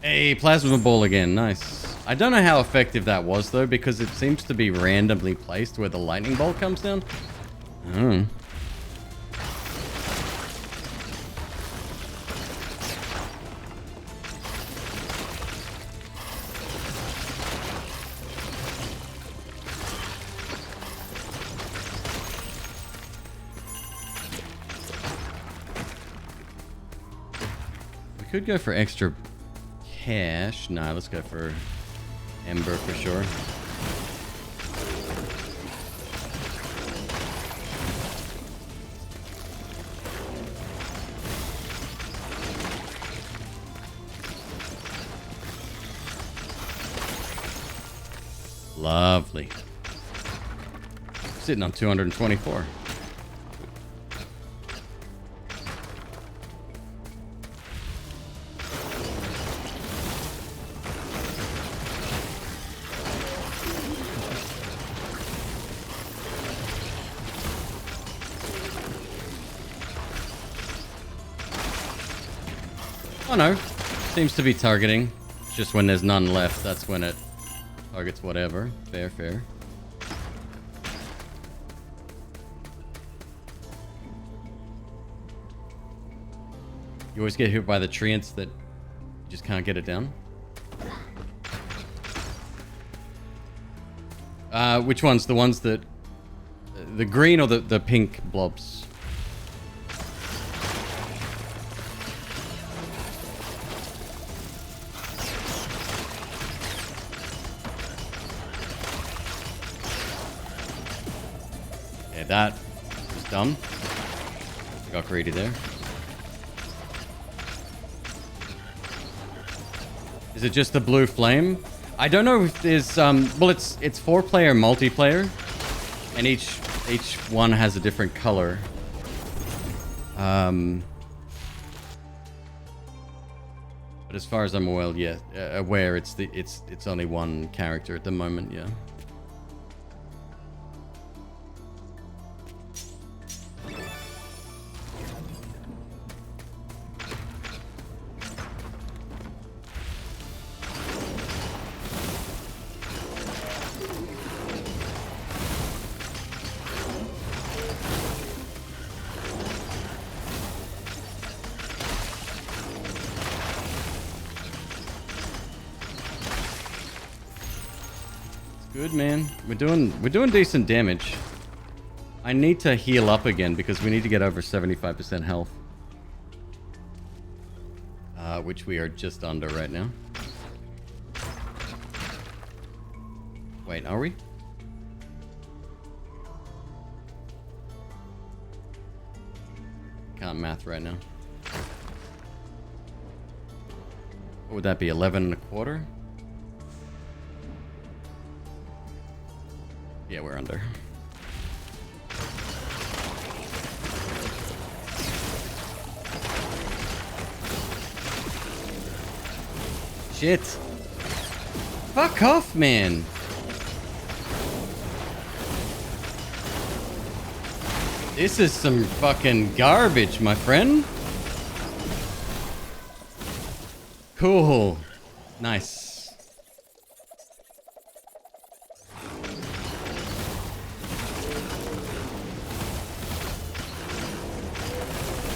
Speaker 1: Hey, Plasma Ball again, nice. I don't know how effective that was, though, because it seems to be randomly placed where the lightning bolt comes down. I don't know. We could go for extra cash. Nah, let's go for Ember for sure. Lovely. Sitting on 224. Oh no, seems to be targeting. Just when there's none left, that's when it targets whatever. Fair, fair. You always get hit by the treants that you just can't get it down. Which ones? The ones that... The green or the pink blobs? That was dumb. I got greedy there. Is it just the blue flame? I don't know if there's well, it's 4-player multiplayer, and each one has a different color. But as far as I'm aware, it's only one character at the moment. Yeah. Good, man. We're doing decent damage. I need to heal up again because we need to get over 75% health. which we are just under right now. Wait, are we? Can't math right now. What would that be? 11 and a quarter? Yeah, we're under. Shit. Fuck off, man. This is some fucking garbage, my friend. Cool. Nice.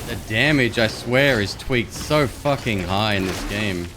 Speaker 1: The damage, I swear, is tweaked so fucking high in this game.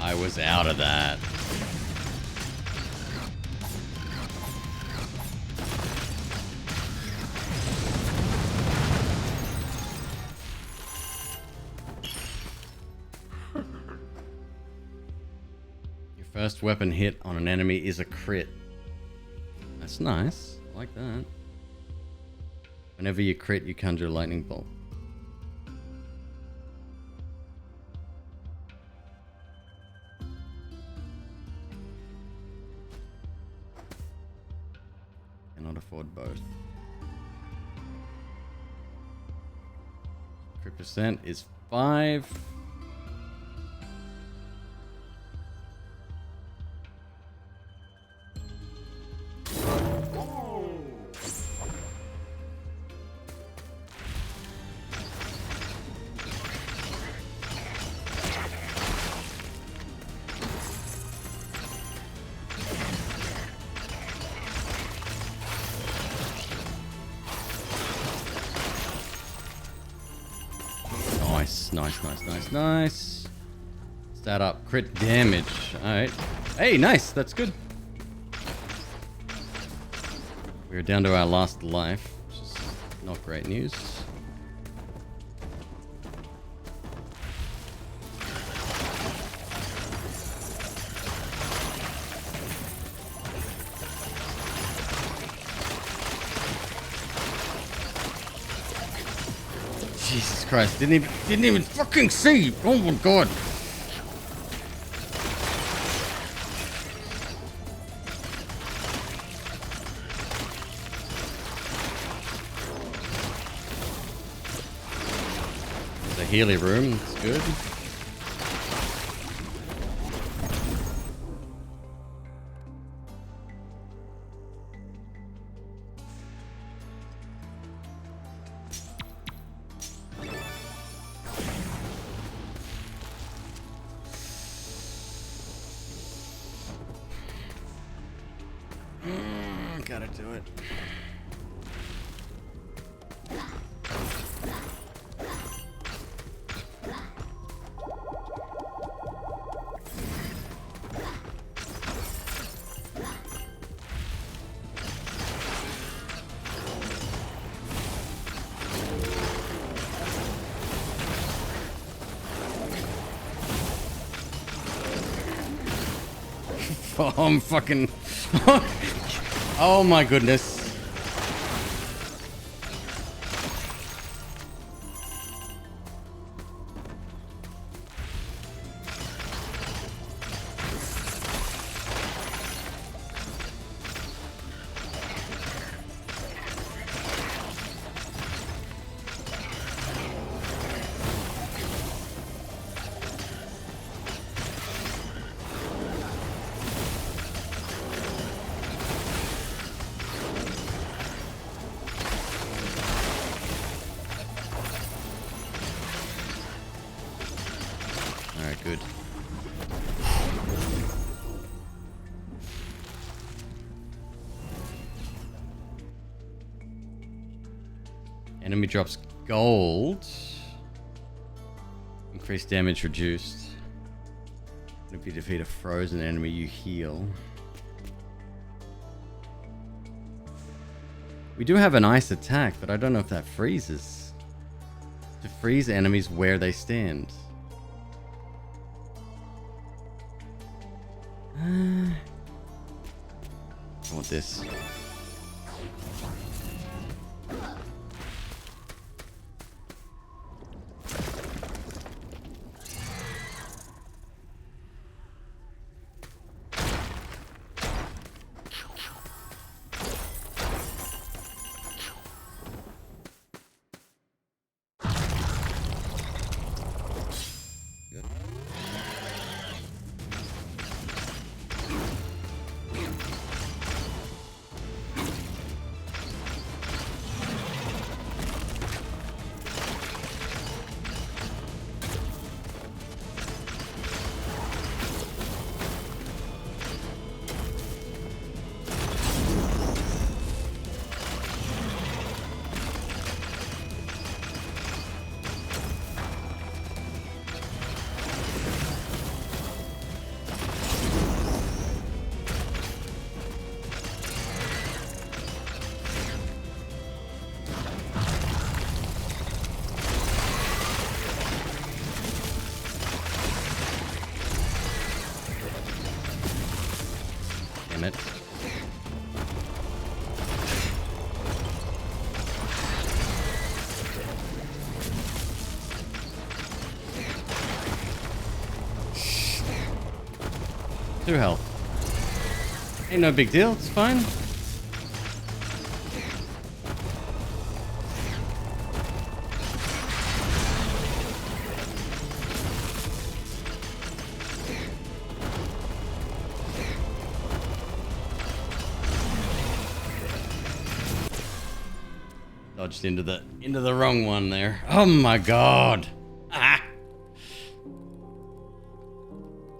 Speaker 1: I was out of that. Your first weapon hit on an enemy is a crit. That's nice. I like that. Whenever you crit, you conjure a lightning bolt. Cannot afford both. Crit percent is 5. Nice. Stat up. Crit damage. Alright. Hey, nice. That's good. We're down to our last life, which is not great news. Jesus Christ, didn't even fucking see. Oh my god. There's a Healy room, that's good. Gotta do it. Oh, I'm fucking... Oh my goodness. Alright, good. Enemy drops gold. Increased damage reduced. If you defeat a frozen enemy, you heal. We do have an ice attack, but I don't know if that freezes. To freeze enemies where they stand. I want this. Damn it. Two health. Ain't no big deal, it's fine. Dodged into the wrong one there. Oh my god. Ah.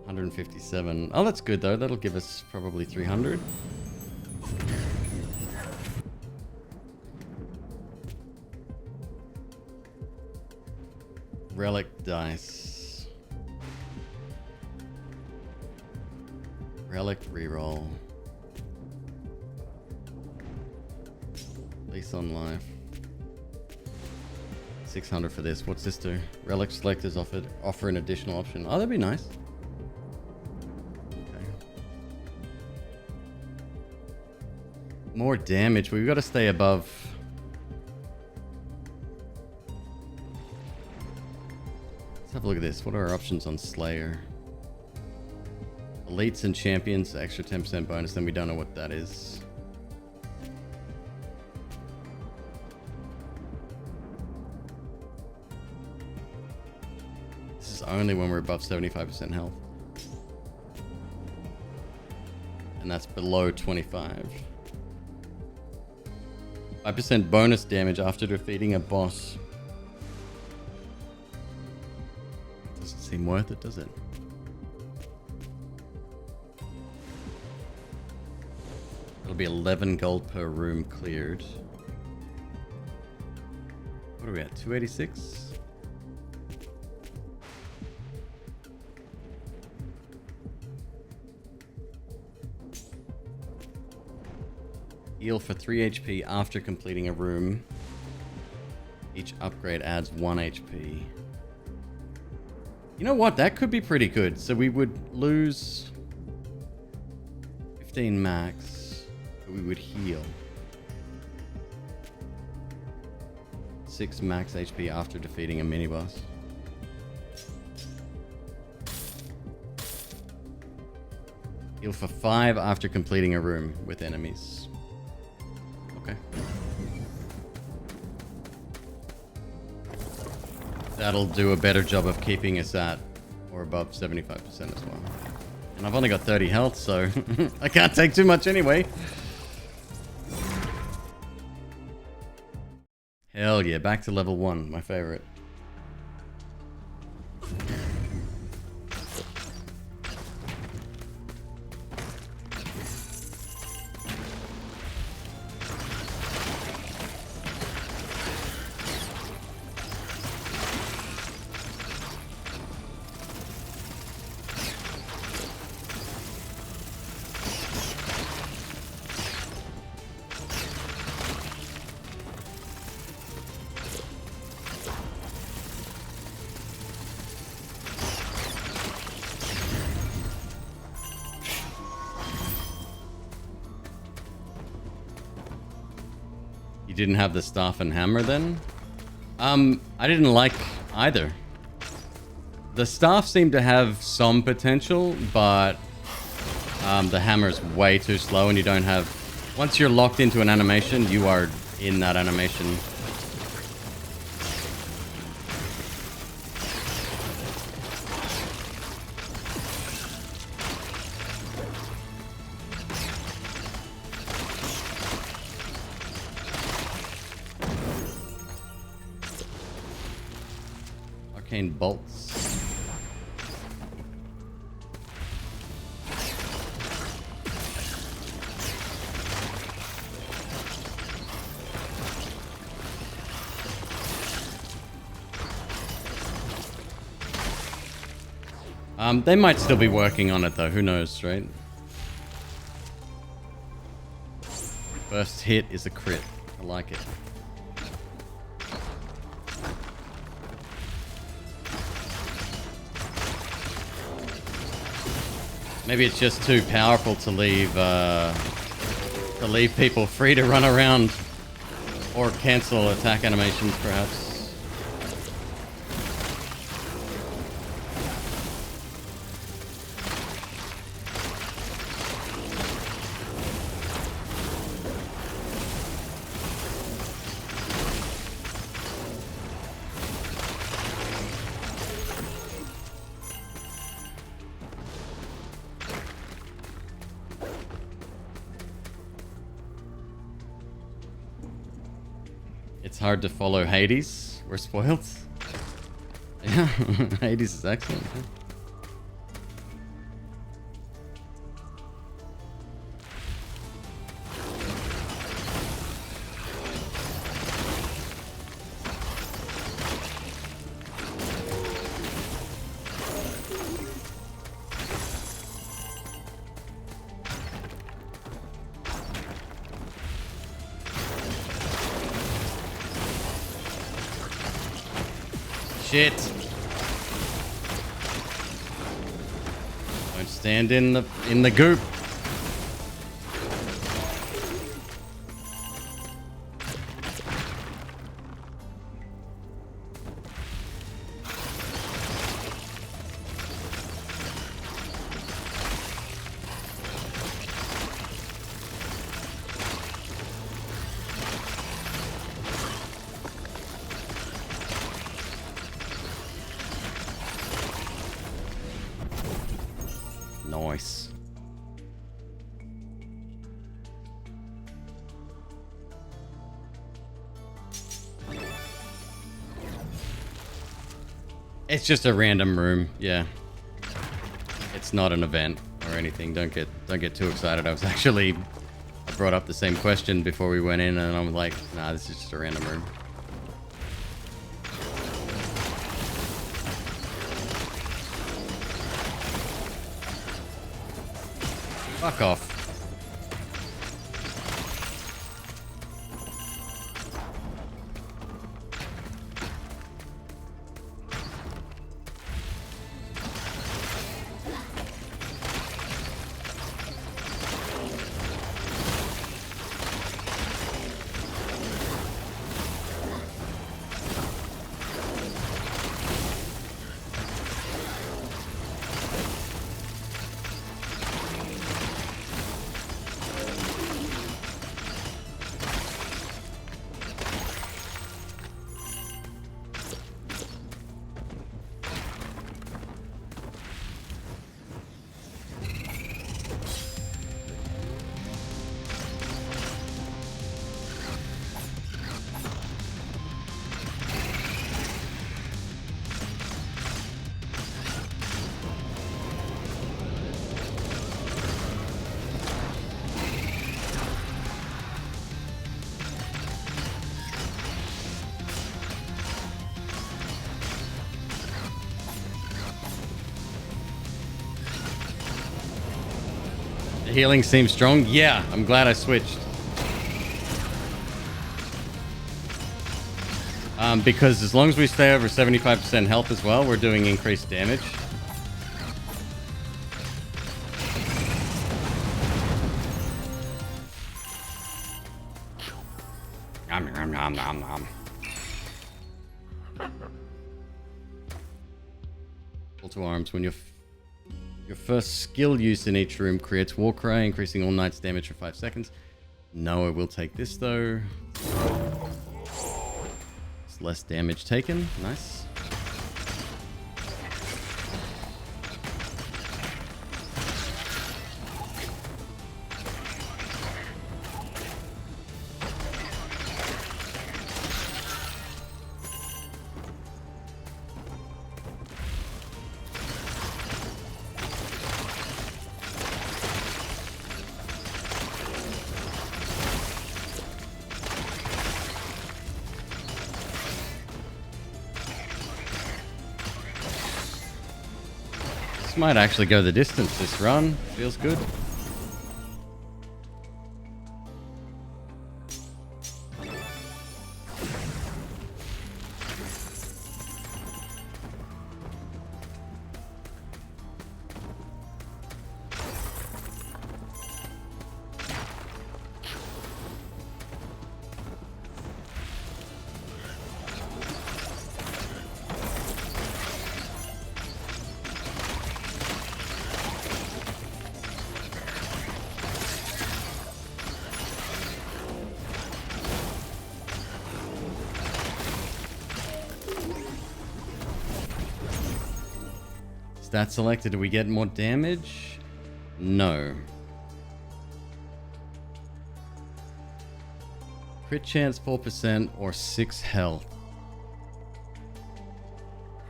Speaker 1: 157. Oh, that's good though. That'll give us probably 300. Relic dice. Relic reroll. Lease on life. 600 for this. What's this do? Relic selectors offer an additional option. Oh, that'd be nice. Okay. More damage. We've got to stay above. Let's have a look at this. What are our options on Slayer? Elites and champions, extra 10% bonus. Then we don't know what that is. Only when we're above 75% health. And that's below 25. 5% bonus damage after defeating a boss. Doesn't seem worth it, does it? It'll be 11 gold per room cleared. What are we at? 286? Heal for 3 HP after completing a room. Each upgrade adds 1 HP. You know what? That could be pretty good. So we would lose 15 max, we would heal. 6 max HP after defeating a mini boss. Heal for 5 after completing a room with enemies. Okay. That'll do a better job of keeping us at or above 75% as well. And I've only got 30 health, so I can't take too much anyway. Hell yeah, back to level 1, my favorite. You didn't have the staff and hammer then? I didn't like either. The staff seemed to have some potential, but the hammer's way too slow and you don't have... Once you're locked into an animation, you are in that animation. Arcane bolts. They might still be working on it though, who knows, right? First hit is a crit. I like it. Maybe it's just too powerful to leave people free to run around or cancel attack animations, perhaps. It's hard to follow Hades. We're spoiled. Yeah, Hades is excellent. Yeah. Shit. Don't stand in the goop. Nice. It's just a random room, yeah. It's not an event or anything. Don't get too excited. I brought up the same question before we went in and I'm like, nah, this is just a random room. Fuck off. The healing seems strong. Yeah, I'm glad I switched. Because as long as we stay over 75% health as well, we're doing increased damage. Nom, nom, nom, nom, nom. Call to arms. When your first skill used in each room creates war cry, increasing all knight's damage for 5 seconds. No, I will take this though. It's less damage taken. Nice. This might actually go the distance, this run. Feels good. Stat selected. Do we get more damage? No. Crit chance 4% or 6 health.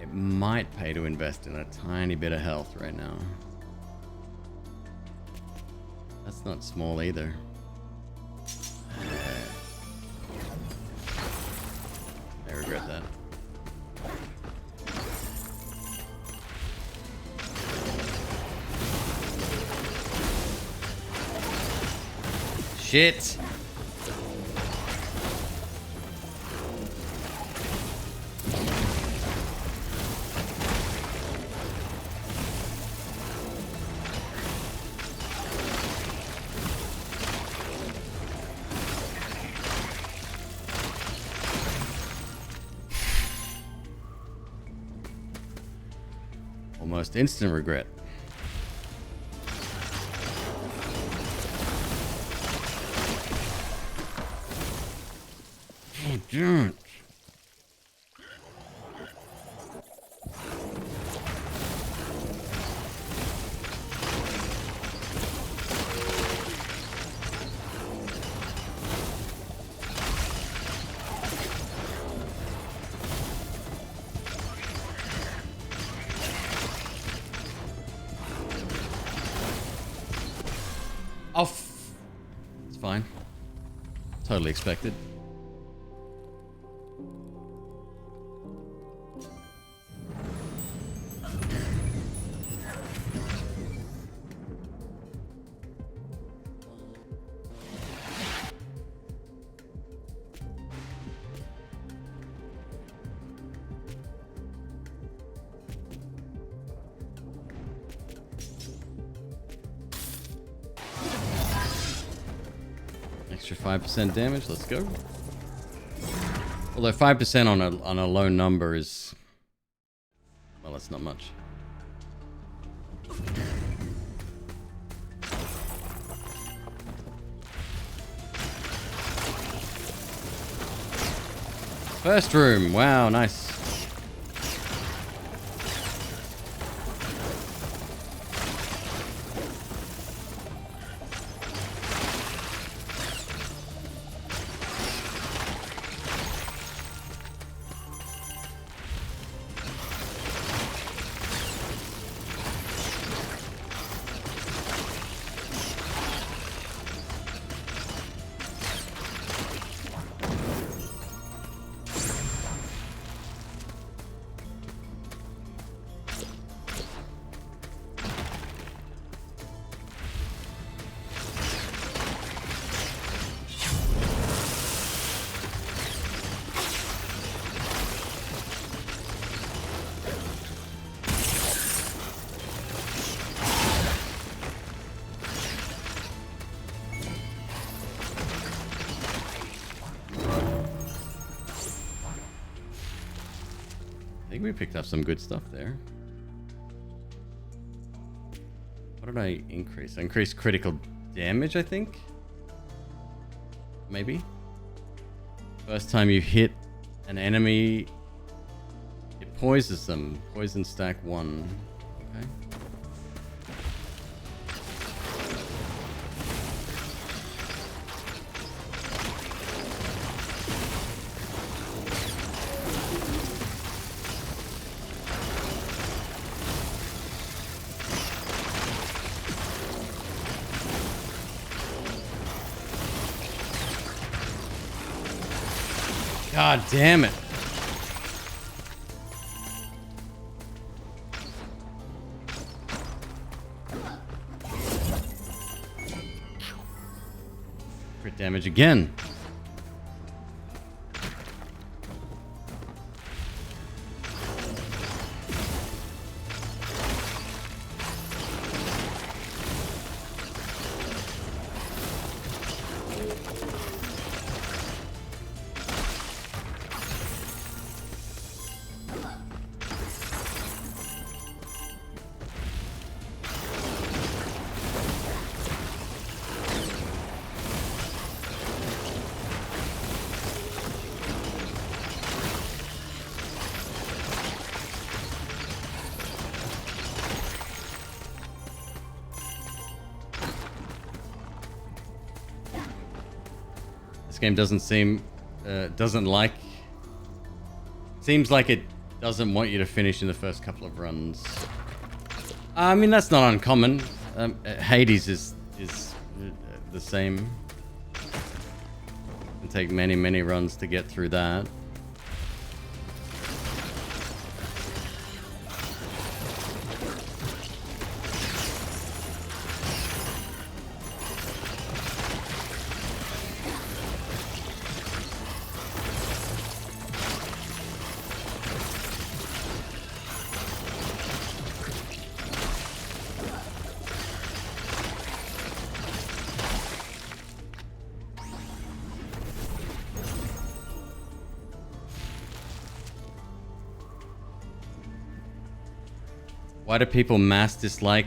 Speaker 1: It might pay to invest in a tiny bit of health right now. That's not small either. I regret that. Shit. Almost instant regret. Oh, damn it. Oh, it's fine. Totally expected. Extra 5% damage, let's go. Although 5% on a low number is, well, that's not much. First room, wow, nice. I think we picked up some good stuff there. What did I increase? I increased critical damage, I think? Maybe? First time you hit an enemy, it poisons them. Poison stack 1. Okay. God damn it. Crit damage again. Game doesn't seem seems like it doesn't want you to finish in the first couple of runs. I mean, that's not uncommon. Hades is the same. It'll take many runs to get through that. Why do people mass dislike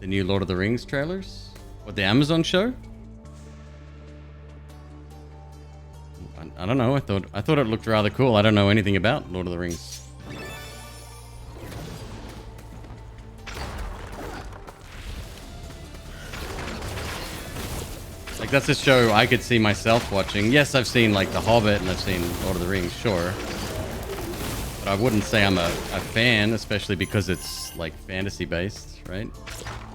Speaker 1: the new Lord of the Rings trailers? What, the Amazon show? I don't know. I thought it looked rather cool. I don't know anything about Lord of the Rings. Like, that's a show I could see myself watching. Yes, I've seen like The Hobbit and I've seen Lord of the Rings, sure. I wouldn't say I'm a fan, especially because it's like fantasy based, right?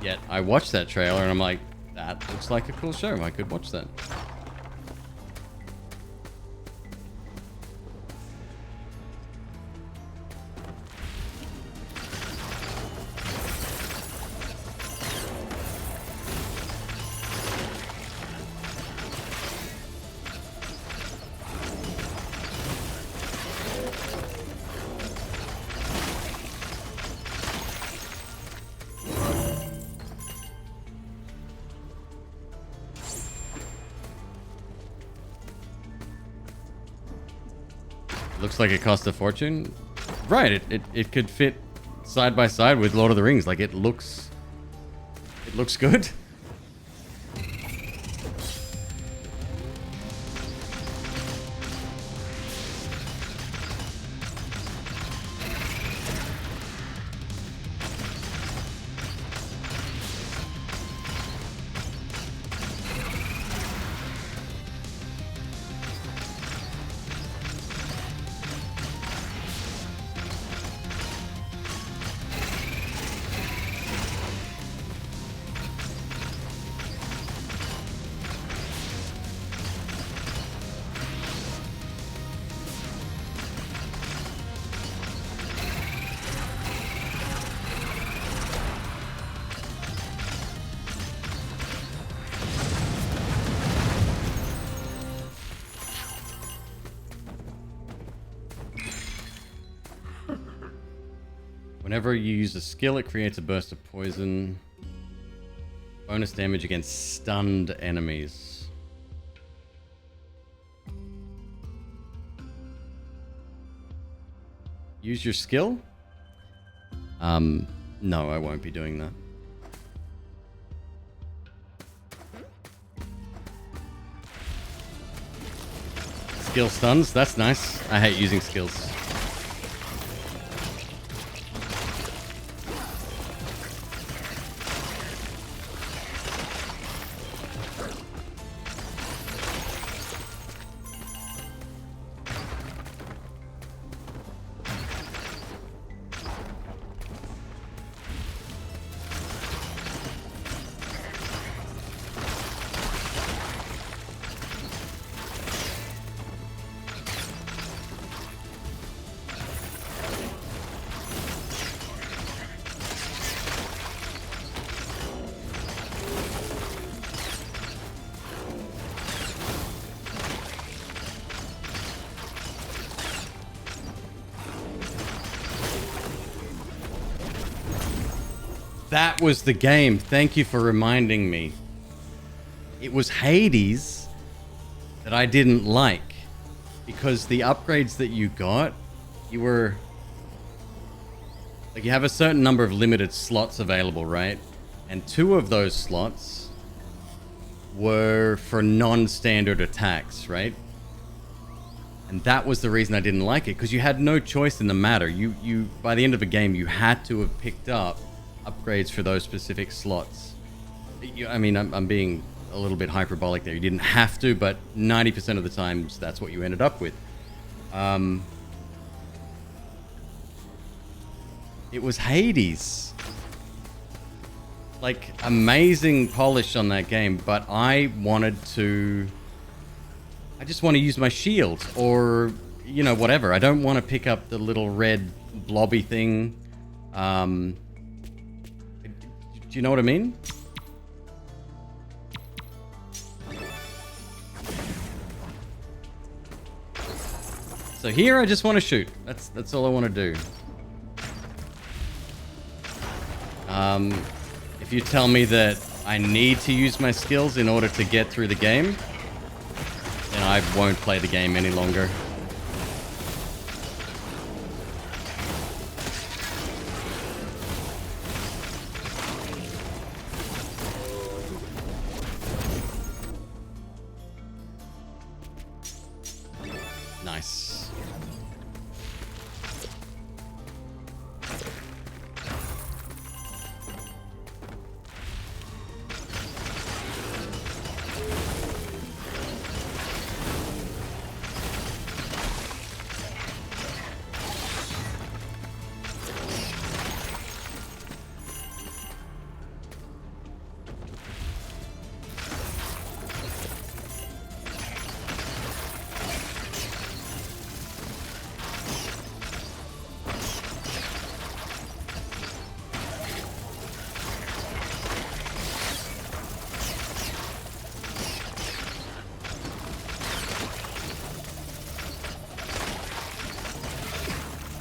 Speaker 1: Yet I watched that trailer and I'm like, that looks like a cool show. I could watch that. Looks like it cost a fortune. Right, it could fit side by side with Lord of the Rings. Like, it looks good. Whenever you use a skill, it creates a burst of poison. Bonus damage against stunned enemies. use your skill? No, I won't be doing that. Skill stuns, that's nice. I hate using skills. That was the game. Thank you for reminding me. It was Hades that I didn't like because the upgrades that you got, you were like, you have a certain number of limited slots available, right? And 2 of those slots were for non-standard attacks, right? And that was the reason I didn't like it, because you had no choice in the matter. You by the end of the game, you had to have picked up upgrades for those specific slots. I mean, I'm being a little bit hyperbolic there. You didn't have to, but 90% of the times, that's what you ended up with. It was Hades. Like, amazing polish on that game, but I just want to use my shield, or, you know, whatever. I don't want to pick up the little red blobby thing. Do you know what I mean? So here I just want to shoot. That's all I want to do. If you tell me that I need to use my skills in order to get through the game, then I won't play the game any longer. Nice.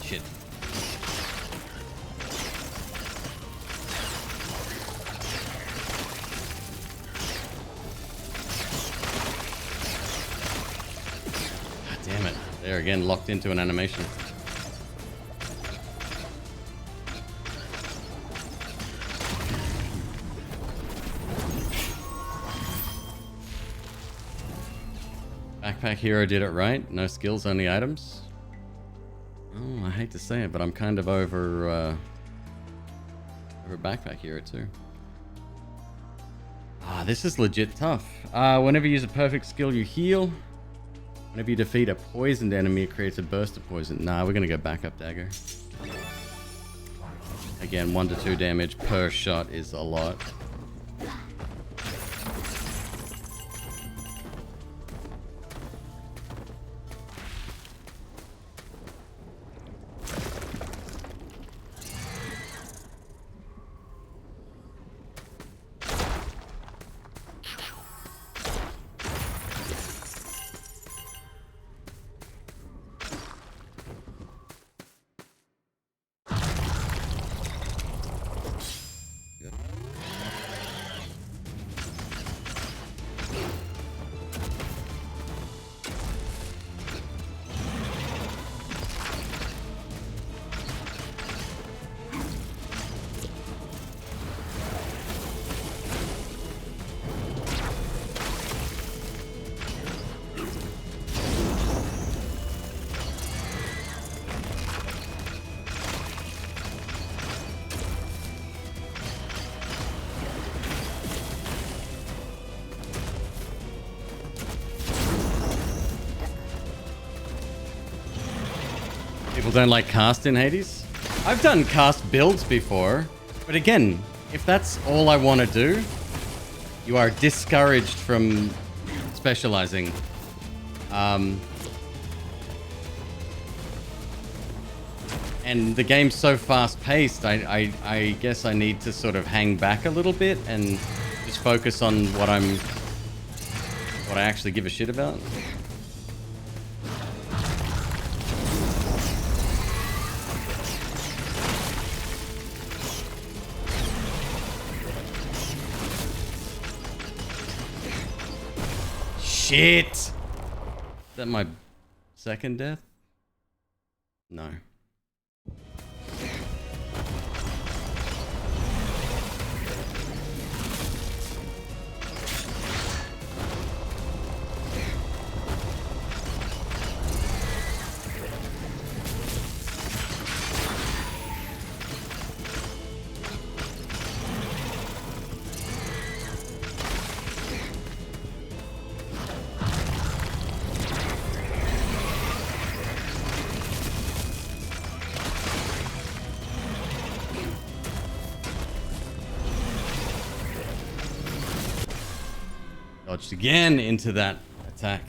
Speaker 1: Shit. God damn it. There again, locked into an animation. Backpack hero did it right. No skills, only items. Oh, I hate to say it, but I'm kind of over backpack hero too. Ah, this is legit tough. Whenever you use a perfect skill, you heal. Whenever you defeat a poisoned enemy, it creates a burst of poison. Nah, we're gonna go backup dagger. Again, 1 to 2 damage per shot is a lot. People don't like cast in Hades? I've done cast builds before, but again, if that's all I want to do, you are discouraged from specializing. And the game's so fast-paced, I guess I need to sort of hang back a little bit and just focus on what I actually give a shit about. Shit! Is that my second death? No. Dodged again into that attack.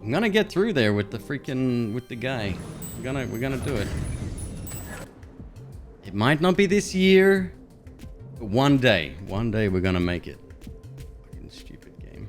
Speaker 1: I'm gonna get through there with the guy. We're gonna do it. It might not be this year, but one day we're gonna make it. Fucking stupid game.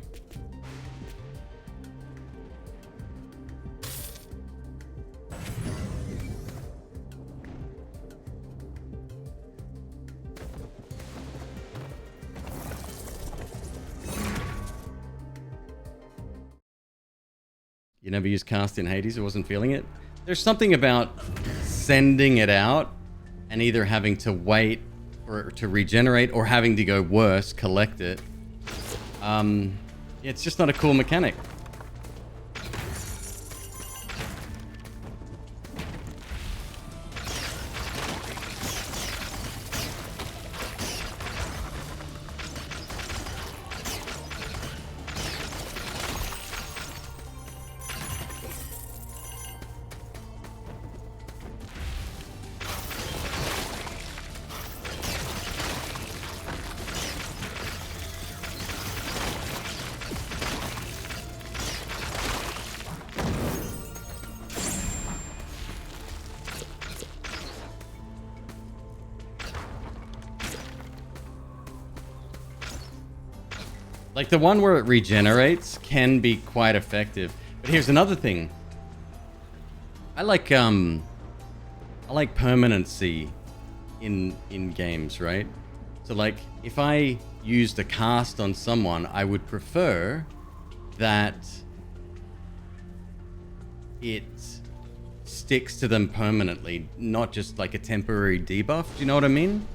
Speaker 1: You never used cast in Hades? I wasn't feeling it. There's something about sending it out and either having to wait or to regenerate or having to go worse, collect it. It's just not a cool mechanic. Like the one where it regenerates can be quite effective. But here's another thing. I like permanency in games, right? So like if I used a cast on someone, I would prefer that it sticks to them permanently, not just like a temporary debuff. Do you know what I mean?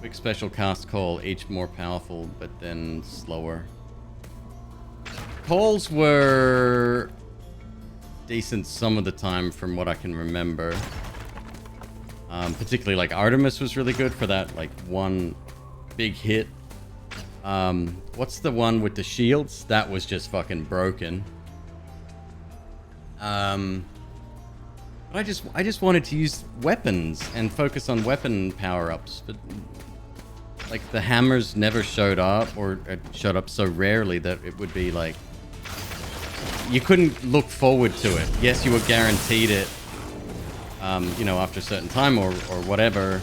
Speaker 1: Quick special cast call, each more powerful, but then slower. Calls were decent some of the time from what I can remember. Particularly like Artemis was really good for that like one big hit. What's the one with the shields? That was just fucking broken. But I just wanted to use weapons and focus on weapon power-ups, but like the hammers never showed up, or showed up so rarely that it would be like you couldn't look forward to it. Yes, you were guaranteed it, you know, after a certain time or whatever.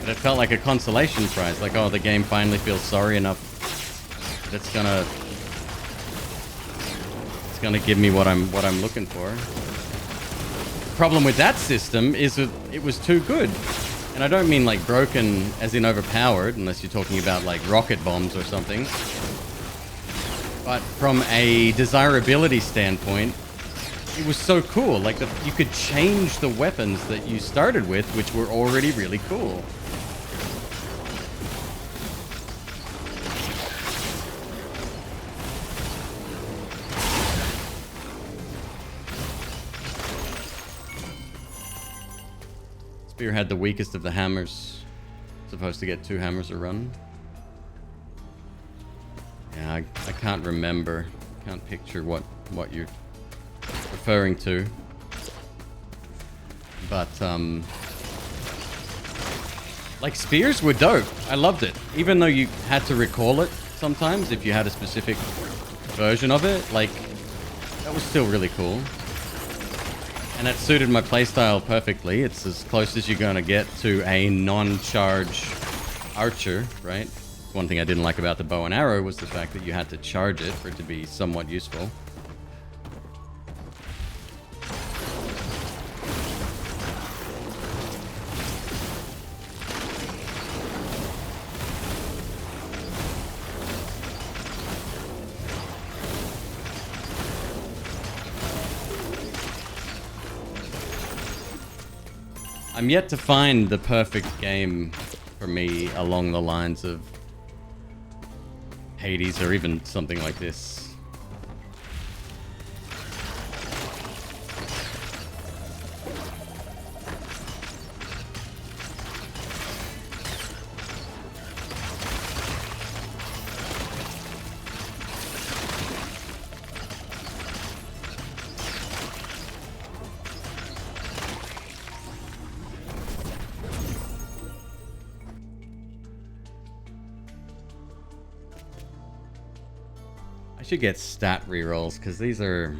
Speaker 1: But it felt like a consolation prize. Like, oh, the game finally feels sorry enough that it's gonna give me what I'm looking for. The problem with that system is that it was too good. And I don't mean like broken as in overpowered, unless you're talking about like rocket bombs or something. But from a desirability standpoint, it was so cool. Like, you could change the weapons that you started with, which were already really cool. Spear had the weakest of the hammers. Supposed to get 2 hammers a run. Yeah, I can't remember. Can't picture what you're referring to. But, like, spears were dope. I loved it. Even though you had to recall it sometimes if you had a specific version of it. Like, that was still really cool. And it suited my playstyle perfectly. It's as close as you're gonna get to a non-charge archer, right? One thing I didn't like about the bow and arrow was the fact that you had to charge it for it to be somewhat useful. I'm yet to find the perfect game for me along the lines of Hades or even something like this. I should get stat rerolls because these are...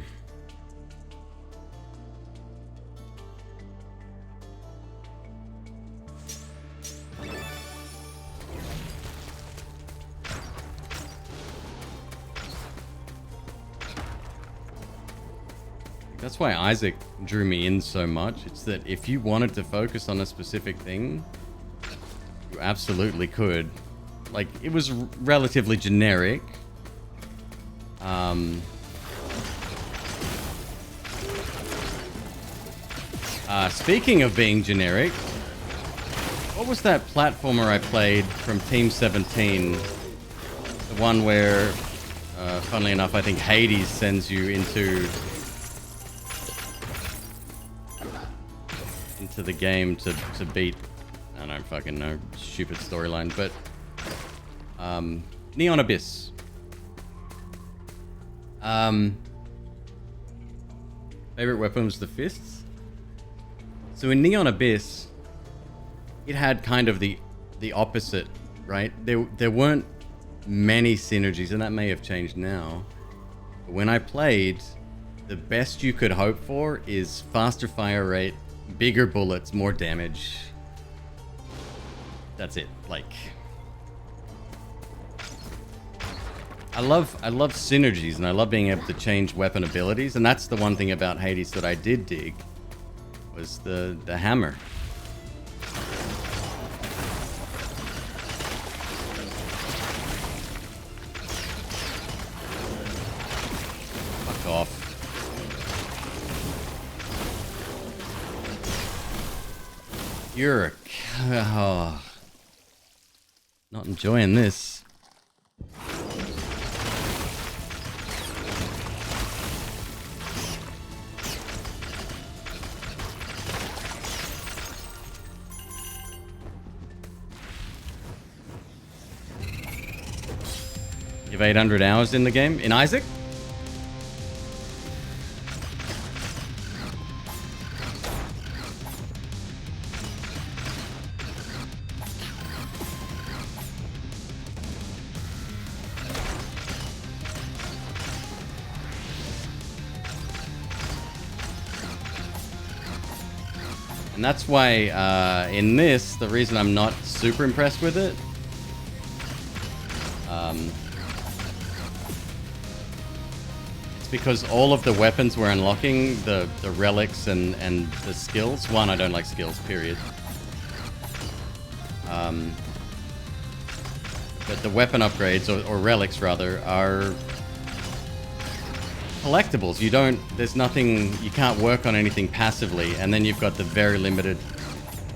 Speaker 1: That's why Isaac drew me in so much. It's that if you wanted to focus on a specific thing, you absolutely could. Like, it was relatively generic. Speaking of being generic, what was that platformer I played from Team 17? The one where, funnily enough, I think Hades sends you into the game to beat. I don't fucking know, stupid storyline, but Neon Abyss. Favorite weapon was the fists. So in Neon Abyss, it had kind of the opposite, right? There weren't many synergies, and that may have changed now. But when I played, the best you could hope for is faster fire rate, bigger bullets, more damage. That's it. Like, I love synergies, and I love being able to change weapon abilities, and that's the one thing about Hades that I did dig, was the hammer. Fuck off. You're a... Oh, not enjoying this. You have 800 hours in the game? In Isaac? And that's why in this, the reason I'm not super impressed with it, it's because all of the weapons we're unlocking, the relics and the skills. One, I don't like skills, period. But the weapon upgrades, or relics rather, are collectibles. You don't, there's nothing, you can't work on anything passively, and then you've got the very limited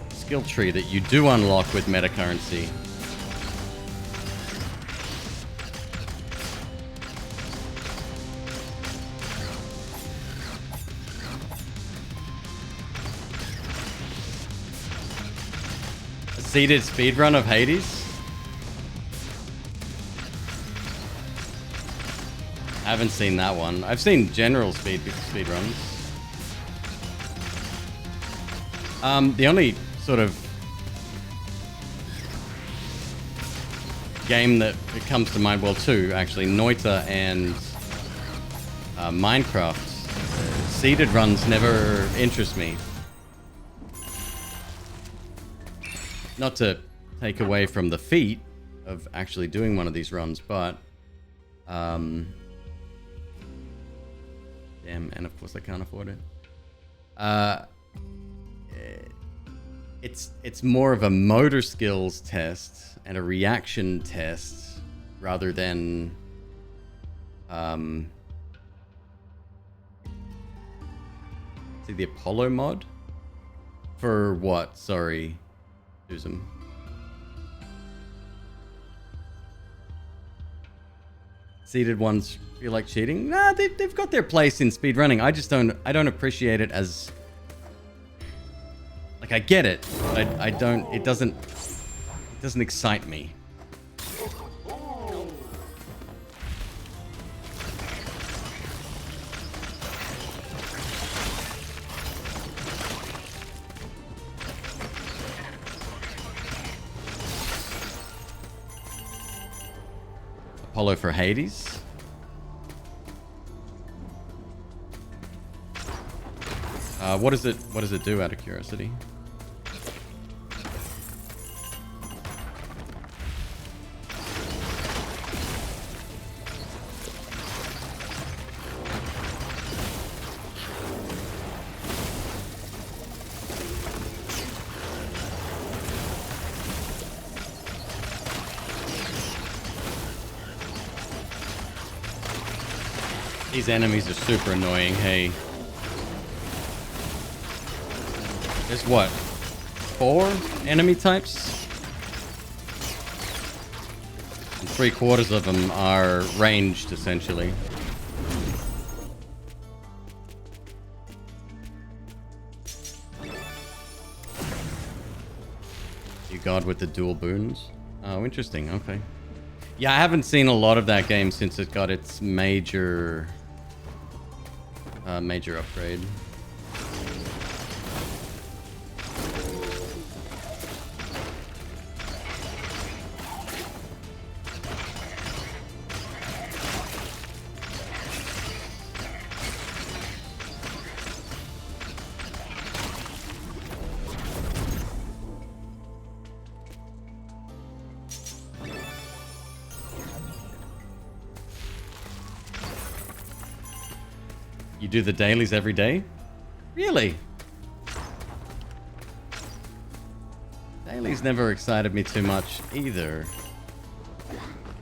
Speaker 1: skill tree that you do unlock with meta currency. A seeded speedrun of Hades? I haven't seen that one. I've seen general speedruns. The only sort of game that it comes to mind, well, two actually, Noita and Minecraft. Seeded runs never interest me. Not to take away from the feat of actually doing one of these runs, but damn, and of course I can't afford it. It's more of a motor skills test and a reaction test rather than see the Apollo mod for what? Sorry, Susan. Seeded ones feel like cheating? Nah, they've got their place in speedrunning. I just don't appreciate it as, like, I get it, but I don't, it doesn't excite me. Apollo for Hades. What does it do out of curiosity? These enemies are super annoying, hey. There's what? 4 enemy types? And 3/4 of them are ranged, essentially. You god with the dual boons? Oh, interesting, okay. Yeah, I haven't seen a lot of that game since it got its major upgrade. You do the dailies every day? Really? Dailies never excited me too much either.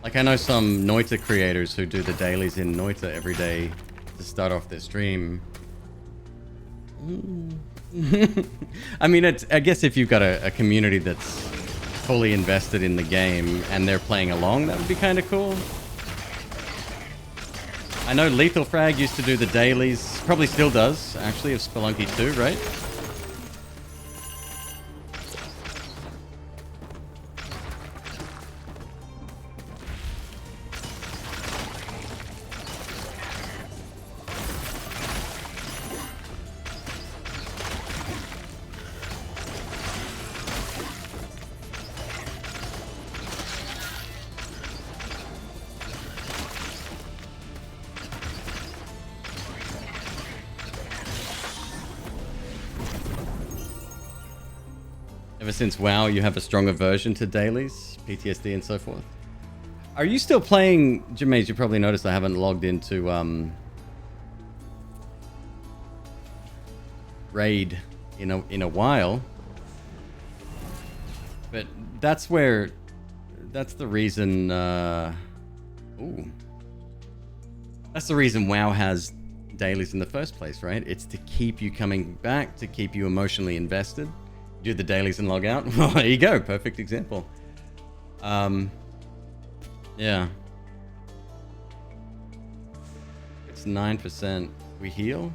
Speaker 1: Like, I know some Noita creators who do the dailies in Noita every day to start off their stream. I mean, I guess if you've got a community that's fully invested in the game and they're playing along, that would be kind of cool. I know Lethal Frag used to do the dailies, probably still does, actually, of Spelunky 2, right? Ever since WoW, you have a strong aversion to dailies, PTSD, and so forth. Are you still playing, Jermaine? You probably noticed I haven't logged into Raid in a while, but that's the reason. Ooh, That's the reason WoW has dailies in the first place, right? It's to keep you coming back, to keep you emotionally invested. Do the dailies and log out. Well, there you go. Perfect example. Yeah. It's 9%. We heal?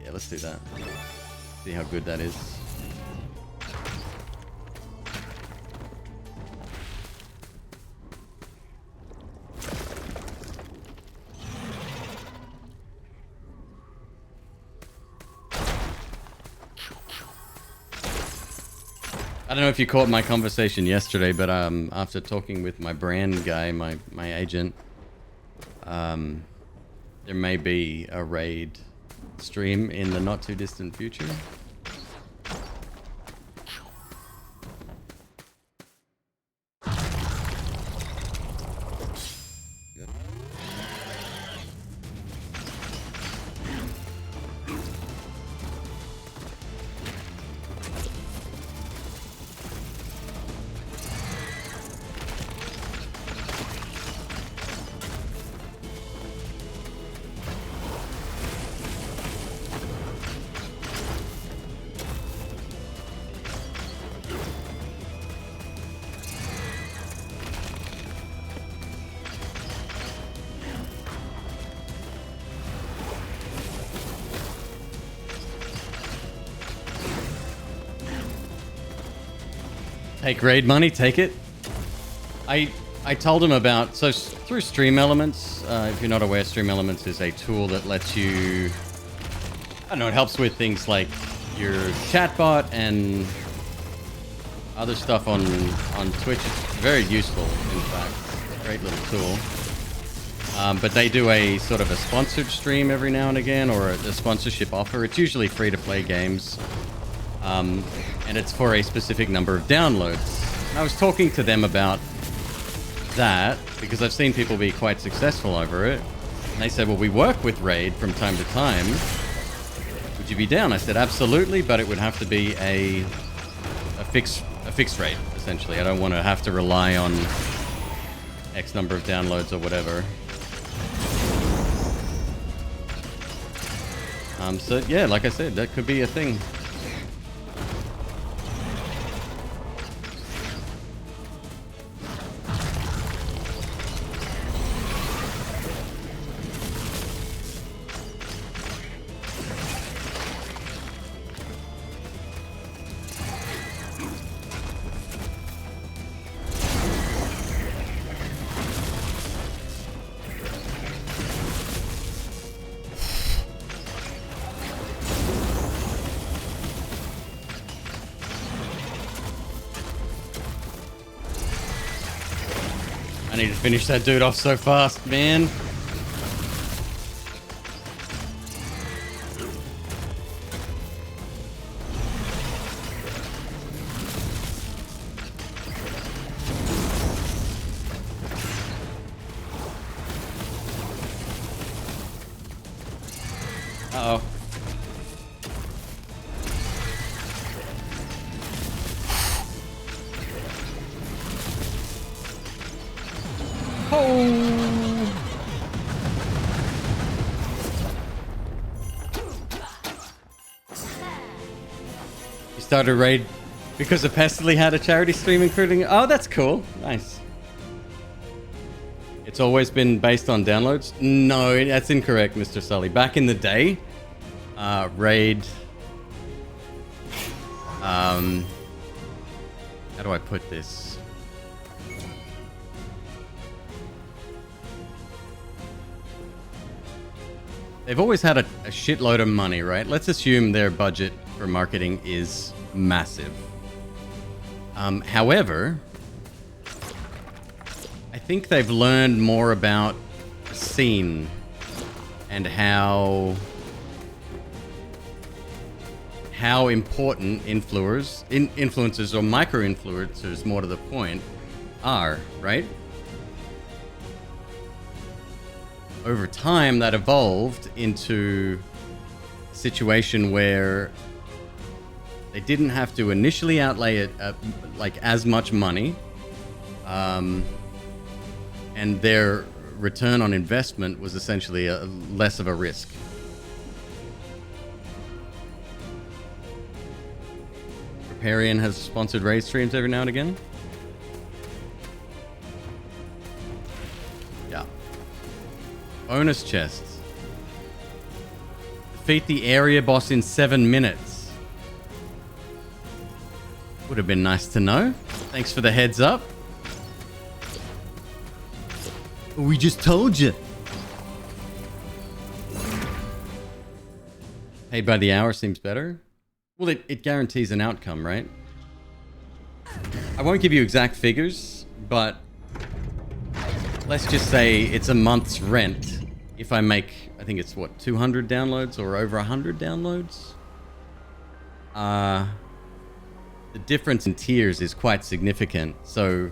Speaker 1: Yeah, let's do that. See how good that is. I don't know if you caught my conversation yesterday, but after talking with my brand guy, my agent, there may be a raid stream in the not too distant future. Take raid money, take it. I told him about, so through Stream Elements, if you're not aware, Stream Elements is a tool that lets you, I don't know, it helps with things like your chatbot and other stuff on Twitch. It's very useful, in fact. Great little tool. But they do a sort of a sponsored stream every now and again, or a sponsorship offer. It's usually free to play games. And it's for a specific number of downloads. And I was talking to them about that because I've seen people be quite successful over it. And they said, well, we work with Raid from time to time. Would you be down? I said, absolutely, but it would have to be a fixed rate, essentially. I don't want to have to rely on X number of downloads or whatever. So yeah, like I said, that could be a thing. I need to finish that dude off so fast, man. Uh-oh. You started a raid because the Pestily had a charity stream including... Oh, that's cool. Nice. It's always been based on downloads? No, that's incorrect, Mr. Sully. Back in the day, raid... how do I put this? They've always had a shitload of money, right? Let's assume their budget for marketing is massive. However, I think they've learned more about the scene and how important influencers or micro-influencers, more to the point, are, right? Over time, that evolved into a situation where they didn't have to initially outlay it like as much money, and their return on investment was essentially less of a risk. Riparian has sponsored raid streams every now and again. Yeah. Bonus chests. Defeat the area boss in 7 minutes. Would have been nice to know. Thanks for the heads up. We just told you. Paid by the hour seems better. Well, it guarantees an outcome, right? I won't give you exact figures, but let's just say it's a month's rent. If I make, I think it's what, 200 downloads or over 100 downloads? The difference in tiers is quite significant. So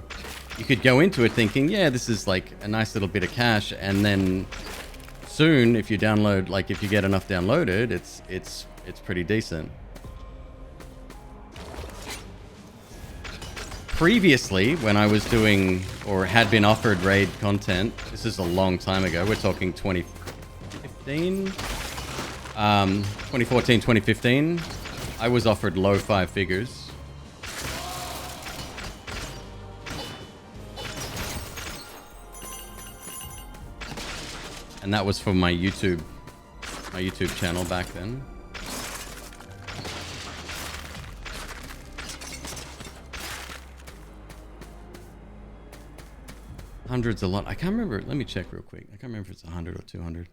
Speaker 1: you could go into it thinking, yeah, this is like a nice little bit of cash, and then soon, if you download, like if you get enough downloaded, it's pretty decent. Previously, when I was doing or had been offered raid content, this is a long time ago. We're talking 2015, 2014, 2015. I was offered low 5 figures. And that was for my YouTube channel back then. Hundreds a lot. I can't remember. Let me check real quick. I can't remember if it's 100 or 200.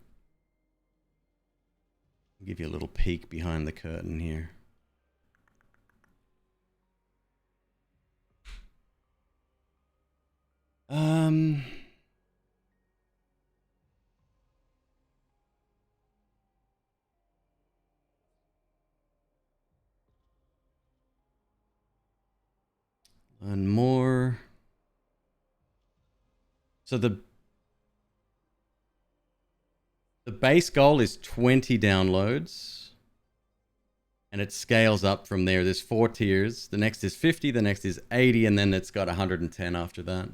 Speaker 1: I'll give you a little peek behind the curtain here. Learn more. So the base goal is 20 downloads, and it scales up from there. There's 4 tiers. The next is 50, the next is 80, and then it's got 110 after that.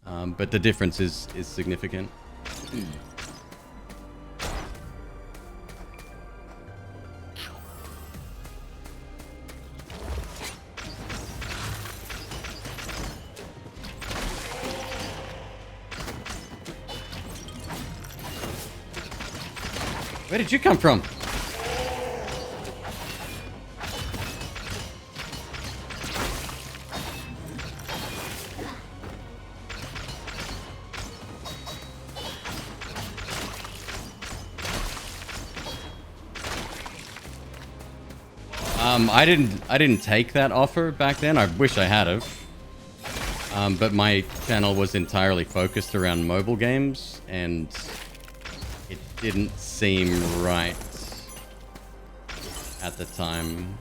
Speaker 1: But the difference is significant. Where did you come from? I didn't take that offer back then. I wish I had have. But my channel was entirely focused around mobile games, and it didn't seem right at the time.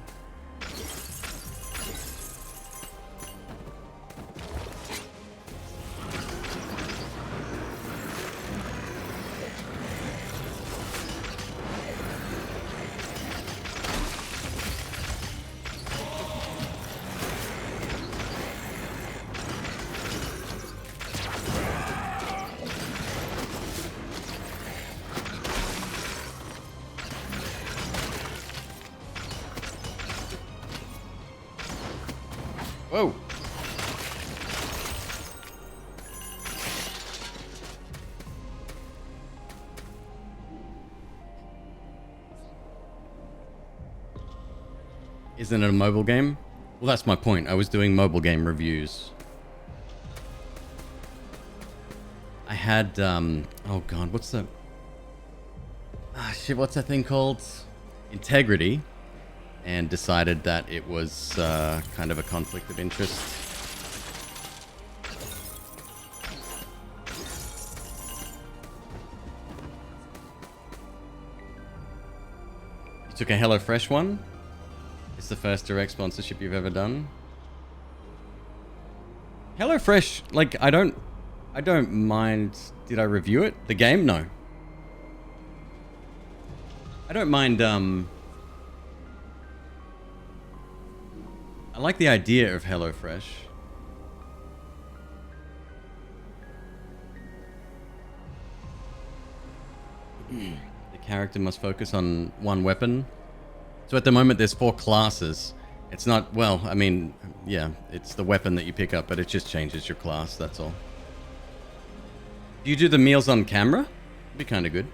Speaker 1: Whoa. Isn't it a mobile game? Well, that's my point. I was doing mobile game reviews. I had, oh god, what's the... Ah, shit, what's that thing called? Integrity. And decided that it was kind of a conflict of interest. You took a HelloFresh one? It's the first direct sponsorship you've ever done? HelloFresh, like, I don't mind... Did I review it? The game? No. I don't mind, I like the idea of HelloFresh. character must focus on one weapon. So at the moment there's 4 classes. It's not, well, I mean, yeah, it's the weapon that you pick up, but it just changes your class, that's all. Do you do the meals on camera? It'd be kind of good.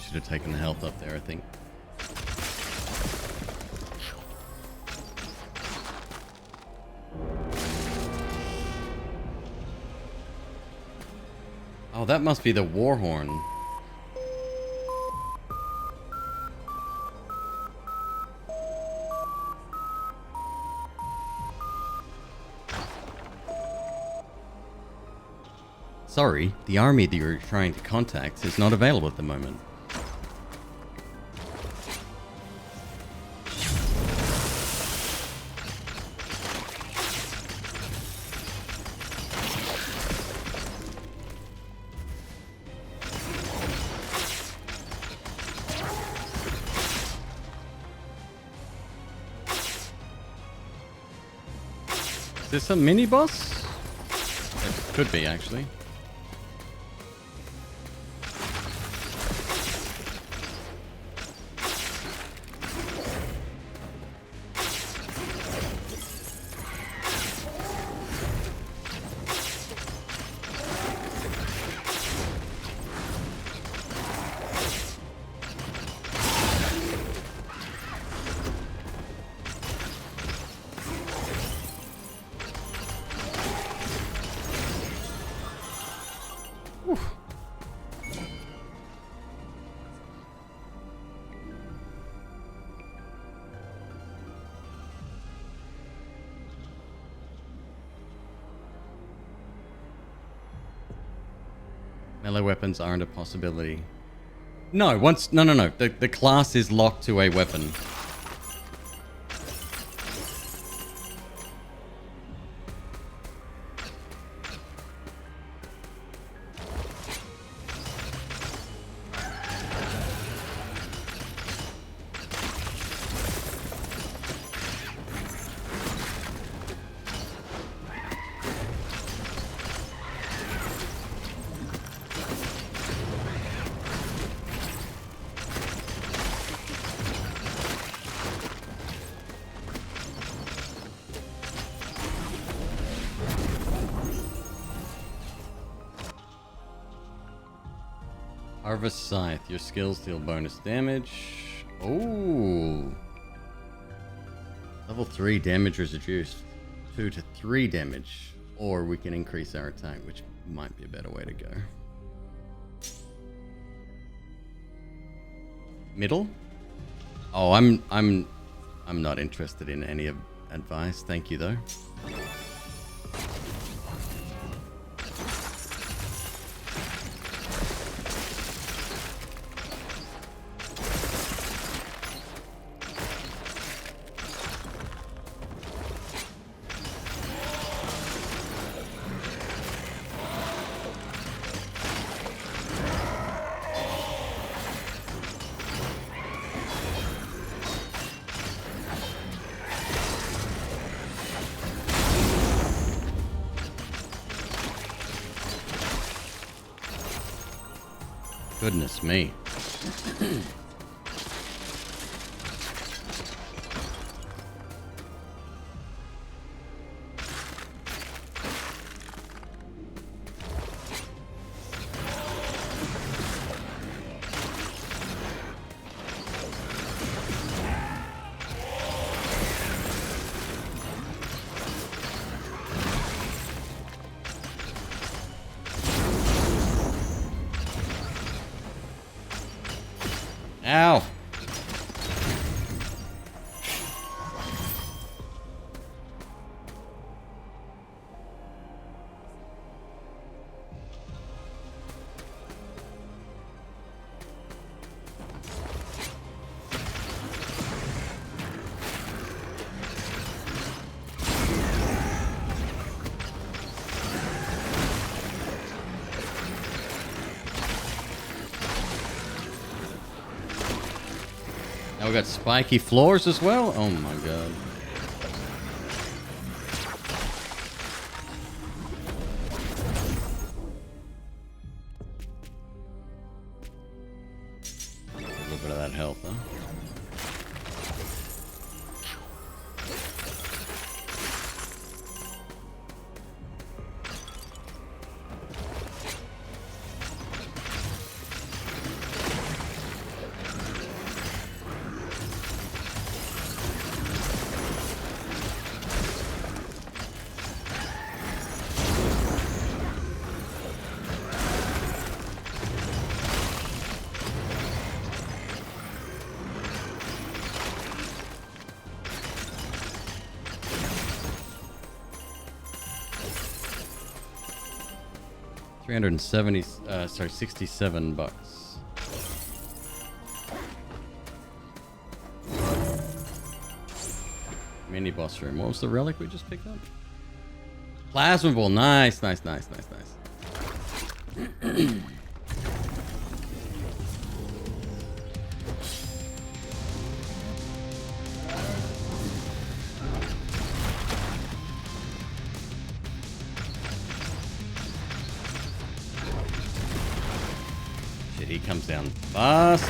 Speaker 1: Should have taken the health up there, I think. Oh, that must be the war horn. Sorry, the army that you're trying to contact is not available at the moment. Is this a mini boss? It could be, actually. Melee weapons aren't a possibility. No, once... No. The class is locked to a weapon. Harvest Scythe. Your skills deal bonus damage. Oh. Level 3 damage is reduced. 2 to 3 damage. Or we can increase our attack, which might be a better way to go. Middle? Oh, I'm not interested in any advice. Thank you though. Goodness me. Ow! Now we got spiky floors as well? Oh my god. A little bit of that health, huh? $67. Mini boss room. What was the relic we just picked up? Plasma ball. Nice, nice, nice, nice, nice. He comes down fast.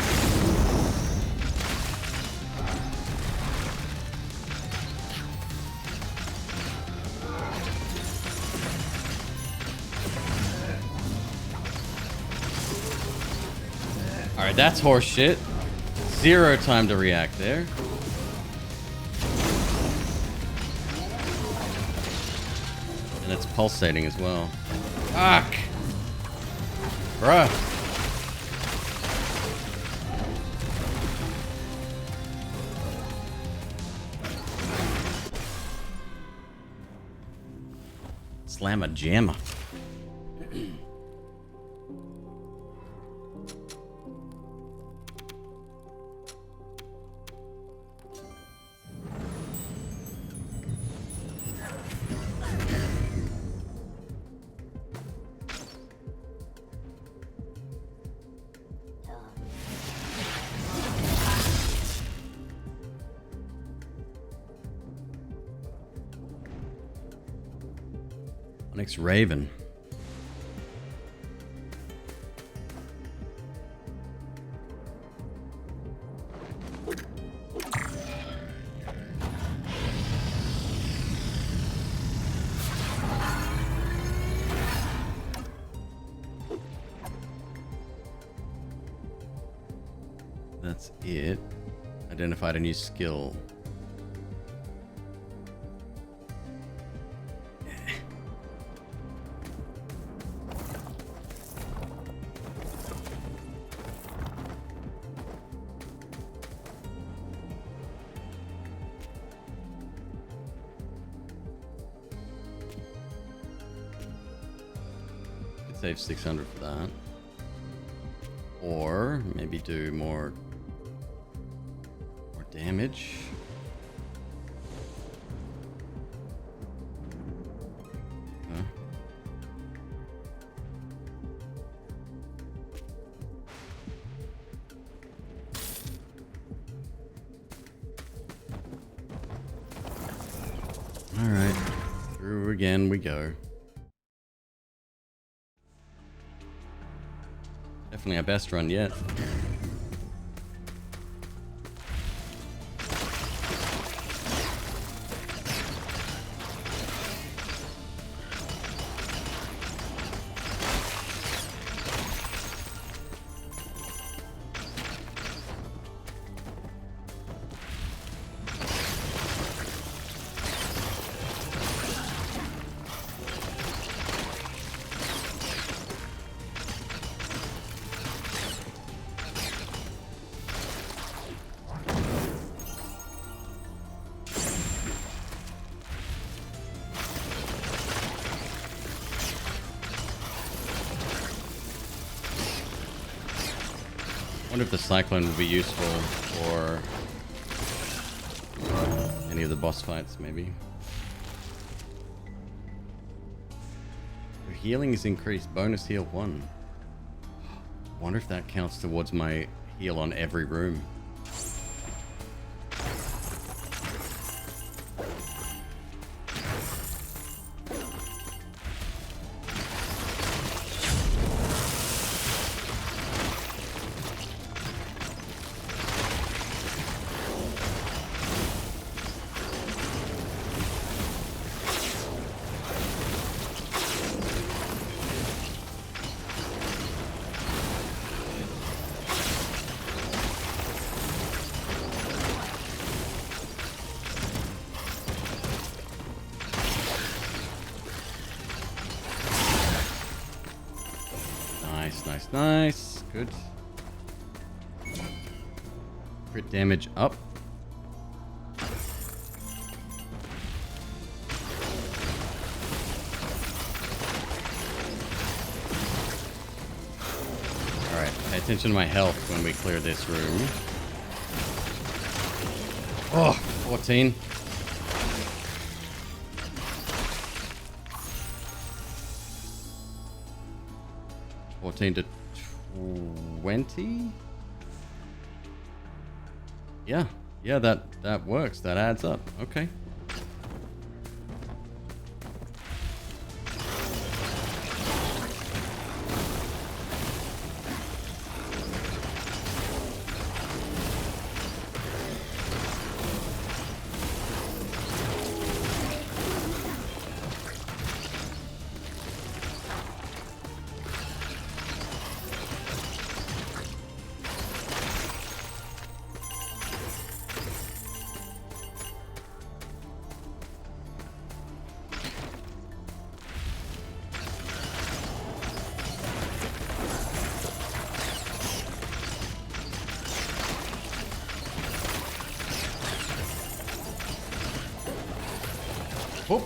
Speaker 1: Alright, that's horse shit. 0 time to react there. And it's pulsating as well. Fuck! Bruh. Slam a jammer. Onyx Raven. That's it. Identified a new skill. Save 600 for that. Or maybe do more damage. Huh? All right, through again we go. Definitely our best run yet. wonder if the cyclone will be useful for any of the boss fights, maybe. Your healing is increased. Bonus heal 1. Wonder if that counts towards my heal on every room. Nice. Good. Crit damage up. Alright, pay attention to my health when we clear this room. Oh, 14. To 20. Yeah, that works. That adds up. Okay. Whoop.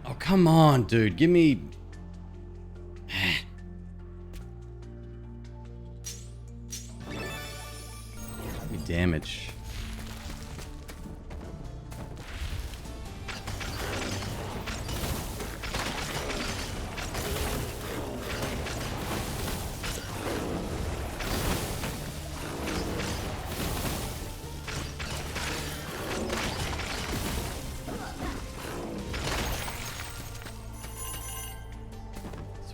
Speaker 1: Oh, come on, dude. Give me... Give me damage.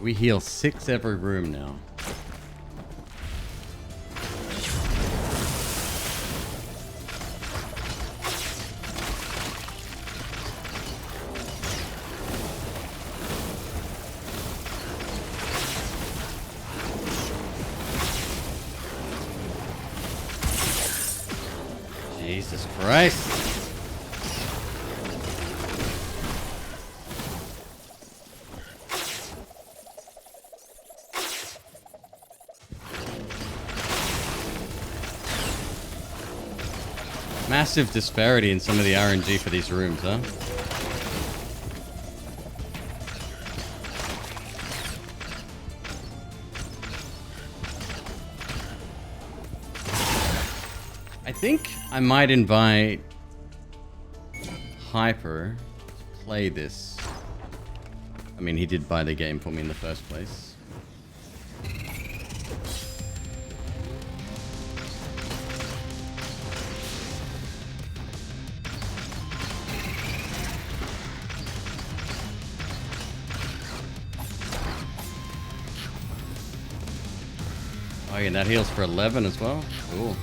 Speaker 1: We heal 6 every room now. Jesus Christ. Massive disparity in some of the RNG for these rooms, huh? I think I might invite Hyper to play this. I mean, he did buy the game for me in the first place. Oh, yeah, that heals for 11 as well. Cool.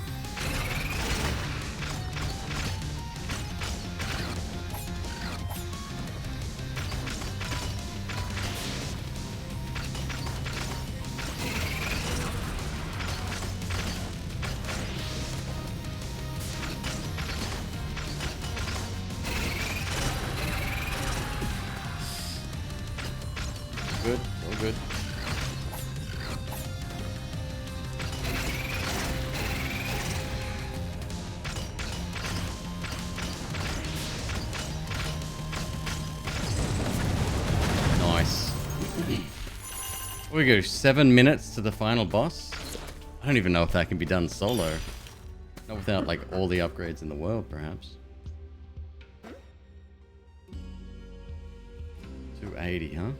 Speaker 1: Good, all good. We go 7 minutes to the final boss. I don't even know if that can be done solo. Not without like all the upgrades in the world, perhaps. 280, huh?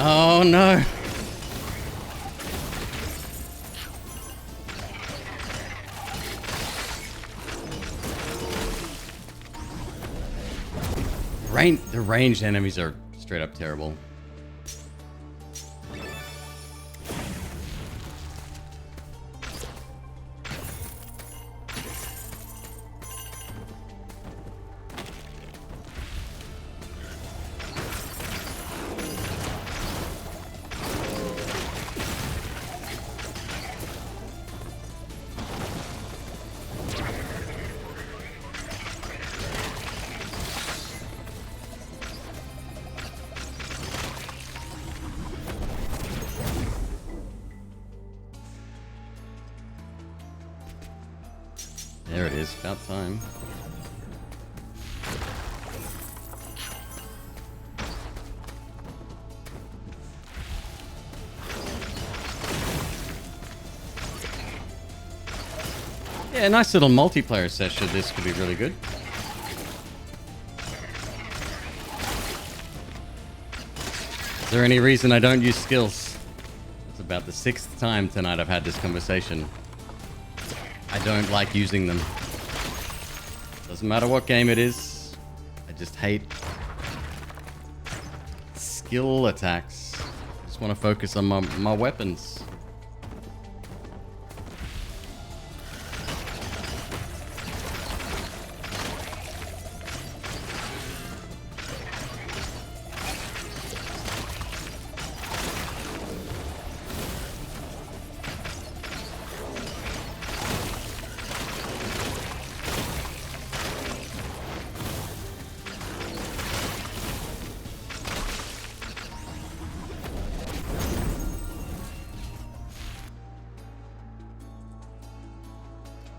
Speaker 1: Oh no! The ranged enemies are straight up terrible. There it is, about time. Yeah, a nice little multiplayer session. This could be really good. Is there any reason I don't use skills? It's about the 6th time tonight I've had this conversation. I don't like using them. Doesn't matter what game it is. I just hate skill attacks. I just want to focus on my weapons.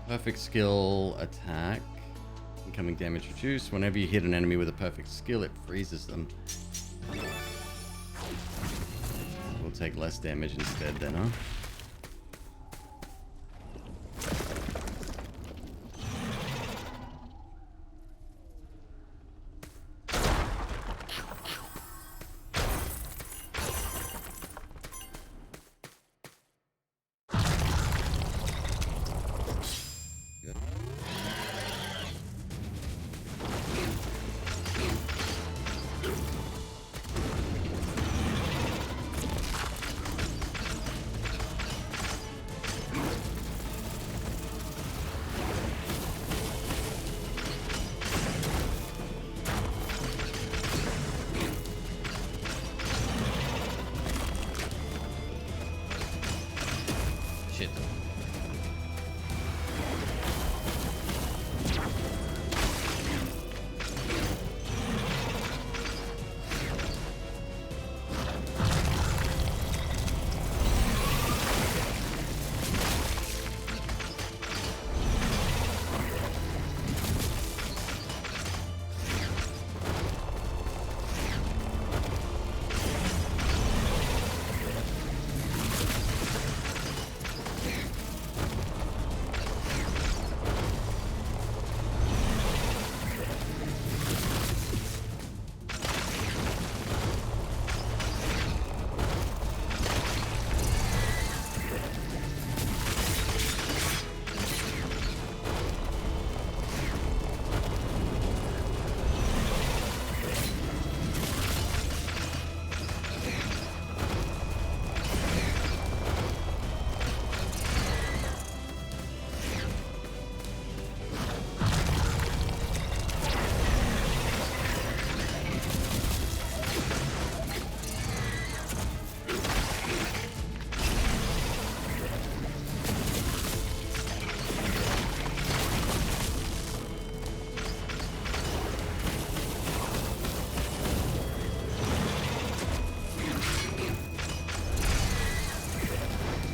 Speaker 1: Perfect skill attack. Incoming damage reduced. Whenever you hit an enemy with a perfect skill, it freezes them. We'll take less damage instead then, huh?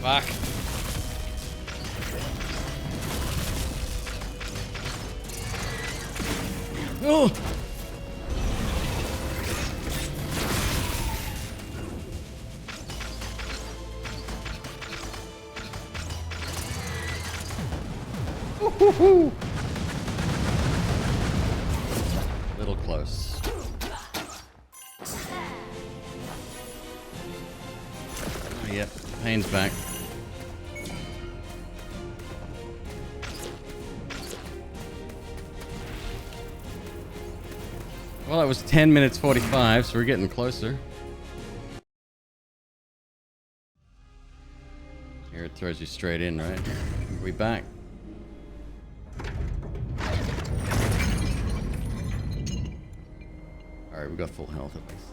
Speaker 1: Fuck. Oh! Woo-hoo-hoo. Little close. Oh, yep, pain's back. Well, it was 10 minutes 45, so we're getting closer. Here it throws you straight in, right? Are we back? Alright, we got full health at least.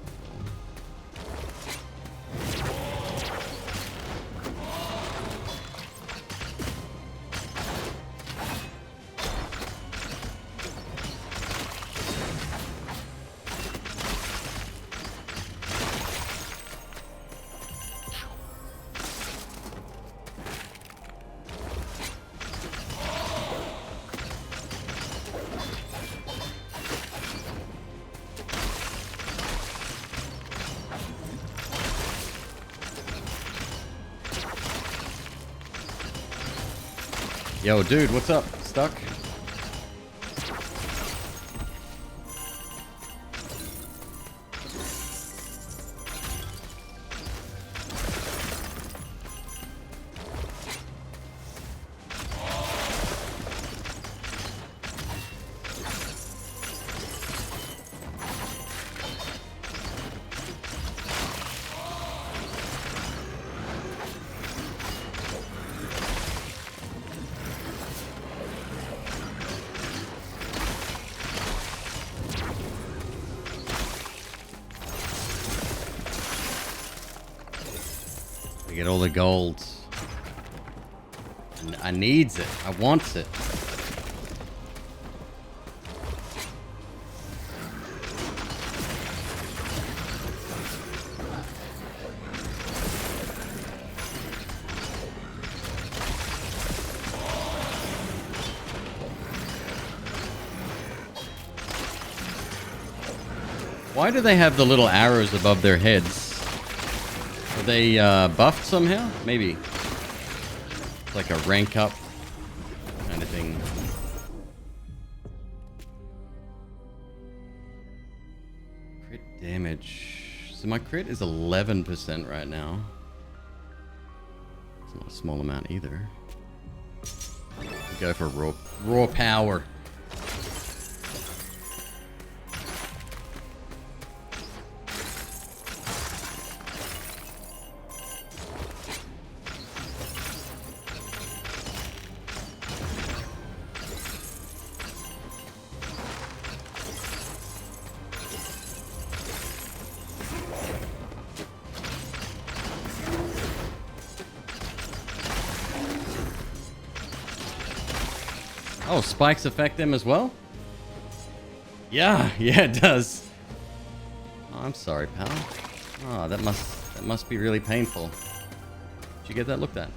Speaker 1: Yo, dude, what's up? Stuck? Get all the gold. I needs it. I wants it. Why do they have the little arrows above their heads? Are they buffed somehow? Maybe. It's like a rank up kind of thing. Crit damage. So my crit is 11% right now. It's not a small amount either. Go for raw power. Oh, spikes affect them as well? Yeah, it does. Oh, I'm sorry, pal. Oh, that must be really painful. Did you get that looked at?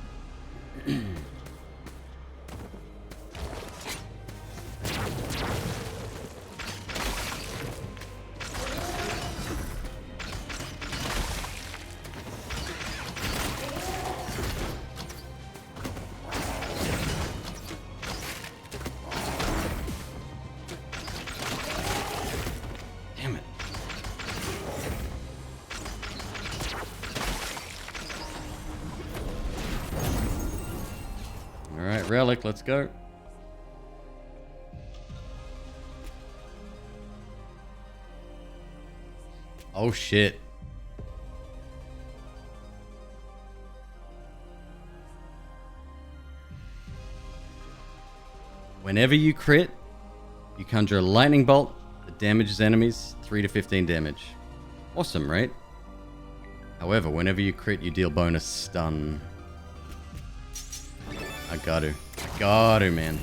Speaker 1: Alright, relic, let's go. Oh shit. Whenever you crit, you conjure a lightning bolt that damages enemies 3 to 15 damage. Awesome, right? However, whenever you crit, you deal bonus stun. I got to, man.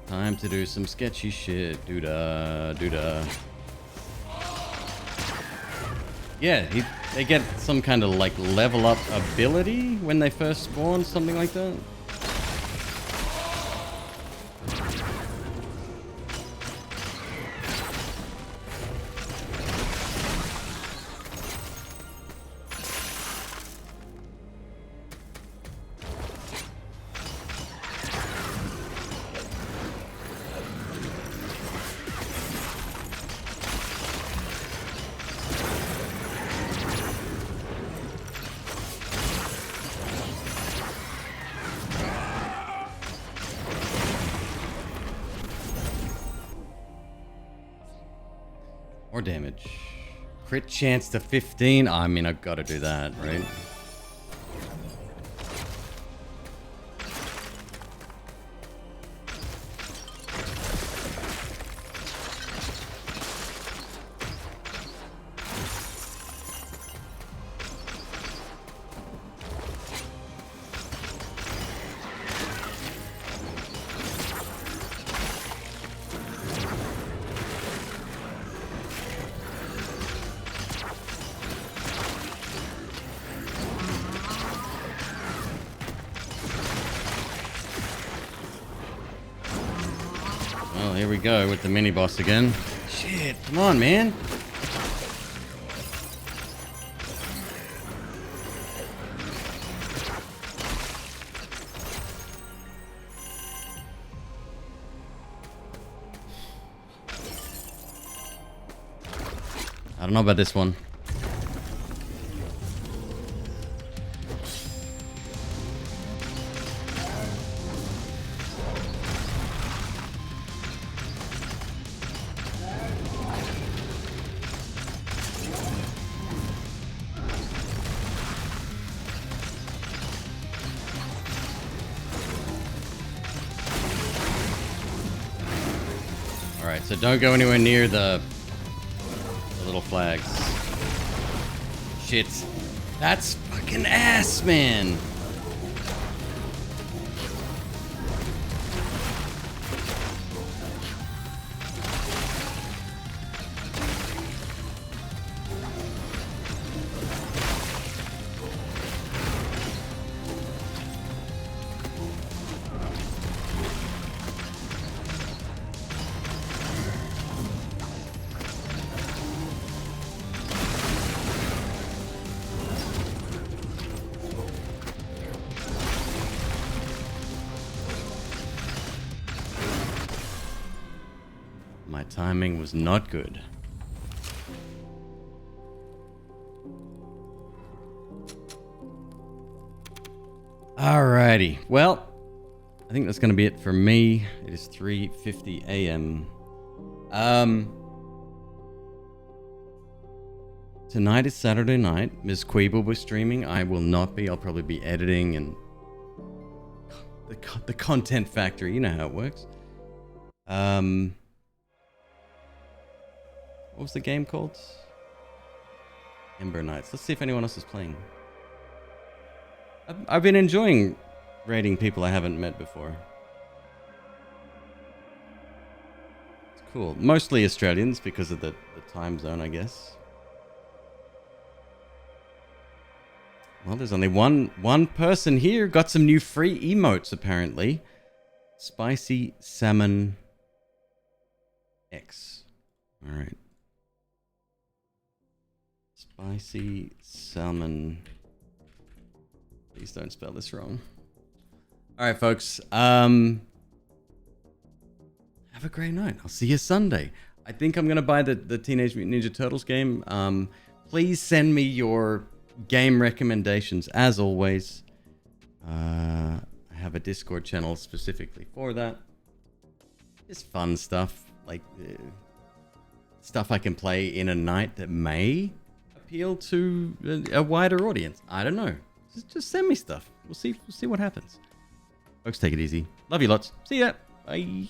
Speaker 1: Time to do some sketchy shit. Doo-da, doo-da. Yeah, they get some kind of like level up ability when they first spawn, something like that. More damage. Crit chance to 15. I mean, I've got to do that, right? Well, here we go with the mini boss again. Shit, come on, man. I don't know about this one. Alright, so don't go anywhere near the little flags. Shit. That's fucking ass, man. My timing was not good. Alrighty. Well, I think that's going to be it for me. It is 3:50 a.m. Tonight is Saturday night. McQueeb will be streaming. I will not be. I'll probably be editing and the content factory. You know how it works. What was the game called? Ember Nights. Let's see if anyone else is playing. I've been enjoying raiding people I haven't met before. It's cool. Mostly Australians because of the time zone, I guess. Well, there's only one person here. Got some new free emotes, apparently. Spicy Salmon X. Alright. Spicy Salmon. Please don't spell this wrong. Alright, folks. Have a great night. I'll see you Sunday. I think I'm going to buy the Teenage Mutant Ninja Turtles game. Please send me your game recommendations, as always. I have a Discord channel specifically for that. Just fun stuff, like stuff I can play in a night that may appeal to a wider audience. I don't know. Just send me stuff. We'll see what happens. Folks, take it easy. Love you lots. See ya. Bye.